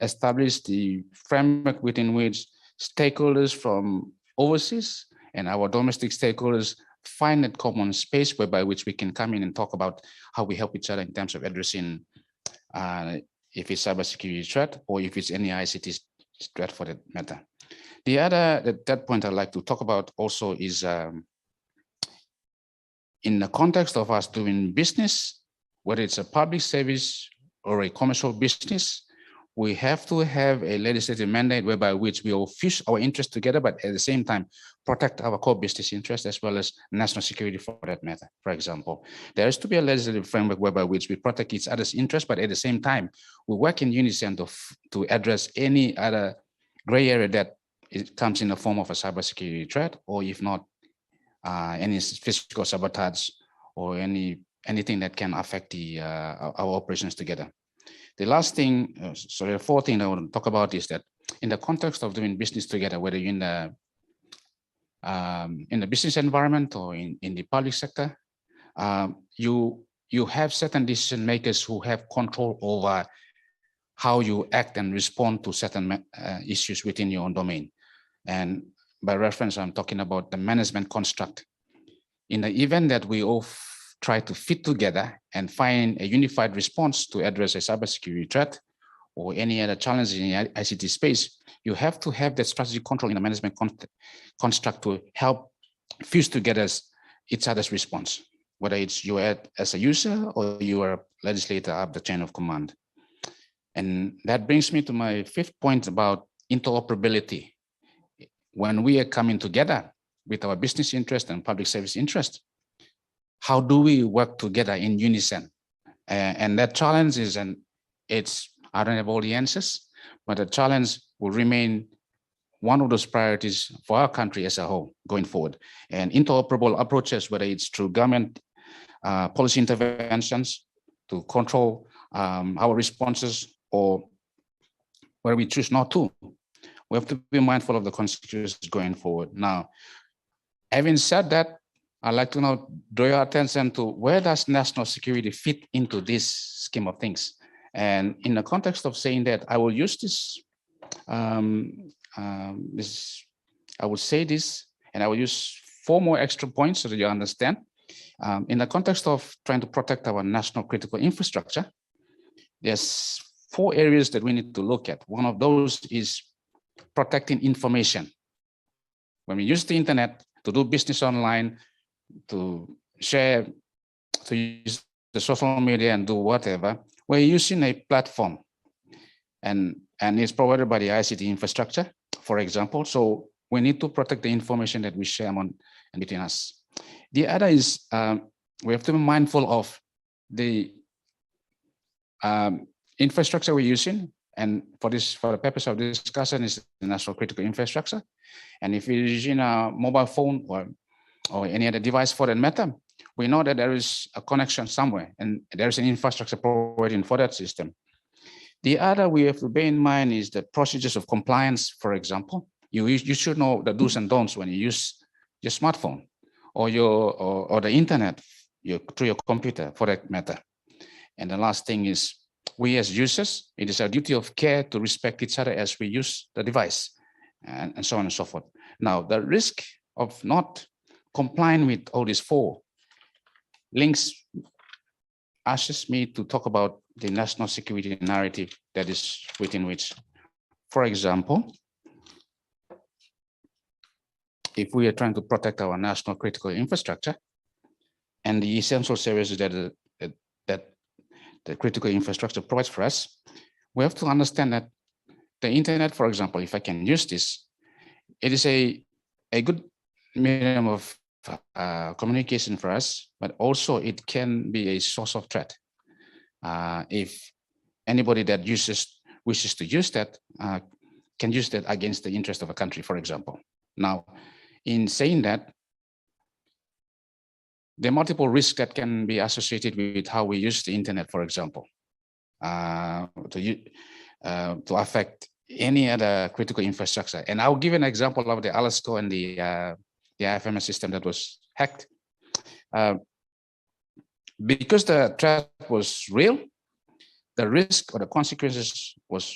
establish the framework within which stakeholders from overseas and our domestic stakeholders find that common space whereby which we can come in and talk about how we help each other in terms of addressing if it's cybersecurity threat or if it's any ICT threat for that matter. The other that point I'd like to talk about also is in the context of us doing business, whether it's a public service or a commercial business, we have to have a legislative mandate whereby which we all fuse our interests together, but at the same time, protect our core business interests as well as national security for that matter. For example, there has to be a legislative framework whereby which we protect each other's interests, but at the same time, we work in unison to address any other gray area that it comes in the form of a cybersecurity threat, or if not, any physical sabotage or anything that can affect our operations together. The last thing, the fourth thing I want to talk about is that in the context of doing business together, whether you're in the business environment or in the public sector, you have certain decision makers who have control over how you act and respond to certain issues within your own domain. And by reference, I'm talking about the management construct. In the event that we all try to fit together and find a unified response to address a cybersecurity threat or any other challenges in the ICT space, you have to have that strategic control in the management construct to help fuse together each other's response, whether it's you as a user or you are a legislator up the chain of command. And that brings me to my fifth point about interoperability. When we are coming together with our business interest and public service interest, how do we work together in unison? And that challenge is, and I don't have all the answers, but the challenge will remain one of those priorities for our country as a whole going forward. And interoperable approaches, whether it's through government policy interventions to control our responses or where we choose not to, we have to be mindful of the consequences going forward. Now, having said that, I'd like to now draw your attention to where does national security fit into this scheme of things. And in the context of saying that, I will use this, I will say this, and I will use 4 more extra points so that you understand. In the context of trying to protect our national critical infrastructure, there's 4 areas that we need to look at. One of those is protecting information. When we use the internet to do business online, to share, to use the social media and do whatever, we're using a platform and it's provided by the ICT infrastructure, for example. So we need to protect the information that we share among and between us. The other is we have to be mindful of the infrastructure we're using. And for the purpose of this discussion is the national critical infrastructure. And if you're using a mobile phone or any other device for that matter, we know that there is a connection somewhere and there's an infrastructure providing for that system. The other we have to bear in mind is the procedures of compliance, for example. You should know the do's and don'ts when you use your smartphone or the internet through your computer for that matter. And the last thing is we as users, it is our duty of care to respect each other as we use the device and so on and so forth. Now, the risk of not complying with all these four links asks me to talk about the national security narrative that is within which, for example, if we are trying to protect our national critical infrastructure and the essential services that the critical infrastructure provides for us, we have to understand that the internet, for example, if I can use this, it is a good medium of communication for us, but also it can be a source of threat. If anybody that wishes to use that can use that against the interest of a country, for example. Now, in saying that, there are multiple risks that can be associated with how we use the internet, for example, to affect any other critical infrastructure. And I'll give an example of the ALASCO and the IFMS system that was hacked. Because the threat was real, the risk or the consequences was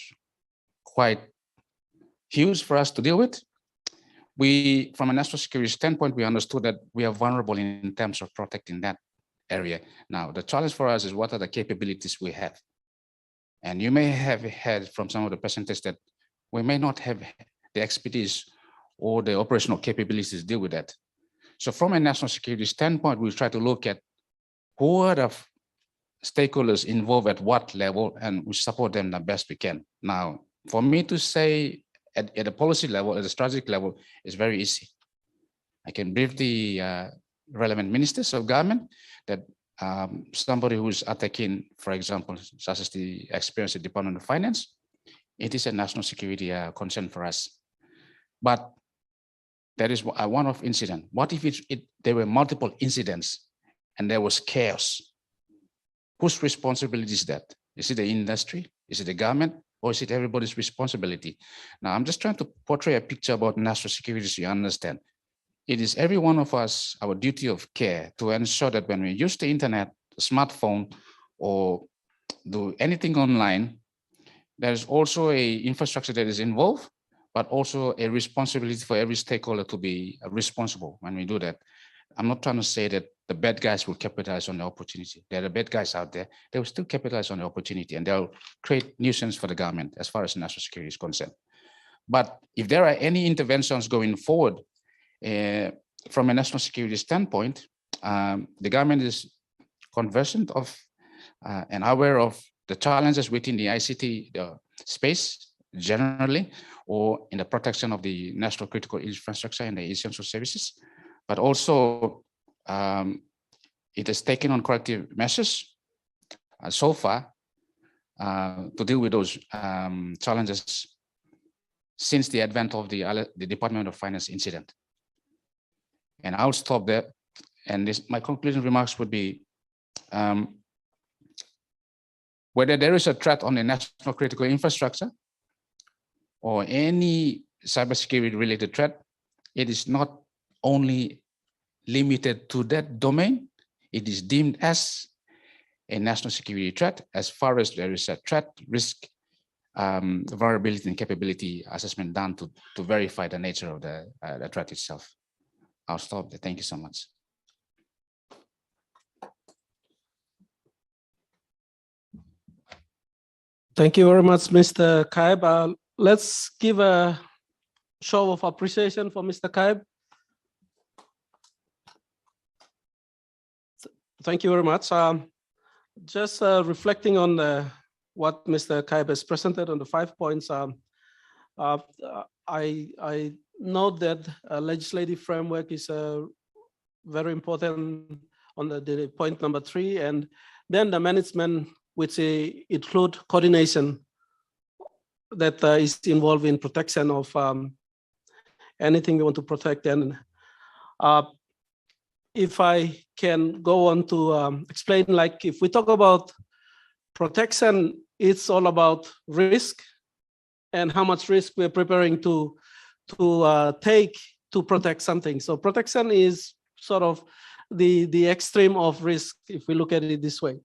quite huge for us to deal with. We, from a national security standpoint, we understood that we are vulnerable in terms of protecting that area. Now, the challenge for us is what are the capabilities we have? And you may have heard from some of the presenters that we may not have the expertise or the operational capabilities to deal with that. So from a national security standpoint, we try to look at who are the stakeholders involved at what level, and we support them the best we can. Now, for me to say at a policy level, at a strategic level, is very easy. I can brief the relevant ministers of government that somebody who's attacking, for example, such as the experience at the Department of Finance, it is a national security concern for us. But there is a one-off incident. What if there were multiple incidents and there was chaos? Whose responsibility is that? Is it the industry? Is it the government? Or is it everybody's responsibility? Now, I'm just trying to portray a picture about national security so you understand. It is every one of us, our duty of care to ensure that when we use the internet, the smartphone, or do anything online, there is also a infrastructure that is involved, but also a responsibility for every stakeholder to be responsible when we do that. I'm not trying to say that the bad guys will capitalize on the opportunity. There are bad guys out there. They will still capitalize on the opportunity and they'll create nuisance for the government as far as national security is concerned. But if there are any interventions going forward from a national security standpoint, the government is conversant of and aware of the challenges within the ICT space generally, or in the protection of the national critical infrastructure and the essential services. But also, it has taken on corrective measures so far to deal with those challenges since the advent of the Department of Finance incident. And I'll stop there. And my concluding remarks would be, whether there is a threat on the national critical infrastructure or any cybersecurity related threat, it is not only limited to that domain. It is deemed as a national security threat as far as there is a threat, risk, vulnerability and capability assessment done to verify the nature of the threat itself. I'll stop there. Thank you so much. Thank you very much, Mr. Kaib. Let's give a show of appreciation for Mr. Kaib. Thank you very much. Just reflecting on what Mr. Kaib has presented on the 5 points, I note that legislative framework is very important on the point number 3, and then the management, which include coordination that is involved in protection of anything we want to protect. And if I can go on to explain, like if we talk about protection, it's all about risk and how much risk we're preparing to take to protect something. So protection is sort of the extreme of risk, if we look at it this way.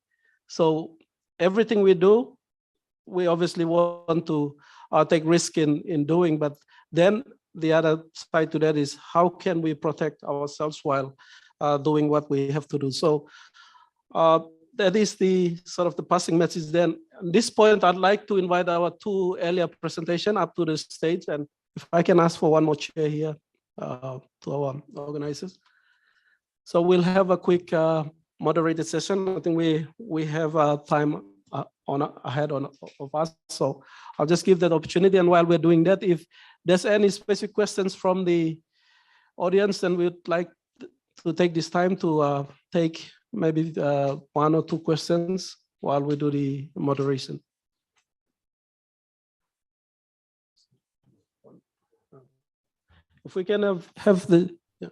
So everything we do, we obviously want to take risk in doing, but then the other side to that is how can we protect ourselves while doing what we have to do. So that is the sort of the passing message. Then at this point, I'd like to invite our two earlier presentation up to the stage. And if I can ask for one more chair here to our organizers. So we'll have a quick moderated session. I think we have time ahead of us. So I'll just give that opportunity. And while we're doing that, if there's any specific questions from the audience, then we'd like to take this time to take maybe 1 or 2 questions while we do the moderation. If we can have the, yeah.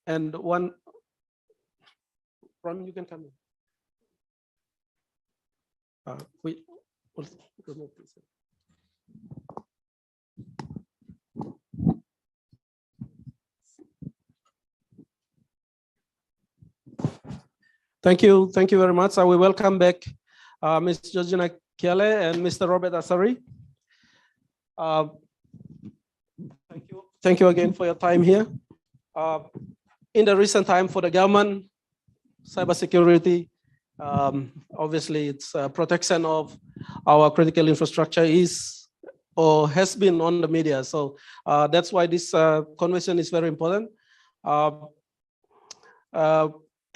And one, Ron, you can come in. We'll remove this. Thank you very much. I will welcome back Ms. Georgina Kiale and Mr. Robert Asari. Thank you again for your time here. In the recent time for the government, cybersecurity, obviously it's protection of our critical infrastructure is or has been on the media. So that's why this conversation is very important.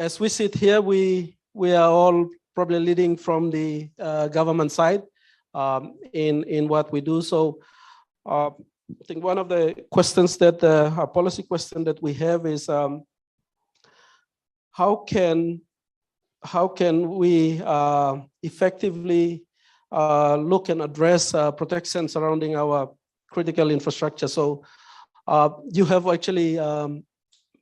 As we sit here, we are all probably leading from the government side in what we do. So I think one of the questions that a policy question that we have is how can we effectively look and address protection surrounding our critical infrastructure? So you have actually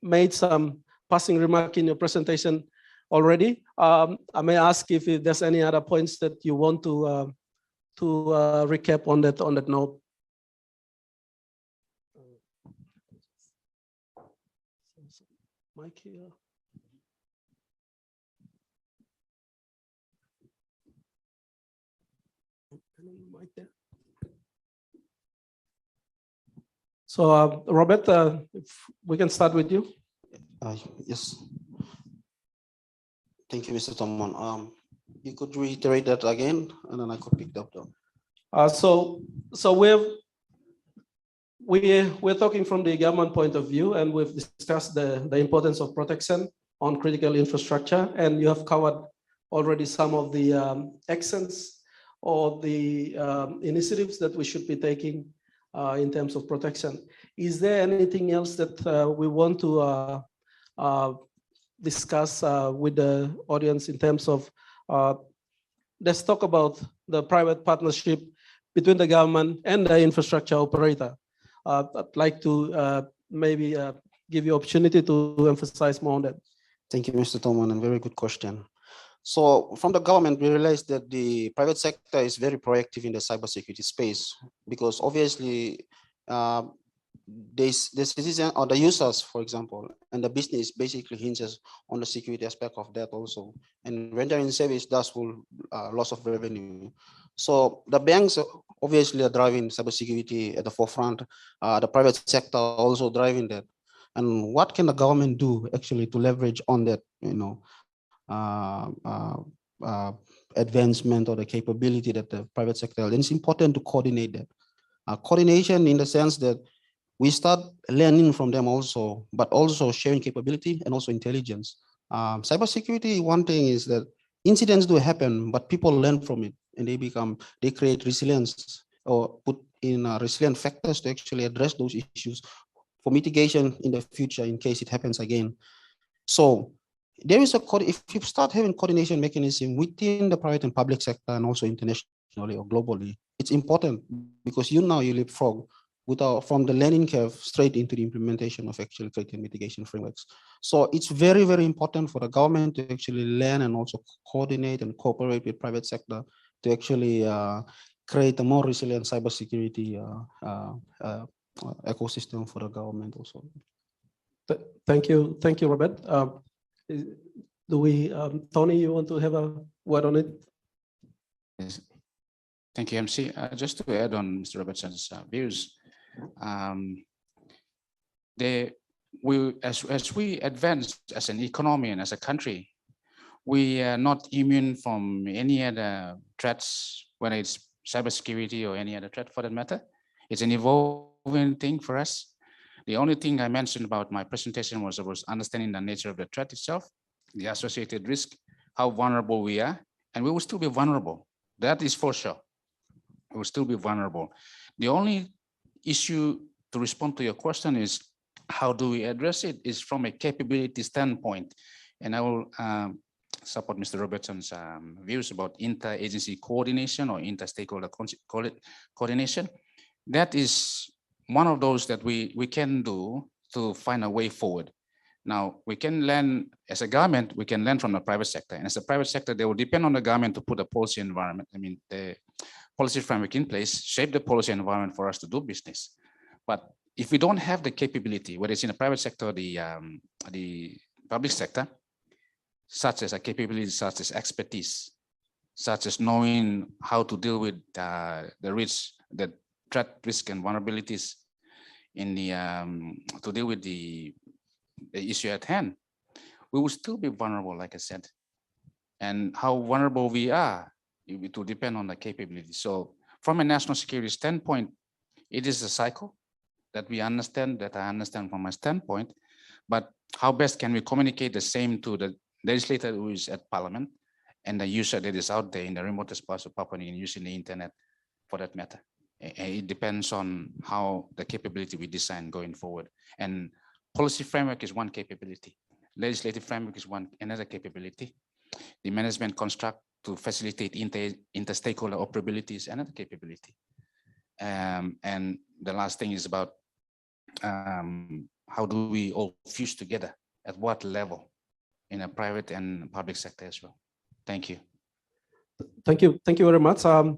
made some passing remark in your presentation already. I may ask if there's any other points that you want to recap on that note. Mike here. So Robert, if we can start with you. Yes. Thank you, Mr. Tomon. You could reiterate that again, and then I could pick that up. So we're talking from the government point of view, and we've discussed the importance of protection on critical infrastructure, and you have covered already some of the actions or the initiatives that we should be taking in terms of protection. Is there anything else that we want to discuss with the audience in terms of, let's talk about the private partnership between the government and the infrastructure operator. I'd like to maybe give you opportunity to emphasize more on that. Thank you, Mr. Tomon, and very good question. So from the government, we realized that the private sector is very proactive in the cybersecurity space because obviously the citizen or the users, for example, and the business basically hinges on the security aspect of that also. And rendering service does will loss of revenue. So the banks obviously are driving cybersecurity at the forefront. The private sector also driving that. And what can the government do actually to leverage on that, advancement or the capability that the private sector? And it's important to coordinate that. Coordination in the sense that we start learning from them also, but also sharing capability and also intelligence. Cybersecurity, one thing is that incidents do happen, but people learn from it and they create resilience or put in resilient factors to actually address those issues for mitigation in the future in case it happens again. So there is if you start having coordination mechanism within the private and public sector and also internationally or globally, it's important because you leapfrog from the learning curve straight into the implementation of actual critical mitigation frameworks. So it's very, very important for the government to actually learn and also coordinate and cooperate with private sector to actually create a more resilient cybersecurity ecosystem for the government also. Thank you, Robert. Do we, Tony, you want to have a word on it? Yes. Thank you, MC. Just to add on Mr. Robertson's views, as we advance as an economy and as a country, we are not immune from any other threats, whether it's cybersecurity or any other threat for that matter. It's an evolving thing for us. The only thing I mentioned about my presentation was understanding the nature of the threat itself, the associated risk, how vulnerable we are, and we will still be vulnerable. That is for sure. We will still be vulnerable. The only issue to respond to your question is how do we address it is from a capability standpoint. And I will support Mr. Robertson's views about inter-agency coordination or inter-stakeholder coordination. That is one of those that we can do to find a way forward. Now, we can learn, as a government, we can learn from the private sector. And as a private sector, they will depend on the government to put a policy environment, the policy framework in place, shape the policy environment for us to do business. But if we don't have the capability, whether it's in the private sector or the public sector, such as a capability, such as expertise, such as knowing how to deal with the risks, the threat, risk, and vulnerabilities in the to deal with the issue at hand, we will still be vulnerable, like I said. And how vulnerable we are, it will depend on the capability. So from a national security standpoint, it is a cycle that we understand, that I understand from my standpoint, but how best can we communicate the same to the legislator who is at parliament and the user that is out there in the remotest parts of Papua New Guinea using the internet for that matter. It depends on how the capability we design going forward. And policy framework is one capability. Legislative framework is another capability. The management construct to facilitate inter-stakeholder operability is another capability. And the last thing is about how do we all fuse together, at what level in a private and public sector as well. Thank you. Thank you very much. I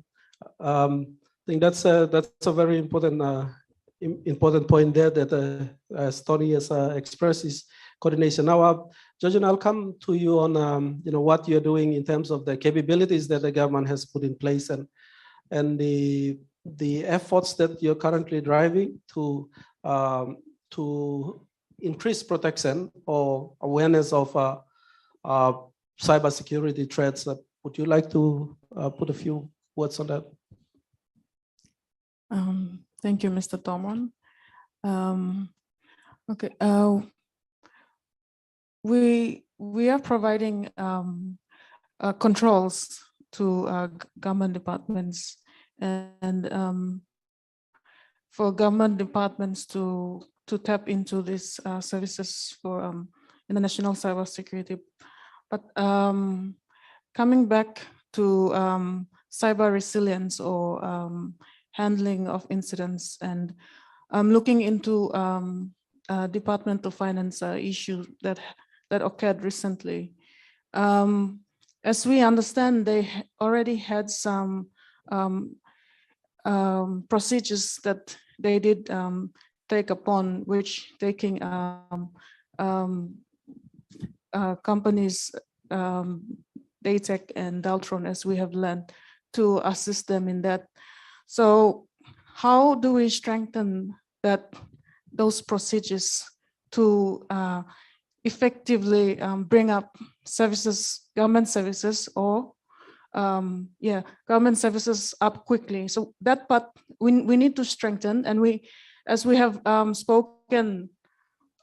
think that's a very important point there that as Tony has expressed is coordination. Now, Georgian, I'll come to you on what you're doing in terms of the capabilities that the government has put in place and the efforts that you're currently driving to increase protection or awareness of cybersecurity threats. Would you like to put a few words on that? Thank you, Mr. Tomon. Okay, we are providing controls to government departments and for government departments to tap into these services for international cybersecurity. But coming back to cyber resilience or handling of incidents and looking into Department of Finance issue that occurred recently. As we understand, they already had some procedures that they did take upon, which taking companies, Daytech and Daltron, as we have learned, to assist them in that. So how do we strengthen those procedures to effectively bring up services, government services, or government services up quickly? So that part we need to strengthen, and as we have spoken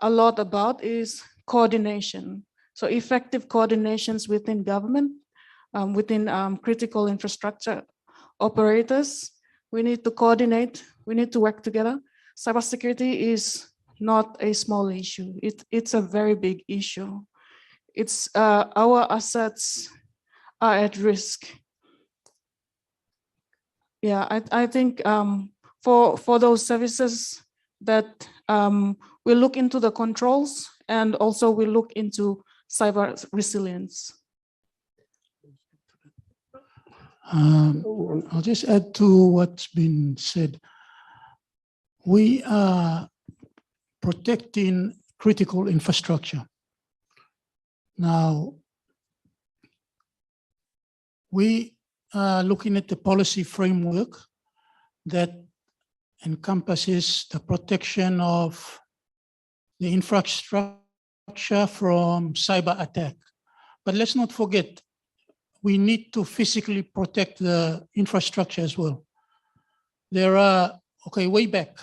a lot about, is coordination. So effective coordinations within government, within critical infrastructure operators. We need to coordinate, we need to work together. Cybersecurity is not a small issue. It's a very big issue. It's our assets are at risk. Yeah, I think for those services that we look into the controls and also we look into cyber resilience. I'll just add to what's been said. We are protecting critical infrastructure. Now, we are looking at the policy framework that encompasses the protection of the infrastructure from cyber attack. But let's not forget, we need to physically protect the infrastructure as well. There are, okay, way back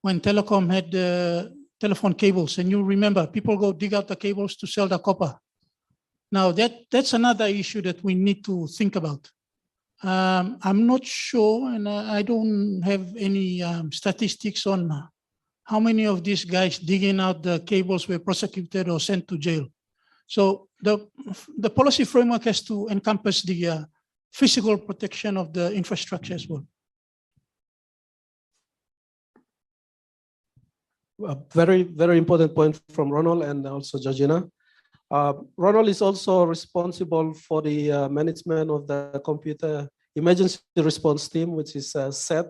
when telecom had the telephone cables, and you remember people go dig out the cables to sell the copper. Now that's another issue that we need to think about. I'm not sure, and I don't have any statistics on how many of these guys digging out the cables were prosecuted or sent to jail. So the policy framework has to encompass the physical protection of the infrastructure as well. A very, very important point from Ronald and also Georgina. Ronald is also responsible for the management of the computer emergency response team, which is SET,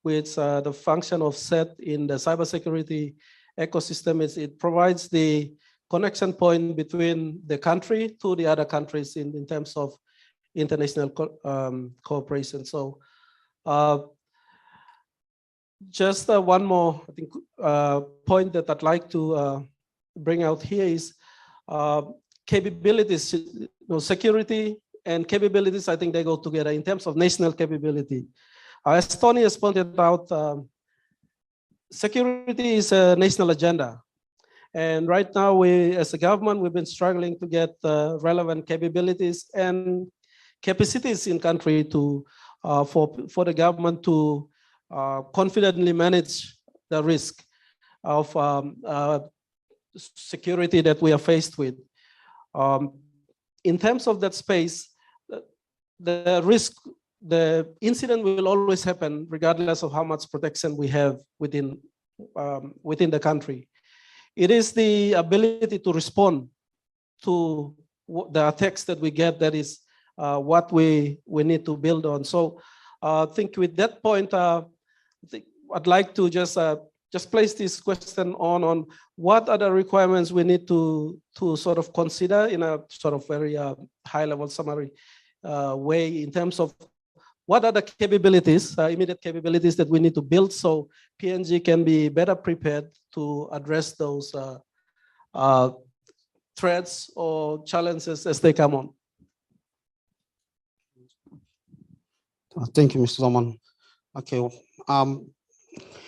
which the function of SET in the cybersecurity ecosystem is it provides the connection point between the country to the other countries in terms of international cooperation. So just one more, I think, point that I'd like to bring out here is capabilities. You know, security and capabilities, I think they go together in terms of national capability. As Tony has pointed out, security is a national agenda. And right now, we, as a government, we've been struggling to get relevant capabilities and capacities in country to for the government to confidently manage the risk of security that we are faced with. In terms of that space, the risk, the incident will always happen regardless of how much protection we have within the country. It is the ability to respond to the attacks that we get that is what we need to build on. So I think with that point, I think I'd like to just place this question on what are the requirements we need to sort of consider in a sort of very high level summary way in terms of what are the capabilities, immediate capabilities that we need to build so PNG can be better prepared to address those threats or challenges as they come on. Thank you, Mr. Zaman. Okay,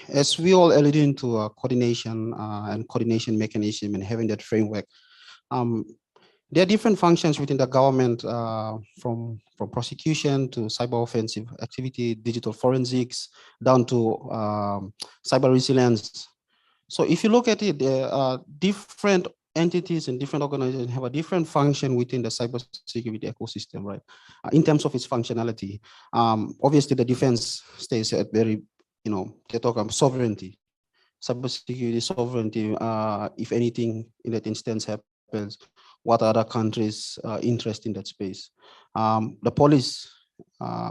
as we all alluded into coordination and coordination mechanism and having that framework, there are different functions within the government, from prosecution to cyber offensive activity, digital forensics, down to cyber resilience. So if you look at it, there are different entities and different organizations have a different function within the cybersecurity ecosystem, right? In terms of its functionality. Obviously, the defense stays at very, they talk about sovereignty, cybersecurity sovereignty. If anything in that instance happens, what other countries' interest in that space? The police,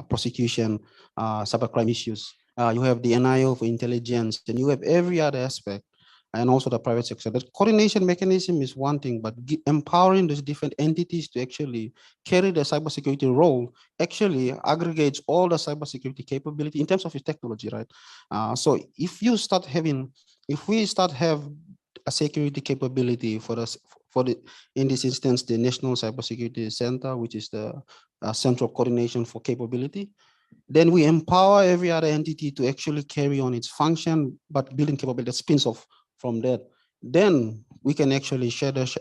prosecution, cybercrime issues. You have the NIO for intelligence, and you have every other aspect, and also the private sector. The coordination mechanism is one thing, but empowering those different entities to actually carry the cybersecurity role actually aggregates all the cybersecurity capability in terms of its technology, right? So if we start have a security capability for us, in this instance, the National Cybersecurity Center, which is the central coordination for capability, then we empower every other entity to actually carry on its function, but building capability that spins off from that. Then we can actually share the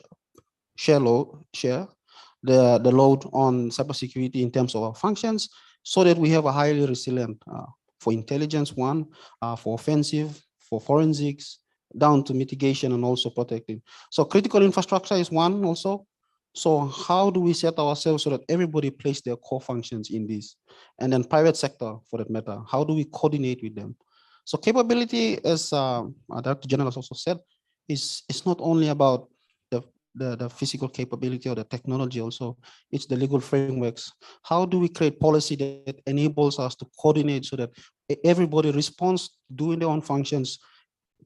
load on cybersecurity in terms of our functions, so that we have a highly resilient for intelligence, for offensive, for forensics, down to mitigation and also protecting. So critical infrastructure is one also. So how do we set ourselves so that everybody plays their core functions in this? And then private sector, for that matter, how do we coordinate with them? So capability, as Dr. General has also said, is not only about the physical capability or the technology also, it's the legal frameworks. How do we create policy that enables us to coordinate so that everybody responds doing their own functions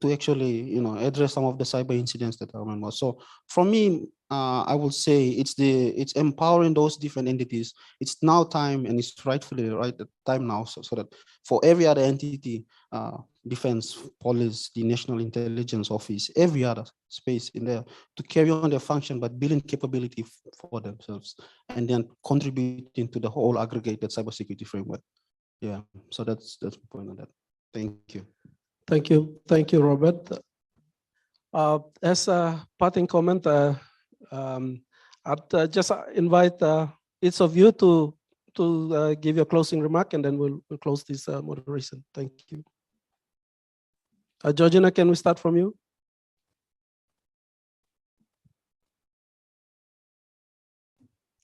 to actually, address some of the cyber incidents that I remember. So for me, I will say it's empowering those different entities. It's now time, and it's rightfully right time now, so that for every other entity, defense, police, the National Intelligence Office, every other space in there to carry on their function, but building capability for themselves and then contributing to the whole aggregated cybersecurity framework. Yeah, so that's the point on that. Thank you. Thank you, Robert. As a parting comment, I'd just invite each of you to give your closing remark, and then we'll close this moderation. Thank you. Georgina, can we start from you?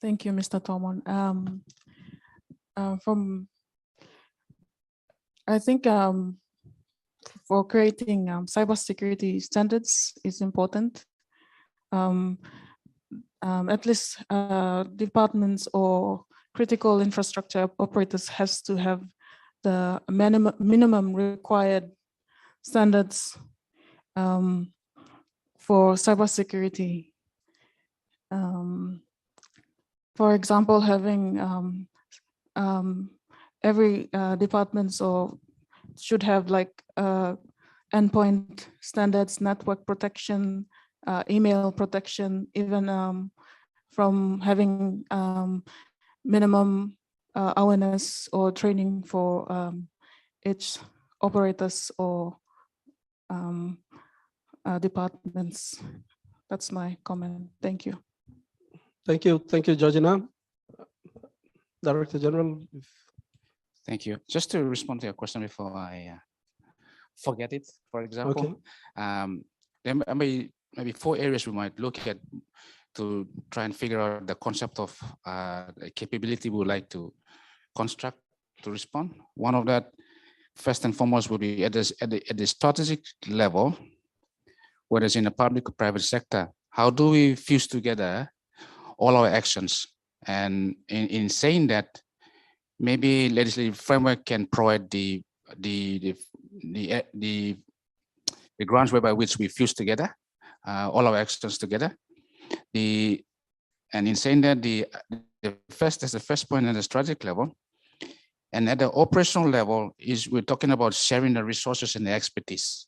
Thank you, Mr. Tomon. I think for creating cybersecurity standards is important. At least departments or critical infrastructure operators has to have the minimum required standards for cybersecurity. For example, having every department should have like endpoint standards, network protection, email protection, even from having minimum awareness or training for each operators or departments. That's my comment. Thank you. Thank you, Georgina. Director General. Thank you. Just to respond to your question before I forget it, for example, there may maybe 4 areas we might look at to try and figure out the concept of the capability we would like to construct to respond. One of that, first and foremost, would be at the strategic level, whether it's in the public or private sector. How do we fuse together all our actions? And in saying that, maybe legislative framework can provide the grounds whereby which we fuse together all our actions together. And in saying that, that's the first point at the strategic level. And at the operational level we're talking about sharing the resources and the expertise.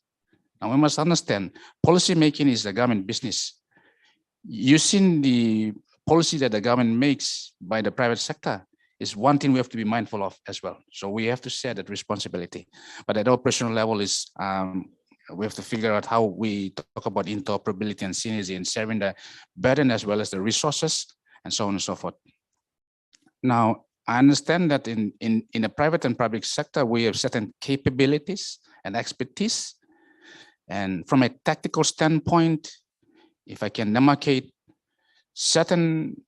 Now we must understand, policy making is the government business. Using the policy that the government makes by the private sector is one thing we have to be mindful of as well. So we have to share that responsibility. But at the operational level we have to figure out how we talk about interoperability and synergy and sharing the burden as well as the resources and so on and so forth. Now, I understand that in the private and public sector, we have certain capabilities and expertise. And from a tactical standpoint, if I can demarcate, certain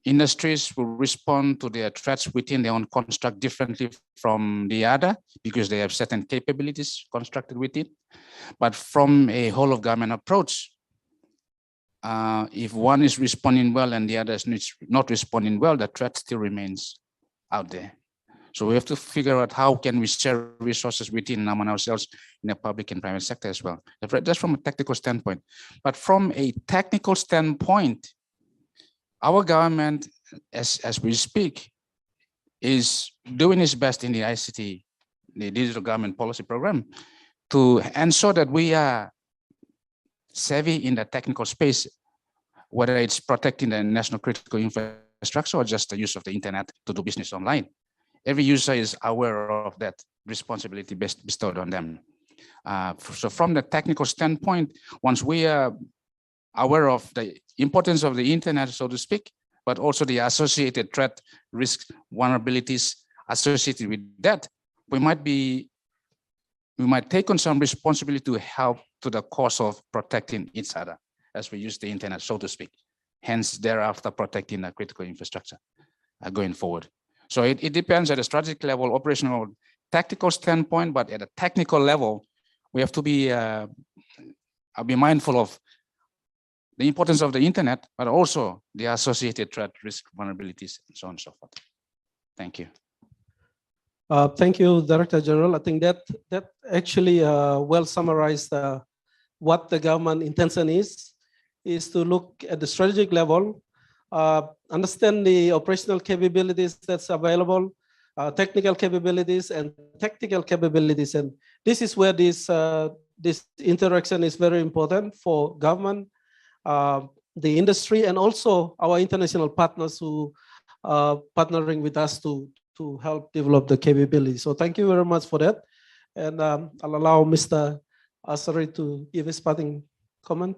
industries will respond to their threats within their own construct differently from the other because they have certain capabilities constructed with it. But from a whole of government approach, if one is responding well and the other is not responding well, the threat still remains out there. So we have to figure out how can we share resources within among ourselves in the public and private sector as well. That's from a tactical standpoint. But from a technical standpoint, our government, as we speak, is doing its best in the ICT, the Digital Government Policy Program, to ensure that we are savvy in the technical space, whether it's protecting the national critical infrastructure or just the use of the internet to do business online. Every user is aware of that responsibility bestowed on them. So from the technical standpoint, once we are aware of the importance of the internet, so to speak, but also the associated threat, risk, vulnerabilities associated with that, we might take on some responsibility to help to the cause of protecting each other as we use the internet, so to speak. Hence, thereafter, protecting the critical infrastructure going forward. So it depends at a strategic level, operational, tactical standpoint, but at a technical level, we have to be mindful of the importance of the internet, but also the associated threat, risk, vulnerabilities, and so on and so forth. Thank you. Thank you, Director General. I think that actually well summarized what the government intention is is to look at the strategic level, understand the operational capabilities that's available, technical capabilities and tactical capabilities. And this is where this interaction is very important for government, the industry, and also our international partners who are partnering with us to help develop the capability. So thank you very much for that. And I'll allow Mr. Asari to give his parting comment.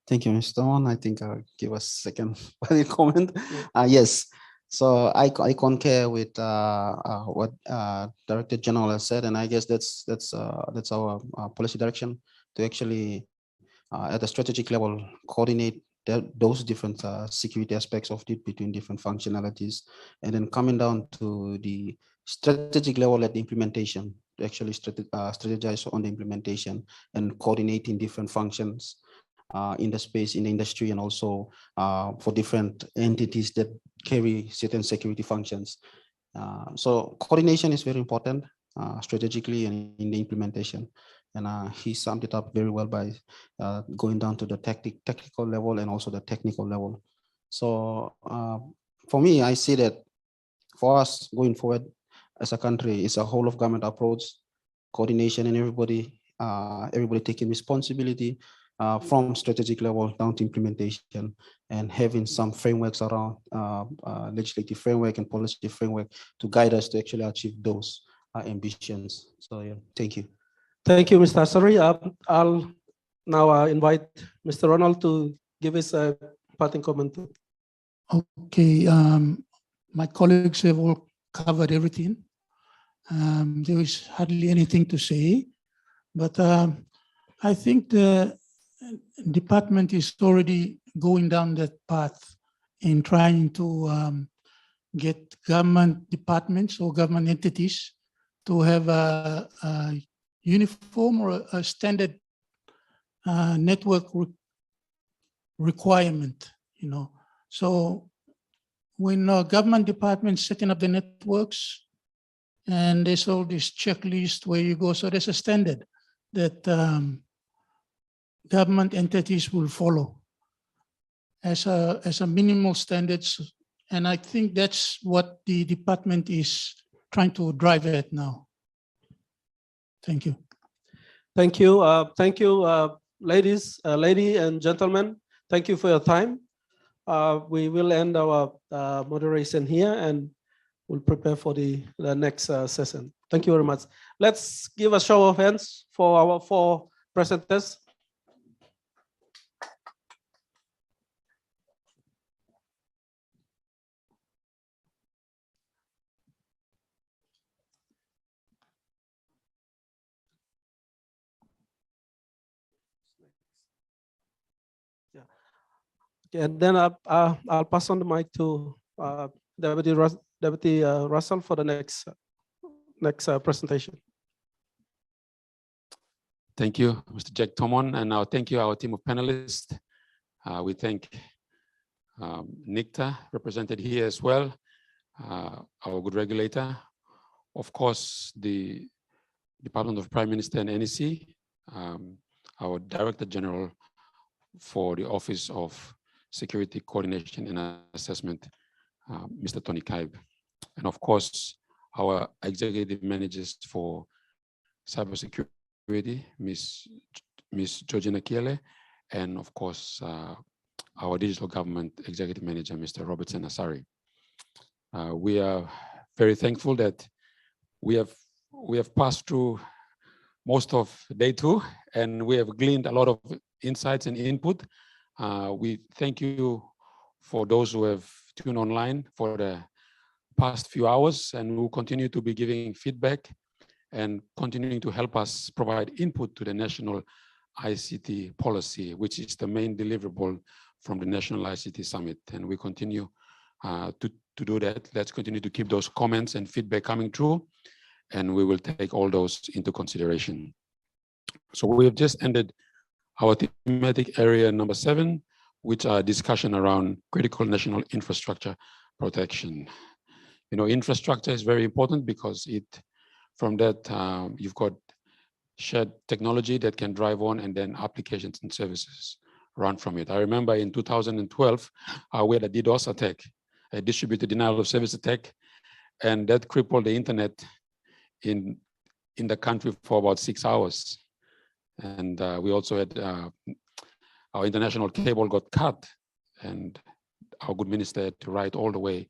Thank you, Mr. Won. I think I'll give a second comment. Yes, so I concur with what Director General has said, and I guess that's our policy direction to actually, at the strategic level, coordinate those different security aspects of it between different functionalities, and then coming down to the strategic level at the implementation to actually strategize on the implementation and coordinating different functions in the space, in the industry, and also for different entities that carry certain security functions. So coordination is very important strategically and in the implementation. And he summed it up very well by going down to the technical level and also the technical level. So for me, I see that for us going forward as a country, it's a whole of government approach, coordination, and everybody taking responsibility from strategic level down to implementation, and having some frameworks around legislative framework and policy framework to guide us to actually achieve those ambitions. So yeah, thank you. Thank you, Mr. Asari. I'll now invite Mr. Ronald to give his parting comment. Okay, my colleagues have all covered everything. There is hardly anything to say, but I think the department is already going down that path in trying to get government departments or government entities to have a uniform or a standard network requirement, you know. So when government departments setting up the networks, and there's all this checklist where you go, so there's a standard that government entities will follow as a minimal standards. And I think that's what the department is trying to drive at now. Thank you. Thank you. Thank you, ladies and gentlemen. Thank you for your time. We will end our moderation here and we'll prepare for the next session. Thank you very much. Let's give a show of hands for our 4 presenters. And then I'll pass on the mic to Deputy Russell for the next presentation. Thank you, Mr. Jack Tomon, and now thank you our team of panelists. We thank NICTA represented here as well, our good regulator, of course the Department of Prime Minister and NEC, our Director General for the Office of Security Coordination and Assessment, Mr. Tony Kaib, and of course our executive managers for cybersecurity, Ms. Georgina Kiele, and of course our digital government executive manager, Mr. Robertson Asari. We are very thankful that we have passed through most of day 2, and we have gleaned a lot of insights and input. We thank you for those who have tuned online for the past few hours, and we'll continue to be giving feedback and continuing to help us provide input to the National ICT Policy, which is the main deliverable from the National ICT Summit. And we continue to do that. Let's continue to keep those comments and feedback coming through, and we will take all those into consideration. So we have just ended our thematic area number 7, which are discussion around critical national infrastructure protection. You know, infrastructure is very important because it From that, you've got shared technology that can drive on, and then applications and services run from it. I remember in 2012, we had a DDoS attack, a distributed denial of service attack, and that crippled the internet in the country for about 6 hours. And we also had our international cable got cut, and our good minister had to ride all the way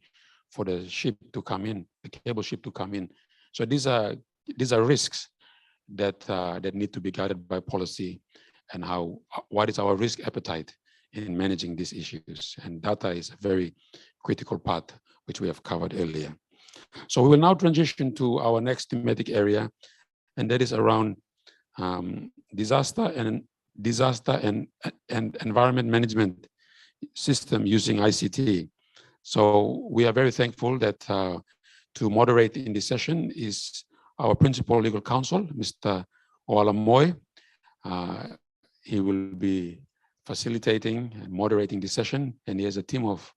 for the ship to come in, the cable ship to come in. So these are risks that need to be guided by policy, and what is our risk appetite in managing these issues. And data is a very critical part, which we have covered earlier. So we will now transition to our next thematic area, and that is around disaster and environment management system using ICT. So we are very thankful that to moderate in this session is our principal legal counsel, Mr. Oala Moy. He will be facilitating and moderating this session, and he has a team of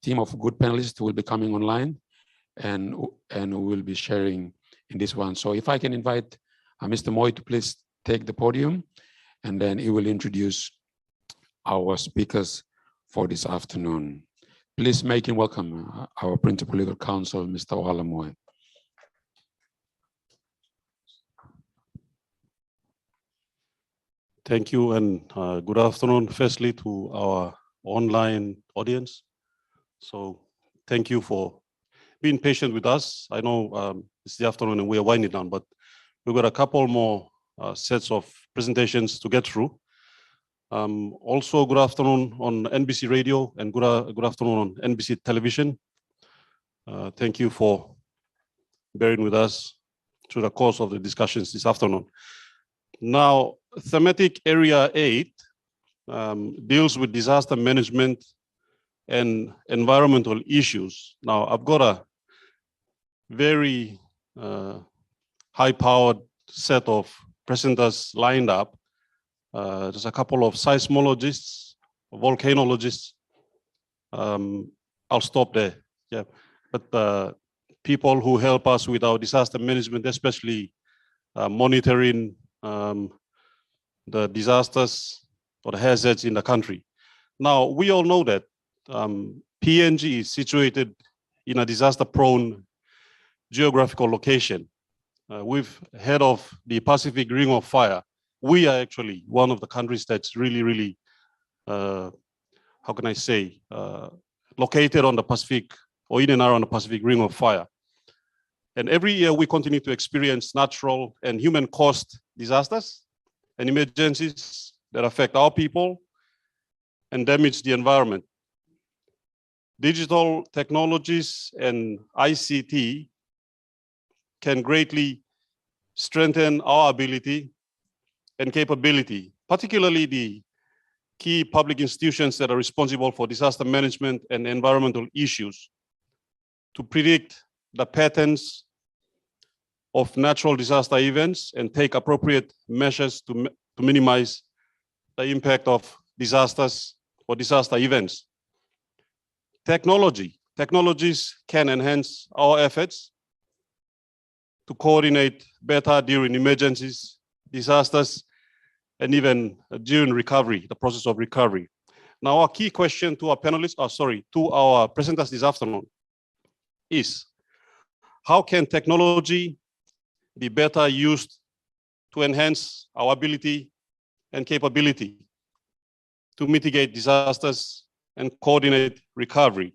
good panelists who will be coming online and who will be sharing in this one. So if I can invite Mr. Moy to please take the podium, and then he will introduce our speakers for this afternoon. Please make him welcome, our principal legal counsel, Mr. Oala Moy. Thank you, and good afternoon, firstly, to our online audience. So thank you for being patient with us. I know it's the afternoon and we are winding down, but we've got a couple more sets of presentations to get through. Also, good afternoon on NBC Radio and good afternoon on NBC Television. Thank you for bearing with us through the course of the discussions this afternoon. Now, thematic area 8 deals with disaster management and environmental issues. Now, I've got a very high-powered set of presenters lined up. There's a couple of seismologists, volcanologists. I'll stop there. Yeah, but people who help us with our disaster management, especially monitoring the disasters or the hazards in the country. Now, we all know that PNG is situated in a disaster-prone geographical location. We've heard of the Pacific Ring of Fire. We are actually one of the countries that's really, how can I say, located on the Pacific or in and around the Pacific Ring of Fire. And every year we continue to experience natural and human-caused disasters and emergencies that affect our people and damage the environment. Digital technologies and ICT can greatly strengthen our ability and capability, particularly the key public institutions that are responsible for disaster management and environmental issues, to predict the patterns of natural disaster events and take appropriate measures to minimize the impact of disasters or disaster events. Technologies can enhance our efforts to coordinate better during emergencies, disasters, and even during recovery, the process of recovery. Now, our key question to our panelists, to our presenters this afternoon is, how can technology be better used to enhance our ability and capability to mitigate disasters and coordinate recovery?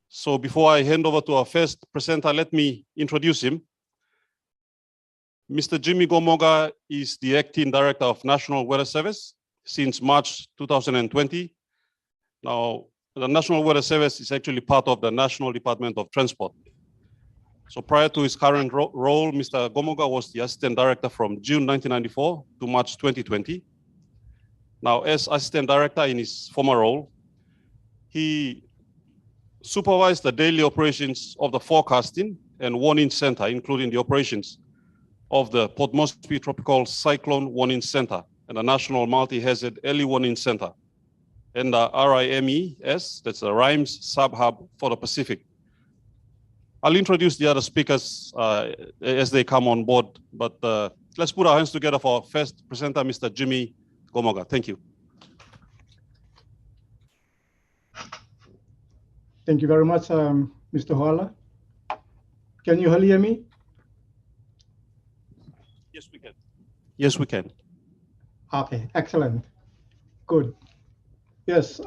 So before I hand over to our first presenter, let me introduce him. Mr. Jimmy Gomoga is the Acting Director of National Weather Service since March 2020. Now, the National Weather Service is actually part of the National Department of Transport. So prior to his current role, Mr. Gomoga was the Assistant Director from June 1994 to March 2020. Now, as Assistant Director in his former role, he supervised the daily operations of the forecasting and warning center, including the operations of the Port Moresby Tropical Cyclone Warning Center and the National Multi-Hazard Early Warning Center, and the RIMES, that's the RIMES Sub-Hub for the Pacific. I'll introduce the other speakers as they come on board, but let's put our hands together for our first presenter, Mr. Jimmy Gomoga. Thank you. Thank you very much, Mr. Hoala. Can you hear me? Yes, we can. Yes, we can. Okay, excellent. Good. Yes,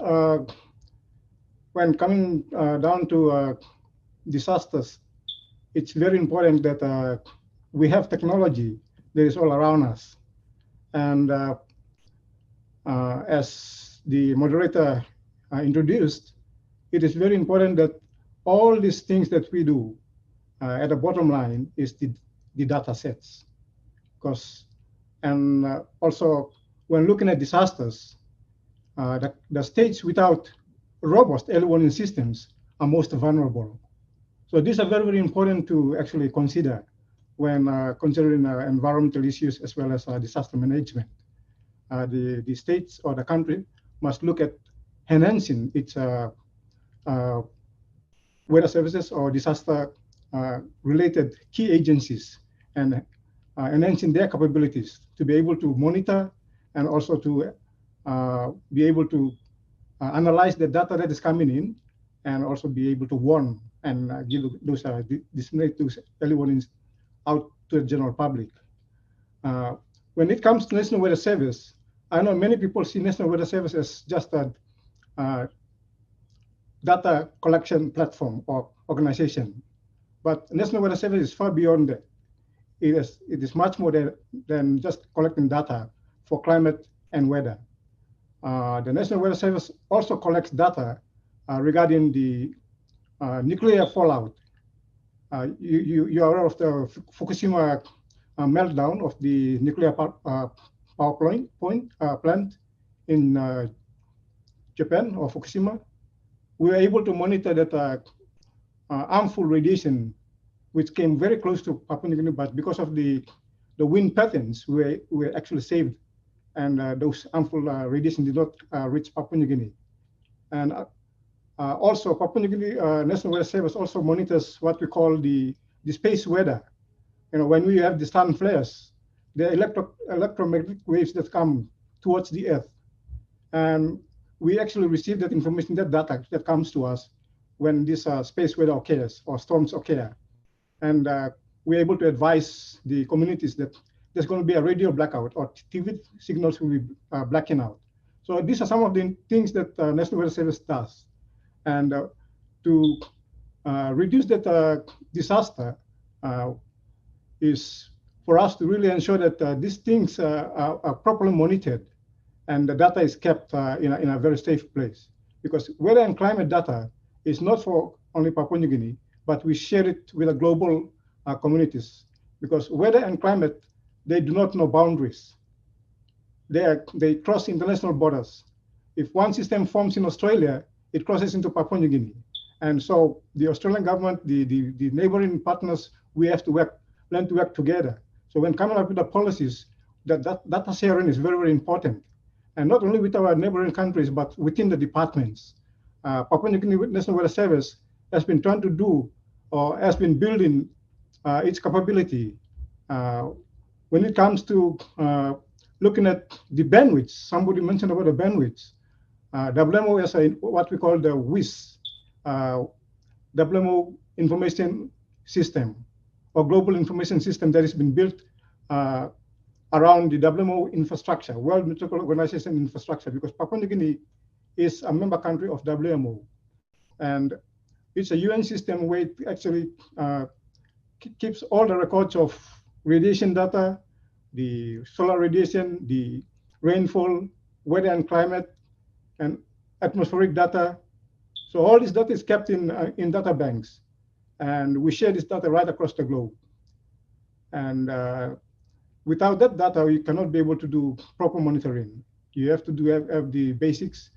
when coming down to disasters, it's very important that we have technology that is all around us. And as the moderator introduced, it is very important that all these things that we do at the bottom line is the data sets. And also when looking at disasters, the states without robust early warning systems are most vulnerable. So these are very, very important to actually consider when considering environmental issues as well as disaster management. The states or the country must look at enhancing its weather services or disaster related key agencies and enhancing their capabilities to be able to monitor and also to be able to analyze the data that is coming in and also be able to warn and give those disseminate those early warnings out to the general public. When it comes to National Weather Service, I know many people see National Weather Service as just a data collection platform or organization, but National Weather Service is far beyond that. It is much more than just collecting data for climate and weather. The National Weather Service also collects data regarding the nuclear fallout. You are aware of the Fukushima meltdown of the nuclear power plant in Japan or Fukushima. We were able to monitor that harmful radiation, which came very close to Papua New Guinea, but because of the wind patterns, we were actually saved, and those harmful radiation did not reach Papua New Guinea. And also, Papua New Guinea National Weather Service also monitors what we call the space weather. You know, when we have the sun flares, the electromagnetic waves that come towards the Earth, and we actually receive that information, that data that comes to us when this space weather occurs or storms occur. And we're able to advise the communities that there's going to be a radio blackout or TV signals will be blacking out. So these are some of the things that National Weather Service does. And to reduce that disaster is for us to really ensure that these things are properly monitored and the data is kept in a very safe place. Because weather and climate data is not for only Papua New Guinea, but we share it with the global communities. Because weather and climate, they do not know boundaries. They cross international borders. If one system forms in Australia, it crosses into Papua New Guinea. And so the Australian government, the neighboring partners, we have to learn to work together. So when coming up with the policies, that data sharing is very, very important. And not only with our neighboring countries, but within the departments. Papua New Guinea National Weather Service has been trying to do or has been building its capability when it comes to looking at the bandwidth. Somebody mentioned about the bandwidth. WMO has what we call the WIS, WMO Information System, or Global Information System that has been built around the WMO infrastructure, World Meteorological Organization infrastructure, because Papua New Guinea is a member country of WMO. And it's a UN system where it actually keeps all the records of radiation data, the solar radiation, the rainfall, weather and climate, and atmospheric data. So all this data is kept in data banks. And we share this data right across the globe. And without that data, we cannot be able to do proper monitoring. You have to have the basics,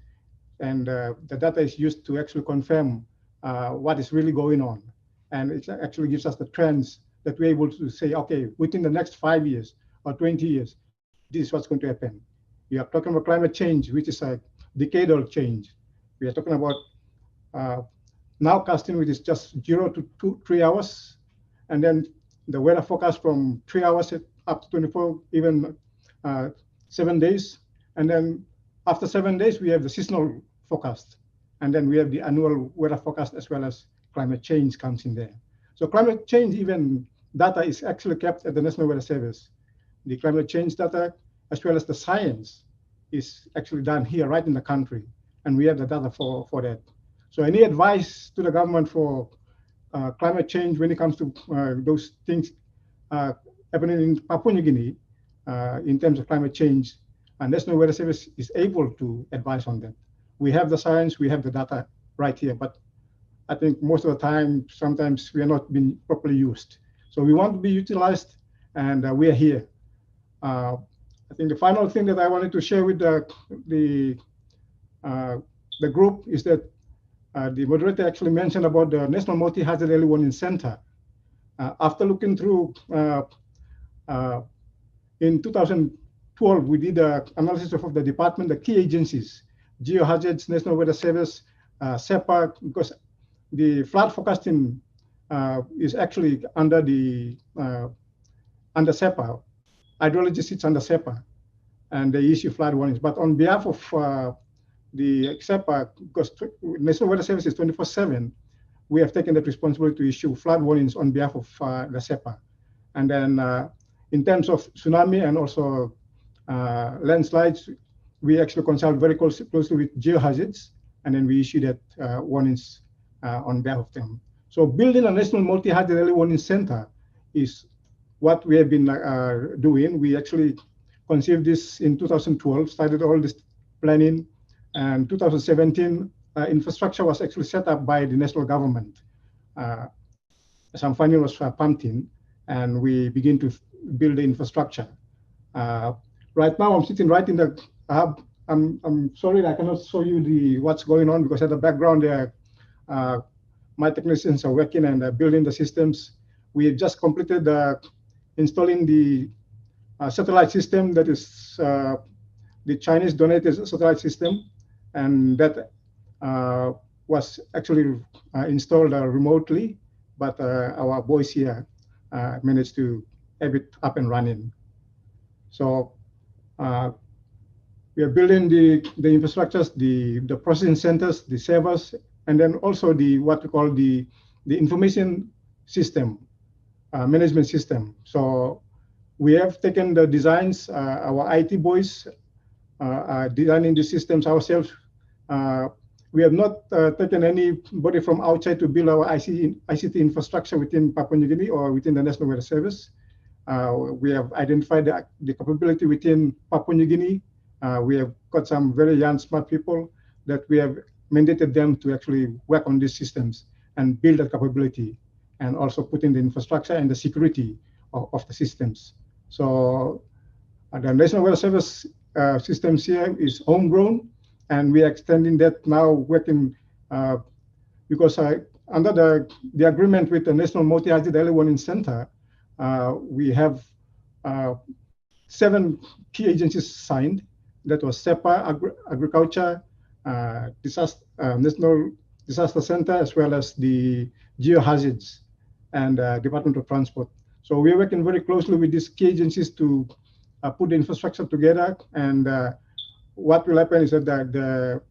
and the data is used to actually confirm what is really going on. And it actually gives us the trends that we're able to say, okay, within the next 5 years or 20 years, this is what's going to happen. We are talking about climate change, which is a decadal change. We are talking about nowcasting, which is just 0 to 3 hours, and then the weather forecast from 3 hours up to 24, even 7 days. And then after 7 days, we have the seasonal forecast. And then we have the annual weather forecast as well as climate change comes in there. So climate change, even data is actually kept at the National Weather Service. The climate change data as well as the science is actually done here right in the country. And we have the data for that. So any advice to the government for climate change when it comes to those things happening in Papua New Guinea in terms of climate change, National Weather Service is able to advise on that. We have the science, we have the data right here, but I think most of the time, sometimes we are not being properly used. So we want to be utilized, and we are here. I think the final thing that I wanted to share with the group is that the moderator actually mentioned about the National Multi-Hazard Early Warning Center. After looking through, in 2012, we did an analysis of the department, the key agencies, Geohazards, National Weather Service, SEPA, because the flood forecasting is actually under the under SEPA. Hydrology sits under SEPA, and they issue flood warnings. But on behalf of the SEPA, because National Weather Service is 24/7, we have taken that responsibility to issue flood warnings on behalf of the SEPA. And then in terms of tsunami and also landslides, we actually consult very closely with geohazards, and then we issue that warnings on behalf of them. So building a National Multi-Hazard Early Warning Center is what we have been doing. We actually conceived this in 2012, started all this planning, and 2017, infrastructure was actually set up by the national government. Some funding was pumped in, and we begin to build the infrastructure. Right now, I'm sitting right in the hub. I'm sorry I cannot show you what's going on, because at the background there, my technicians are working and building the systems. We have just completed installing the satellite system that is the Chinese donated satellite system, and that was actually installed remotely, but our boys here managed to have it up and running. So we are building the infrastructures, the processing centers, the servers, and then also what we call the information system, management system. So we have taken the designs, our IT boys are designing the systems ourselves. We have not taken anybody from outside to build our ICT infrastructure within Papua New Guinea or within the National Weather Service. We have identified the capability within Papua New Guinea. We have got some very young, smart people that we have mandated them to actually work on these systems and build that capability, and also put in the infrastructure and the security of the systems. So the National Weather Service systems here is homegrown, and we are extending that now, working because under the agreement with the National Multi-Hazard Early Warning Center, we have 7 key agencies signed. That was SEPA, Agriculture, National Disaster Center, as well as the Geohazards and Department of Transport. So we're working very closely with these key agencies to put the infrastructure together. And what will happen is that the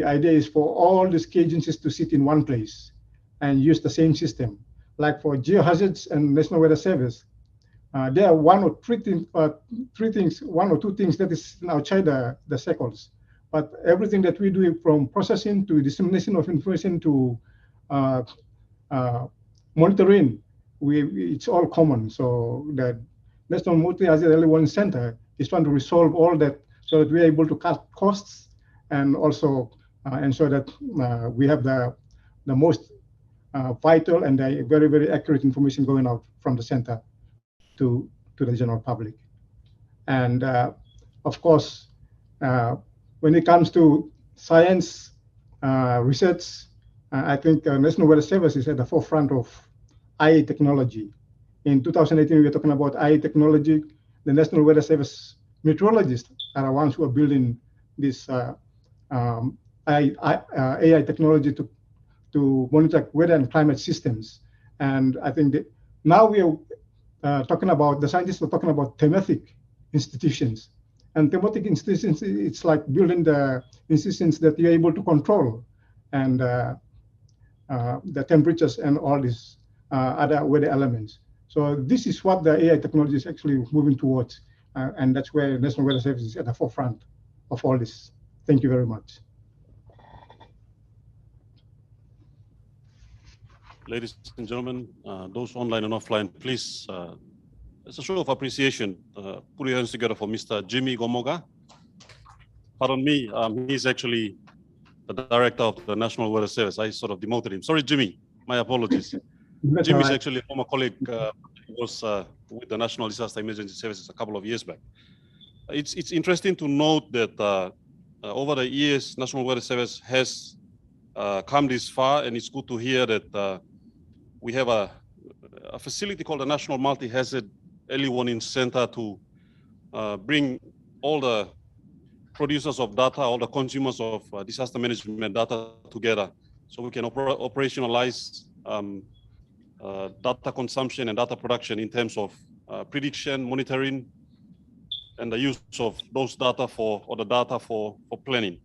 idea is for all these key agencies to sit in one place and use the same system. Like for Geohazards and National Weather Service, there are one or two things that is outside the circles. But everything that we do, from processing to dissemination of information to monitoring, it's all common. So the National Multi-Hazard Early Warning Center is trying to resolve all that, so that we're able to cut costs and also ensure that we have the most vital and very, very accurate information going out from the center to the general public. And of course, when it comes to science research, I think National Weather Service is at the forefront of IA technology. In 2018, we were talking about IA technology. The National Weather Service meteorologists are the ones who are building this AI technology to to monitor weather and climate systems. And I think that now we are talking about, the scientists are talking about thematic institutions. And thematic institutions, it's like building the institutions that you're able to control and the temperatures and all these other weather elements. So this is what the AI technology is actually moving towards. And that's where National Weather Service is at the forefront of all this. Thank you very much. Ladies and gentlemen, those online and offline, please, it's a show of appreciation. Put your hands together for Mr. Jimmy Gomoga. Pardon me, he's actually the director of the National Weather Service. I sort of demoted him. Sorry, Jimmy, my apologies. Jimmy is actually a former colleague who was with the National Disaster Emergency Services a couple of years back. It's interesting to note that over the years, National Weather Service has come this far, and it's good to hear that we have a facility called the National Multi-Hazard Early Warning Center to bring all the producers of data, all the consumers of disaster management data together, so we can operationalize data consumption and data production in terms of prediction, monitoring, and the use of those data for planning.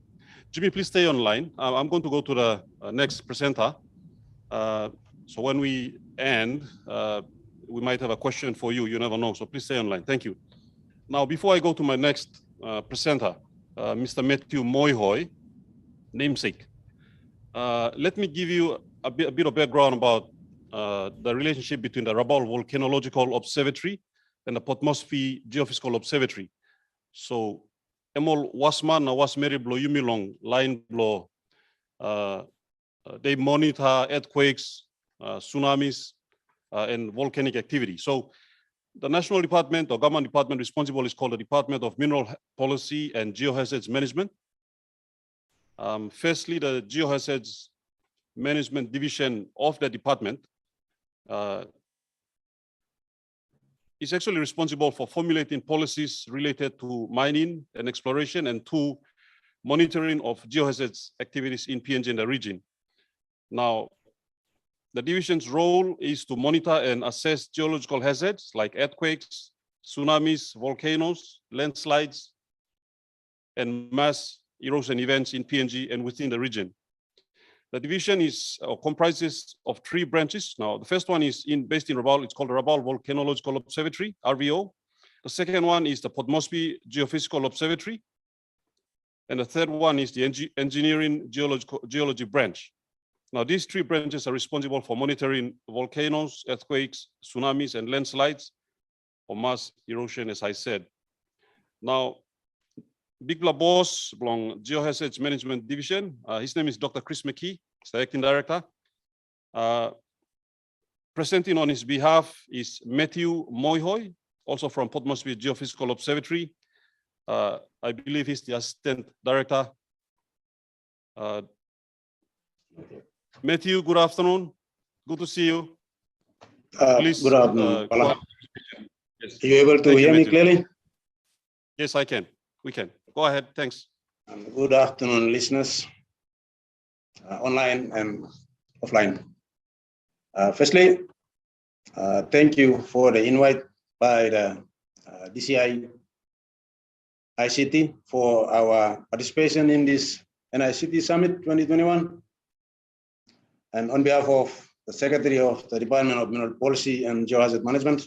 Jimmy, please stay online. I'm going to go to the next presenter. So when we end, we might have a question for you. You never know. So please stay online. Thank you. Now, before I go to my next presenter, Mr. Matthew Moihoy, namesake, let me give you a bit of background about the relationship between the Rabaul Volcanological Observatory and the Port Moresby Geophysical Observatory. So, Emol Wasman Wasmeri Blow Yumilong Line Blow, they monitor earthquakes, tsunamis, and volcanic activity. So the national department or government department responsible is called the Department of Mineral Policy and Geohazards Management. Firstly, the Geohazards Management Division of the department is actually responsible for formulating policies related to mining and exploration, and to monitoring of geohazards activities in PNG and the region. Now, the division's role is to monitor and assess geological hazards like earthquakes, tsunamis, volcanoes, landslides, and mass erosion events in PNG and within the region. The division comprises of 3 branches. Now, the first one is based in Rabaul. It's called the Rabaul Volcanological Observatory, RVO. The second one is the Port Moresby Geophysical Observatory. And the third one is the Engineering Geology branch. Now, these 3 branches are responsible for monitoring volcanoes, earthquakes, tsunamis, and landslides, or mass erosion, as I said. Now, Big Bla boss belong Geohazards Management Division. His name is Dr. Chris McKee, he's the acting director. Presenting on his behalf is Matthew Moihoy, also from Port Moresby Geophysical Observatory. I believe he's the assistant director. Matthew, good afternoon. Good to see you. Please, good afternoon. Yes. Are you able to hear me clearly? Yes, I can. We can. Go ahead. Thanks. Good afternoon, listeners, online and offline. Firstly, thank you for the invite by the DCI ICT for our participation in this NICT Summit 2021. And on behalf of the Secretary of the Department of Mineral Policy and Geohazard Management,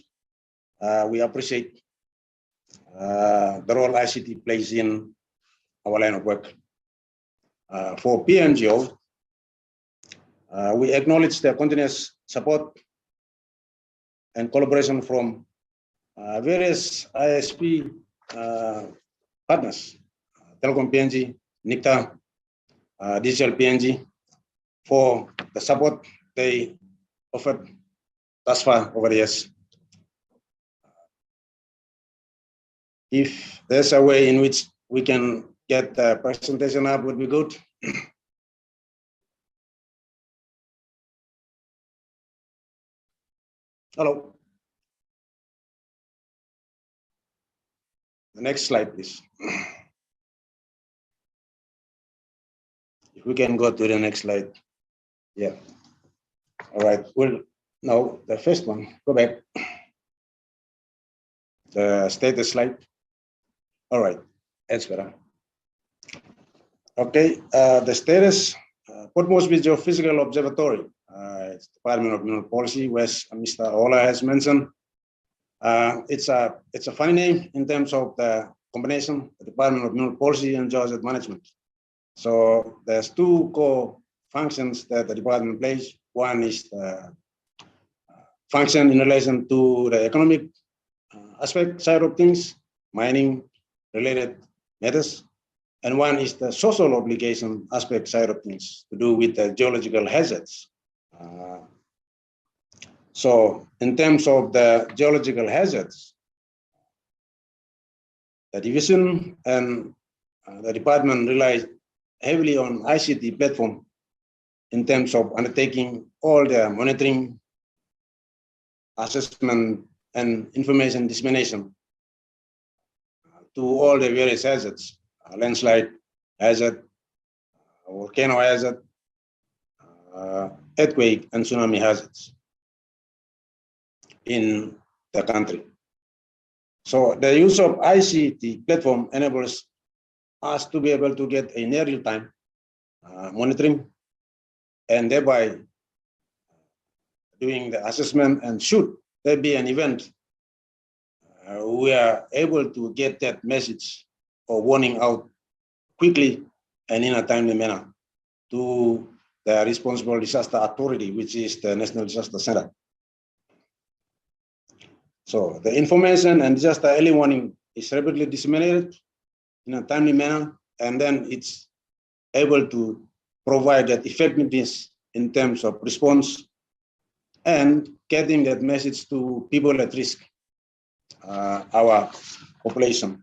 we appreciate the role ICT plays in our line of work. For PNGO, we acknowledge the continuous support and collaboration from various ISP partners, Telecom PNG, NICTA, Digital PNG, for the support they offered thus far over the years. If there's a way in which we can get the presentation up, would be good. Hello. The next slide, please. If we can go to the next slide. Yeah. All right. Well, now the first one, go back. The status slide. All right. That's better. Okay. The status, Port Moresby Geophysical Observatory. It's Department of Mineral Policy, where Mr. Ola has mentioned. It's a funny name in terms of the combination, the Department of Mineral Policy and Geohazard Management. So there's two core functions that the department plays. One is the function in relation to the economic aspect side of things, mining related matters. And one is the social obligation aspect side of things to do with the geological hazards. So in terms of the geological hazards, the division and the department relies heavily on ICT platform in terms of undertaking all the monitoring, assessment, and information dissemination to all the various hazards, landslide hazard, volcano hazard, earthquake, and tsunami hazards in the country. So the use of ICT platform enables us to be able to get a near real-time monitoring and thereby doing the assessment, and should there be an event, we are able to get that message or warning out quickly and in a timely manner to the responsible disaster authority, which is the National Disaster Center. So the information and disaster early warning is rapidly disseminated in a timely manner, and then it's able to provide that effectiveness in terms of response and getting that message to people at risk, our population.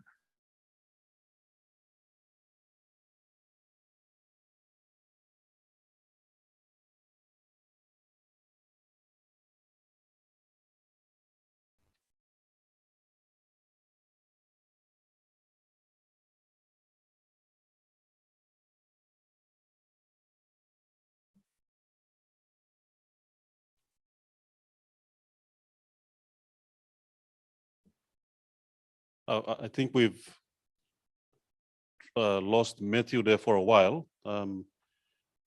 I think we've lost Matthew there for a while.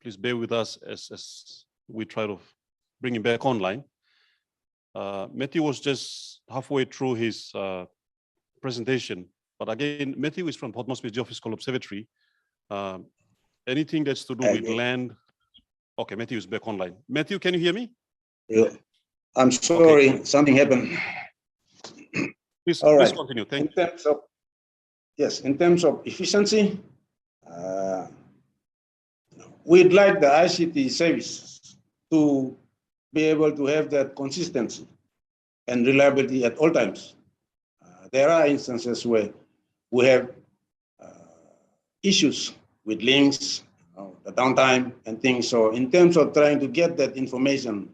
Please bear with us as we try to bring him back online. Matthew was just halfway through his presentation, but again, Matthew is from Port Moresby Geophysical Observatory. Anything that's to do with land. Okay, Matthew is back online. Matthew, can you hear me? Yeah. I'm sorry, okay. Something happened. Please, all right. Please continue. Thank you. Terms of, yes, in terms of efficiency, we'd like the ICT service to be able to have that consistency and reliability at all times. There are instances where we have issues with links, the downtime and things. So in terms of trying to get that information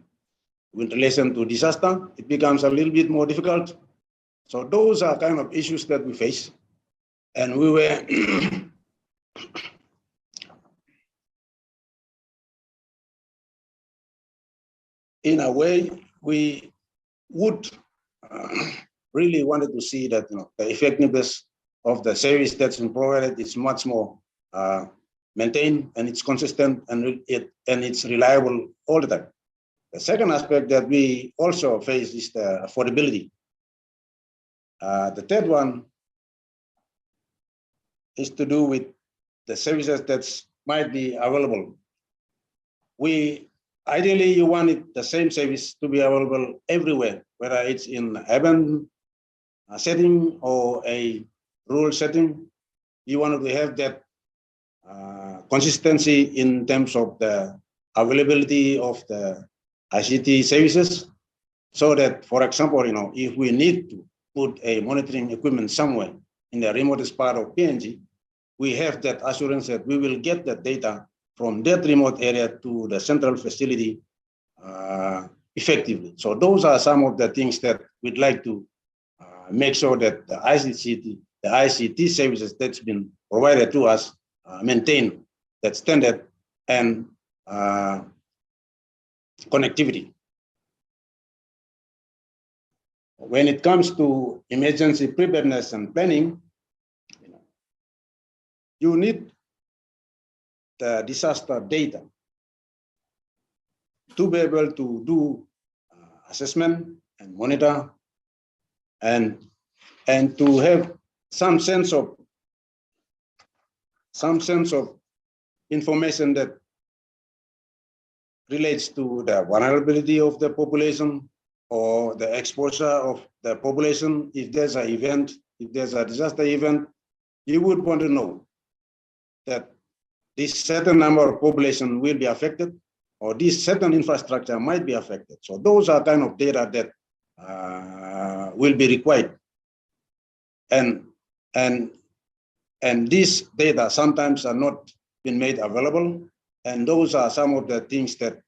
in relation to disaster, it becomes a little bit more difficult. So those are kind of issues that we face. And we were in a way, we would really wanted to see that the effectiveness of the service that's been provided is much more maintained, and it's consistent, and it's reliable all the time. The second aspect that we also face is the affordability. The third one is to do with the services that might be available. Ideally, you want the same service to be available everywhere, whether it's in urban setting or a rural setting. You want to have that consistency in terms of the availability of the ICT services, so that, for example, if we need to put a monitoring equipment somewhere in the remotest part of PNG, we have that assurance that we will get that data from that remote area to the central facility effectively. So those are some of the things that we'd like to make sure that the ICT services that's been provided to us maintain that standard and connectivity. When it comes to emergency preparedness and planning, you need the disaster data to be able to do assessment and monitor and to have some sense of information that relates to the vulnerability of the population or the exposure of the population. If there's an event, if there's a disaster event, you would want to know that this certain number of population will be affected or this certain infrastructure might be affected. So those are kind of data that will be required. And these data sometimes are not been made available. And those are some of the things that,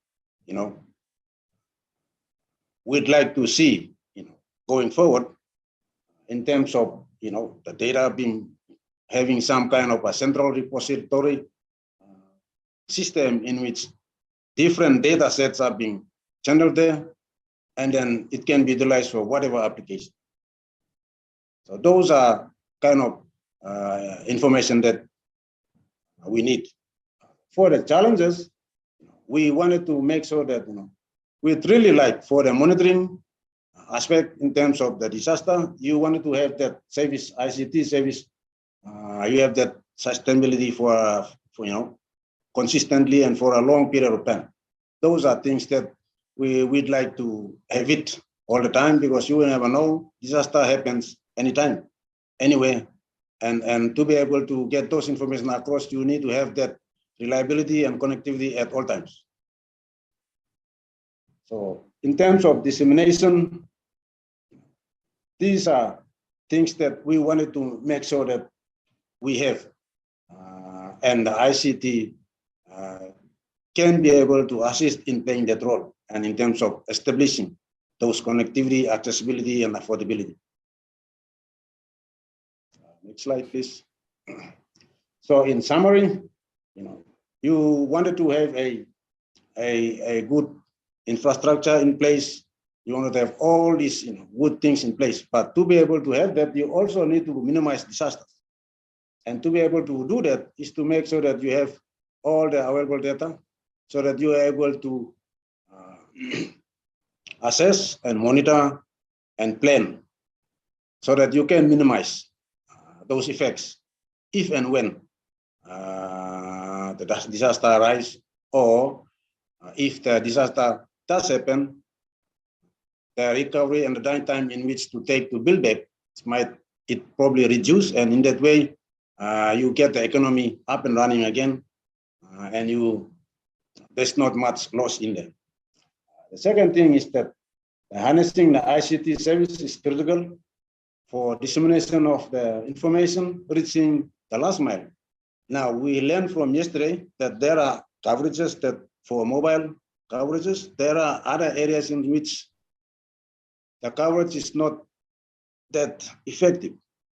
we'd like to see, going forward in terms of, the data having some kind of a central repository system in which different data sets are being channeled there, and then it can be utilized for whatever application. So those are kind of information that we need. For the challenges, we wanted to make sure that, we'd really like for the monitoring aspect in terms of the disaster, you wanted to have that service, ICT service, you have that sustainability for consistently and for a long period of time. Those are things that we'd like to have it all the time, because you will never know, disaster happens anytime, anywhere. And to be able to get those information across, you need to have that reliability and connectivity at all times. So in terms of dissemination, these are things that we wanted to make sure that we have, and the ICT can be able to assist in playing that role, and in terms of establishing those connectivity, accessibility, and affordability. Next slide, please. So in summary, you wanted to have a good infrastructure in place. You want to have all these good things in place, but to be able to have that, you also need to minimize disasters. And to be able to do that is to make sure that you have all the available data so that you are able to assess and monitor and plan so that you can minimize those effects if and when the disaster arises, or if the disaster does happen, the recovery and the downtime in which to take to build back it probably reduce, and in that way you get the economy up and running again, and there's not much loss in there. The second thing is that harnessing the ICT service is critical for dissemination of the information reaching the last mile. Now, we learned from yesterday that there are coverages that for mobile coverages, there are other areas in which the coverage is not that effective.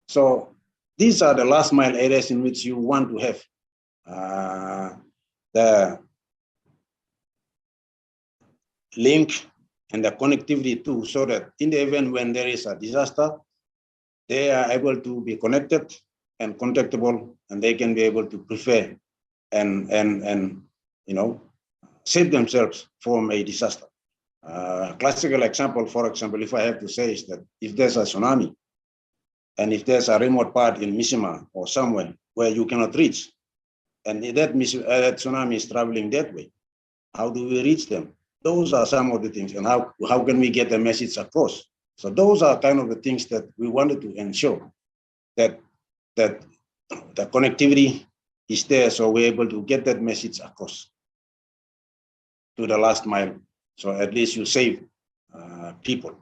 So these are the last mile areas in which you want to have the link and the connectivity too, so that in the event when there is a disaster, they are able to be connected and contactable, and they can be able to prepare and save themselves from a disaster. Classical example, for example, if I have to say, is that if there's a tsunami, and if there's a remote part in Mishima or somewhere where you cannot reach, and that tsunami is traveling that way, how do we reach them? Those are some of the things, and how can we get the message across? So those are kind of the things that we wanted to ensure that the connectivity is there, so we're able to get that message across to the last mile. So at least you save people.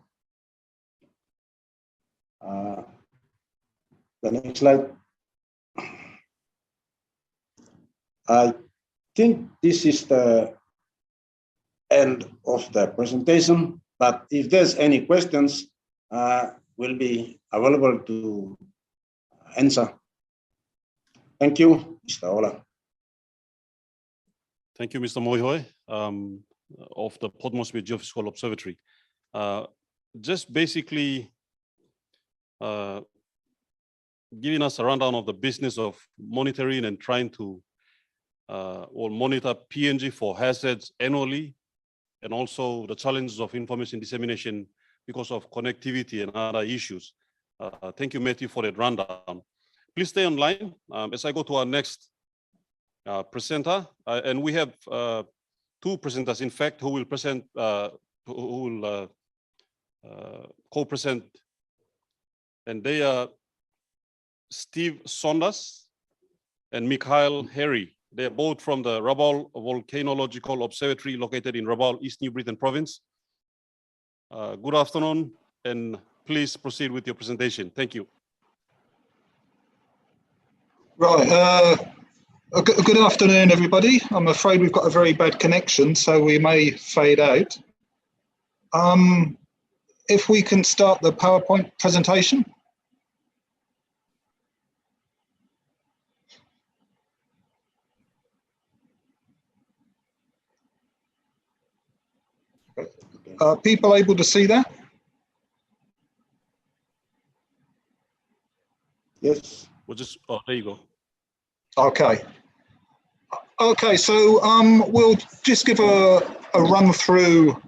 The next slide. I think this is the end of the presentation, but if there's any questions, we'll be available to answer. Thank you, Mr. Ola. Thank you, Mr. Moihoi. of the Port Moresby Geophysical Observatory. Just basically giving us a rundown of the business of monitoring and trying to monitor PNG for hazards annually, and also the challenges of information dissemination because of connectivity and other issues. Thank you, Matthew, for that rundown. Please stay online as I go to our next presenter. And we have two presenters, in fact, who will present, who will co-present, and they are Steve Saunders and Mikhail Harry. They are both from the Rabaul Volcanological Observatory located in Rabaul, East New Britain Province. Good afternoon, and please proceed with your presentation. Thank you. Right. Good afternoon, everybody. I'm afraid we've got a very bad connection, so we may fade out. If we can start the PowerPoint presentation. Are people able to see that? Yes. We'll just, oh, there you go. Okay. Okay, so we'll just give a run through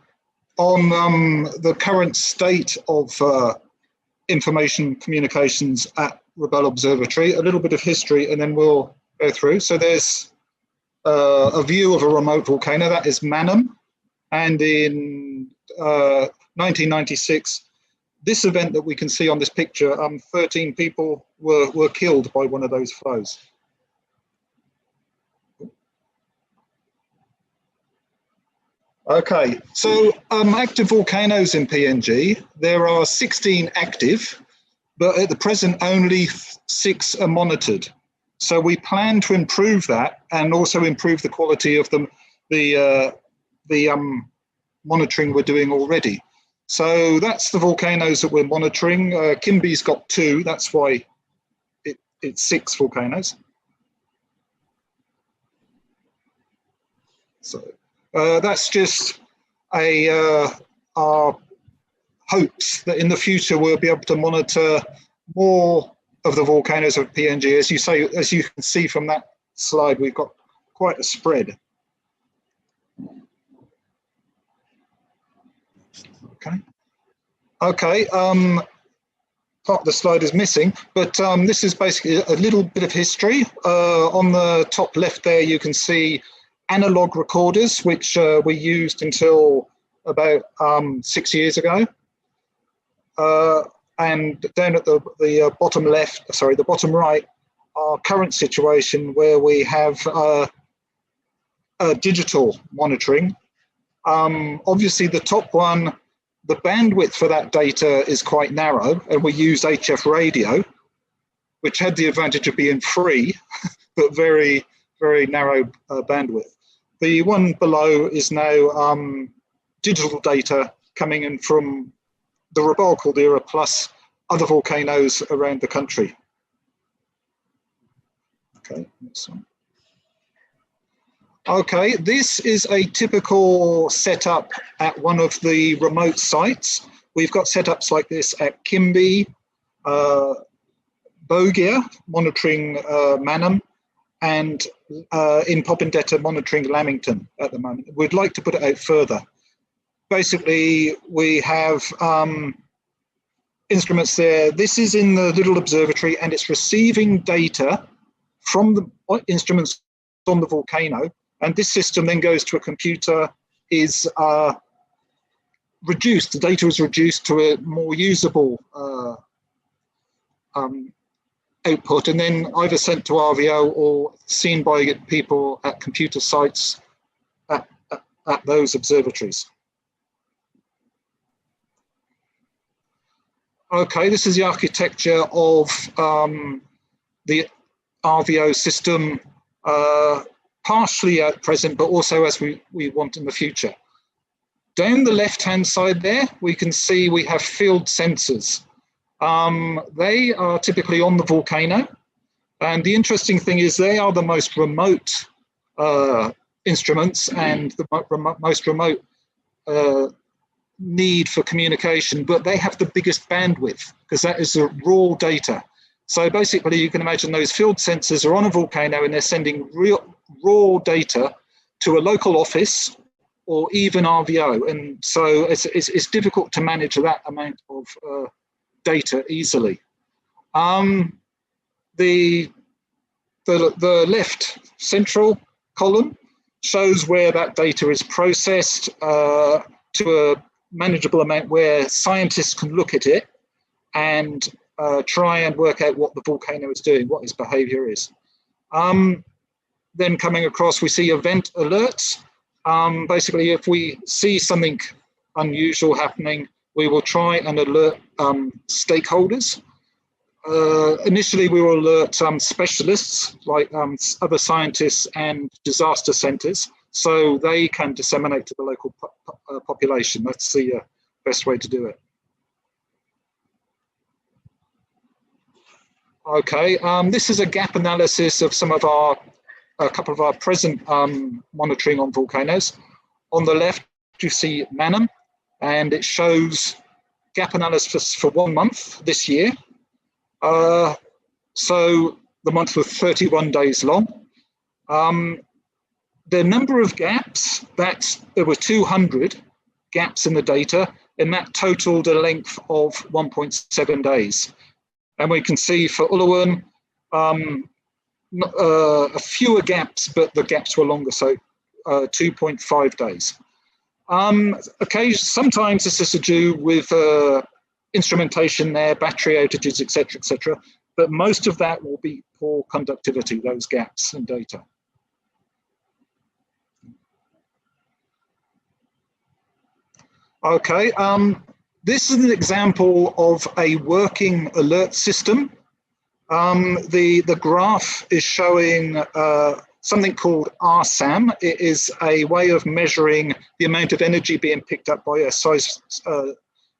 on the current state of information communications at Rabaul Observatory, a little bit of history, and then we'll go through. So there's a view of a remote volcano, that is Manam. And in 1996, this event that we can see on this picture, 13 people were killed by one of those flows. Okay, so active volcanoes in PNG, there are 16 active, but at the present only 6 are monitored. So we plan to improve that and also improve the quality of the monitoring we're doing already. So that's the volcanoes that we're monitoring. Kimbe's got 2, that's why it's 6 volcanoes. So that's just our hopes that in the future we'll be able to monitor more of the volcanoes of PNG. As you can see from that slide, we've got quite a spread. Okay, part of the slide is missing, but this is basically a little bit of history. On the top left there, you can see analog recorders, which were used until about 6 years ago. And down at the bottom left, sorry, the bottom right, our current situation where we have digital monitoring. Obviously, the top one, the bandwidth for that data is quite narrow, and we use HF radio, which had the advantage of being free, but very, very narrow bandwidth. The one below is now digital data coming in from the Rabaul caldera plus other volcanoes around the country. Okay, next one. Okay, this is a typical setup at one of the remote sites. We've got setups like this at Kimbe, Bogia, monitoring Manam, and in Popondetta, monitoring Lamington at the moment. We'd like to put it out further. Basically, we have instruments there. This is in the little observatory, and it's receiving data from the instruments on the volcano. And this system then goes to a computer, is reduced, the data is reduced to a more usable output, and then either sent to RVO or seen by people at computer sites at those observatories. Okay, this is the architecture of the RVO system, partially at present, but also as we want in the future. Down the left-hand side there, we can see we have field sensors. They are typically on the volcano. And the interesting thing is they are the most remote instruments and the most remote need for communication, but they have the biggest bandwidth because that is the raw data. So basically you can imagine those field sensors are on a volcano and they're sending raw data to a local office or even RVO. And so it's difficult to manage that amount of data easily. The left central column shows where that data is processed to a manageable amount where scientists can look at it and try and work out what the volcano is doing, what its behavior is. Then coming across, we see event alerts. Basically, if we see something unusual happening, we will try and alert stakeholders. Initially, we will alert specialists like other scientists and disaster centres, so they can disseminate to the local population. That's the best way to do it. Okay, this is a gap analysis of some of a couple of our present monitoring on volcanoes. On the left, you see Manam, and it shows gap analysis for 1 month this year. So the month was 31 days long. The number of gaps, there were 200 gaps in the data, and that totaled a length of 1.7 days. And we can see for Uluwern, a fewer gaps, but the gaps were longer, so 2.5 days. Sometimes this is to do with instrumentation there, battery outages, etc., but most of that will be poor conductivity, those gaps in data. Okay, this is an example of a working alert system. The graph is showing something called RSAM. It is a way of measuring the amount of energy being picked up by a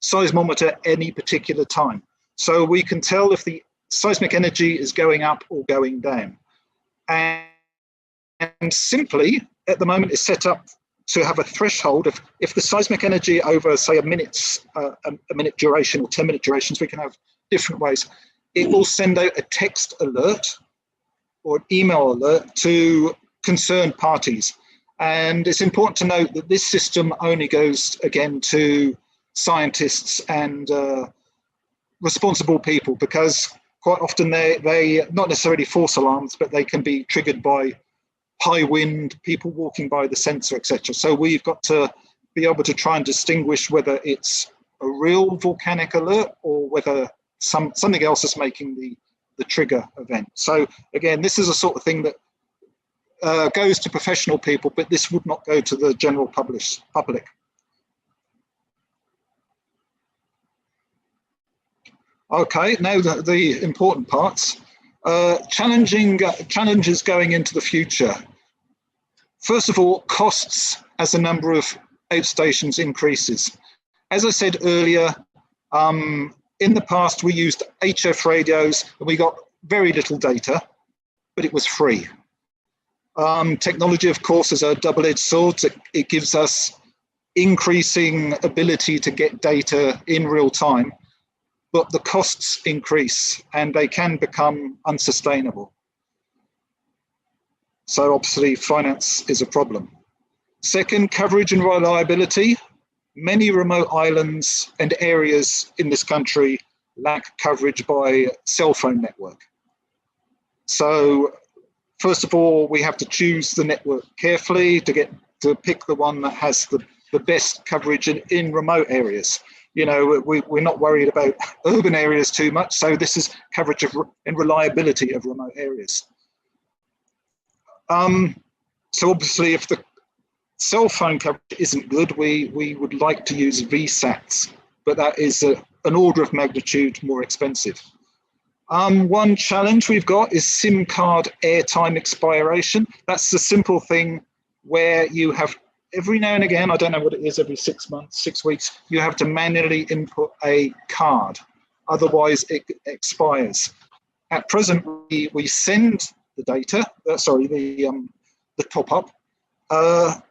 seismometer at any particular time. So we can tell if the seismic energy is going up or going down. And simply, at the moment, is set up to have a threshold of if the seismic energy over, say, a minute duration or 10-minute durations, we can have different ways. It will send out a text alert or an email alert to concerned parties. And it's important to note that this system only goes, again, to scientists and responsible people, because quite often they not necessarily false alarms, but they can be triggered by high wind, people walking by the sensor, etc. So we've got to be able to try and distinguish whether it's a real volcanic alert or whether something else is making the trigger event. So again, this is a sort of thing that goes to professional people, but this would not go to the general public. Okay, now the important parts. Challenges going into the future. First of all, costs as the number of outstations increases. As I said earlier, in the past we used HF radios and we got very little data, but it was free. Technology, of course, is a double-edged sword. It gives us increasing ability to get data in real time, but the costs increase and they can become unsustainable. So obviously finance is a problem. Second, coverage and reliability. Many remote islands and areas in this country lack coverage by cell phone network. So first of all, we have to choose the network carefully to pick the one that has the best coverage in remote areas. You know, we're not worried about urban areas too much. So this is coverage and reliability of remote areas. So obviously, if the cell phone coverage isn't good, we would like to use VSATs, but that is an order of magnitude more expensive. One challenge we've got is SIM card airtime expiration. That's the simple thing where you have every now and again, I don't know what it is, every 6 months, 6 weeks, you have to manually input a card. Otherwise, it expires. At present, we send the data, the top up, And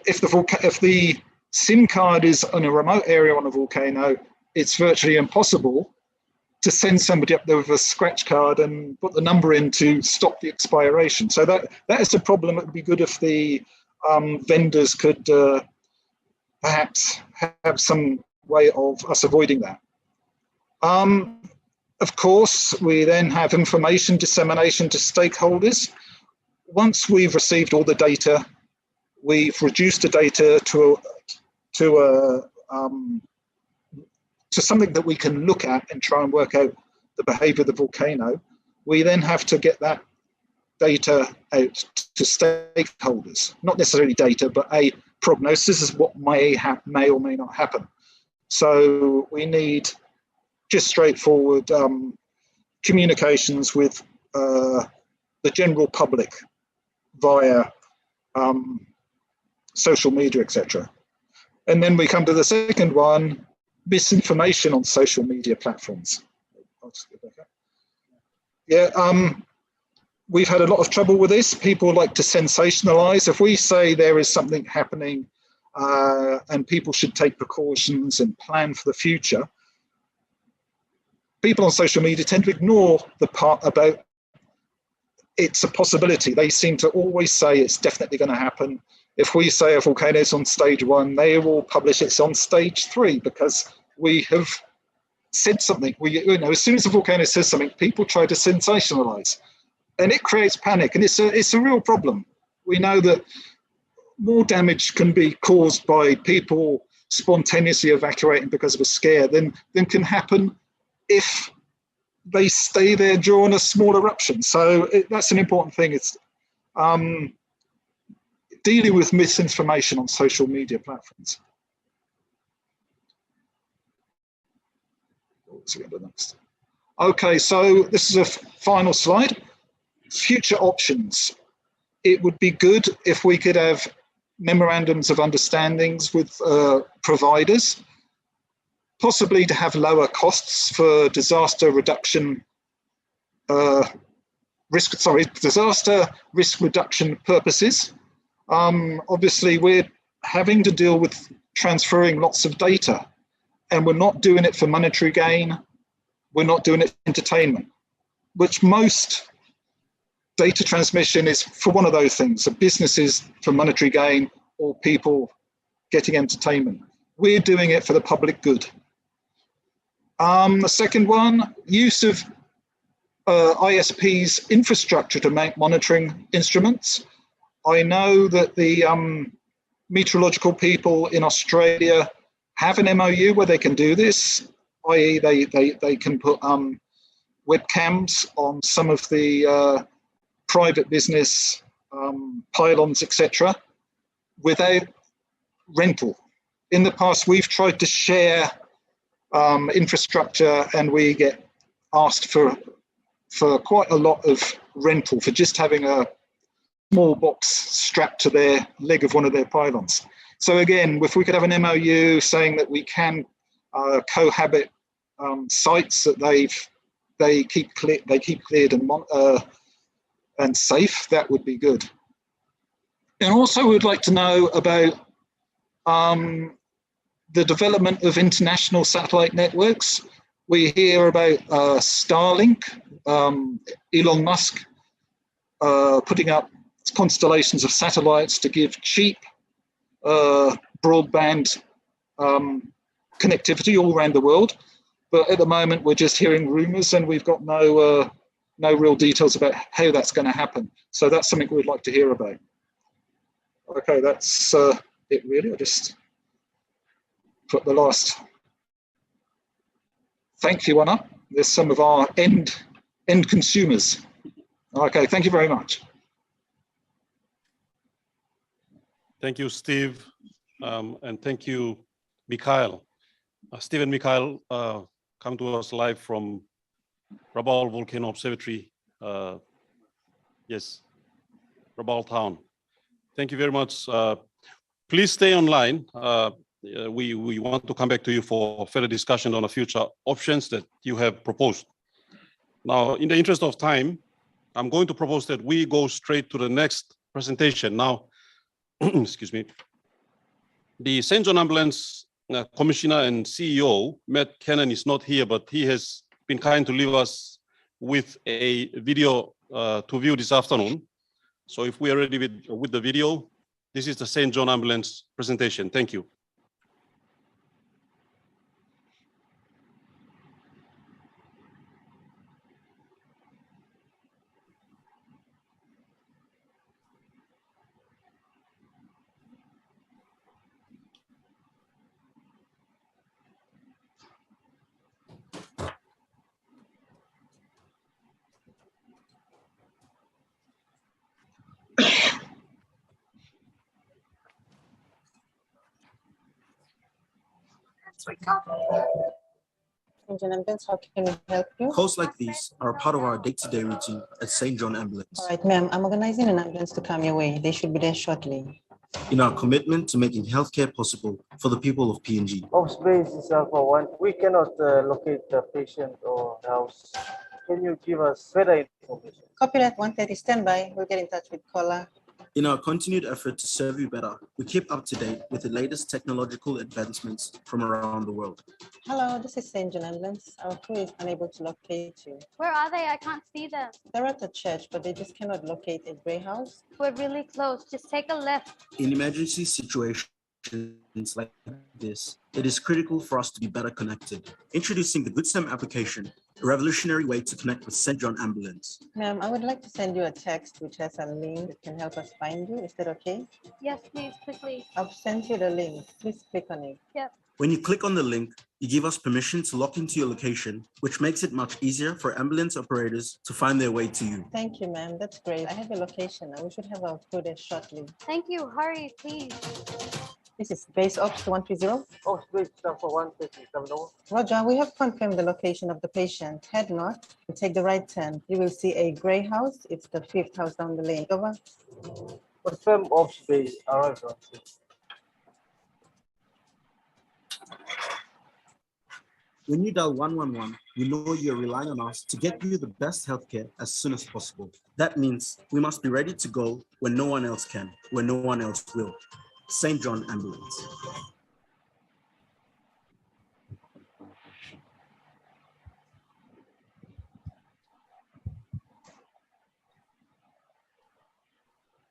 if the SIM card is on a remote area on a volcano, it's virtually impossible to send somebody up there with a scratch card and put the number in to stop the expiration. So that is a problem. It would be good if the vendors could perhaps have some way of us avoiding that. Of course, we then have information dissemination to stakeholders. Once we've received all the data, we've reduced the data to something that we can look at and try and work out the behavior of the volcano. We then have to get that data out to stakeholders, not necessarily data, but a prognosis of what may or may not happen. So we need just straightforward communications with the general public via social media, etc. And then we come to the second one, misinformation on social media platforms. Yeah, we've had a lot of trouble with this. People like to sensationalize. If we say there is something happening and people should take precautions and plan for the future, people on social media tend to ignore the part about it's a possibility. They seem to always say it's definitely going to happen. If we say a volcano is on stage 1, they will publish it's on stage 3 because we have said something. As soon as a volcano says something, people try to sensationalize, and it creates panic, and it's a real problem. We know that more damage can be caused by people spontaneously evacuating because of a scare than can happen if they stay there during a small eruption. So that's an important thing. It's dealing with misinformation on social media platforms. Okay, so this is a final slide. Future options. It would be good if we could have memorandums of understandings with providers, possibly to have lower costs for disaster reduction disaster risk reduction purposes. Obviously, we're having to deal with transferring lots of data, and we're not doing it for monetary gain. We're not doing it for entertainment, which most data transmission is for one of those things. So businesses for monetary gain or people getting entertainment. We're doing it for the public good. The second one, use of ISP's infrastructure to make monitoring instruments. I know that the meteorological people in Australia have an MOU where they can do this, i.e. they can put webcams on some of the private business pylons, etc., without rental. In the past, we've tried to share infrastructure, and we get asked for quite a lot of rental for just having a small box strapped to their leg of one of their pylons. So again, if we could have an MOU saying that we can cohabit sites that they keep cleared and safe, that would be good. And also, we'd like to know about the development of international satellite networks. We hear about Starlink, Elon Musk putting up constellations of satellites to give cheap broadband connectivity all around the world. But at the moment, we're just hearing rumors, and we've got no real details about how that's going to happen. So that's something we'd like to hear about. Okay, that's it really. I just put the last thank you one up. There's some of our end consumers. Okay, thank you very much. Thank you, Steve, and thank you, Mikhail. Steve and Mikhail come to us live from Rabaul Volcano Observatory. Yes, Rabaul town. Thank you very much. Please stay online. We want to come back to you for further discussion on the future options that you have proposed. Now, in the interest of time, I'm going to propose that we go straight to the next presentation. Now, excuse me, the St. John Ambulance Commissioner and CEO, Matt Cannon, is not here, but he has been kind to leave us with a video to view this afternoon. So if we are ready with the video, this is the St. John Ambulance presentation. Thank you. St. John Ambulance, how can we help you? Calls like these are a part of our day-to-day routine at St. John Ambulance. All right, ma'am, I'm organizing an ambulance to come your way. They should be there shortly. In our commitment to making healthcare possible for the people of PNG. Ops base is for one. We cannot locate the patient or house. Can you give us further information? Copy that, 130, stand by. We'll get in touch with caller. In our continued effort to serve you better, we keep up to date with the latest technological advancements from around the world. Hello, this is St. John Ambulance. Our crew is unable to locate you. Where are they? I can't see them. They're at the church, but they just cannot locate a gray house. We're really close. Just take a left. In emergency situations like this, it is critical for us to be better connected. Introducing the Good SIM application, a revolutionary way to connect with St. John Ambulance. Ma'am, I would like to send you a text which has a link that can help us find you. Is that okay? Yes, please, quickly. I've sent you the link. Please click on it. Yep. When you click on the link, you give us permission to lock into your location, which makes it much easier for ambulance operators to find their way to you. Thank you, ma'am. That's great. I have your location now. We should have our crew there shortly. Thank you. Hurry, please. This is base ops 130. Ops base for 130. Roger, we have confirmed the location of the patient. Head north and take the right turn. You will see a gray house. It's the 5th house down the lane. Over. Confirm ops base. Arrived on 6. When you dial 111, we know you're relying on us to get you the best healthcare as soon as possible. That means we must be ready to go when no one else can, when no one else will. St. John Ambulance.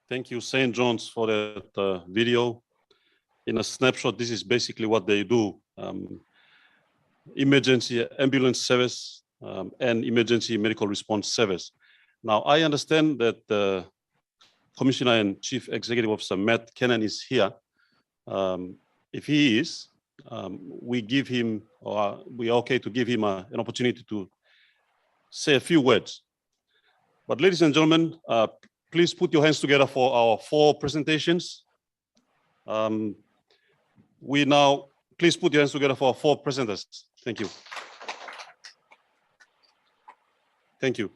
Thank you, St. John's, for that video. In a snapshot, this is basically what they do. Emergency ambulance service and emergency medical response service. Now, I understand that the Commissioner and Chief Executive Officer Matt Cannon is here. If he is, we give him, or we are okay to give him an opportunity to say a few words. But ladies and gentlemen, please put your hands together for our 4 presentations. Please put your hands together for our 4 presenters. Thank you. Thank you.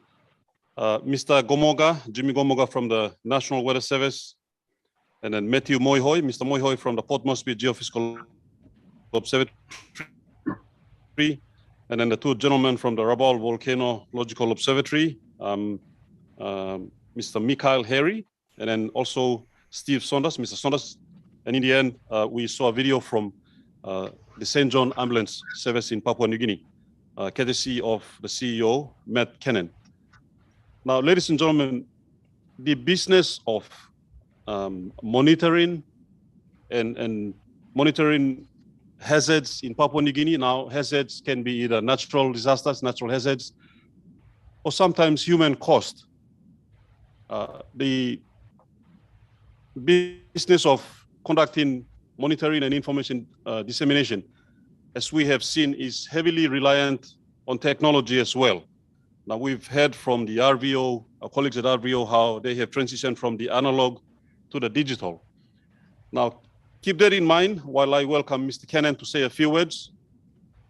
Mr. Gomoga, Jimmy Gomoga from the National Weather Service, and then Matthew Moihoy, Mr. Moihoy from the Port Moresby Geophysical Observatory, and then the 2 gentlemen from the Rabaul Volcanological Observatory, Mr. Mikhail Harry, and then also Steve Saunders, Mr. Saunders. And in the end, we saw a video from the St. John Ambulance Service in Papua New Guinea, courtesy of the CEO, Matt Cannon. Now, ladies and gentlemen, the business of monitoring and monitoring hazards in Papua New Guinea. Now, hazards can be either natural disasters, natural hazards, or sometimes human cost. The business of conducting monitoring and information dissemination, as we have seen, is heavily reliant on technology as well. Now, we've heard from the RVO, our colleagues at RVO, how they have transitioned from the analog to the digital. Now, keep that in mind while I welcome Mr. Cannon to say a few words.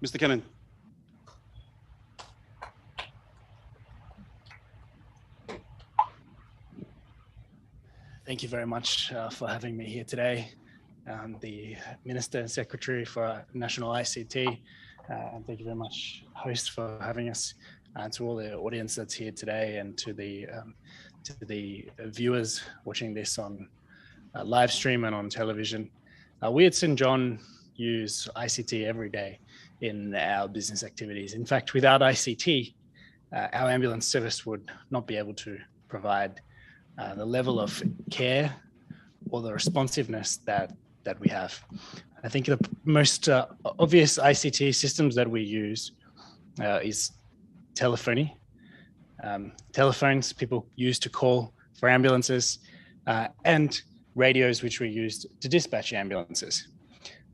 Mr. Cannon. Thank you very much for having me here today. The Minister and Secretary for National ICT, and thank you very much, host, for having us, and to all the audience that's here today, and to the to the viewers watching this on live stream and on television. We at St. John use ICT every day in our business activities. In fact, without ICT, our ambulance service would not be able to provide the level of care or the responsiveness that we have. I think the most obvious ICT systems that we use is telephony. Telephones people use to call for ambulances, and radios which we use to dispatch ambulances.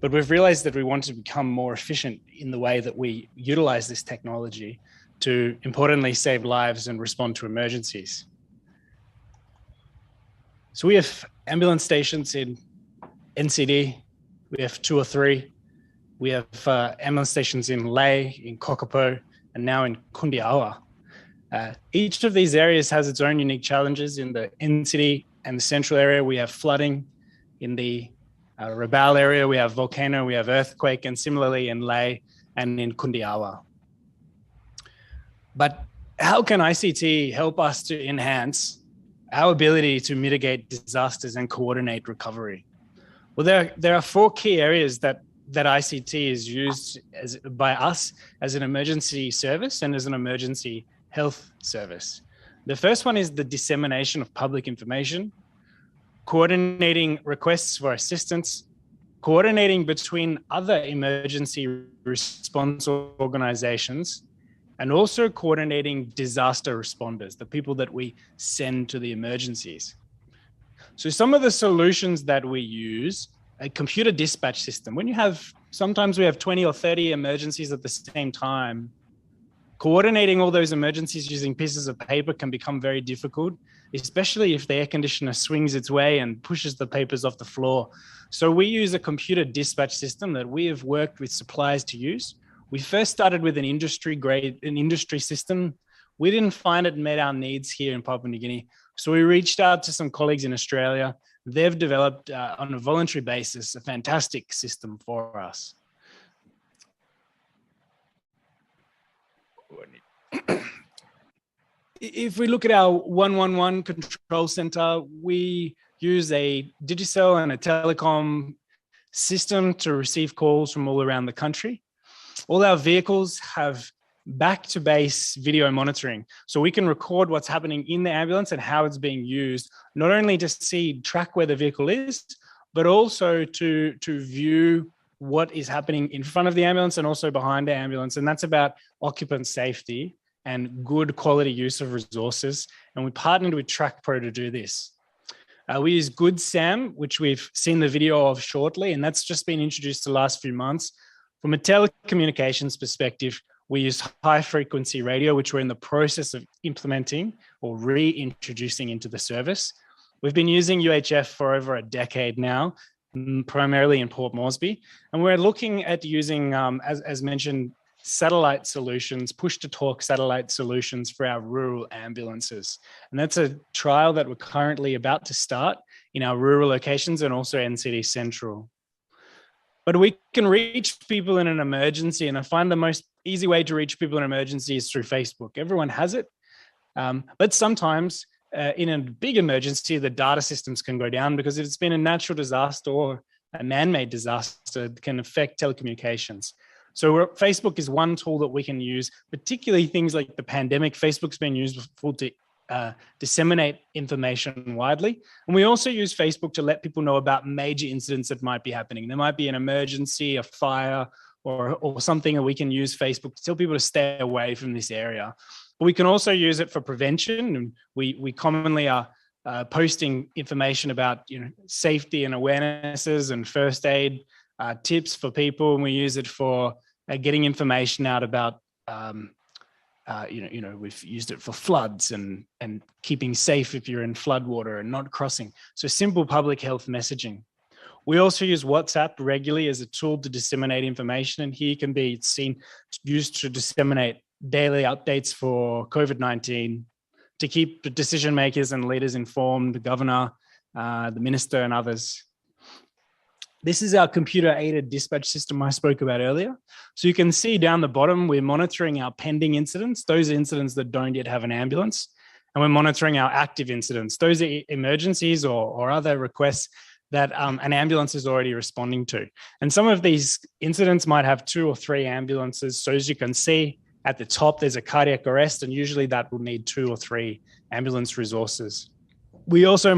But we've realized that we want to become more efficient in the way that we utilize this technology to importantly save lives and respond to emergencies. So we have ambulance stations in NCD, we have 2 or 3. We have ambulance stations in Lae, in Kokopo, and now in Kundiawa. Each of these areas has its own unique challenges. In the NCD and the central area, we have flooding. In the Rabaul area, we have volcano, we have earthquake, and similarly in Lae and in Kundiawa. But how can ICT help us to enhance our ability to mitigate disasters and coordinate recovery? Well, there are 4 key areas that ICT is used by us as an emergency service and as an emergency health service. The first one is the dissemination of public information, coordinating requests for assistance, coordinating between other emergency response organizations, and also coordinating disaster responders, the people that we send to the emergencies. So some of the solutions that we use, a computer dispatch system. When you have, sometimes we have 20 or 30 emergencies at the same time, coordinating all those emergencies using pieces of paper can become very difficult, especially if the air conditioner swings its way and pushes the papers off the floor. So we use a computer dispatch system that we have worked with suppliers to use. We first started with an industry system. We didn't find it met our needs here in Papua New Guinea. So we reached out to some colleagues in Australia. They've developed on a voluntary basis a fantastic system for us. If we look at our 111 control center, we use a Digicel and a telecom system to receive calls from all around the country. All our vehicles have back-to-base video monitoring. So we can record what's happening in the ambulance and how it's being used, not only to track where the vehicle is, but also to view what is happening in front of the ambulance and also behind the ambulance. And that's about occupant safety and good quality use of resources. And we partnered with TrackPro to do this. We use Good SAM, which we've seen the video of shortly, and that's just been introduced the last few months. From a telecommunications perspective, we use high frequency radio, which we're in the process of implementing or reintroducing into the service. We've been using UHF for over a decade now, primarily in Port Moresby. And we're looking at using, as mentioned, satellite solutions, push-to-talk satellite solutions for our rural ambulances. And that's a trial that we're currently about to start in our rural locations and also NCD Central. But we can reach people in an emergency, and I find the most easy way to reach people in an emergency is through Facebook. Everyone has it. But sometimes in a big emergency, the data systems can go down because if it's been a natural disaster or a man-made disaster, it can affect telecommunications. So Facebook is one tool that we can use, particularly things like the pandemic. Facebook's been used to disseminate information widely. And we also use Facebook to let people know about major incidents that might be happening. There might be an emergency, a fire, or something, and we can use Facebook to tell people to stay away from this area. But we can also use it for prevention. And we commonly are posting information about safety and awarenesses and first aid tips for people. And we use it for getting information out about we've used it for floods and keeping safe if you're in floodwater and not crossing. So simple public health messaging. We also use WhatsApp regularly as a tool to disseminate information, and here can be used to disseminate daily updates for COVID-19, to keep the decision makers and leaders informed, the governor, the minister, and others. This is our computer-aided dispatch system I spoke about earlier. So you can see down the bottom, we're monitoring our pending incidents, those incidents that don't yet have an ambulance. and we're monitoring our active incidents. Those are emergencies or other requests that an ambulance is already responding to. And some of these incidents might have 2 or 3 ambulances. So as you can see at the top, there's a cardiac arrest, and usually that will need 2 or 3 ambulance resources. We also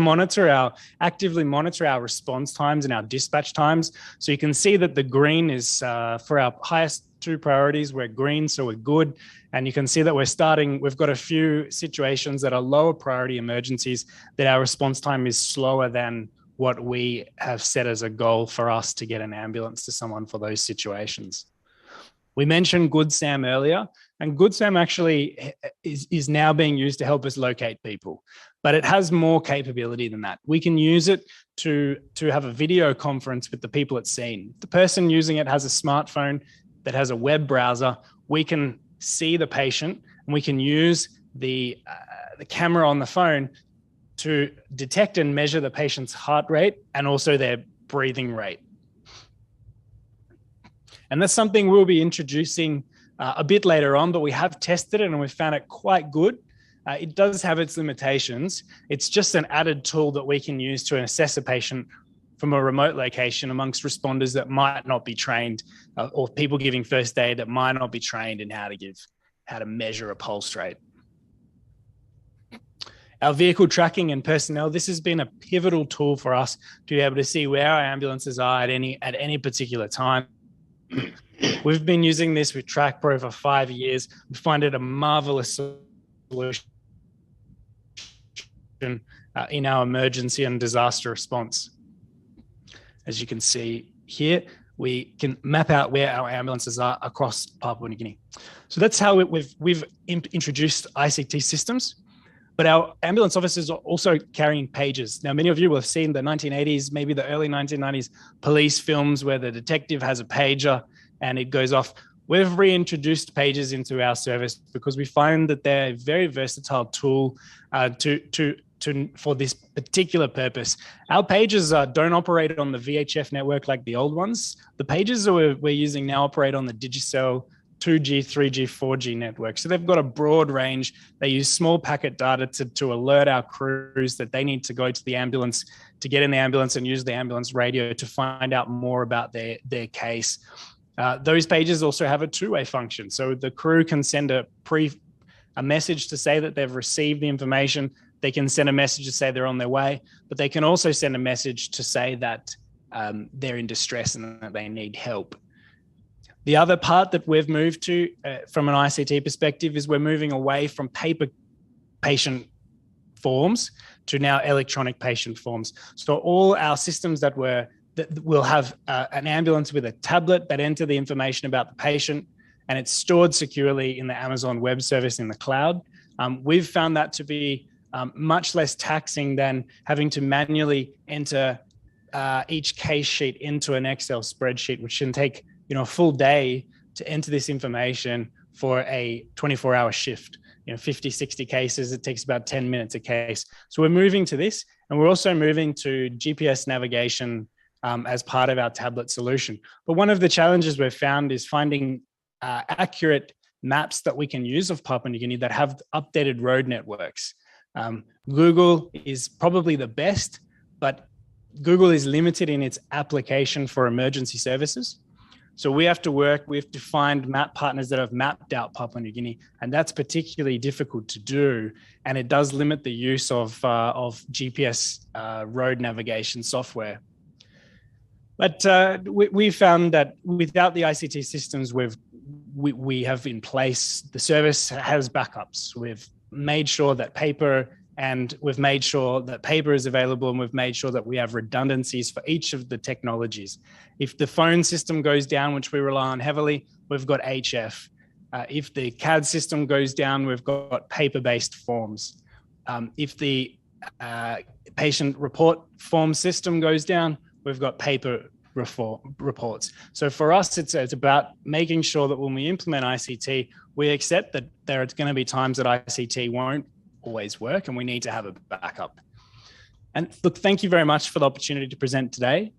actively monitor our response times and our dispatch times. So you can see that the green is for our highest 2 priorities, we're green, so we're good. And you can see that we've got a few situations that are lower priority emergencies that our response time is slower than what we have set as a goal for us to get an ambulance to someone for those situations. We mentioned Good SAM earlier, and Good SAM actually is now being used to help us locate people, but it has more capability than that. We can use it to have a video conference with the people at scene. The person using it has a smartphone that has a web browser. We can see the patient, and we can use the camera on the phone to detect and measure the patient's heart rate and also their breathing rate. And that's something we'll be introducing a bit later on, but we have tested it and we found it quite good. It does have its limitations. It's just an added tool that we can use to assess a patient from a remote location amongst responders that might not be trained, or people giving first aid that might not be trained in how to measure a pulse rate. Our vehicle tracking and personnel, this has been a pivotal tool for us to be able to see where our ambulances are at any particular time. We've been using this with Track for over 5 years. We find it a marvelous solution in our emergency and disaster response. As you can see here, we can map out where our ambulances are across Papua New Guinea. So that's how we've introduced ICT systems. But our ambulance officers are also carrying pages. Now, many of you will have seen the 1980s, maybe the early 1990s police films where the detective has a pager and it goes off. We've reintroduced pages into our service because we find that they're a very versatile tool for this particular purpose. Our pages don't operate on the VHF network like the old ones. The pages that we're using now operate on the Digicel 2G, 3G, 4G network. So they've got a broad range. They use small packet data to alert our crews that they need to go to the ambulance, to get in the ambulance and use the ambulance radio to find out more about their case. Those pages also have a 2-way function. So the crew can send a message to say that they've received the information. They can send a message to say they're on their way, but they can also send a message to say that they're in distress and that they need help. The other part that we've moved to from an ICT perspective is we're moving away from paper patient forms to now electronic patient forms. So all our systems that will have an ambulance with a tablet that enter the information about the patient, and it's stored securely in the Amazon Web Service in the cloud. We've found that to be much less taxing than having to manually enter each case sheet into an Excel spreadsheet, which can take a full day to enter this information for a 24-hour shift. 50, 60 cases, it takes about 10 minutes a case. So we're moving to this, and we're also moving to GPS navigation as part of our tablet solution. But one of the challenges we've found is finding accurate maps that we can use of Papua New Guinea that have updated road networks. Google is probably the best, but Google is limited in its application for emergency services. So we have to find map partners that have mapped out Papua New Guinea, and that's particularly difficult to do. And it does limit the use of GPS road navigation software. But we found that without the ICT systems we have in place, the service has backups. We've made sure that paper is available, and we've made sure that we have redundancies for each of the technologies. If the phone system goes down, which we rely on heavily, we've got HF. If the CAD system goes down, we've got paper-based forms. If the patient report form system goes down, we've got paper reports. So for us, it's about making sure that when we implement ICT, we accept that there are going to be times that ICT won't always work, and we need to have a backup. And look, thank you very much for the opportunity to present today.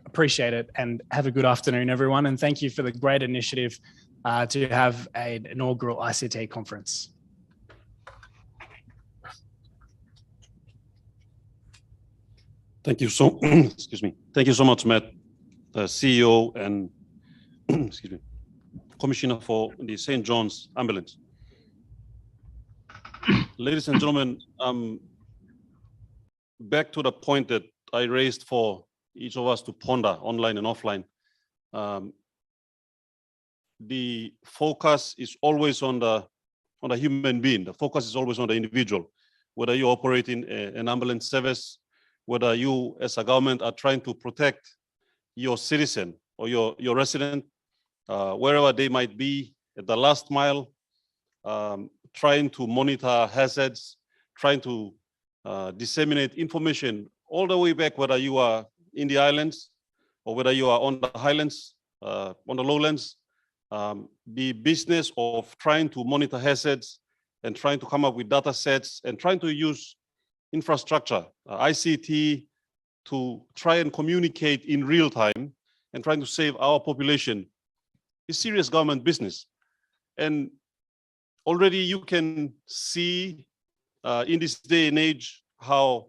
Appreciate it, and have a good afternoon, everyone. And thank you for the great initiative to have an inaugural ICT conference. Thank you so, excuse me. Thank you so much, Matt, CEO and excuse me, Commissioner for the St. John's Ambulance. Ladies and gentlemen, back to the point that I raised for each of us to ponder online and offline. The focus is always on the human being. The focus is always on the individual. Whether you operate in an ambulance service, whether you as a government are trying to protect your citizen or your resident, wherever they might be at the last mile, trying to monitor hazards, trying to disseminate information all the way back, whether you are in the islands or whether you are on the highlands, on the lowlands. The business of trying to monitor hazards and trying to come up with data sets and trying to use infrastructure, ICT, to try and communicate in real time and trying to save our population is serious government business. And already you can see in this day and age how,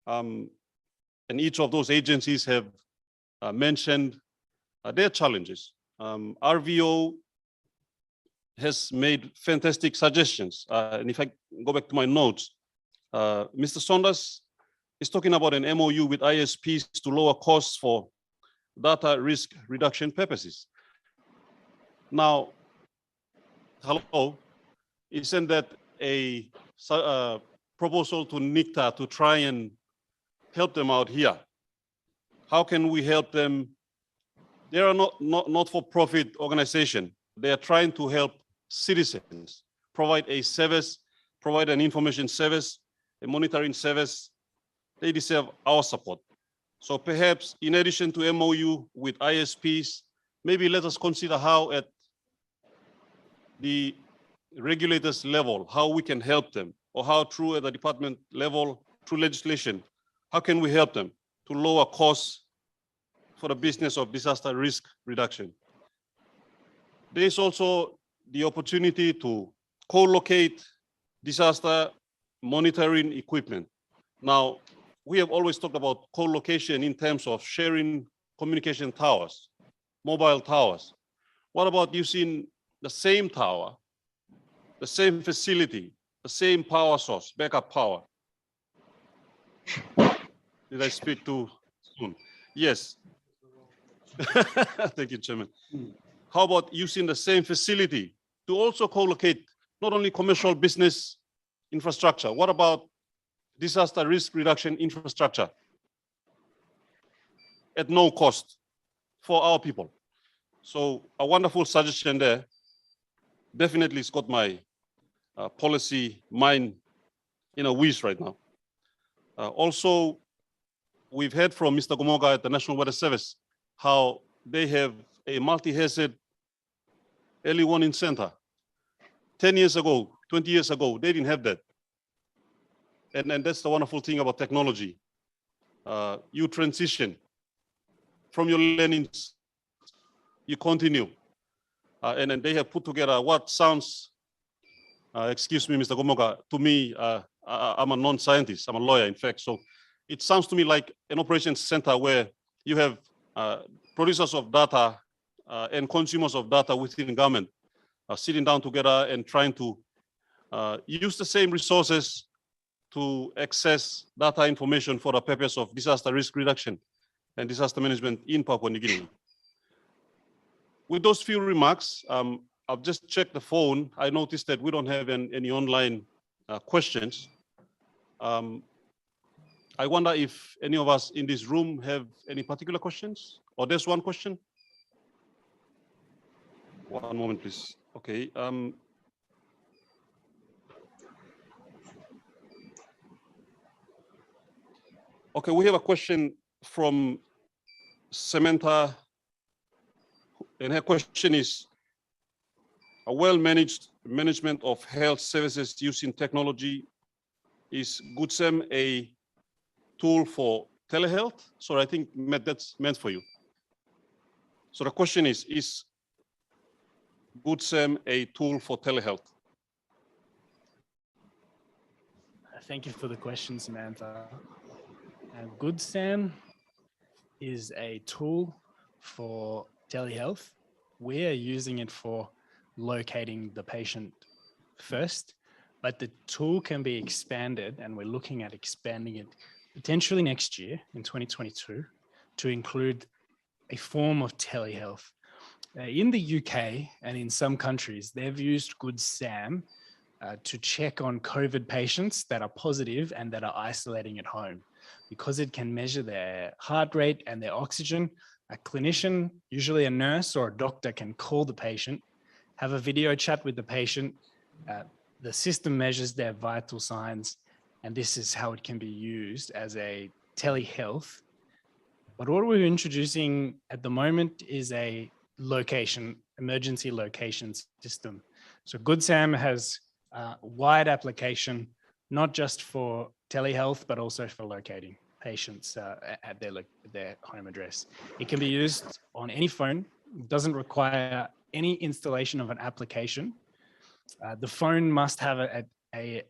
and each of those agencies have mentioned their challenges. RVO has made fantastic suggestions. And if I go back to my notes, Mr. Saunders is talking about an MOU with ISPs to lower costs for data risk reduction purposes. Now, hello, isn't that a proposal to NICTA to try and help them out here? How can we help them? They are not for-profit organization. They are trying to help citizens, provide a service, provide an information service, a monitoring service. They deserve our support. So perhaps in addition to MOU with ISPs, maybe let us consider how at the regulators level, how we can help them, or how through at the department level, through legislation, how can we help them to lower costs for the business of disaster risk reduction. There is also the opportunity to co-locate disaster monitoring equipment. Now, we have always talked about co-location in terms of sharing communication towers, mobile towers. What about using the same tower, the same facility, the same power source, backup power? Did I speak too soon? Yes. Thank you, Chairman. How about using the same facility to also co-locate not only commercial business infrastructure? What about disaster risk reduction infrastructure at no cost for our people? So a wonderful suggestion there. Definitely it's got my policy mind in a whiz right now. Also, we've heard from Mr. Gomoga at the National Weather Service how they have a multi-hazard early warning center. 10 years ago, 20 years ago, they didn't have that. And that's the wonderful thing about technology. You transition from your learnings, you continue. And then they have put together what sounds, excuse me, Mr. Gomoga, to me, I'm a non-scientist, I'm a lawyer, in fact. So it sounds to me like an operations center where you have producers of data and consumers of data within government sitting down together and trying to use the same resources to access data information for the purpose of disaster risk reduction and disaster management in Papua New Guinea. With those few remarks, I've just checked the phone. I noticed that we don't have any online questions. I wonder if any of us in this room have any particular questions? Or there's one question? One moment, please. Okay. Okay, we have a question from Samantha, and her question is, a well-managed management of health services using technology, is GoodSem a tool for telehealth? So I think that's meant for you. So the question is GoodSem a tool for telehealth? Thank you for the question, Samantha. GoodSam is a tool for telehealth. We are using it for locating the patient first, but the tool can be expanded, and we're looking at expanding it potentially next year in 2022 to include a form of telehealth. In the UK and in some countries, they've used GoodSam to check on COVID patients that are positive and that are isolating at home. Because it can measure their heart rate and their oxygen, a clinician, usually a nurse or a doctor, can call the patient, have a video chat with the patient. The system measures their vital signs, and this is how it can be used as a telehealth. But what we're introducing at the moment is a emergency location system. So GoodSam has wide application, not just for telehealth, but also for locating patients at their home address. It can be used on any phone. It doesn't require any installation of an application. The phone must have a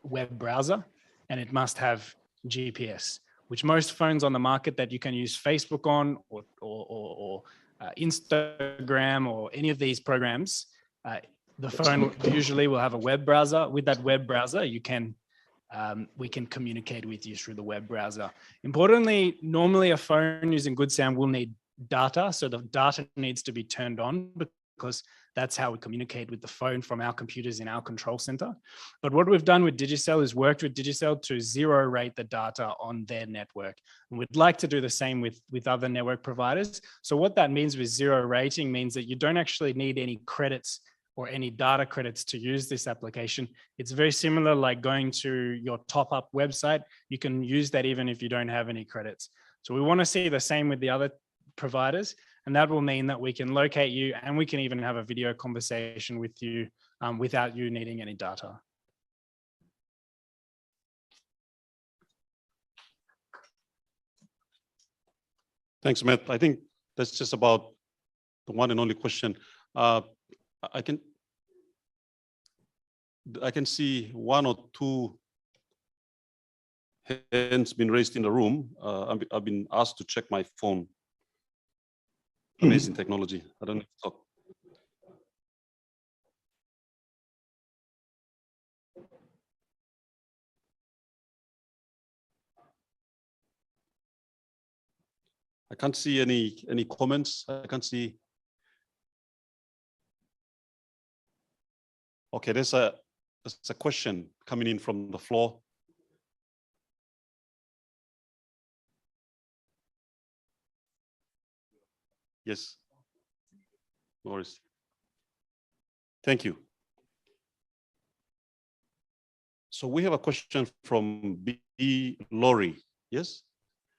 web browser, and it must have GPS, which most phones on the market that you can use Facebook on or Instagram or any of these programs, the phone usually will have a web browser. With that web browser, we can communicate with you through the web browser. Importantly, normally a phone using GoodSam will need data, so the data needs to be turned on because that's how we communicate with the phone from our computers in our control center. But what we've done with Digicel is worked with Digicel to zero rate the data on their network. And we'd like to do the same with other network providers. So what that means with zero rating means that you don't actually need any credits or any data credits to use this application. It's very similar like going to your top-up website. You can use that even if you don't have any credits. So we want to see the same with the other providers, and that will mean that we can locate you and we can even have a video conversation with you without you needing any data. Thanks, Matt. I think that's just about the one and only question. I can see one or two hands been raised in the room. I've been asked to check my phone. Amazing technology. I don't need to talk. I can't see any comments. I can't see. Okay, there's a question coming in from the floor. Yes. No worries. Thank you. So we have a question from B. Laurie. Yes.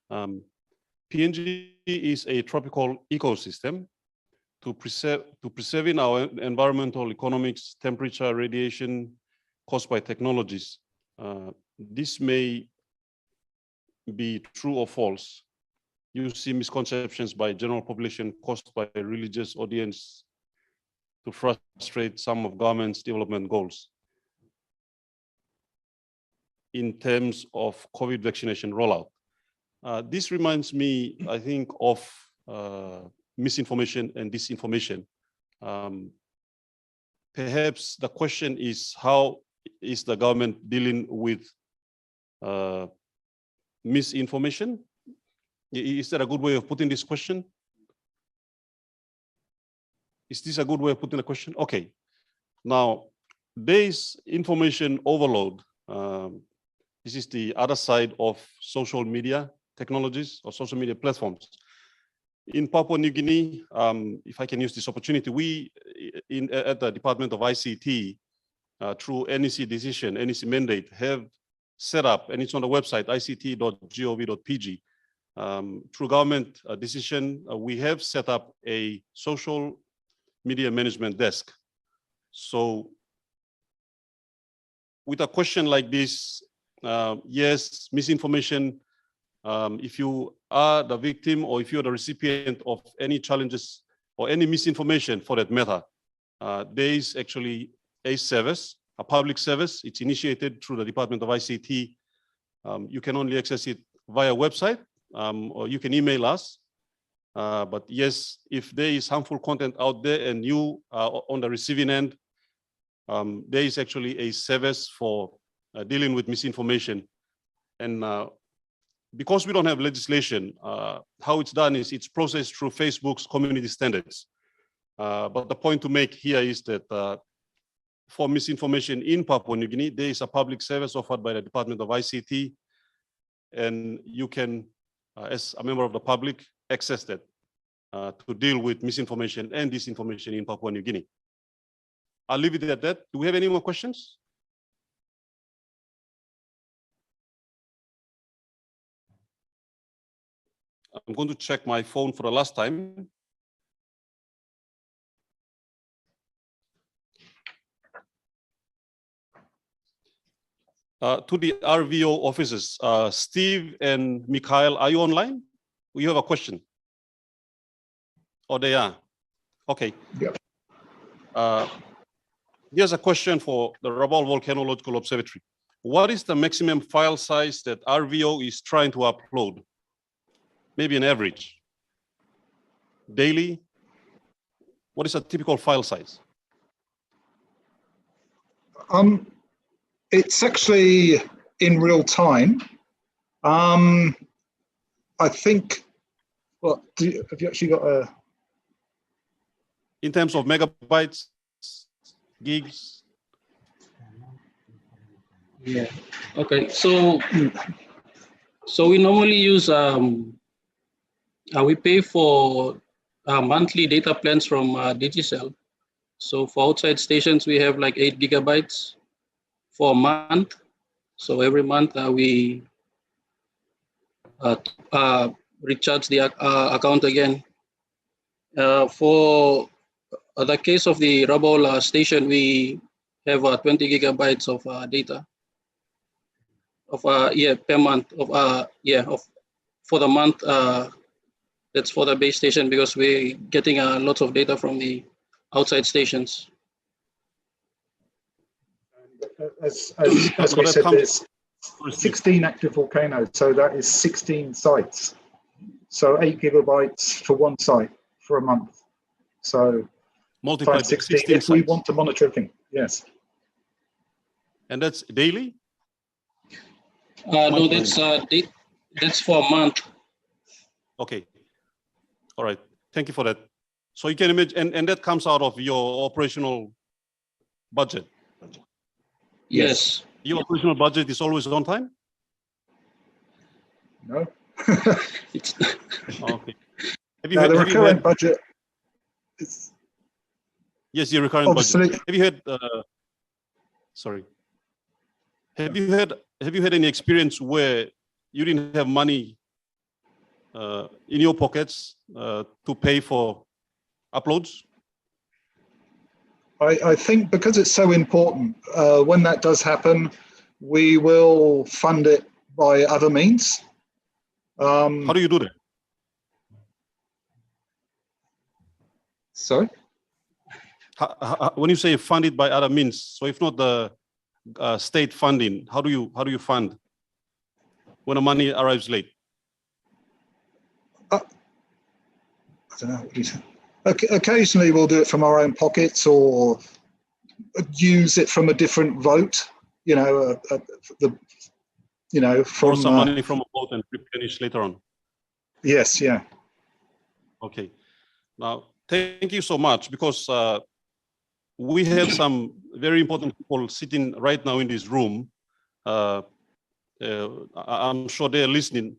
PNG is a tropical ecosystem. To preserving our environmental economics, temperature, radiation caused by technologies. This may be true or false. You see misconceptions by general population caused by a religious audience to frustrate some of government's development goals in terms of COVID vaccination rollout. This reminds me, I think, of misinformation and disinformation. Perhaps the question is, how is the government dealing with misinformation? Is that a good way of putting this question? Is this a good way of putting the question? Okay. Now, there is information overload. This is the other side of social media technologies or social media platforms. In Papua New Guinea, if I can use this opportunity, we at the Department of ICT, through NEC decision, NEC mandate, have set up, and it's on the website, ict.gov.pg. Through government decision, we have set up a social media management desk. So with a question like this, yes, misinformation, if you are the victim or if you're the recipient of any challenges or any misinformation for that matter, there is actually a service, a public service. It's initiated through the Department of ICT. You can only access it via website, or you can email us. But yes, if there is harmful content out there and you are on the receiving end, there is actually a service for dealing with misinformation. And because we don't have legislation, how it's done is it's processed through Facebook's community standards. But the point to make here is that for misinformation in Papua New Guinea, there is a public service offered by the Department of ICT, and you can, as a member of the public, access that to deal with misinformation and disinformation in Papua New Guinea. I'll leave it at that. Do we have any more questions? I'm going to check my phone for the last time. To the RVO officers, Steve and Mikhail, are you online? You have a question? Oh, they are. Okay. Yep. Here's a question for the Rabaul Volcanological Observatory. What is the maximum file size that RVO is trying to upload? Maybe an average. Daily? What is a typical file size? It's actually in real time. I think, well, have you actually got a... In terms of megabytes, gigs? Yeah, okay, so we normally use, we pay for monthly data plans from Digicel. So for outside stations, we have like 8 gigabytes for a month. So every month we recharge the account again. For the case of the Rabaul station, we have 20 gigabytes of data per month for the month. That's for the base station because we're getting lots of data from the outside stations. As we said, there's 16 active volcanoes, so that is 16 sites. So 8 gigabytes for one site for a month. So multiplied 16 16 if we sites. want to monitor everything, yes. And that's daily? No, that's for a month. Okay. All right. Thank you for that. So you can imagine, and that comes out of your operational budget? Yes. Your operational budget is always on time? No. Okay. Have Now, the recurrent budget is... Yes, your recurrent Obviously. budget. Have you had, sorry. Have you had any experience where you didn't have money in your pockets to pay for uploads? I think because it's so important, when that does happen, we will fund it by other means. How do you do that? Sorry? When you say fund it by other means, so if not the state funding, how do you fund when the money arrives late? I don't know. What do you say? Occasionally, we'll do it from our own pockets or use it from a different vote. You know, from some money from a vote and replenish later on. Yes. Yeah. Okay. Now, thank you so much because we have some very important people sitting right now in this room. I'm sure they're listening,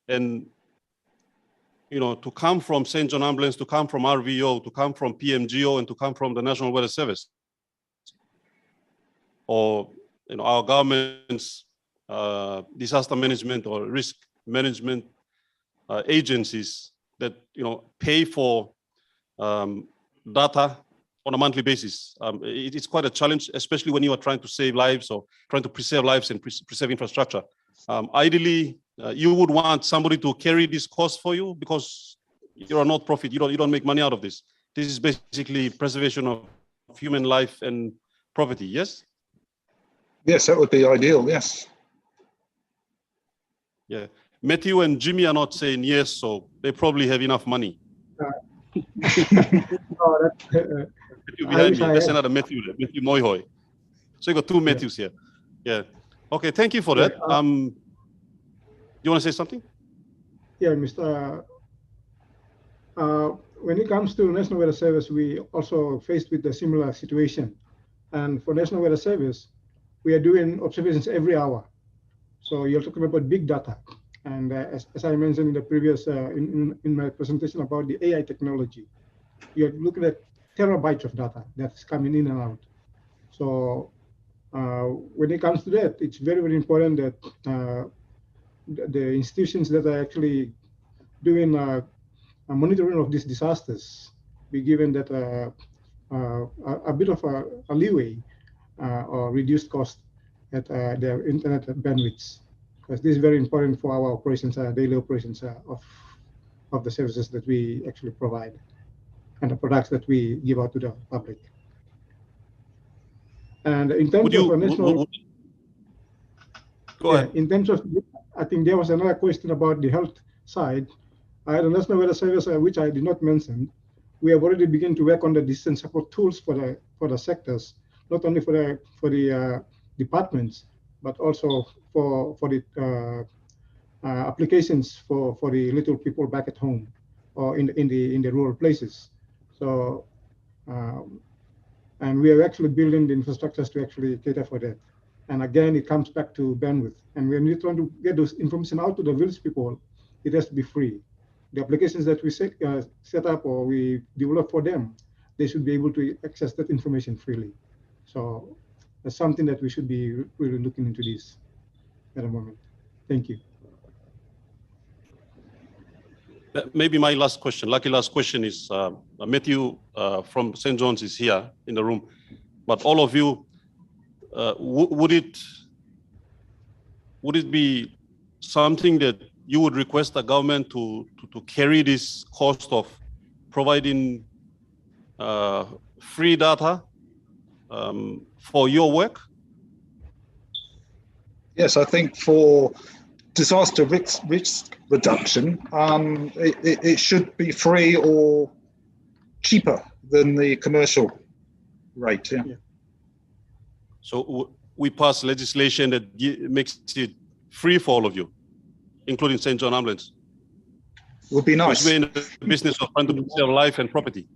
and to come from St. John Ambulance, to come from RVO, to come from PMGO, and to come from the National Weather Service, or our government's disaster management or risk management agencies that pay for data on a monthly basis. It's quite a challenge, especially when you are trying to save lives or trying to preserve lives and preserve infrastructure. Ideally, you would want somebody to carry this cost for you because you're a not-profit. You don't make money out of this. This is basically preservation of human life and property. Yes. Yes, that would be ideal. Yes. Yeah, Matthew and Jimmy are not saying yes, so they probably have enough money. Matthew behind me. That's another Matthew, Matthew Moihoi. So you got two Matthews here. Yeah. Okay, thank you for that. You want to say something? Yeah, Mr. When it comes to National Weather Service, we also faced with a similar situation. And for National Weather Service, we are doing observations every hour. So you're talking about big data. And as I mentioned in the previous, in my presentation about the AI technology, you're looking at terabytes of data that's coming in and out. So when it comes to that, it's very, very important that the institutions that are actually doing a monitoring of these disasters be given that a bit of a leeway or reduced cost at their internet bandwidths, because this is very important for our operations, daily operations of the services that we actually provide and the products that we give out to the public. And in terms of national, go ahead. In terms of, I think there was another question about the health side. The National Weather Service, which I did not mention, we have already begun to work on the decision support tools for the sectors, not only for the departments, but also for the applications for the little people back at home or in the rural places. So, and we are actually building the infrastructures to actually cater for that. And again, it comes back to bandwidth. And when we're trying to get those information out to the village people, it has to be free. The applications that we set up or we develop for them, they should be able to access that information freely. So that's something that we should be really looking into this at the moment. Thank you. Maybe my last question, lucky last question is, Matthew from St. John's is here in the room, but all of you, would it be something that you would request the government to carry this cost of providing free data for your work? Yes, I think for disaster risk reduction, it should be free or cheaper than the commercial rate. Yeah. So we pass legislation that makes it free for all of you, including St. John Ambulance. Would be nice. We're in the business of trying to preserve life and property.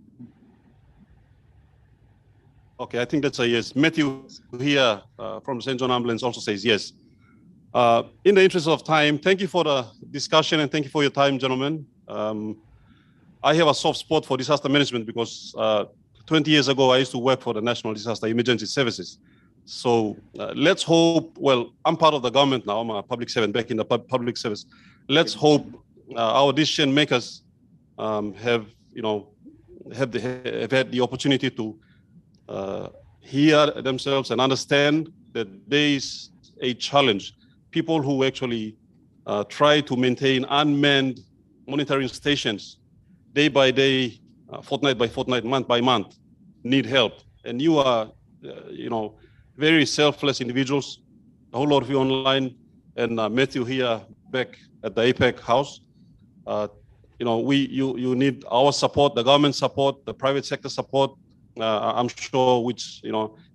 Okay, I think that's a yes. Matthew here from St. John Ambulance also says yes. In the interest of time, thank you for the discussion and thank you for your time, gentlemen. I have a soft spot for disaster management because 20 years ago, I used to work for the National Disaster Emergency Services. So let's hope, well, I'm part of the government now, I'm a public servant back in the public service. Let's hope our decision makers have had the opportunity to hear themselves and understand that there is a challenge. People who actually try to maintain unmanned monitoring stations day by day, fortnight by fortnight, month by month, need help. And you are, very selfless individuals, a whole lot of you online, and Matthew here back at the APEC Haus. You need our support, the government support, the private sector support. I'm sure which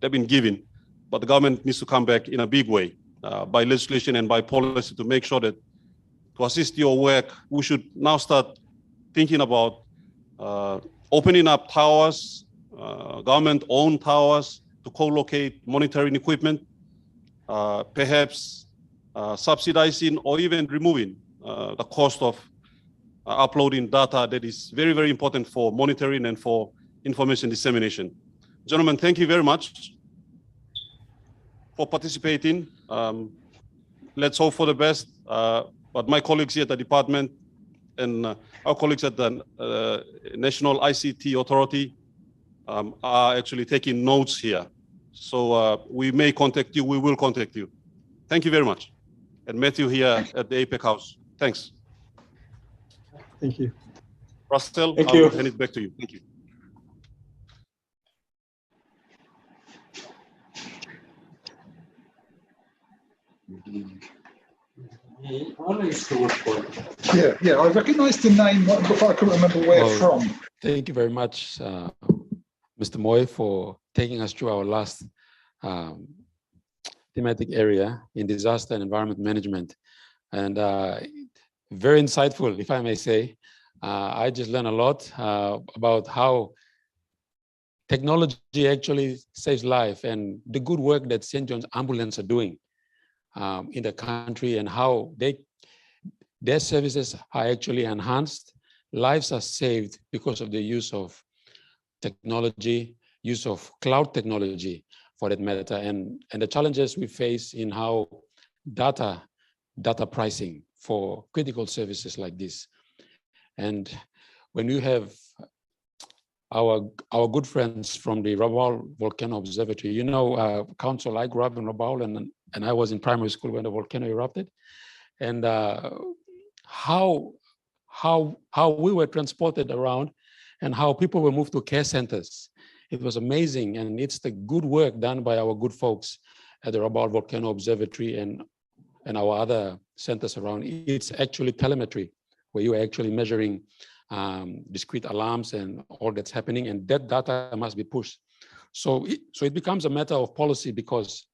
they've been given, but the government needs to come back in a big way by legislation and by policy to make sure that to assist your work, we should now start thinking about opening up towers, government-owned towers to co-locate monitoring equipment, perhaps subsidizing or even removing the cost of uploading data that is very, very important for monitoring and for information dissemination. Gentlemen, thank you very much for participating. Let's hope for the best. But my colleagues here at the department and our colleagues at the National ICT Authority are actually taking notes here. So we may contact you, we will contact you. Thank you very much. And Matthew here at the APEC Haus. Thanks. Thank you. Russell, Thank I'll you. hand it back to you. Thank you. Yeah, I recognise the name, but I couldn't remember where from. Thank you very much, Mr. Moy, for taking us through our last thematic area in disaster and environment management. And very insightful, if I may say. I just learned a lot about how technology actually saves life and the good work that St. John's Ambulance are doing in the country, and how their services are actually enhanced. Lives are saved because of the use of technology, use of cloud technology for that matter, and the challenges we face in how data pricing for critical services like this. And when you have our good friends from the Rabaul Volcano Observatory, you know, Council, I grew up in Rabaul, and I was in primary school when the volcano erupted, and how we were transported around and how people were moved to care centers. It was amazing, and it's the good work done by our good folks at the Rabaul Volcano Observatory and our other centers around. It's actually telemetry, where you are actually measuring discrete alarms and all that's happening, and that data must be pushed. So it becomes a matter of policy, because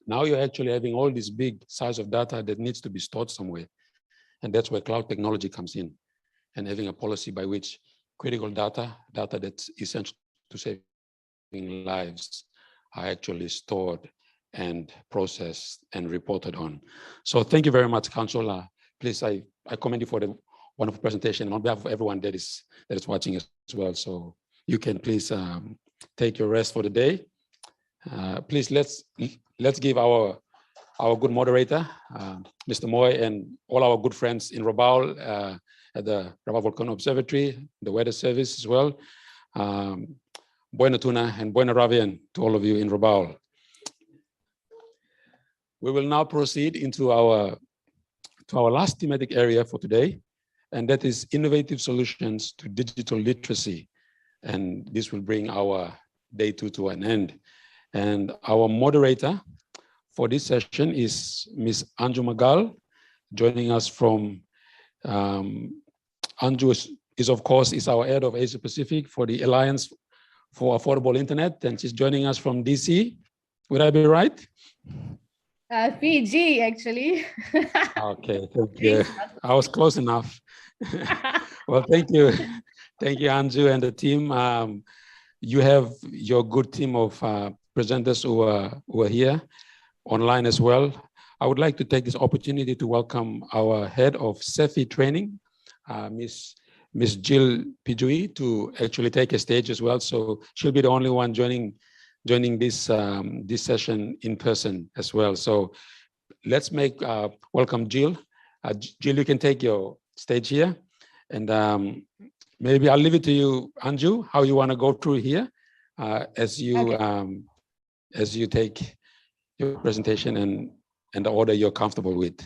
now you're actually having all this big size of data that needs to be stored somewhere. And that's where cloud technology comes in, and having a policy by which critical data that's essential to saving lives, are actually stored and processed and reported on. So thank you very much, Council. Please, I commend you for the wonderful presentation, and on behalf of everyone that is watching as well. So you can please take your rest for the day. Please let's give our good moderator, Mr. Moy, and all our good friends in Rabaul at the Rabaul Volcano Observatory, the weather service as well. Buena Tuna and Buena Ravian to all of you in Rabaul. We will now proceed into our last thematic area for today, and that is innovative solutions to digital literacy. And this will bring our day 2 to an end. And our moderator for this session is Ms. Anju Magal, joining us from, Anju is of course our head of Asia Pacific for the Alliance for Affordable Internet, and she's joining us from DC. Would I be right? PG, actually. Okay, thank you. I was close enough. Well, thank you. Thank you, Anju and the team. You have your good team of presenters who are here online as well. I would like to take this opportunity to welcome our head of CEFI training, Miss Jill Pijui, to actually take a stage as well. So she'll be the only one joining this this session in person as well. So let's welcome Jill. Jill, you can take your stage here, and maybe I'll leave it to you, Anju, how you want to go through here as you take your presentation and the order you're comfortable with.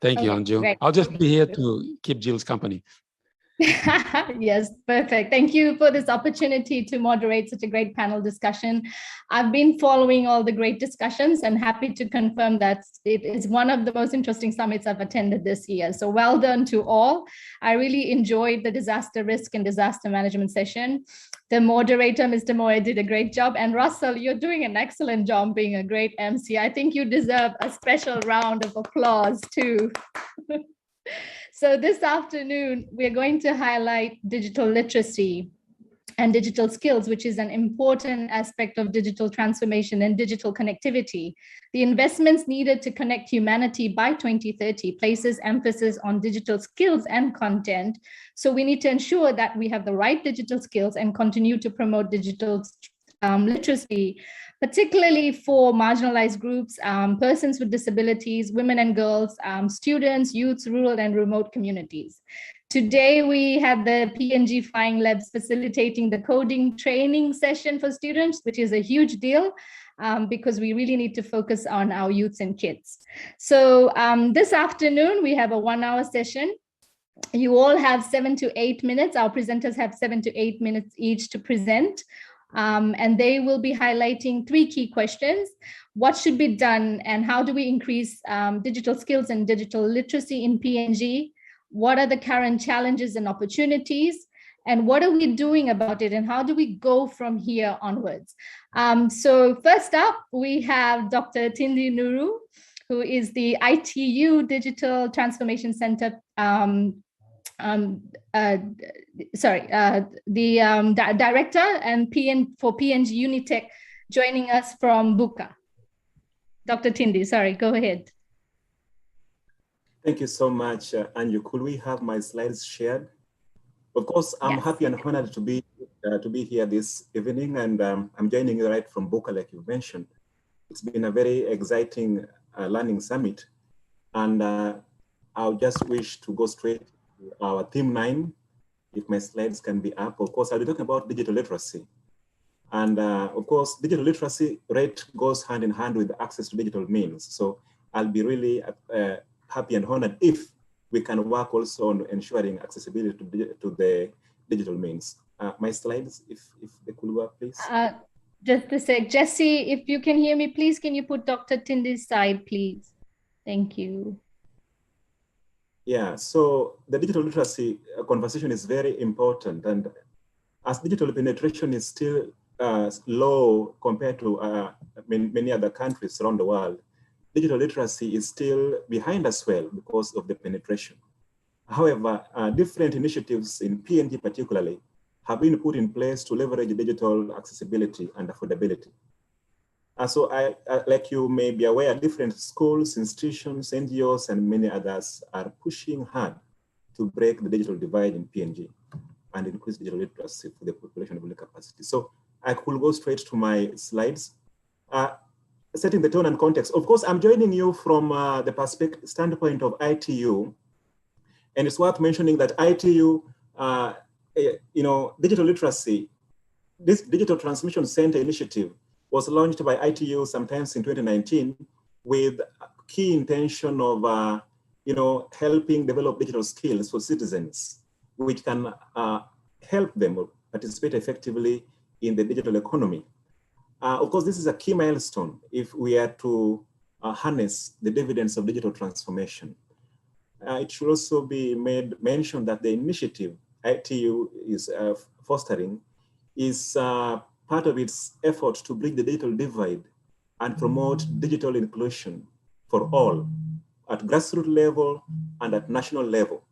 Thank you, Anju. Great. I'll just be here to keep Jill's company. Yes, perfect. Thank you for this opportunity to moderate such a great panel discussion. I've been following all the great discussions and happy to confirm that it is one of the most interesting summits I've attended this year. So well done to all. I really enjoyed the disaster risk and disaster management session. The moderator, Mr. Moy, did a great job. And Russell, you're doing an excellent job being a great MC. I think you deserve a special round of applause too. So this afternoon, we're going to highlight digital literacy and digital skills, which is an important aspect of digital transformation and digital connectivity. The investments needed to connect humanity by 2030 places emphasis on digital skills and content. So we need to ensure that we have the right digital skills and continue to promote digital literacy, particularly for marginalized groups, persons with disabilities, women and girls, students, youths, rural and remote communities. Today, we had the PNG Flying Labs facilitating the coding training session for students, which is a huge deal because we really need to focus on our youths and kids. So this afternoon, we have a 1-hour session. You all have 7 to 8 minutes. Our presenters have 7 to 8 minutes each to present. And they will be highlighting 3 key questions. What should be done and how do we increase digital skills and digital literacy in PNG? What are the current challenges and opportunities? And what are we doing about it? And how do we go from here onwards? So first up, we have Dr. Tindi Nuru, who is the ITU Digital Transformation Center director and for PNG Unitech, joining us from Buka. Dr. Tindi, sorry, go ahead. Thank you so much, Anju. Could we have my slides shared? Of course, I'm happy and honored to be here this evening, and I'm joining you right from Buka, like you mentioned. It's been a very exciting learning summit, and I'll just wish to go straight to our theme 9, if my slides can be up. Of course, I'll be talking about digital literacy. And of course, digital literacy rate goes hand in hand with access to digital means. So I'll be really happy and honored if we can work also on ensuring accessibility to the digital means. My slides, if they could work, please. Just a sec. Jesse, if you can hear me, please, can you put Dr. Tindi's side, please? Thank you. Yeah, so the digital literacy conversation is very important. And as digital penetration is still low compared to many other countries around the world, digital literacy is still behind as well because of the penetration. However, different initiatives in PNG particularly have been put in place to leverage digital accessibility and affordability. So like you may be aware, different schools, institutions, NGOs, and many others are pushing hard to break the digital divide in PNG and increase digital literacy for the population building capacity. So I could go straight to my slides. Setting the tone and context. Of course, I'm joining you from the standpoint of ITU, and it's worth mentioning that ITU, digital literacy, this Digital Transmission Center initiative was launched by ITU sometimes in 2019 with key intention of, helping develop digital skills for citizens, which can help them participate effectively in the digital economy. Of course, this is a key milestone if we are to harness the dividends of digital transformation. It should also be mentioned that the initiative ITU is fostering is part of its effort to bridge the digital divide and promote digital inclusion for all at grassroots level and at national level.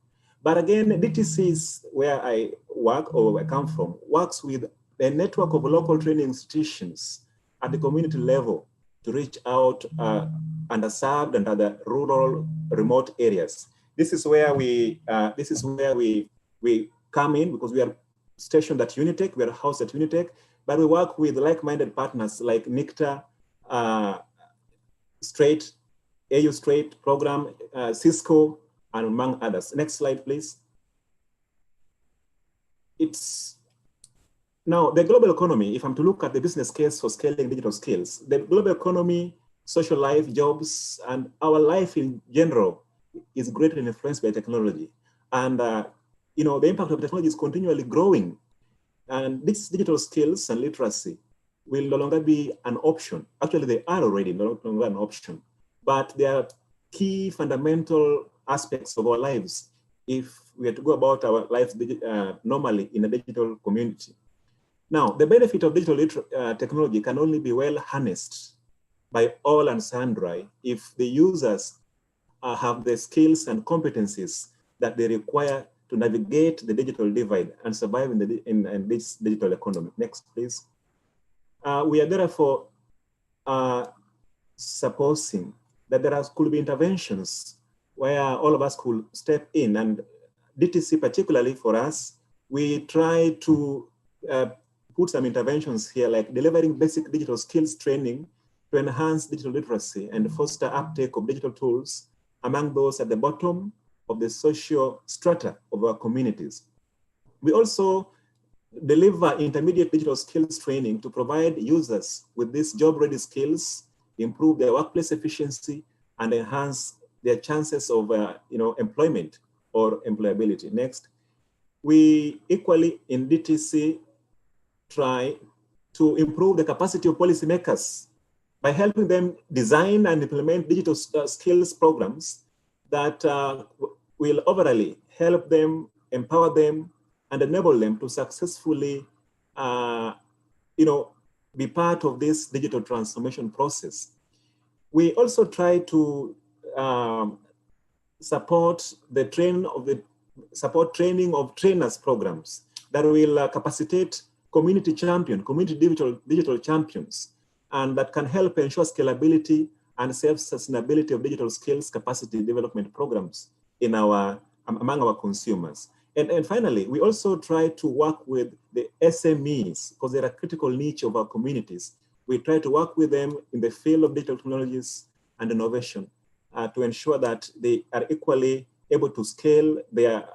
But again, DTC is where I work or I come from, works with a network of local training institutions at the community level to reach out underserved and other rural, remote areas. This is where we come in because we are stationed at Unitech, we are housed at Unitech, but we work with like-minded partners like NICTA, AU Straight program, Cisco, and among others. Next slide, please. Now, the global economy, if I'm to look at the business case for scaling digital skills, the global economy, social life, jobs, and our life in general is greatly influenced by technology. And the impact of technology is continually growing. And these digital skills and literacy will no longer be an option. Actually, they are already no longer an option, but they are key fundamental aspects of our lives if we are to go about our lives normally in a digital community. Now, the benefit of digital technology can only be well harnessed by all and sundry if the users have the skills and competencies that they require to navigate the digital divide and survive in this digital economy. Next, please. We are therefore supposing that there could be interventions where all of us could step in, and DTC particularly for us, we try to put some interventions here like delivering basic digital skills training to enhance digital literacy and foster uptake of digital tools among those at the bottom of the social strata of our communities. We also deliver intermediate digital skills training to provide users with these job-ready skills, improve their workplace efficiency, and enhance their chances of employment or employability. Next, we equally in DTC try to improve the capacity of policymakers by helping them design and implement digital skills programs that will overall help them, empower them, and enable them to successfully, be part of this digital transformation process. We also try to support the training of trainers programs that will capacitate community digital champions, and that can help ensure scalability and self-sustainability of digital skills capacity development programs in among our consumers. And finally, we also try to work with the SMEs because they're a critical niche of our communities. We try to work with them in the field of digital technologies and innovation to ensure that they are equally able to scale their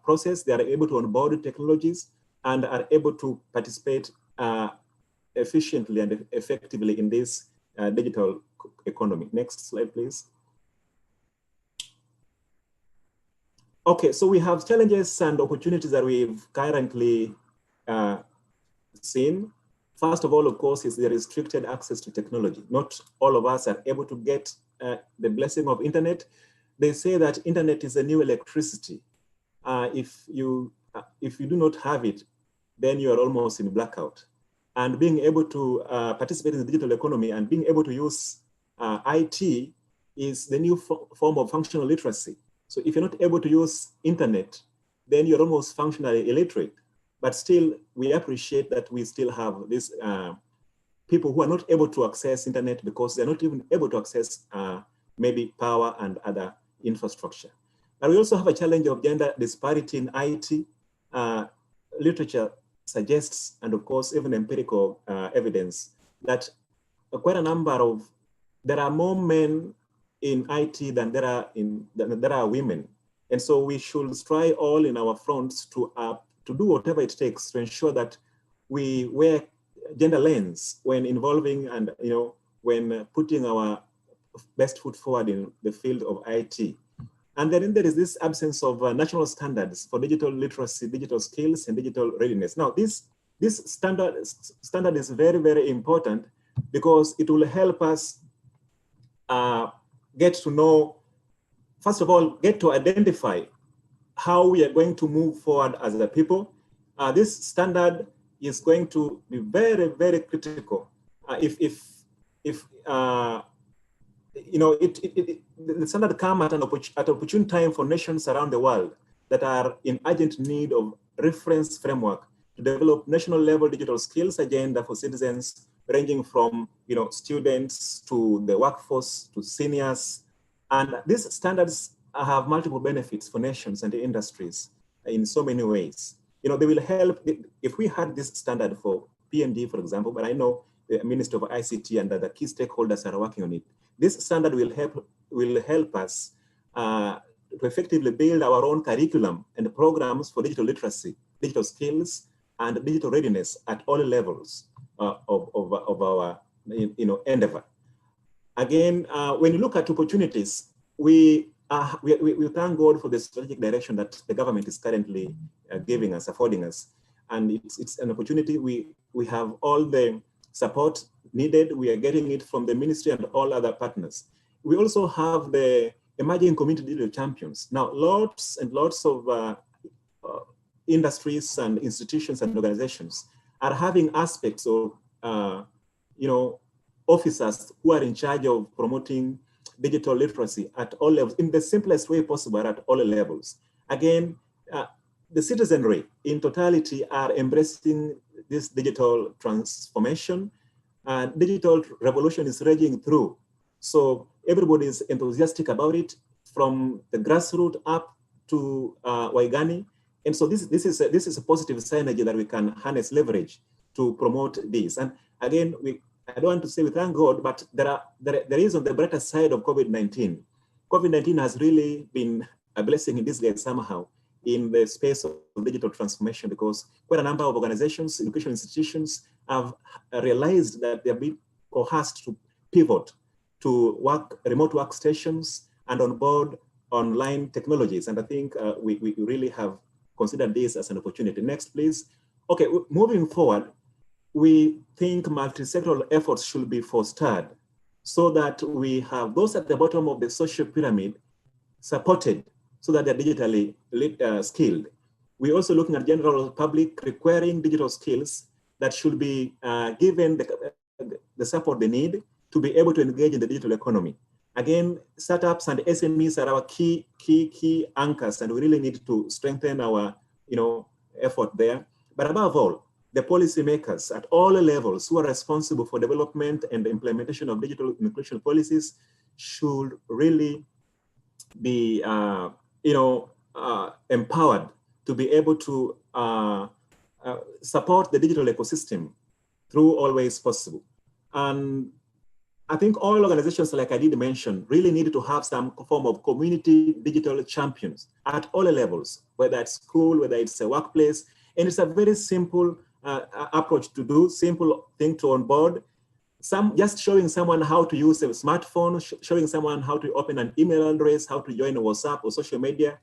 process, they are able to onboard technologies, and are able to participate efficiently and effectively in this digital economy. Next slide, please. Okay, so we have challenges and opportunities that we've currently seen. First of all, of course, is the restricted access to technology. Not all of us are able to get the blessing of internet. They say that internet is a new electricity. If you do not have it, then you are almost in blackout. And being able to participate in the digital economy and being able to use IT is the new form of functional literacy. So if you're not able to use internet, then you're almost functionally illiterate. But still, we appreciate that we still have these people who are not able to access internet because they're not even able to access maybe power and other infrastructure. But we also have a challenge of gender disparity in IT. Literature suggests, and of course, even empirical evidence, that quite a number of, there are more men in IT than there are women. And so we should strive all in our fronts to do whatever it takes to ensure that we wear gender lens when involving and when putting our best foot forward in the field of IT. And then there is this absence of national standards for digital literacy, digital skills, and digital readiness. Now, this standard is very, very important because it will help us get to know, first of all, get to identify how we are going to move forward as a people. This standard is going to be very, very critical. The standard come at an opportune time for nations around the world that are in urgent need of reference framework to develop national level digital skills agenda for citizens, ranging from students to the workforce to seniors. And these standards have multiple benefits for nations and the industries in so many ways. They will help if we had this standard for PNG, for example, but I know the Minister of ICT and the key stakeholders are working on it. This standard will help us to effectively build our own curriculum and programs for digital literacy, digital skills, and digital readiness at all levels of our endeavor. Again, when you look at opportunities, we thank God for the strategic direction that the government is currently giving us, affording us. And it's an opportunity. We have all the support needed. We are getting it from the ministry and all other partners. We also have the emerging community digital champions. Now, lots and lots of industries and institutions and organizations are having aspects of, officers who are in charge of promoting digital literacy at all levels in the simplest way possible at all levels. Again, the citizenry in totality are embracing this digital transformation. Digital revolution is raging through. So everybody is enthusiastic about it, from the grassroots up to Waigani. And so this is a positive synergy that we can harness, leverage to promote this. And again, I don't want to say we thank God, but there is on the brighter side of COVID-19. COVID-19 has really been a blessing in disguise somehow in the space of digital transformation, because quite a number of organizations, education institutions have realized that they're being coerced to pivot to remote workstations and on board online technologies. And I think we really have considered this as an opportunity. Next, please. Okay, moving forward, we think multi-sectoral efforts should be fostered so that we have those at the bottom of the social pyramid supported so that they're digitally skilled. We're also looking at general public requiring digital skills that should be given the support they need to be able to engage in the digital economy. Again, startups and SMEs are our key anchors, and we really need to strengthen our effort there. But above all, the policymakers at all levels who are responsible for development and the implementation of digital inclusion policies should really be empowered to be able to support the digital ecosystem through all ways possible. And I think all organizations, like I did mention, really need to have some form of community digital champions at all levels, whether it's school, whether it's a workplace. And it's a very simple approach to do, simple thing to onboard. Just showing someone how to use a smartphone, showing someone how to open an email address, how to join a WhatsApp or social media,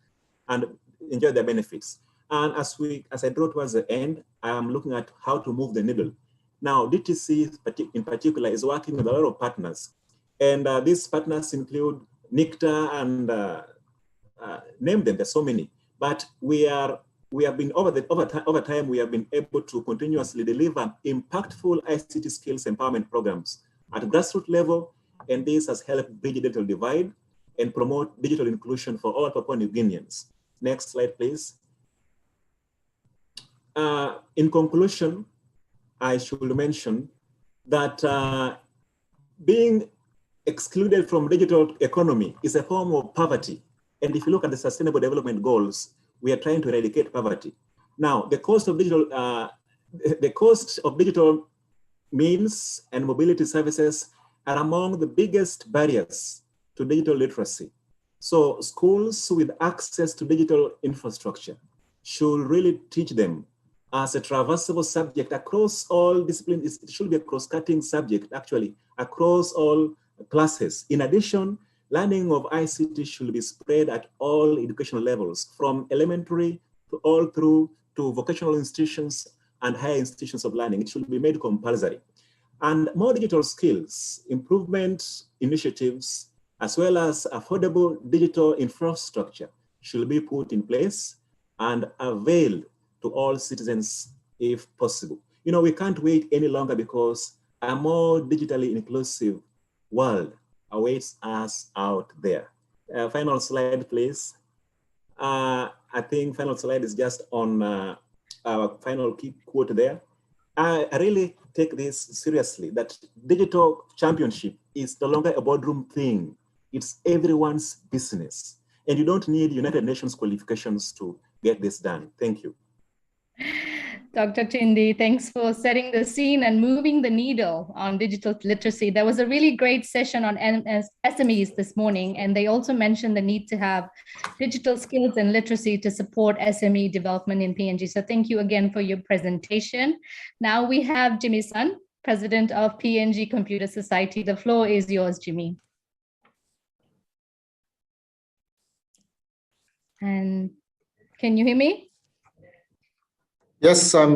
and enjoy the benefits. And as I draw towards the end, I am looking at how to move the needle. Now, DTC in particular is working with a lot of partners. And these partners include NICTA and name them, there's so many. But we have been over time, we have been able to continuously deliver impactful ICT skills empowerment programs at grassroots level. And this has helped bridge the digital divide and promote digital inclusion for all Papua New Guineans. Next slide, please. In conclusion, I should mention that being excluded from digital economy is a form of poverty. And if you look at the Sustainable Development Goals, we are trying to eradicate poverty. Now, the cost of digital means and mobility services are among the biggest barriers to digital literacy. So schools with access to digital infrastructure should really teach them as a traversable subject across all disciplines. It should be a cross-cutting subject, actually, across all classes. In addition, learning of ICT should be spread at all educational levels, from elementary to all through to vocational institutions and higher institutions of learning. It should be made compulsory. And more digital skills, improvement initiatives, as well as affordable digital infrastructure should be put in place and availed to all citizens if possible. We can't wait any longer because a more digitally inclusive world awaits us out there. Final slide, please. I think final slide is just on our final key quote there. I really take this seriously, that digital championship is no longer a boardroom thing. It's everyone's business. And you don't need United Nations qualifications to get this done. Thank you. Dr. Tindi, thanks for setting the scene and moving the needle on digital literacy. There was a really great session on SMEs this morning, and they also mentioned the need to have digital skills and literacy to support SME development in PNG. So thank you again for your presentation. Now we have Jimmy Sun, President of PNG Computer Society. The floor is yours, Jimmy. And can you hear me? Yes, I'm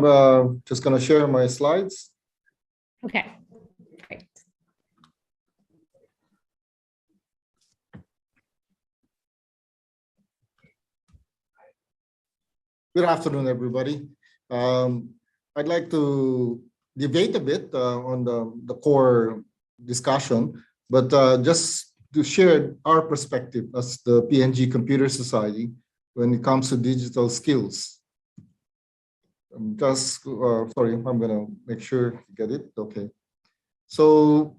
just going to share my slides. Okay, great. Good afternoon, everybody. I'd like to debate a bit on the core discussion, but just to share our perspective as the PNG Computer Society when it comes to digital skills. Sorry, I'm gonna make sure to get it, okay. So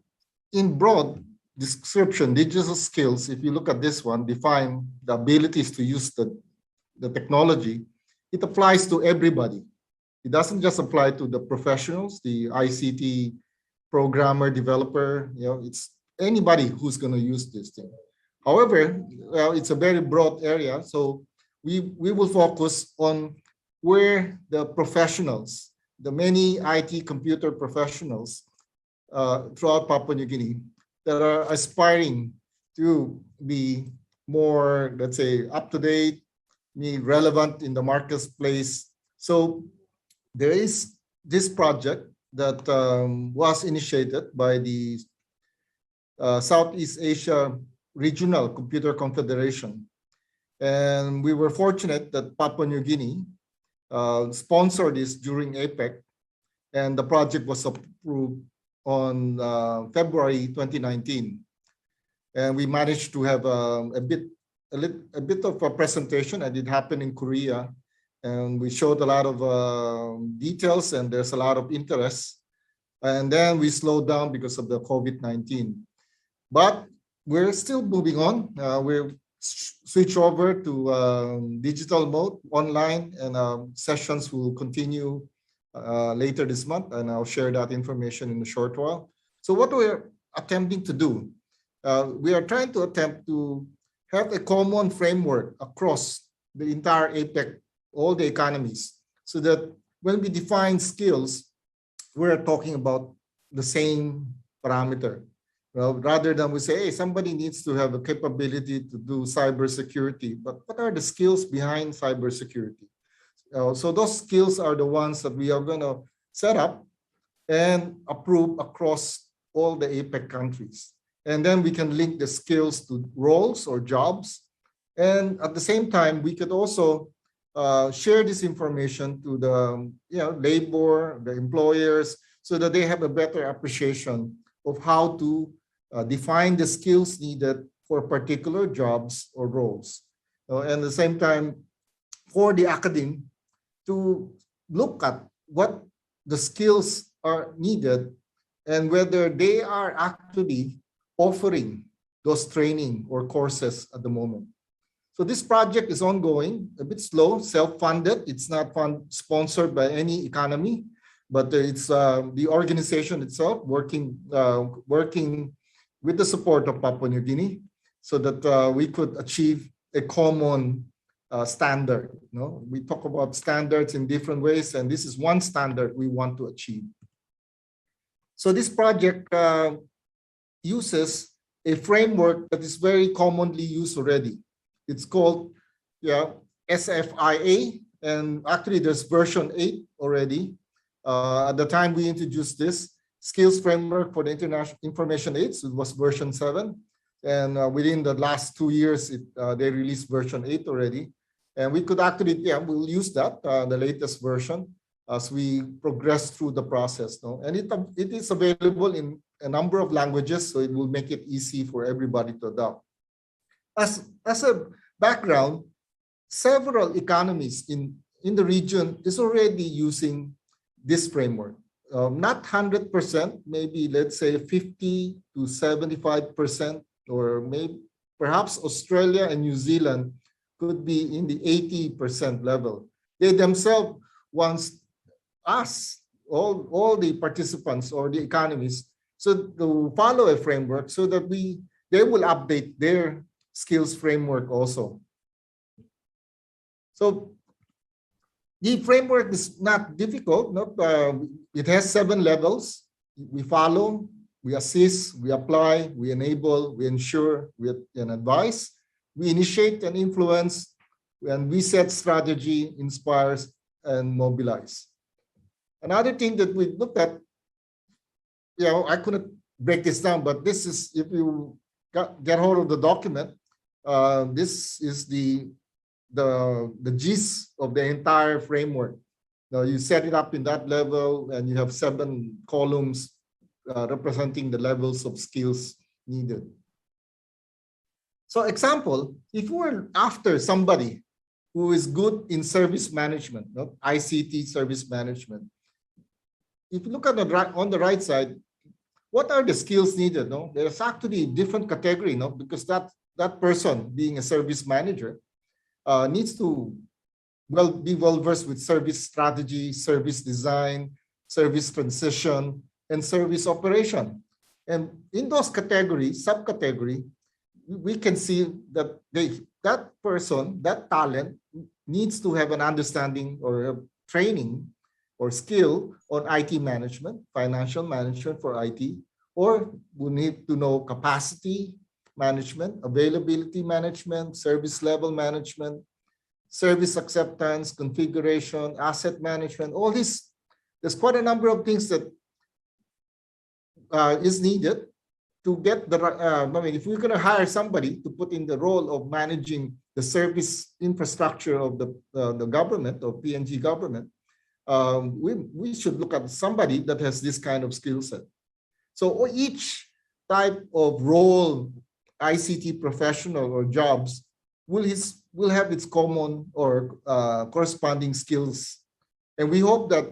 in broad description, digital skills, if you look at this one, define the abilities to use the technology. It applies to everybody. It doesn't just apply to the professionals, the ICT programmer, developer, it's anybody who's gonna use this thing. However, it's a very broad area, so we will focus on where the professionals, the many IT computer professionals throughout Papua New Guinea that are aspiring to be more, let's say, up-to-date, relevant in the marketplace. So there is this project that was initiated by the Southeast Asia Regional Computer Confederation. And we were fortunate that Papua New Guinea sponsored this during APEC, and the project was approved on February 2019. And we managed to have a bit of a presentation, and it happened in Korea. And we showed a lot of details, and there's a lot of interest. And then we slowed down because of the COVID-19. But we're still moving on. We're switch over to digital mode, online, and sessions will continue later this month, and I'll share that information in a short while. So what we're attempting to do, we are trying to attempt to have a common framework across the entire APEC, all the economies, so that when we define skills, we're talking about the same parameter. Well, rather than we say, hey, somebody needs to have a capability to do cybersecurity, but what are the skills behind cybersecurity? So those skills are the ones that we are going to set up and approve across all the APEC countries. And then we can link the skills to roles or jobs. And at the same time, we could also share this information to the labor, the employers, so that they have a better appreciation of how to define the skills needed for particular jobs or roles. And at the same time, for the academe to look at what the skills are needed and whether they are actually offering those training or courses at the moment. So this project is ongoing, a bit slow, self-funded. It's not sponsored by any economy, but it's the organization itself working with the support of Papua New Guinea, so that we could achieve a common standard. We talk about standards in different ways, and this is one standard we want to achieve. So this project uses a framework that is very commonly used already. It's called SFIA, and actually there's version 8 already. At the time we introduced this skills framework for the international information aids, it was version 7. And within the last 2 years, they released version 8 already. And we could actually, we'll use that, the latest version, as we progress through the process. And it is available in a number of languages, so it will make it easy for everybody to adopt. As a background, several economies in the region is already using this framework. Not 100%, maybe let's say 50 to 75%, or maybe perhaps Australia and New Zealand could be in the 80% level. They themselves want us, all the participants or the economies, so to follow a framework so that they will update their skills framework also. So the framework is not difficult. It has 7 levels. We follow, we assist, we apply, we enable, we ensure, we advise, we initiate and influence, and we set strategy, inspires, and mobilize. Another thing that we looked at, I couldn't break this down, but this is, if you get hold of the document, this is the gist of the entire framework. Now you set it up in that level, and you have 7 columns representing the levels of skills needed. So example, if we're after somebody who is good in service management, ICT service management, if you look at on the right side, what are the skills needed? There's actually different category, because that person being a service manager needs to be well versed with service strategy, service design, service transition, and service operation. And in those categories, subcategory, we can see that that person, that talent, needs to have an understanding or a training or skill on IT management, financial management for IT, or we need to know capacity management, availability management, service level management, service acceptance, configuration, asset management, all this. There's quite a number of things that is needed to get the, I mean, if we're going to hire somebody to put in the role of managing the service infrastructure of the government, of PNG government, we should look at somebody that has this kind of skill set. So each type of role, ICT professional or jobs, will have its common or corresponding skills. And we hope that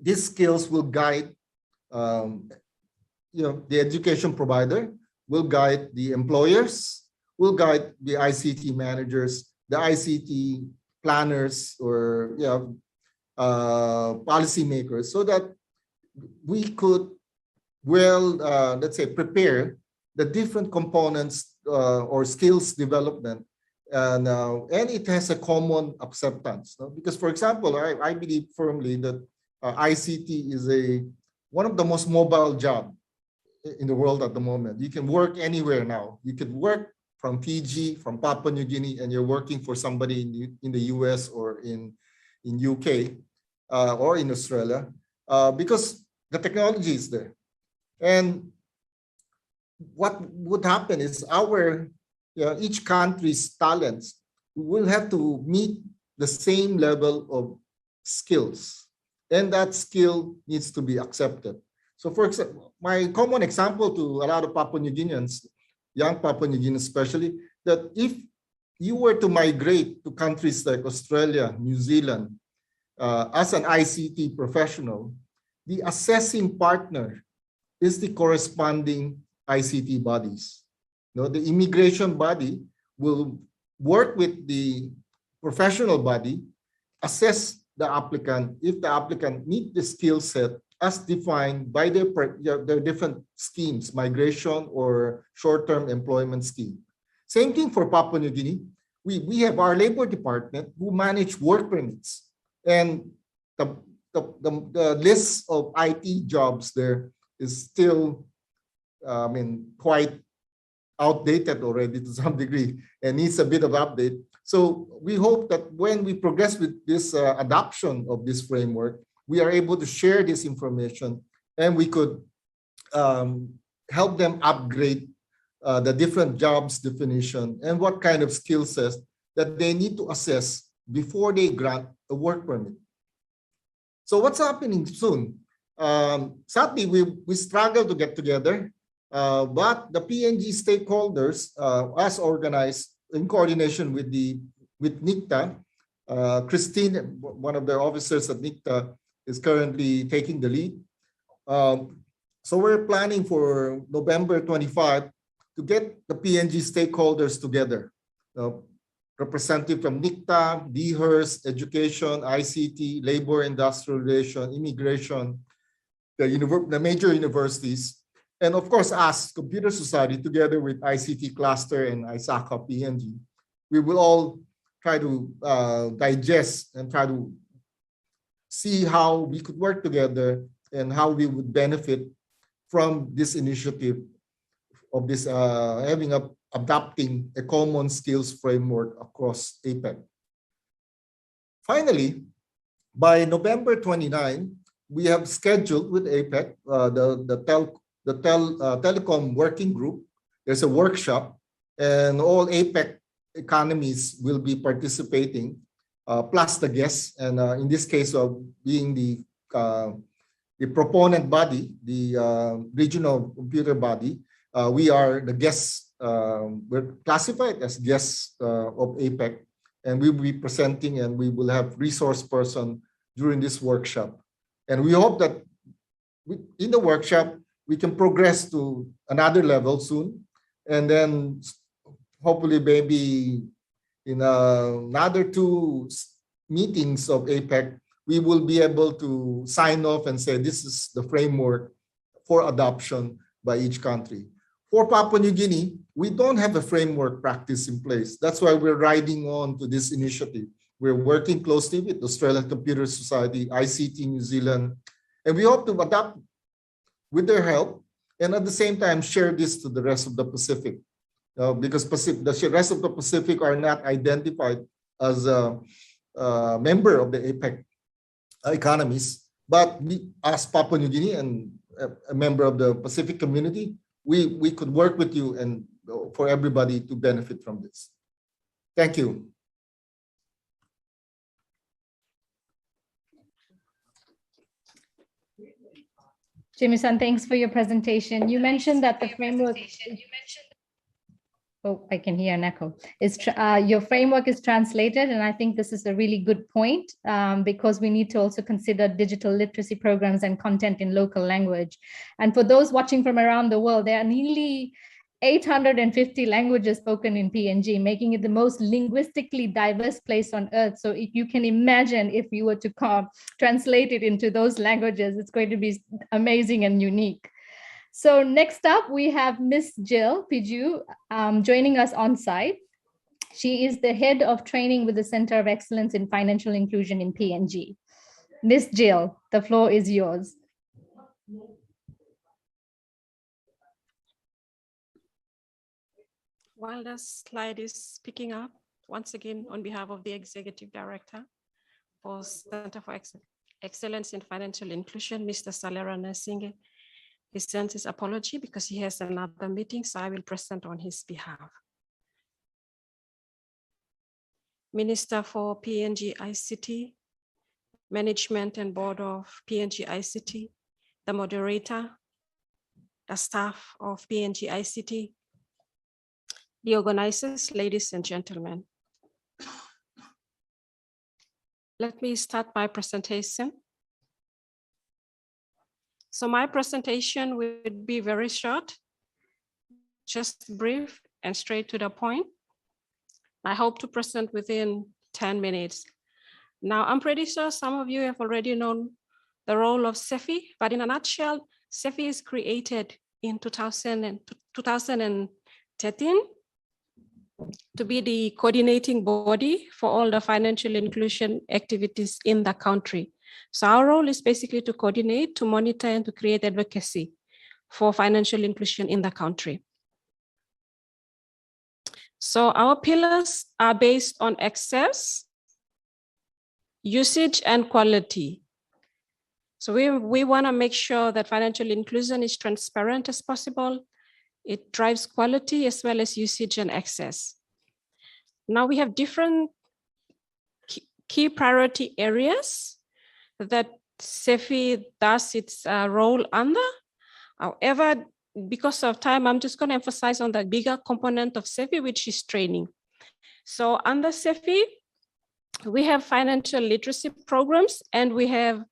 these skills will guide the education provider, will guide the employers, will guide the ICT managers, the ICT planners, or policymakers, so that we could let's say, prepare the different components or skills development, and it has a common acceptance. No? Because, for example, I believe firmly that ICT is one of the most mobile jobs in the world at the moment. You can work anywhere now. You could work from Fiji, from Papua New Guinea, and you're working for somebody in the US or in UK or in Australia, because the technology is there. And what would happen is each country's talents will have to meet the same level of skills, and that skill needs to be accepted. So, for example, my common example to a lot of Papua New Guineans, young Papua New Guineans especially, that if you were to migrate to countries like Australia, New Zealand, as an ICT professional, the assessing partner is the corresponding ICT bodies. The immigration body will work with the professional body, assess the applicant, if the applicant meet the skill set as defined by their different schemes, migration or short-term employment scheme. Same thing for Papua New Guinea. We have our labor department who manage work permits, and the list of IT jobs there is still, quite outdated already to some degree, and needs a bit of update. So we hope that when we progress with this adoption of this framework, we are able to share this information, and we could help them upgrade the different jobs definition and what kind of skill sets that they need to assess before they grant a work permit. So what's happening soon? Sadly, we struggle to get together, but the PNG stakeholders, as organized in coordination with NICTA, Christine, one of the officers at NICTA, is currently taking the lead. So we're planning for November 25 to get the PNG stakeholders together. Representative from NICTA, DHERS, education, ICT, labor, industrial relation, immigration, the major universities, and of course us, Computer Society, together with ICT Cluster and ISACA PNG. We will all try to digest and try to see how we could work together and how we would benefit from this initiative of this adopting a common skills framework across APEC. Finally, by November 29, we have scheduled with APEC the telecom working group. There's a workshop, and all APEC economies will be participating, plus the guests. And in this case of being the proponent body, the regional computer body, we are the guests. We're classified as guests of APEC, and we will be presenting, and we will have resource person during this workshop. And we hope that in the workshop, we can progress to another level soon. And then hopefully maybe in another 2 meetings of APEC, we will be able to sign off and say this is the framework for adoption by each country. For Papua New Guinea, we don't have a framework practice in place. That's why we're riding on to this initiative. We're working closely with Australian Computer Society, ICT New Zealand, and we hope to adopt with their help, and at the same time share this to the rest of the Pacific, because the rest of the Pacific are not identified as a member of the APEC economies, but we, as Papua New Guinea and a member of the Pacific community, we could work with you and for everybody to benefit from this. Thank you. Jimmy-san, thanks for your presentation. You mentioned that the framework. Oh, I can hear an echo. Your framework is translated, and I think this is a really good point because we need to also consider digital literacy programs and content in local language. And for those watching from around the world, there are nearly 850 languages spoken in PNG, making it the most linguistically diverse place on earth. So if you can imagine if you were to translate it into those languages, it's going to be amazing and unique. So next up, we have Miss Jill Piju joining us on site. She is the head of training with the Center of Excellence in Financial Inclusion in PNG. Miss Jill, the floor is yours. While the slide is picking up, once again, on behalf of the Executive Director for Center for Excellence in Financial Inclusion, Mr. Salera Nasinge, he sends his apology because he has another meeting, so I will present on his behalf. Minister for PNG ICT, Management and Board of PNG ICT, the moderator, the staff of PNG ICT, the organizers, ladies and gentlemen. Let me start my presentation. So my presentation will be very short, just brief and straight to the point. I hope to present within 10 minutes. Now, I'm pretty sure some of you have already known the role of CEFI, but in a nutshell, CEFI is created in 2013 to be the coordinating body for all the financial inclusion activities in the country. So our role is basically to coordinate, to monitor, and to create advocacy for financial inclusion in the country. So our pillars are based on access, usage, and quality. So we want to make sure that financial inclusion is transparent as possible. It drives quality as well as usage and access. Now we have different key priority areas that CEFI does its role under. However, because of time, I'm just going to emphasize on the bigger component of CEFI, which is training. So under CEFI, we have financial literacy programs and we have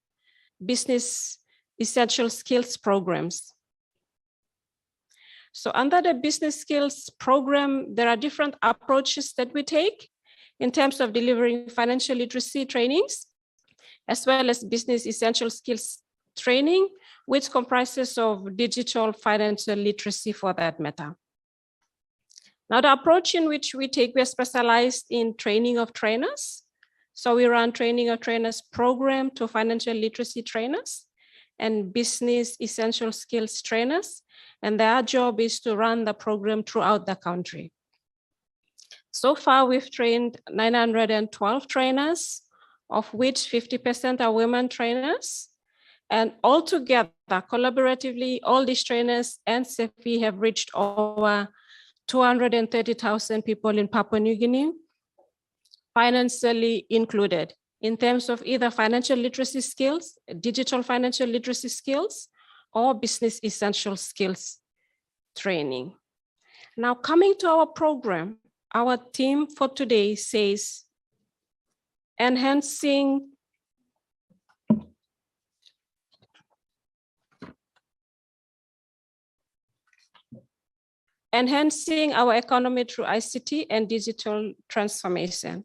business essential skills programs. So under the business skills program, there are different approaches that we take in terms of delivering financial literacy trainings, as well as business essential skills training, which comprises of digital financial literacy for that matter. Now, the approach in which we take, we're specialized in training of trainers. So we run training of trainers program to financial literacy trainers and business essential skills trainers. And their job is to run the program throughout the country. So far, we've trained 912 trainers, of which 50% are women trainers. And altogether, collaboratively, all these trainers and CEFI have reached over 230,000 people in Papua New Guinea, financially included, in terms of either financial literacy skills, digital financial literacy skills, or business essential skills training. Now, coming to our program, our theme for today says enhancing our economy through ICT and digital transformation.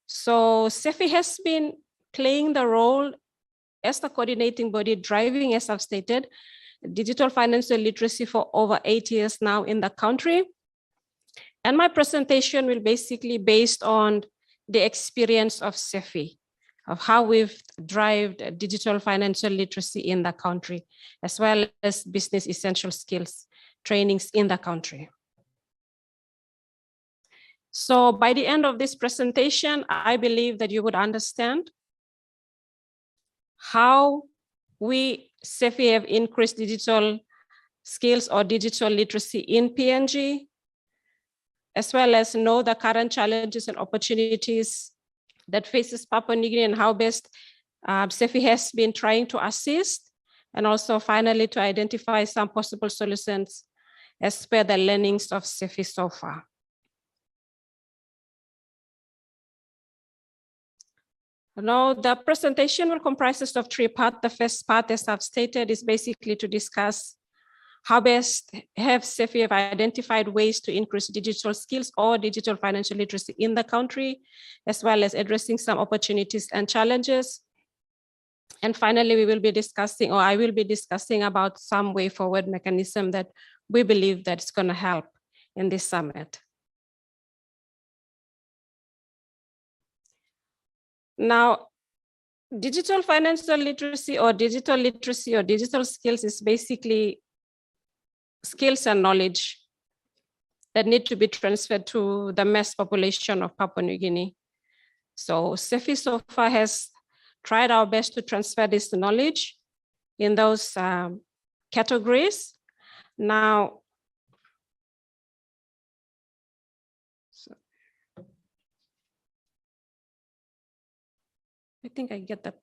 So CEFI has been playing the role as the coordinating body, driving, as I've stated, digital financial literacy for over 8 years now in the country. And my presentation will basically be based on the experience of CEFI, of how we've driven digital financial literacy in the country, as well as business essential skills trainings in the country. So by the end of this presentation, I believe that you would understand how we SEFI have increased digital skills or digital literacy in PNG, as well as know the current challenges and opportunities that faces Papua New Guinea and how best SEFI has been trying to assist, and also finally to identify some possible solutions as per the learnings of SEFI so far. Now, the presentation will comprise of 3 parts. The first part, as I've stated, is basically to discuss how best have SEFI have identified ways to increase digital skills or digital financial literacy in the country, as well as addressing some opportunities and challenges. And finally, we will be discussing, or I will be discussing about some way forward mechanism that we believe that it's going to help in this summit. Now, digital financial literacy or digital skills is basically skills and knowledge that need to be transferred to the mass population of Papua New Guinea. So SEFI so far has tried our best to transfer this knowledge in those categories. Now, I think I get that.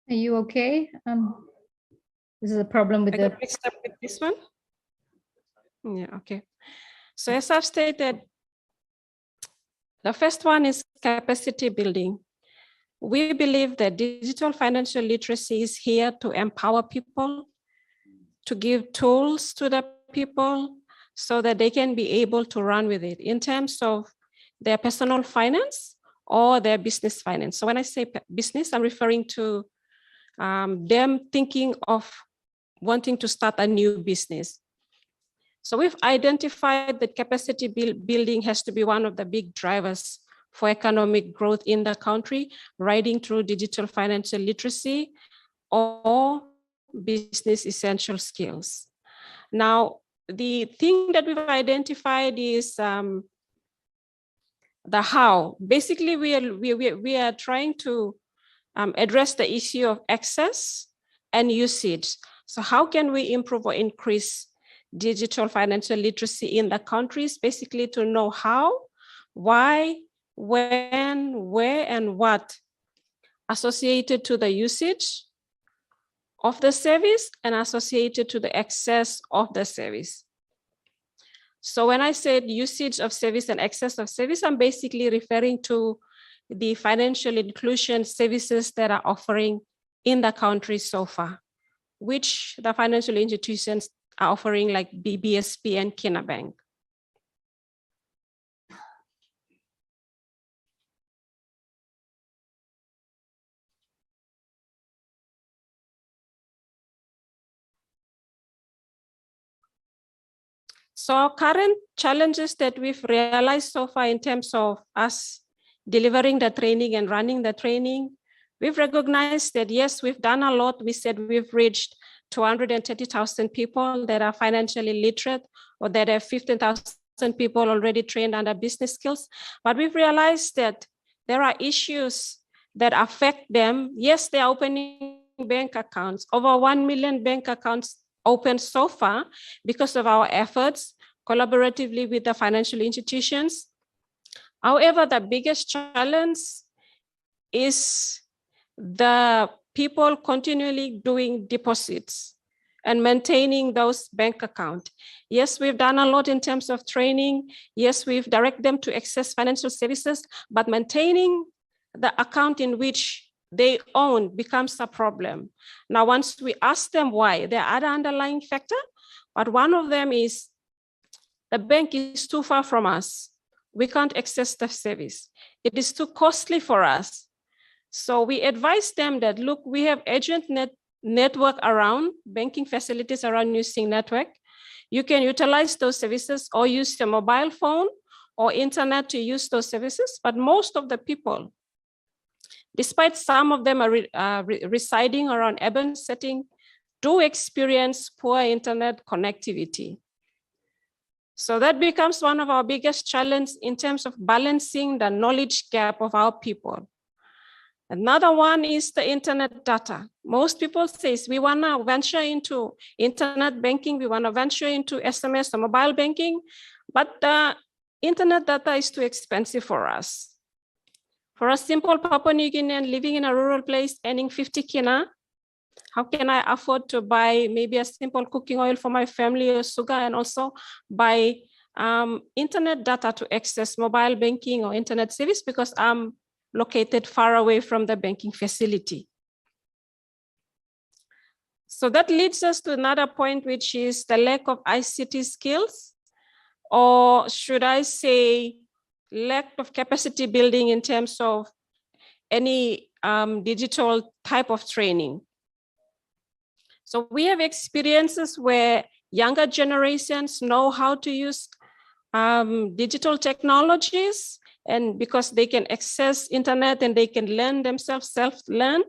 Are you okay? This is a problem with I got mixed up with this one. Yeah, okay. So as I've stated, the first one is capacity building. We believe that digital financial literacy is here to empower people, to give tools to the people so that they can be able to run with it in terms of their personal finance or their business finance. So when I say business, I'm referring to them thinking of wanting to start a new business. So we've identified that capacity building has to be one of the big drivers for economic growth in the country, riding through digital financial literacy or business essential skills. Now, the thing that we've identified is the how. Basically, we are trying to address the issue of access and usage. So how can we improve or increase digital financial literacy in the countries? Basically to know how, why, when, where, and what associated to the usage of the service and associated to the access of the service. So when I said usage of service and access of service, I'm basically referring to the financial inclusion services that are offering in the country so far, which the financial institutions are offering, like BSP and Kina Bank. So current challenges that we've realized so far in terms of us delivering the training and running the training, we've recognized that yes, we've done a lot. We said we've reached 230,000 people that are financially literate, or that have 15,000 people already trained under business skills. But we've realized that there are issues that affect them. Yes, they're opening bank accounts, over 1 million bank accounts open so far because of our efforts collaboratively with the financial institutions. However, the biggest challenge is the people continually doing deposits and maintaining those bank accounts. Yes, we've done a lot in terms of training. Yes, we've directed them to access financial services, but maintaining the account in which they own becomes a problem. Now, once we ask them why, there are other underlying factors, but one of them is the bank is too far from us. We can't access the service. It is too costly for us. So we advise them that, look, we have agent network around, banking facilities around using network. You can utilize those services or use your mobile phone or internet to use those services. But most of the people, despite some of them are residing around urban setting, do experience poor internet connectivity. So that becomes one of our biggest challenges in terms of balancing the knowledge gap of our people. Another one is the internet data. Most people say we want to venture into internet banking, we want to venture into SMS or mobile banking, but the internet data is too expensive for us. For a simple Papua New Guinean living in a rural place earning 50 kina, how can I afford to buy maybe a simple cooking oil for my family or sugar, and also buy internet data to access mobile banking or internet service because I'm located far away from the banking facility. So that leads us to another point, which is the lack of ICT skills, or should I say lack of capacity building in terms of any digital type of training. So we have experiences where younger generations know how to use digital technologies, and because they can access internet and they can learn themselves, self-learn.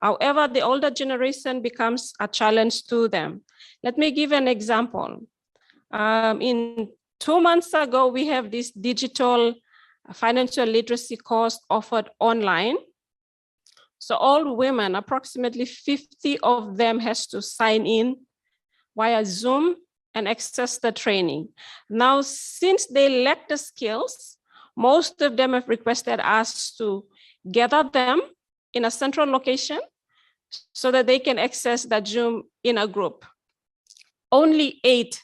However, the older generation becomes a challenge to them. Let me give an example. In 2 months ago, we have this digital financial literacy course offered online. So all women, approximately 50 of them has to sign in via Zoom and access the training. Now, since they lack the skills, most of them have requested us to gather them in a central location so that they can access the Zoom in a group. Only 8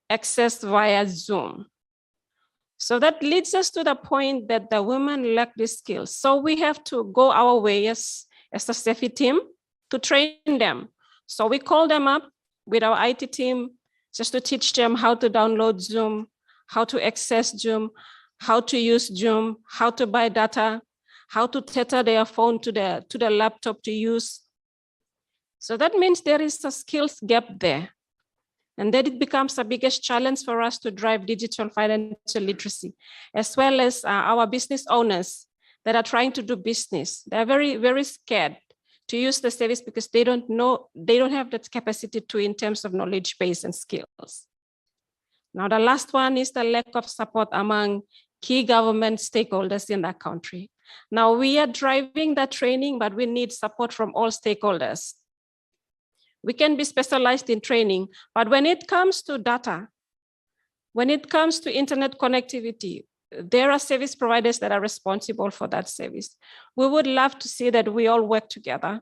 accessed via Zoom. So that leads us to the point that the women lack these skills. So we have to go our way as a SEFI team to train them. So we call them up with our IT team just to teach them how to download Zoom, how to access Zoom, how to use Zoom, how to buy data, how to tether their phone to the laptop to use. So that means there is a skills gap there. And then it becomes the biggest challenge for us to drive digital financial literacy, as well as our business owners that are trying to do business. They're very, very scared to use the service because they don't know, they don't have that capacity to in terms of knowledge base and skills. Now, the last one is the lack of support among key government stakeholders in that country. Now, we are driving that training, but we need support from all stakeholders. We can be specialized in training, but when it comes to data, when it comes to internet connectivity, there are service providers that are responsible for that service. We would love to see that we all work together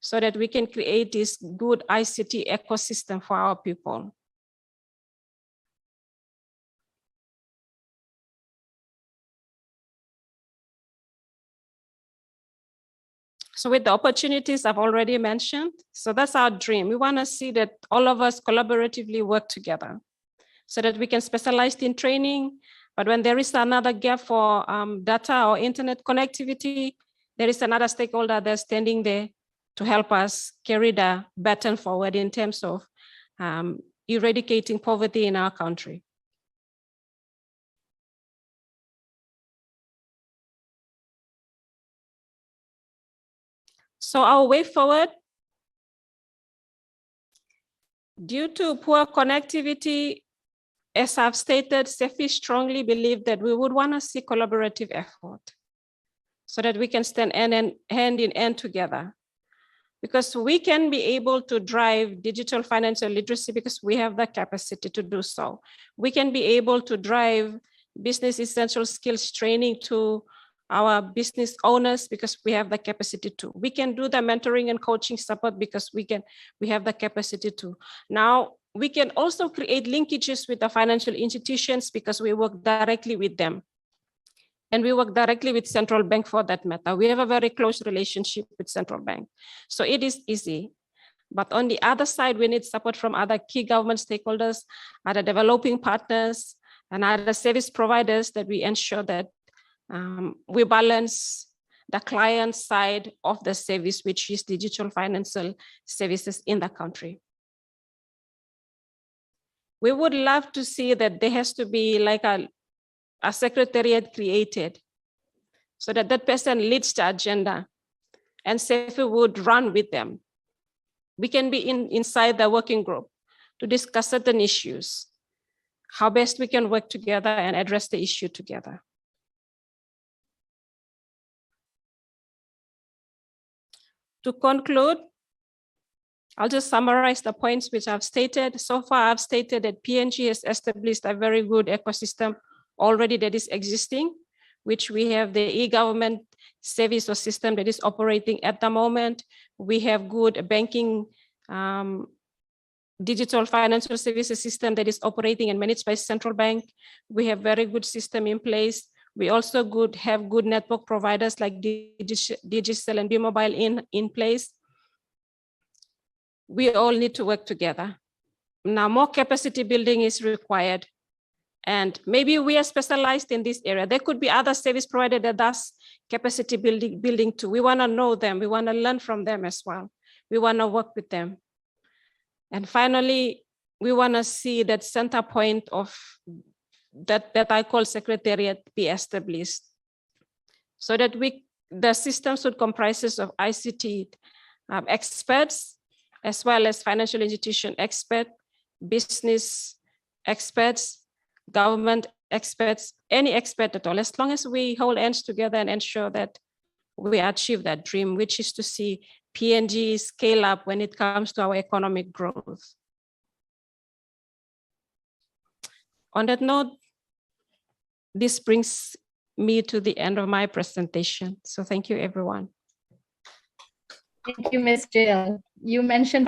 so that we can create this good ICT ecosystem for our people. So with the opportunities I've already mentioned, so that's our dream. We want to see that all of us collaboratively work together so that we can specialize in training. But when there is another gap for data or internet connectivity, there is another stakeholder that's standing there to help us carry the baton forward in terms of eradicating poverty in our country. So our way forward, due to poor connectivity, as I've stated, SEFI strongly believe that we would want to see collaborative effort so that we can stand hand in hand together. Because we can be able to drive digital financial literacy because we have the capacity to do so. We can be able to drive business essential skills training to our business owners because we have the capacity to. We can do the mentoring and coaching support because we have the capacity to. Now, we can also create linkages with the financial institutions because we work directly with them. And we work directly with central bank for that matter. We have a very close relationship with central bank. So it is easy. But on the other side, we need support from other key government stakeholders, other developing partners, and other service providers that we ensure that we balance the client side of the service, which is digital financial services in the country. We would love to see that there has to be like a secretariat created so that that person leads the agenda and SEFI would run with them. We can be inside the working group to discuss certain issues, how best we can work together and address the issue together. To conclude, I'll just summarize the points which I've stated. So far, I've stated that PNG has established a very good ecosystem already that is existing, which we have the e-government service or system that is operating at the moment. We have good banking, digital financial services system that is operating and managed by central bank. We have very good system in place. We also have good network providers like Digicel and B-Mobile in place. We all need to work together. Now, more capacity building is required. And maybe we are specialized in this area. There could be other service providers that does capacity building too. We want to know them. We want to learn from them as well. We want to work with them. And finally, we want to see that center point of that I call secretariat be established, so that the system should comprise of ICT experts, as well as financial institution experts, business experts, government experts, any expert at all, as long as we hold hands together and ensure that we achieve that dream, which is to see PNG scale up when it comes to our economic growth. On that note, this brings me to the end of my presentation. So thank you, everyone. Thank you, Ms. Jill. You mentioned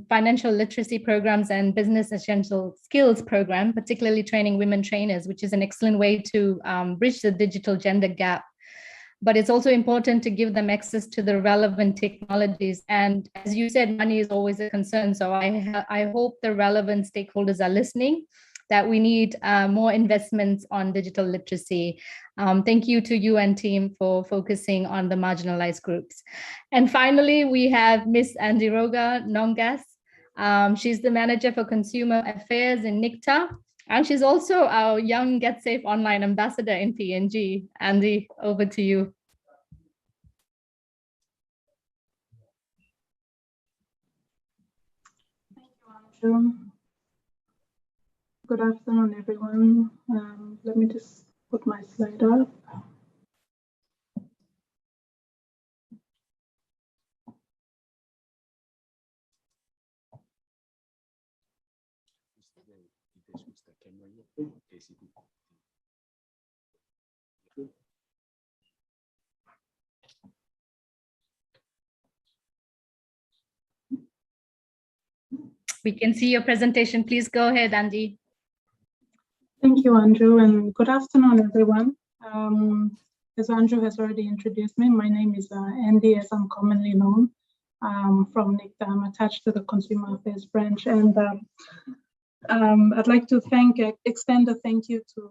financial literacy programs and business essential skills program, particularly training women trainers, which is an excellent way to bridge the digital gender gap. But it's also important to give them access to the relevant technologies. And as you said, money is always a concern. So I hope the relevant stakeholders are listening, that we need more investments on digital literacy. Thank you to you and team for focusing on the marginalized groups. And finally, we have Ms. Andiroga Nongas. She's the Manager for Consumer Affairs in NICTA. And she's also our Young Get Safe Online Ambassador in PNG. Andy, over to you. Thank you, Andrew. Good afternoon, everyone. Let me just put my slide up. We can see your presentation. Please go ahead, Andy. Thank you, Andrew, and good afternoon, everyone. As Andrew has already introduced me, my name is Andy, as I'm commonly known, from NICTA. I'm attached to the Consumer Affairs branch, and I'd like to extend a thank you to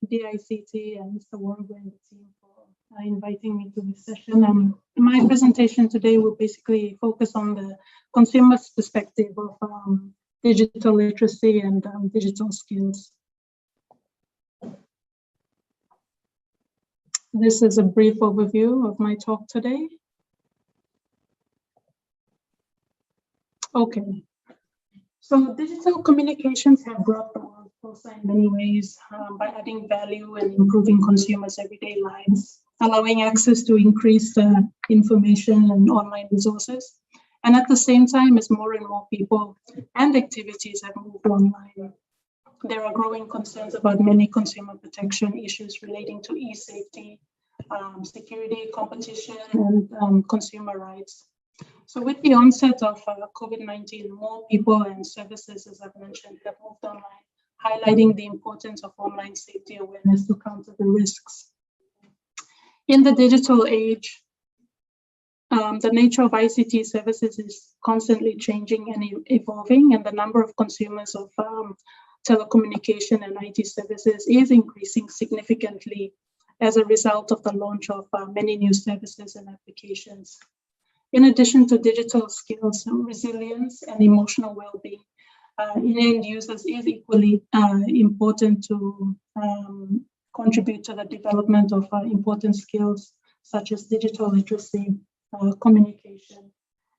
the ICT and Mr. Wargo and the team for inviting me to this session. My presentation today will basically focus on the consumer's perspective of digital literacy and digital skills. This is a brief overview of my talk today. Okay, so digital communications have brought the world closer in many ways by adding value and improving consumers' everyday lives, allowing access to increased information and online resources. And at the same time, as more and more people and activities have moved online, there are growing concerns about many consumer protection issues relating to e-safety, security, competition, and consumer rights. So with the onset of COVID-19, more people and services, as I've mentioned, have moved online, highlighting the importance of online safety awareness to counter the risks. In the digital age, the nature of ICT services is constantly changing and evolving, and the number of consumers of telecommunication and IT services is increasing significantly as a result of the launch of many new services and applications. In addition to digital skills, resilience and emotional well-being in end users is equally important to contribute to the development of important skills such as digital literacy, communication,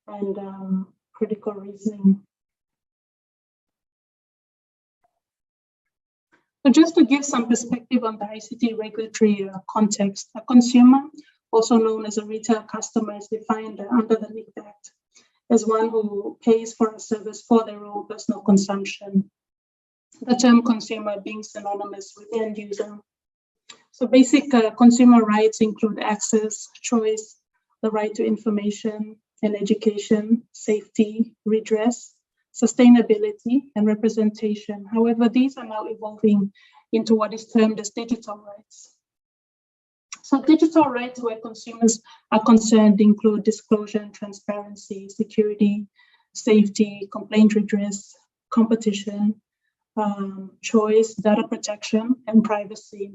and critical reasoning. So just to give some perspective on the ICT regulatory context, a consumer also known as a retail customer, is defined under the NICT Act as one who pays for a service for their own personal consumption. The term consumer being synonymous with end user. So basic consumer rights include access, choice, the right to information and education, safety, redress, sustainability, and representation. However, these are now evolving into what is termed as digital rights. So digital rights where consumers are concerned include disclosure and transparency, security, safety, complaint redress, competition, choice, data protection, and privacy.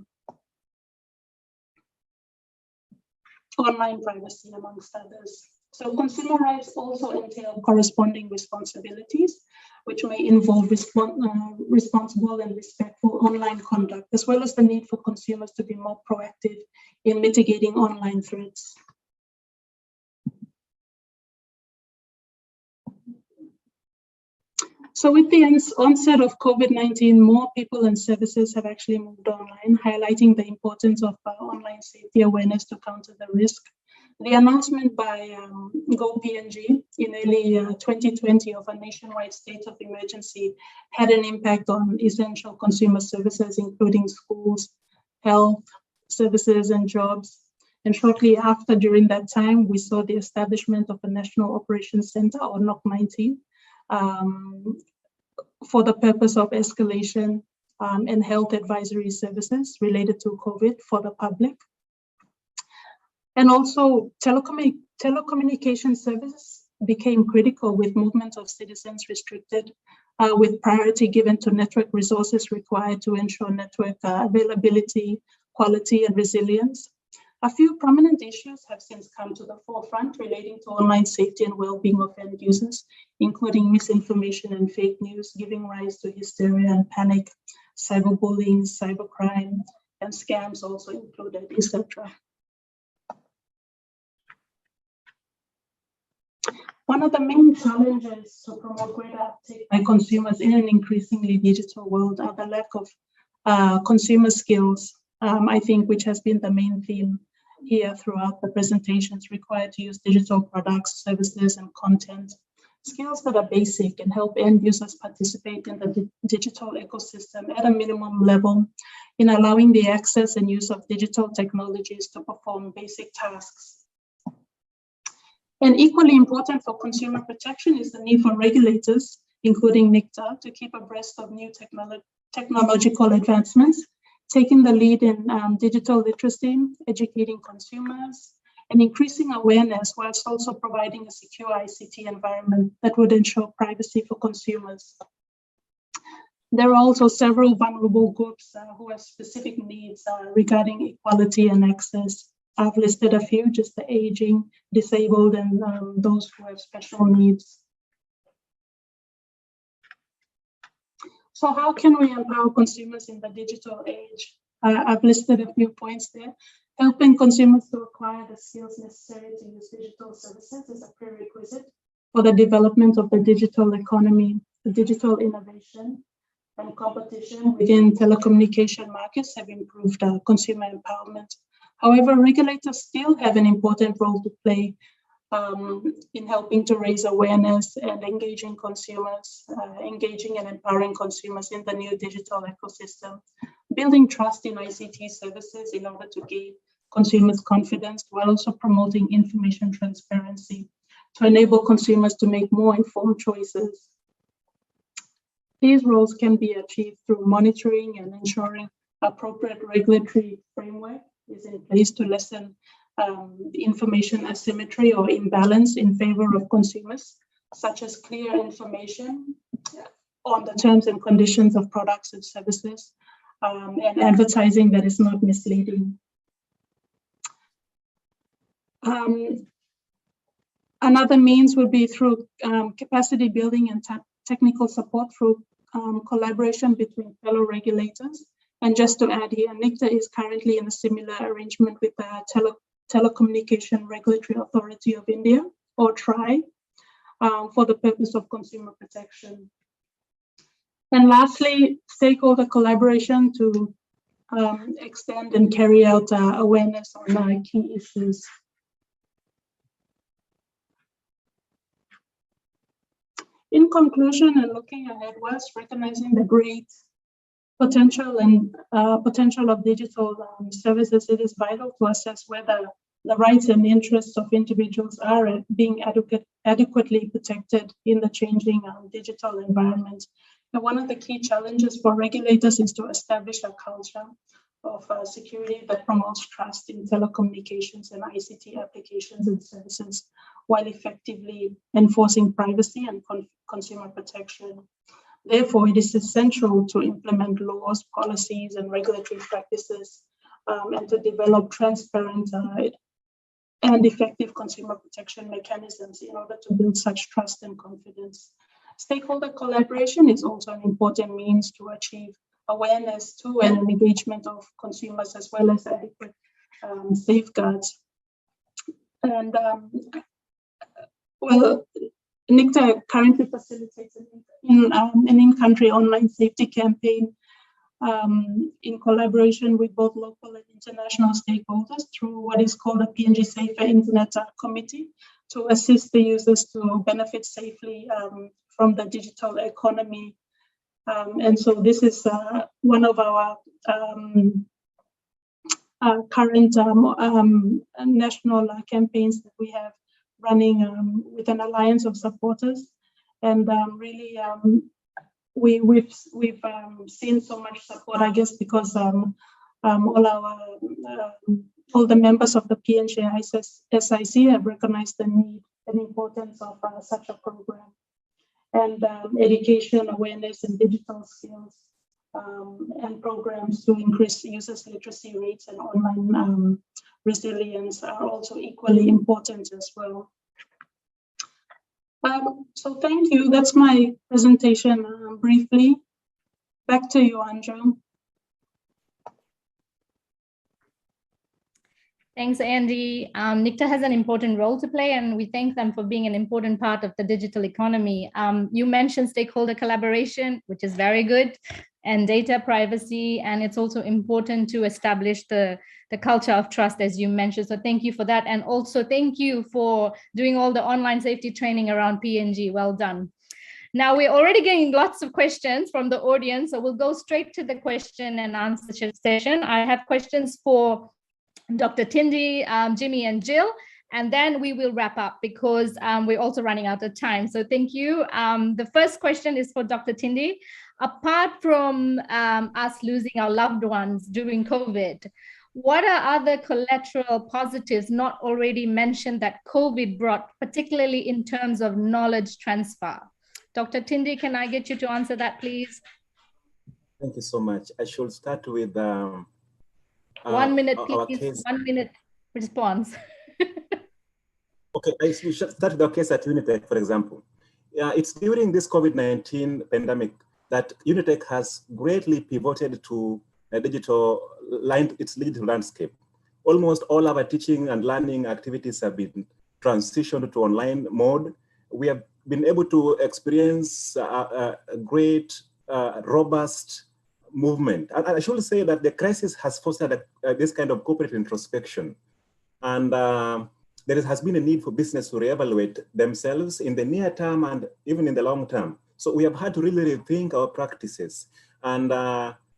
Online privacy, amongst others. So consumer rights also entail corresponding responsibilities, which may involve responsible and respectful online conduct, as well as the need for consumers to be more proactive in mitigating online threats. So with the onset of COVID-19, more people and services have actually moved online, highlighting the importance of online safety awareness to counter the risk. The announcement by Go PNG in early 2020 of a nationwide state of emergency had an impact on essential consumer services, including schools, health services, and jobs. And shortly after, during that time, we saw the establishment of a National Operations Center, or NOC-90, for the purpose of escalation and health advisory services related to COVID for the public. And also telecommunication services became critical with movement of citizens restricted, with priority given to network resources required to ensure network availability, quality, and resilience. A few prominent issues have since come to the forefront relating to online safety and well-being of end users, including misinformation and fake news, giving rise to hysteria and panic, cyberbullying, cybercrime, and scams also included, etc. One of the main challenges to promote greater uptake by consumers in an increasingly digital world are the lack of consumer skills, I think, which has been the main theme here throughout the presentations, required to use digital products, services, and content. Skills that are basic and help end users participate in the digital ecosystem at a minimum level in allowing the access and use of digital technologies to perform basic tasks. And equally important for consumer protection is the need for regulators, including NICTA, to keep abreast of new technological advancements, taking the lead in digital literacy, educating consumers, and increasing awareness, whilst also providing a secure ICT environment that would ensure privacy for consumers. There are also several vulnerable groups who have specific needs regarding equality and access. I've listed a few, just the aging, disabled, and those who have special needs. So how can we empower consumers in the digital age? I've listed a few points there. Helping consumers to acquire the skills necessary to use digital services is a prerequisite for the development of the digital economy. The digital innovation and competition within telecommunication markets have improved consumer empowerment. However, regulators still have an important role to play in helping to raise awareness and engaging consumers, engaging and empowering consumers in the new digital ecosystem, building trust in ICT services in order to gain consumers' confidence, while also promoting information transparency to enable consumers to make more informed choices. These roles can be achieved through monitoring and ensuring appropriate regulatory framework is in place to lessen the information asymmetry or imbalance in favor of consumers, such as clear information on the terms and conditions of products and services, and advertising that is not misleading. Another means would be through capacity building and technical support through collaboration between fellow regulators. And just to add here, NICTA is currently in a similar arrangement with the Telecommunication Regulatory Authority of India, or TRAI, for the purpose of consumer protection. And lastly, stakeholder collaboration to extend and carry out awareness on key issues. In conclusion, and looking ahead, whilst recognizing the great potential of digital services, it is vital to assess whether the rights and interests of individuals are being adequately protected in the changing digital environment. And one of the key challenges for regulators is to establish a culture of security that promotes trust in telecommunications and ICT applications and services, while effectively enforcing privacy and consumer protection. Therefore, it is essential to implement laws, policies, and regulatory practices, and to develop transparent and effective consumer protection mechanisms in order to build such trust and confidence. Stakeholder collaboration is also an important means to achieve awareness to and engagement of consumers, as well as adequate safeguards. And well, NICTA currently facilitates an in-country online safety campaign in collaboration with both local and international stakeholders through what is called a PNG Safer Internet Committee, to assist the users to benefit safely from the digital economy. And so this is one of our current national campaigns that we have running with an alliance of supporters. And really, we've seen so much support, I guess, because all the members of the PNG SIC have recognized the need and importance of such a program. And education, awareness, and digital skills, and programs to increase users' literacy rates and online resilience are also equally important as well. So thank you. That's my presentation briefly. Back to you, Andrew. Thanks, Andy. NICTA has an important role to play, and we thank them for being an important part of the digital economy. You mentioned stakeholder collaboration, which is very good, and data privacy, and it's also important to establish the culture of trust, as you mentioned. So thank you for that. And also thank you for doing all the online safety training around PNG. Well done. Now we're already getting lots of questions from the audience, so we'll go straight to the question and answer session. I have questions for Dr. Tindi, Jimmy, and Jill, and then we will wrap up because we're also running out of time. So thank you. The first question is for Dr. Tindi. Apart from us losing our loved ones during COVID, what are other collateral positives not already mentioned that COVID brought, particularly in terms of knowledge transfer? Dr. Tindi, can I get you to answer that, please? Thank you so much. I should start with 1 minute, please. 1 minute response. Okay, we should start with our case at Unitech, for example. It's during this COVID-19 pandemic that Unitech has greatly pivoted to a its digital landscape. Almost all our teaching and learning activities have been transitioned to online mode. We have been able to experience a great, robust movement. And I should say that the crisis has fostered this kind of corporate introspection. And there has been a need for business to reevaluate themselves in the near term and even in the long term. So we have had to really rethink our practices. And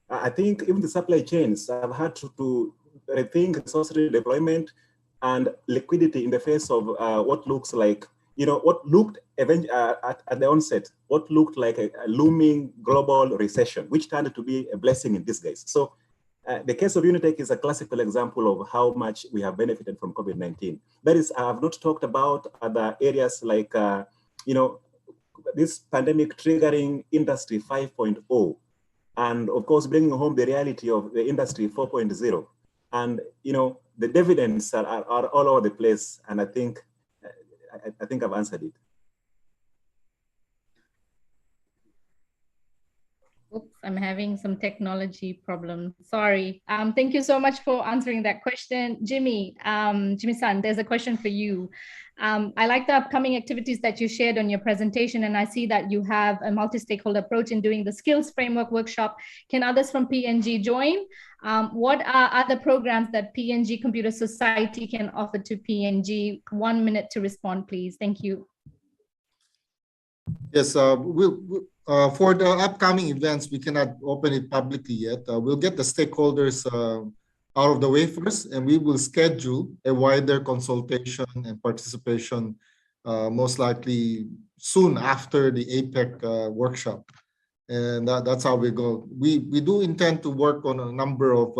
I think even the supply chains have had to rethink resource deployment and liquidity in the face of what looks like, what looked at the onset, what looked like a looming global recession, which turned to be a blessing in disguise. So the case of Unitech is a classical example of how much we have benefited from COVID-19. That is, I have not talked about other areas like, this pandemic triggering Industry 5.0, and of course, bringing home the reality of the Industry 4.0. And, the dividends are all over the place. And I think I've answered it. Oops, I'm having some technology problems. Sorry. Thank you so much for answering that question. Jimmy-san, there's a question for you. I like the upcoming activities that you shared on your presentation, and I see that you have a multi-stakeholder approach in doing the skills framework workshop. Can others from PNG join? What are other programs that PNG Computer Society can offer to PNG? 1 minute to respond, please. Thank you. Yes, for the upcoming events, we cannot open it publicly yet. We'll get the stakeholders out of the way first, and we will schedule a wider consultation and participation, most likely soon after the APEC workshop. And that's how we go. We do intend to work on a number of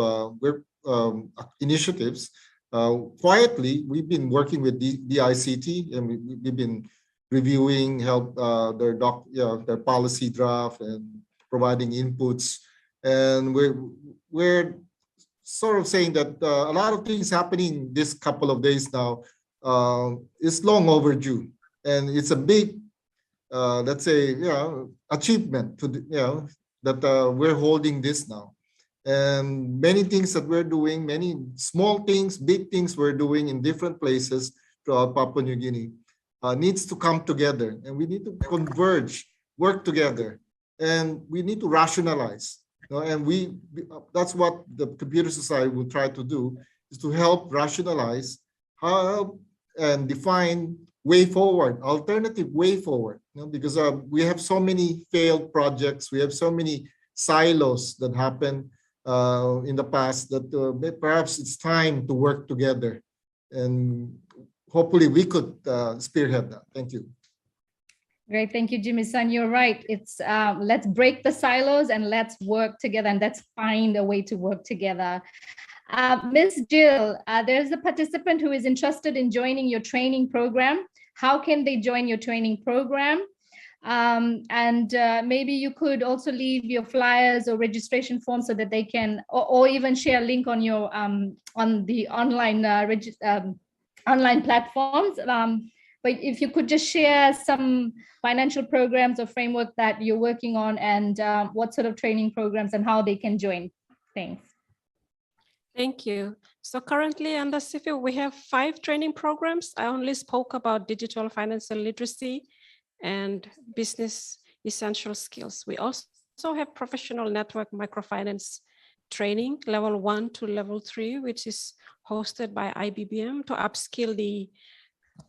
initiatives. Quietly, we've been working with the ICT, and we've been reviewing their policy draft and providing inputs. And we're sort of saying that a lot of things happening this couple of days now is long overdue, and it's a big, let's say, achievement to that we're holding this now. And many things that we're doing, many small things, big things we're doing in different places throughout Papua New Guinea needs to come together, and we need to converge, work together, and we need to rationalize. And that's what the Computer Society will try to do, is to help rationalize and define way forward, alternative way forward. Because we have so many failed projects, we have so many silos that happened in the past that perhaps it's time to work together, and hopefully we could spearhead that. Thank you. Great, thank you, Jimmy-san. You're right. It's let's break the silos and let's work together, and let's find a way to work together. Ms. Jill, there's a participant who is interested in joining your training program. How can they join your training program? Maybe you could also leave your flyers or registration forms so that they can, or even share a link on your on the online online platforms. But if you could just share some financial programs or framework that you're working on, and what sort of training programs and how they can join. Thanks. Thank you. So currently under CIFI, we have 5 training programs. I only spoke about digital financial literacy and business essential skills. We also have professional network microfinance training, level 1 to level 3, which is hosted by IBBM to upskill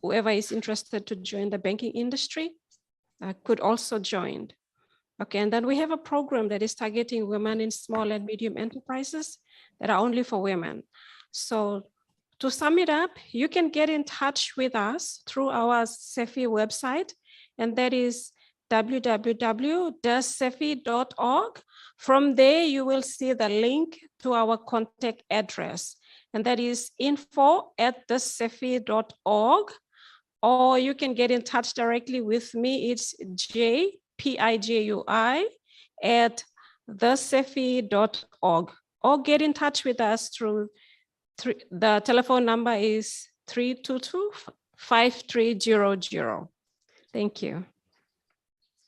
whoever is interested to join the banking industry could also join. Okay, and then we have a program that is targeting women in small and medium enterprises that are only for women. So to sum it up, you can get in touch with us through our CEFI website, and that is www.cefi.org. From there, you will see the link to our contact address, and that is info@thecefi.org, or you can get in touch directly with me. It's jpijui@thecefi.org, or get in touch with us through the telephone number is 322-5300. Thank you.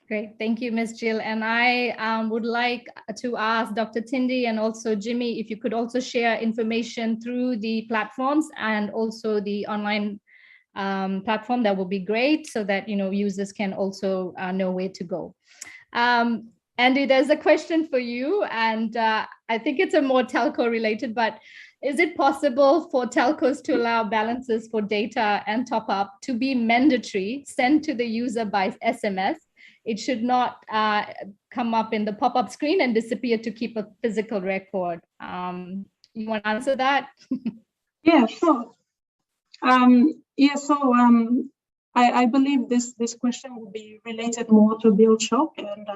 Great, thank you, Ms. Jill. And I would like to ask Dr. Tindi and also Jimmy, if you could also share information through the platforms and also the online platform, that would be great, so that users can also know where to go. Andy, there's a question for you, and I think it's a more telco related, but is it possible for telcos to allow balances for data and top up to be mandatory, sent to the user by SMS? It should not come up in the pop-up screen and disappear to keep a physical record. You want to answer that? Yeah, sure. I believe this question will be related more to bill shock and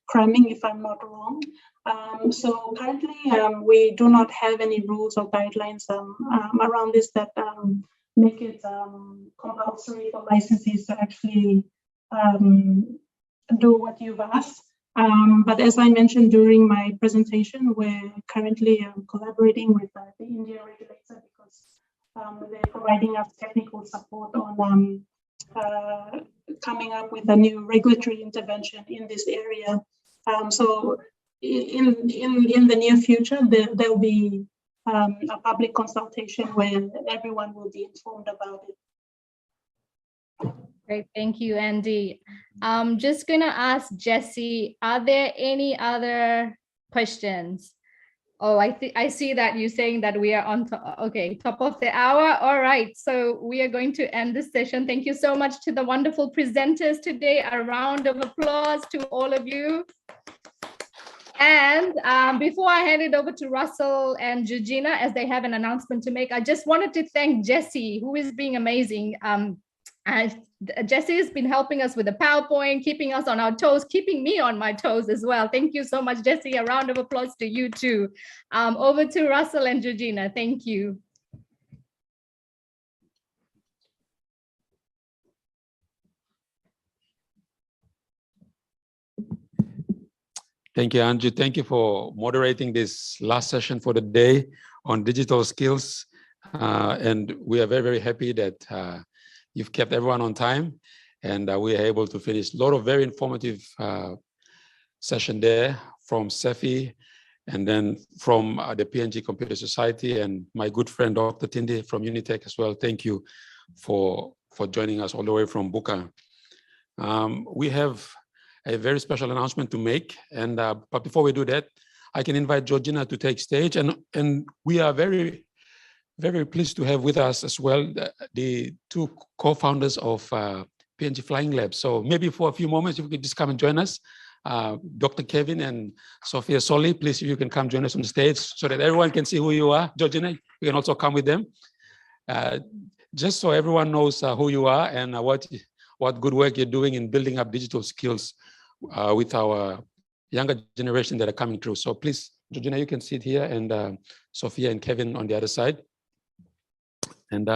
cramming, if I'm not wrong. So currently, we do not have any rules or guidelines around this that make it compulsory for licensees to actually do what you've asked. But as I mentioned during my presentation, we're currently collaborating with the India regulator, because they're providing us technical support on coming up with a new regulatory intervention in this area. So in the near future, there will be a public consultation where everyone will be informed about it. Great, thank you, Andy. I'm just gonna ask Jesse, are there any other questions? Oh, I see that you're saying that we are on top of the hour. All right, so we are going to end this session. Thank you so much to the wonderful presenters today. A round of applause to all of you. And before I hand it over to Russell and Georgina, as they have an announcement to make, I just wanted to thank Jesse, who is being amazing. Jesse has been helping us with the PowerPoint, keeping us on our toes, keeping me on my toes as well. Thank you so much, Jesse. A round of applause to you too. Over to Russell and Georgina. Thank you. Thank you, Anju. Thank you for moderating this last session for the day on digital skills. And we are very, very happy that you've kept everyone on time, and we are able to finish a lot of very informative session there from Sefi, and then from the PNG Computer Society, and my good friend, Dr. Tindi from Unitech as well. Thank you for joining us all the way from Buka. We have a very special announcement to make, and but before we do that, I can invite Georgina to take stage, and we are very, very pleased to have with us as well the two co-founders of PNG Flying Lab. So maybe for a few moments, if you could just come and join us, Dr. Kevin and Sophia Soli, please, if you can come join us on the stage so that everyone can see who you are. Georgina, you can also come with them. Just so everyone knows who you are and what good work you're doing in building up digital skills with our younger generation that are coming through. So please, Georgina, you can sit here, and Sophia and Kevin on the other side. And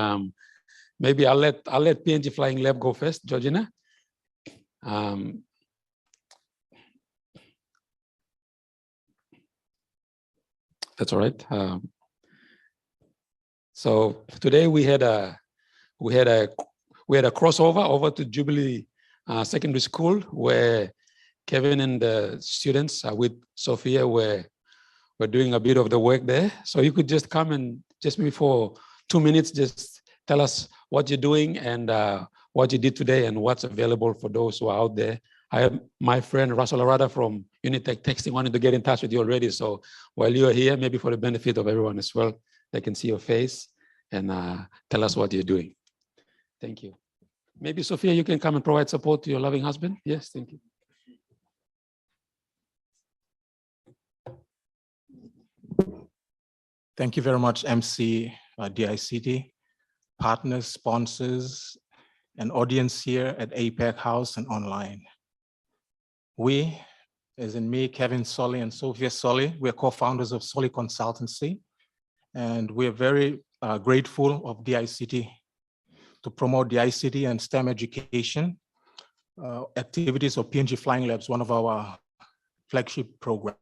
maybe I'll let PNG Flying Lab go first, Georgina. That's all right. So today we had a crossover over to Jubilee Secondary School, where Kevin and the students with Sophia were doing a bit of the work there. So you could just come and just maybe for 2 minutes, just tell us what you're doing and what you did today and what's available for those who are out there. I have my friend Russell Arada from Unitech texting, wanted to get in touch with you already. So while you're here, maybe for the benefit of everyone as well, they can see your face and tell us what you're doing. Thank you. Maybe Sophia, you can come and provide support to your loving husband. Yes, thank you. Thank you very much, MC, DICT, partners, sponsors, and audience here at APEC Haus and online. We, as in me, Kevin Soli and Sophia Soli, we're co-founders of Soli Consultancy, and we're very grateful of DICT to promote the ICT and STEM education activities of PNG Flying Labs, one of our flagship programs.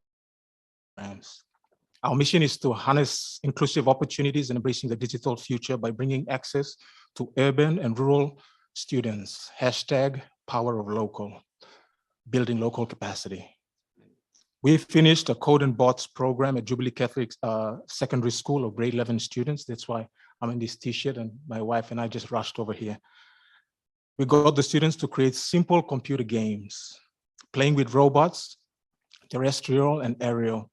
Our mission is to harness inclusive opportunities and embracing the digital future by bringing access to urban and rural students. #Power of Local, building local capacity. We finished a Code and Bots program at Jubilee Catholic Secondary School of grade 11 students. That's why I'm in this t-shirt, and my wife and I just rushed over here. We got the students to create simple computer games, playing with robots, terrestrial and aerial,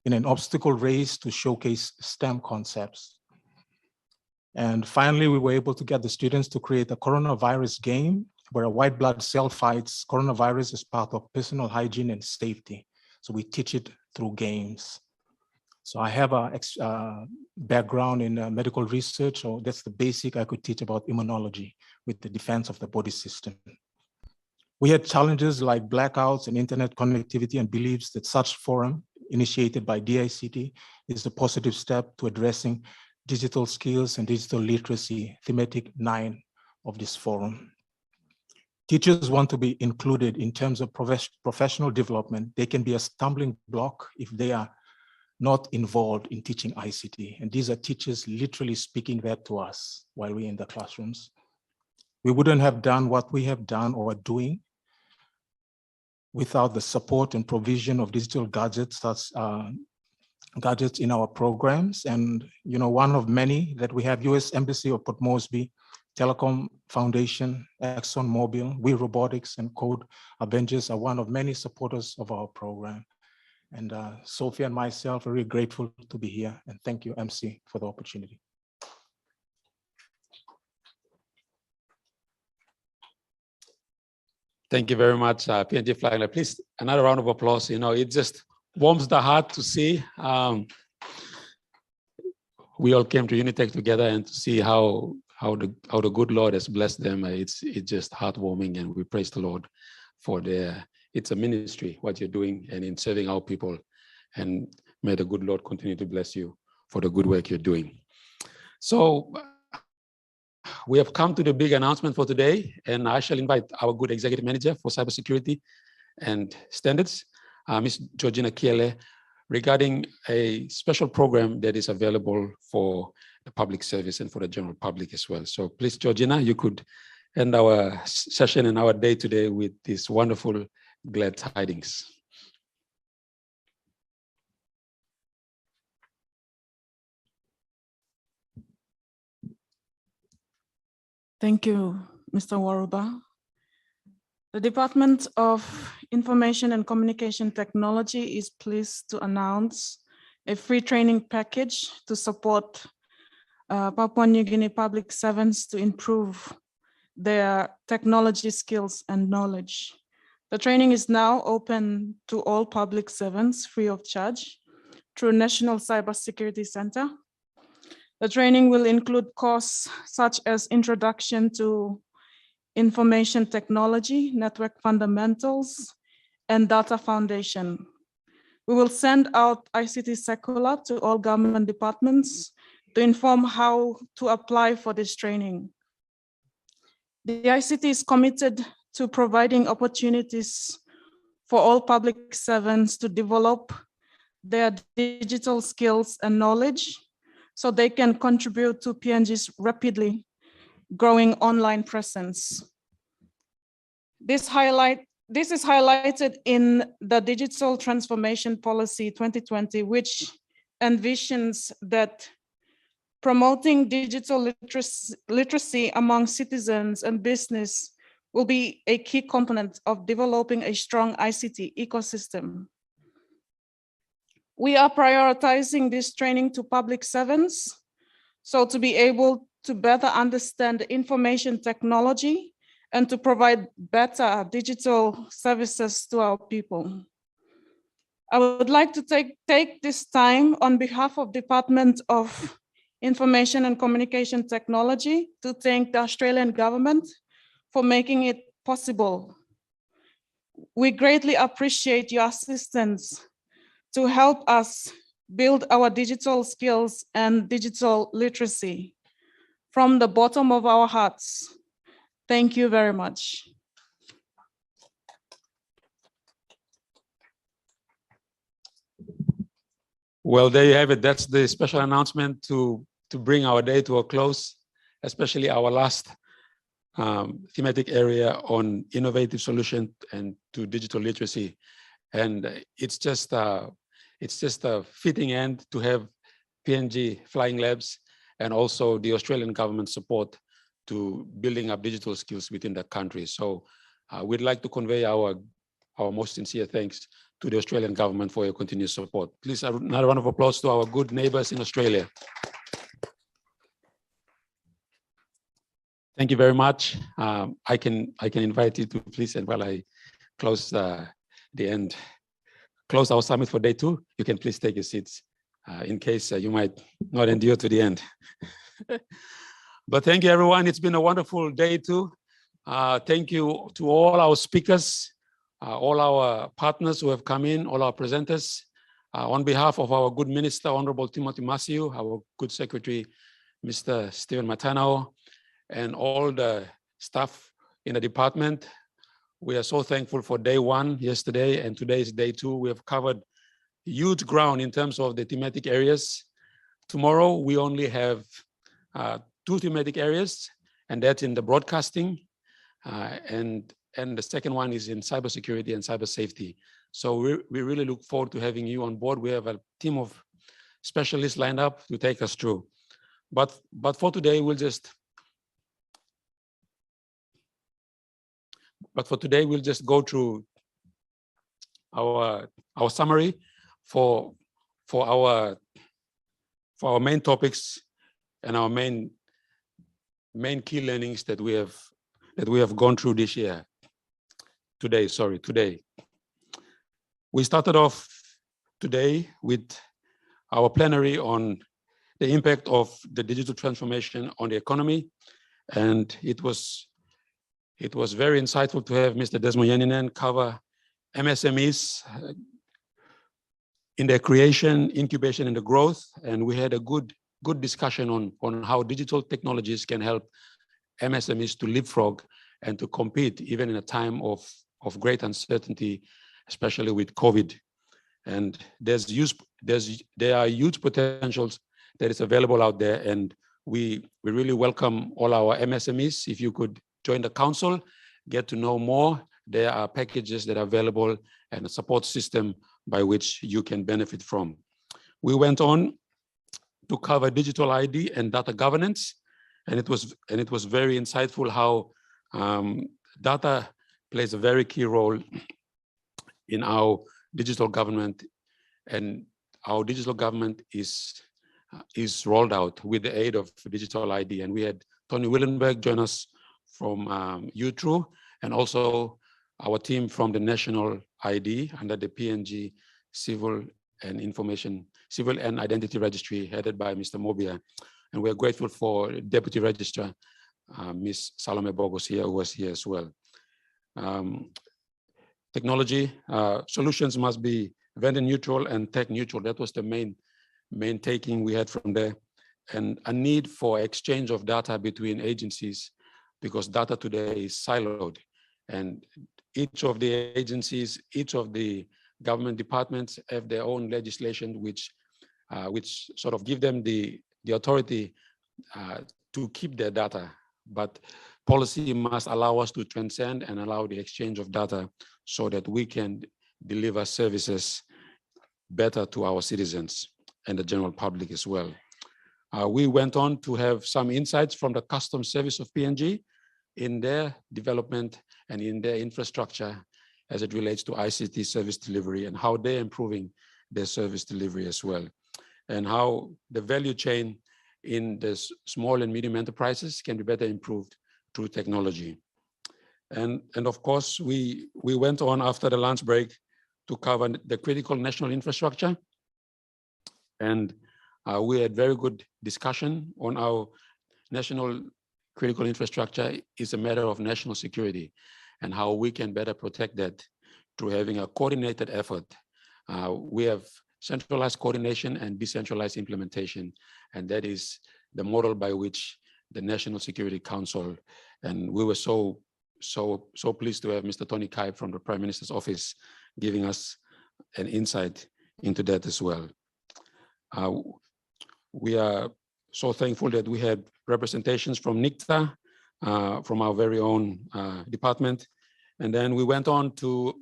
in an obstacle race to showcase STEM concepts. And finally, we were able to get the students to create a coronavirus game where a white blood cell fights coronavirus as part of personal hygiene and safety. So we teach it through games. So I have a background in medical research, so that's the basic I could teach about immunology with the defense of the body system. We had challenges like blackouts and internet connectivity, and believes that such forum initiated by DICT is a positive step to addressing digital skills and digital literacy, thematic 9 of this forum. Teachers want to be included in terms of professional development. They can be a stumbling block if they are not involved in teaching ICT. And these are teachers literally speaking that to us while we're in the classrooms. We wouldn't have done what we have done or are doing without the support and provision of digital gadgets, such gadgets in our programs. And one of many that we have, U.S. Embassy of Port Moresby, Telecom Foundation, ExxonMobil, We Robotics, and Code Avengers are one of many supporters of our program. And Sophia and myself are really grateful to be here. And thank you, MC, for the opportunity. Thank you very much, PNG Flying Lab. Please, another round of applause. It just warms the heart to see. We all came to Unitech together and to see how the good Lord has blessed them. It's just heartwarming, and we praise the Lord for it's a ministry, what you're doing, and in serving our people. And may the good Lord continue to bless you for the good work you're doing. So we have come to the big announcement for today, and I shall invite our good executive manager for cybersecurity and standards, Ms. Georgina Kiele, regarding a special program that is available for the public service and for the general public as well. So please, Georgina, you could end our session and our day today with these wonderful glad tidings. Thank you, Mr. Waruba. The Department of Information and Communication Technology is pleased to announce a free training package to support Papua New Guinea public servants to improve their technology skills and knowledge. The training is now open to all public servants free of charge through National Cybersecurity Center. The training will include courses such as Introduction to Information Technology, Network Fundamentals, and Data Foundation. We will send out ICT circular to all government departments to inform how to apply for this training. The ICT is committed to providing opportunities for all public servants to develop their digital skills and knowledge so they can contribute to PNG's rapidly growing online presence. This is highlighted in the Digital Transformation Policy 2020, which envisions that promoting digital literacy among citizens and business will be a key component of developing a strong ICT ecosystem. We are prioritizing this training to public servants, so to be able to better understand information technology and to provide better digital services to our people. I would like to take this time on behalf of Department of Information and Communication Technology to thank the Australian government for making it possible. We greatly appreciate your assistance to help us build our digital skills and digital literacy from the bottom of our hearts. Thank you very much. Well, there you have it. That's the special announcement to bring our day to a close, especially our last thematic area on innovative solution and to digital literacy. And it's just a fitting end to have PNG Flying Labs and also the Australian government support to building up digital skills within the country. So we'd like to convey our most sincere thanks to the Australian government for your continued support. Please, another round of applause to our good neighbors in Australia. Thank you very much. I can invite you to please, and while I close close our summit for day 2, you can please take your seats in case you might not endure to the end. But thank you, everyone. It's been a wonderful day 2. Thank you to all our speakers, all our partners who have come in, all our presenters. On behalf of our good minister, Honorable Timothy Masiu, our good secretary, Mr. Stephen Matanao, and all the staff in the department, we are so thankful for day 1 yesterday, and today is day 2. We have covered huge ground in terms of the thematic areas. Tomorrow, we only have 2 thematic areas, and that's in the broadcasting and the second one is in cybersecurity and cyber safety. So we really look forward to having you on board. We have a team of specialists lined up to take us through. But for today, we'll just go through our summary for our main topics and our main key learnings that we have gone through this year. Today. We started off today with our plenary on the impact of the digital transformation on the economy. And it was very insightful to have Mr. Desmond Yeninen cover MSMEs in their creation, incubation, and the growth. And we had a good discussion on how digital technologies can help MSMEs to leapfrog and to compete even in a time of great uncertainty, especially with COVID. And there are huge potentials that is available out there. And we really welcome all our MSMEs. If you could join the council, get to know more, there are packages that are available and a support system by which you can benefit from. We went on to cover digital ID and data governance. And it was very insightful how data plays a very key role in our digital government, and our digital government is rolled out with the aid of digital ID. And we had Tony Willenberg join us from UTRU, and also our team from the National ID under the PNG Civil and Identity Registry headed by Mr. Mobia. And we're grateful for Deputy Registrar, Ms. Salome Bogos here, who was here as well. Technology solutions must be vendor neutral and tech neutral. That was the main taking we had from there. And a need for exchange of data between agencies, because data today is siloed. And each of the agencies, each of the government departments have their own legislation, which sort of give them the authority to keep their data. But policy must allow us to transcend and allow the exchange of data so that we can deliver services better to our citizens and the general public as well. We went on to have some insights from the Customs Service of PNG in their development and in their infrastructure as it relates to ICT service delivery and how they're improving their service delivery as well, and how the value chain in the small and medium enterprises can be better improved through technology. And of course, we went on after the lunch break to cover the critical national infrastructure. And we had very good discussion on our national critical infrastructure is a matter of national security and how we can better protect that through having a coordinated effort. We have centralized coordination and decentralized implementation, and that is the model by which the National Security Council, and we were so pleased to have Mr. Tony Kai from the Prime Minister's office giving us an insight into that as well. We are so thankful that we had representations from NICTA, from our very own department. And then we went on to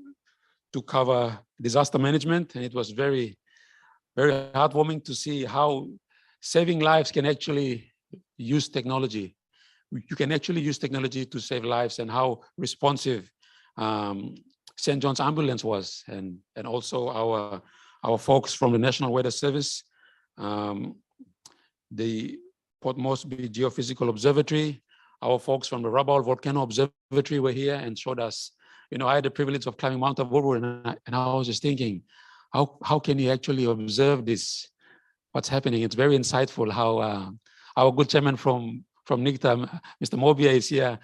cover disaster management, and it was very, very heartwarming to see how saving lives can actually use technology. You can actually use technology to save lives, and how responsive St. John's Ambulance was, and also our folks from the National Weather Service, the Port Moresby Geophysical Observatory, our folks from the Rabaul Volcano Observatory were here and showed us. You know, I had the privilege of climbing Mount Aburu, and I was just thinking, how can you actually observe this, what's happening? It's very insightful how our good chairman from NICTA, Mr. Mobia, is here.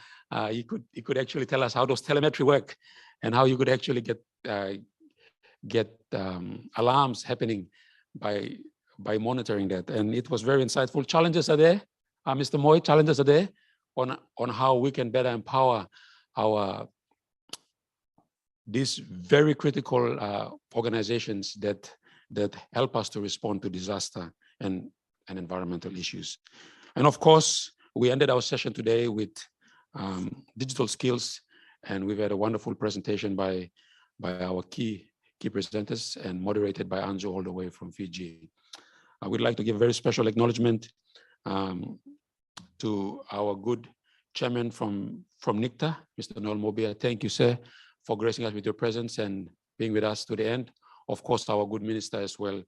He could actually tell us how those telemetry work and how you could actually get alarms happening by monitoring that. And it was very insightful. Challenges are there, Mr. Moy, challenges are there on how we can better empower these very critical organizations that help us to respond to disaster and environmental issues. And of course, we ended our session today with digital skills And we've had a wonderful presentation by our key presenters and moderated by Anjo all the way from Fiji. I would like to give a very special acknowledgement to our good chairman from NICTA, Mr. Noel Mobia. Thank you, sir, for gracing us with your presence and being with us to the end. Of course, our good minister as well,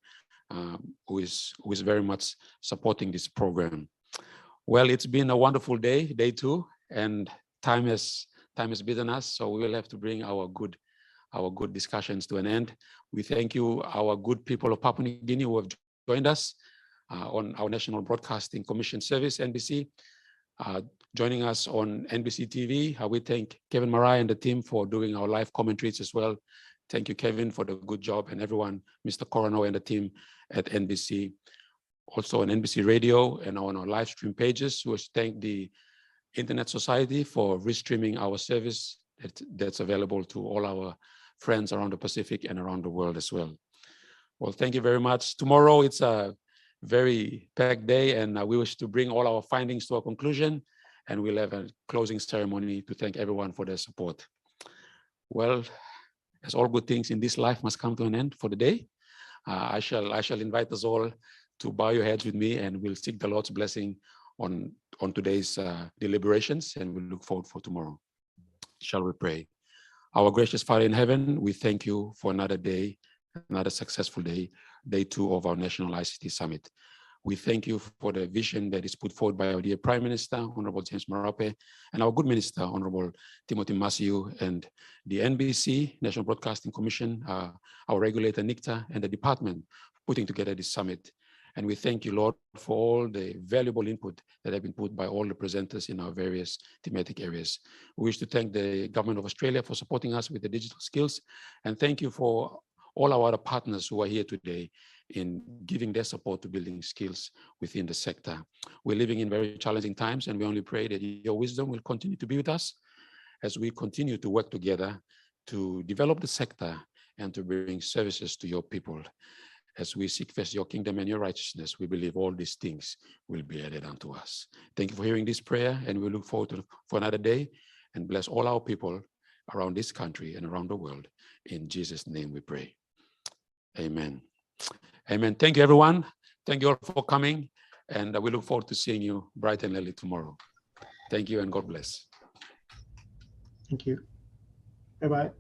who is very much supporting this program. Well, it's been a wonderful day, day 2, and time has beaten us, so we will have to bring our good discussions to an end. We thank you, our good people of Papua New Guinea who have joined us on our National Broadcasting Commission Service, NBC, joining us on NBC TV. We thank Kevin Marai and the team for doing our live commentaries as well. Thank you, Kevin, for the good job, and everyone, Mr. Corano and the team at NBC. Also on NBC Radio and on our live stream pages. We thank the Internet Society for restreaming our service that's available to all our friends around the Pacific and around the world as well. Well, thank you very much. Tomorrow it's a very packed day, and we wish to bring all our findings to a conclusion, and we'll have a closing ceremony to thank everyone for their support. Well, as all good things in this life must come to an end for the day, I shall invite us all to bow your heads with me, and we'll seek the Lord's blessing on today's deliberations, and we'll look forward for tomorrow. Shall we pray? Our gracious Father in heaven, we thank you for another day, another successful day, day 2 of our National ICT Summit. We thank you for the vision that is put forward by our dear Prime Minister, Honorable James Marape, and our good Minister, Honorable Timothy Masiu, and the NBC, National Broadcasting Commission, our regulator, NICTA, and the department putting together this summit. And we thank you, Lord, for all the valuable input that have been put by all the presenters in our various thematic areas. We wish to thank the Government of Australia for supporting us with the digital skills, and thank you for all our other partners who are here today in giving their support to building skills within the sector. We're living in very challenging times, and we only pray that your wisdom will continue to be with us as we continue to work together to develop the sector and to bring services to your people. As we seek first your kingdom and your righteousness, we believe all these things will be added unto us. Thank you for hearing this prayer, and we look forward for another day, and bless all our people around this country and around the world. In Jesus' name we pray. Amen. Amen. Thank you, everyone. Thank you all for coming, and we look forward to seeing you bright and early tomorrow. Thank you, and God bless. Thank you. Bye-bye.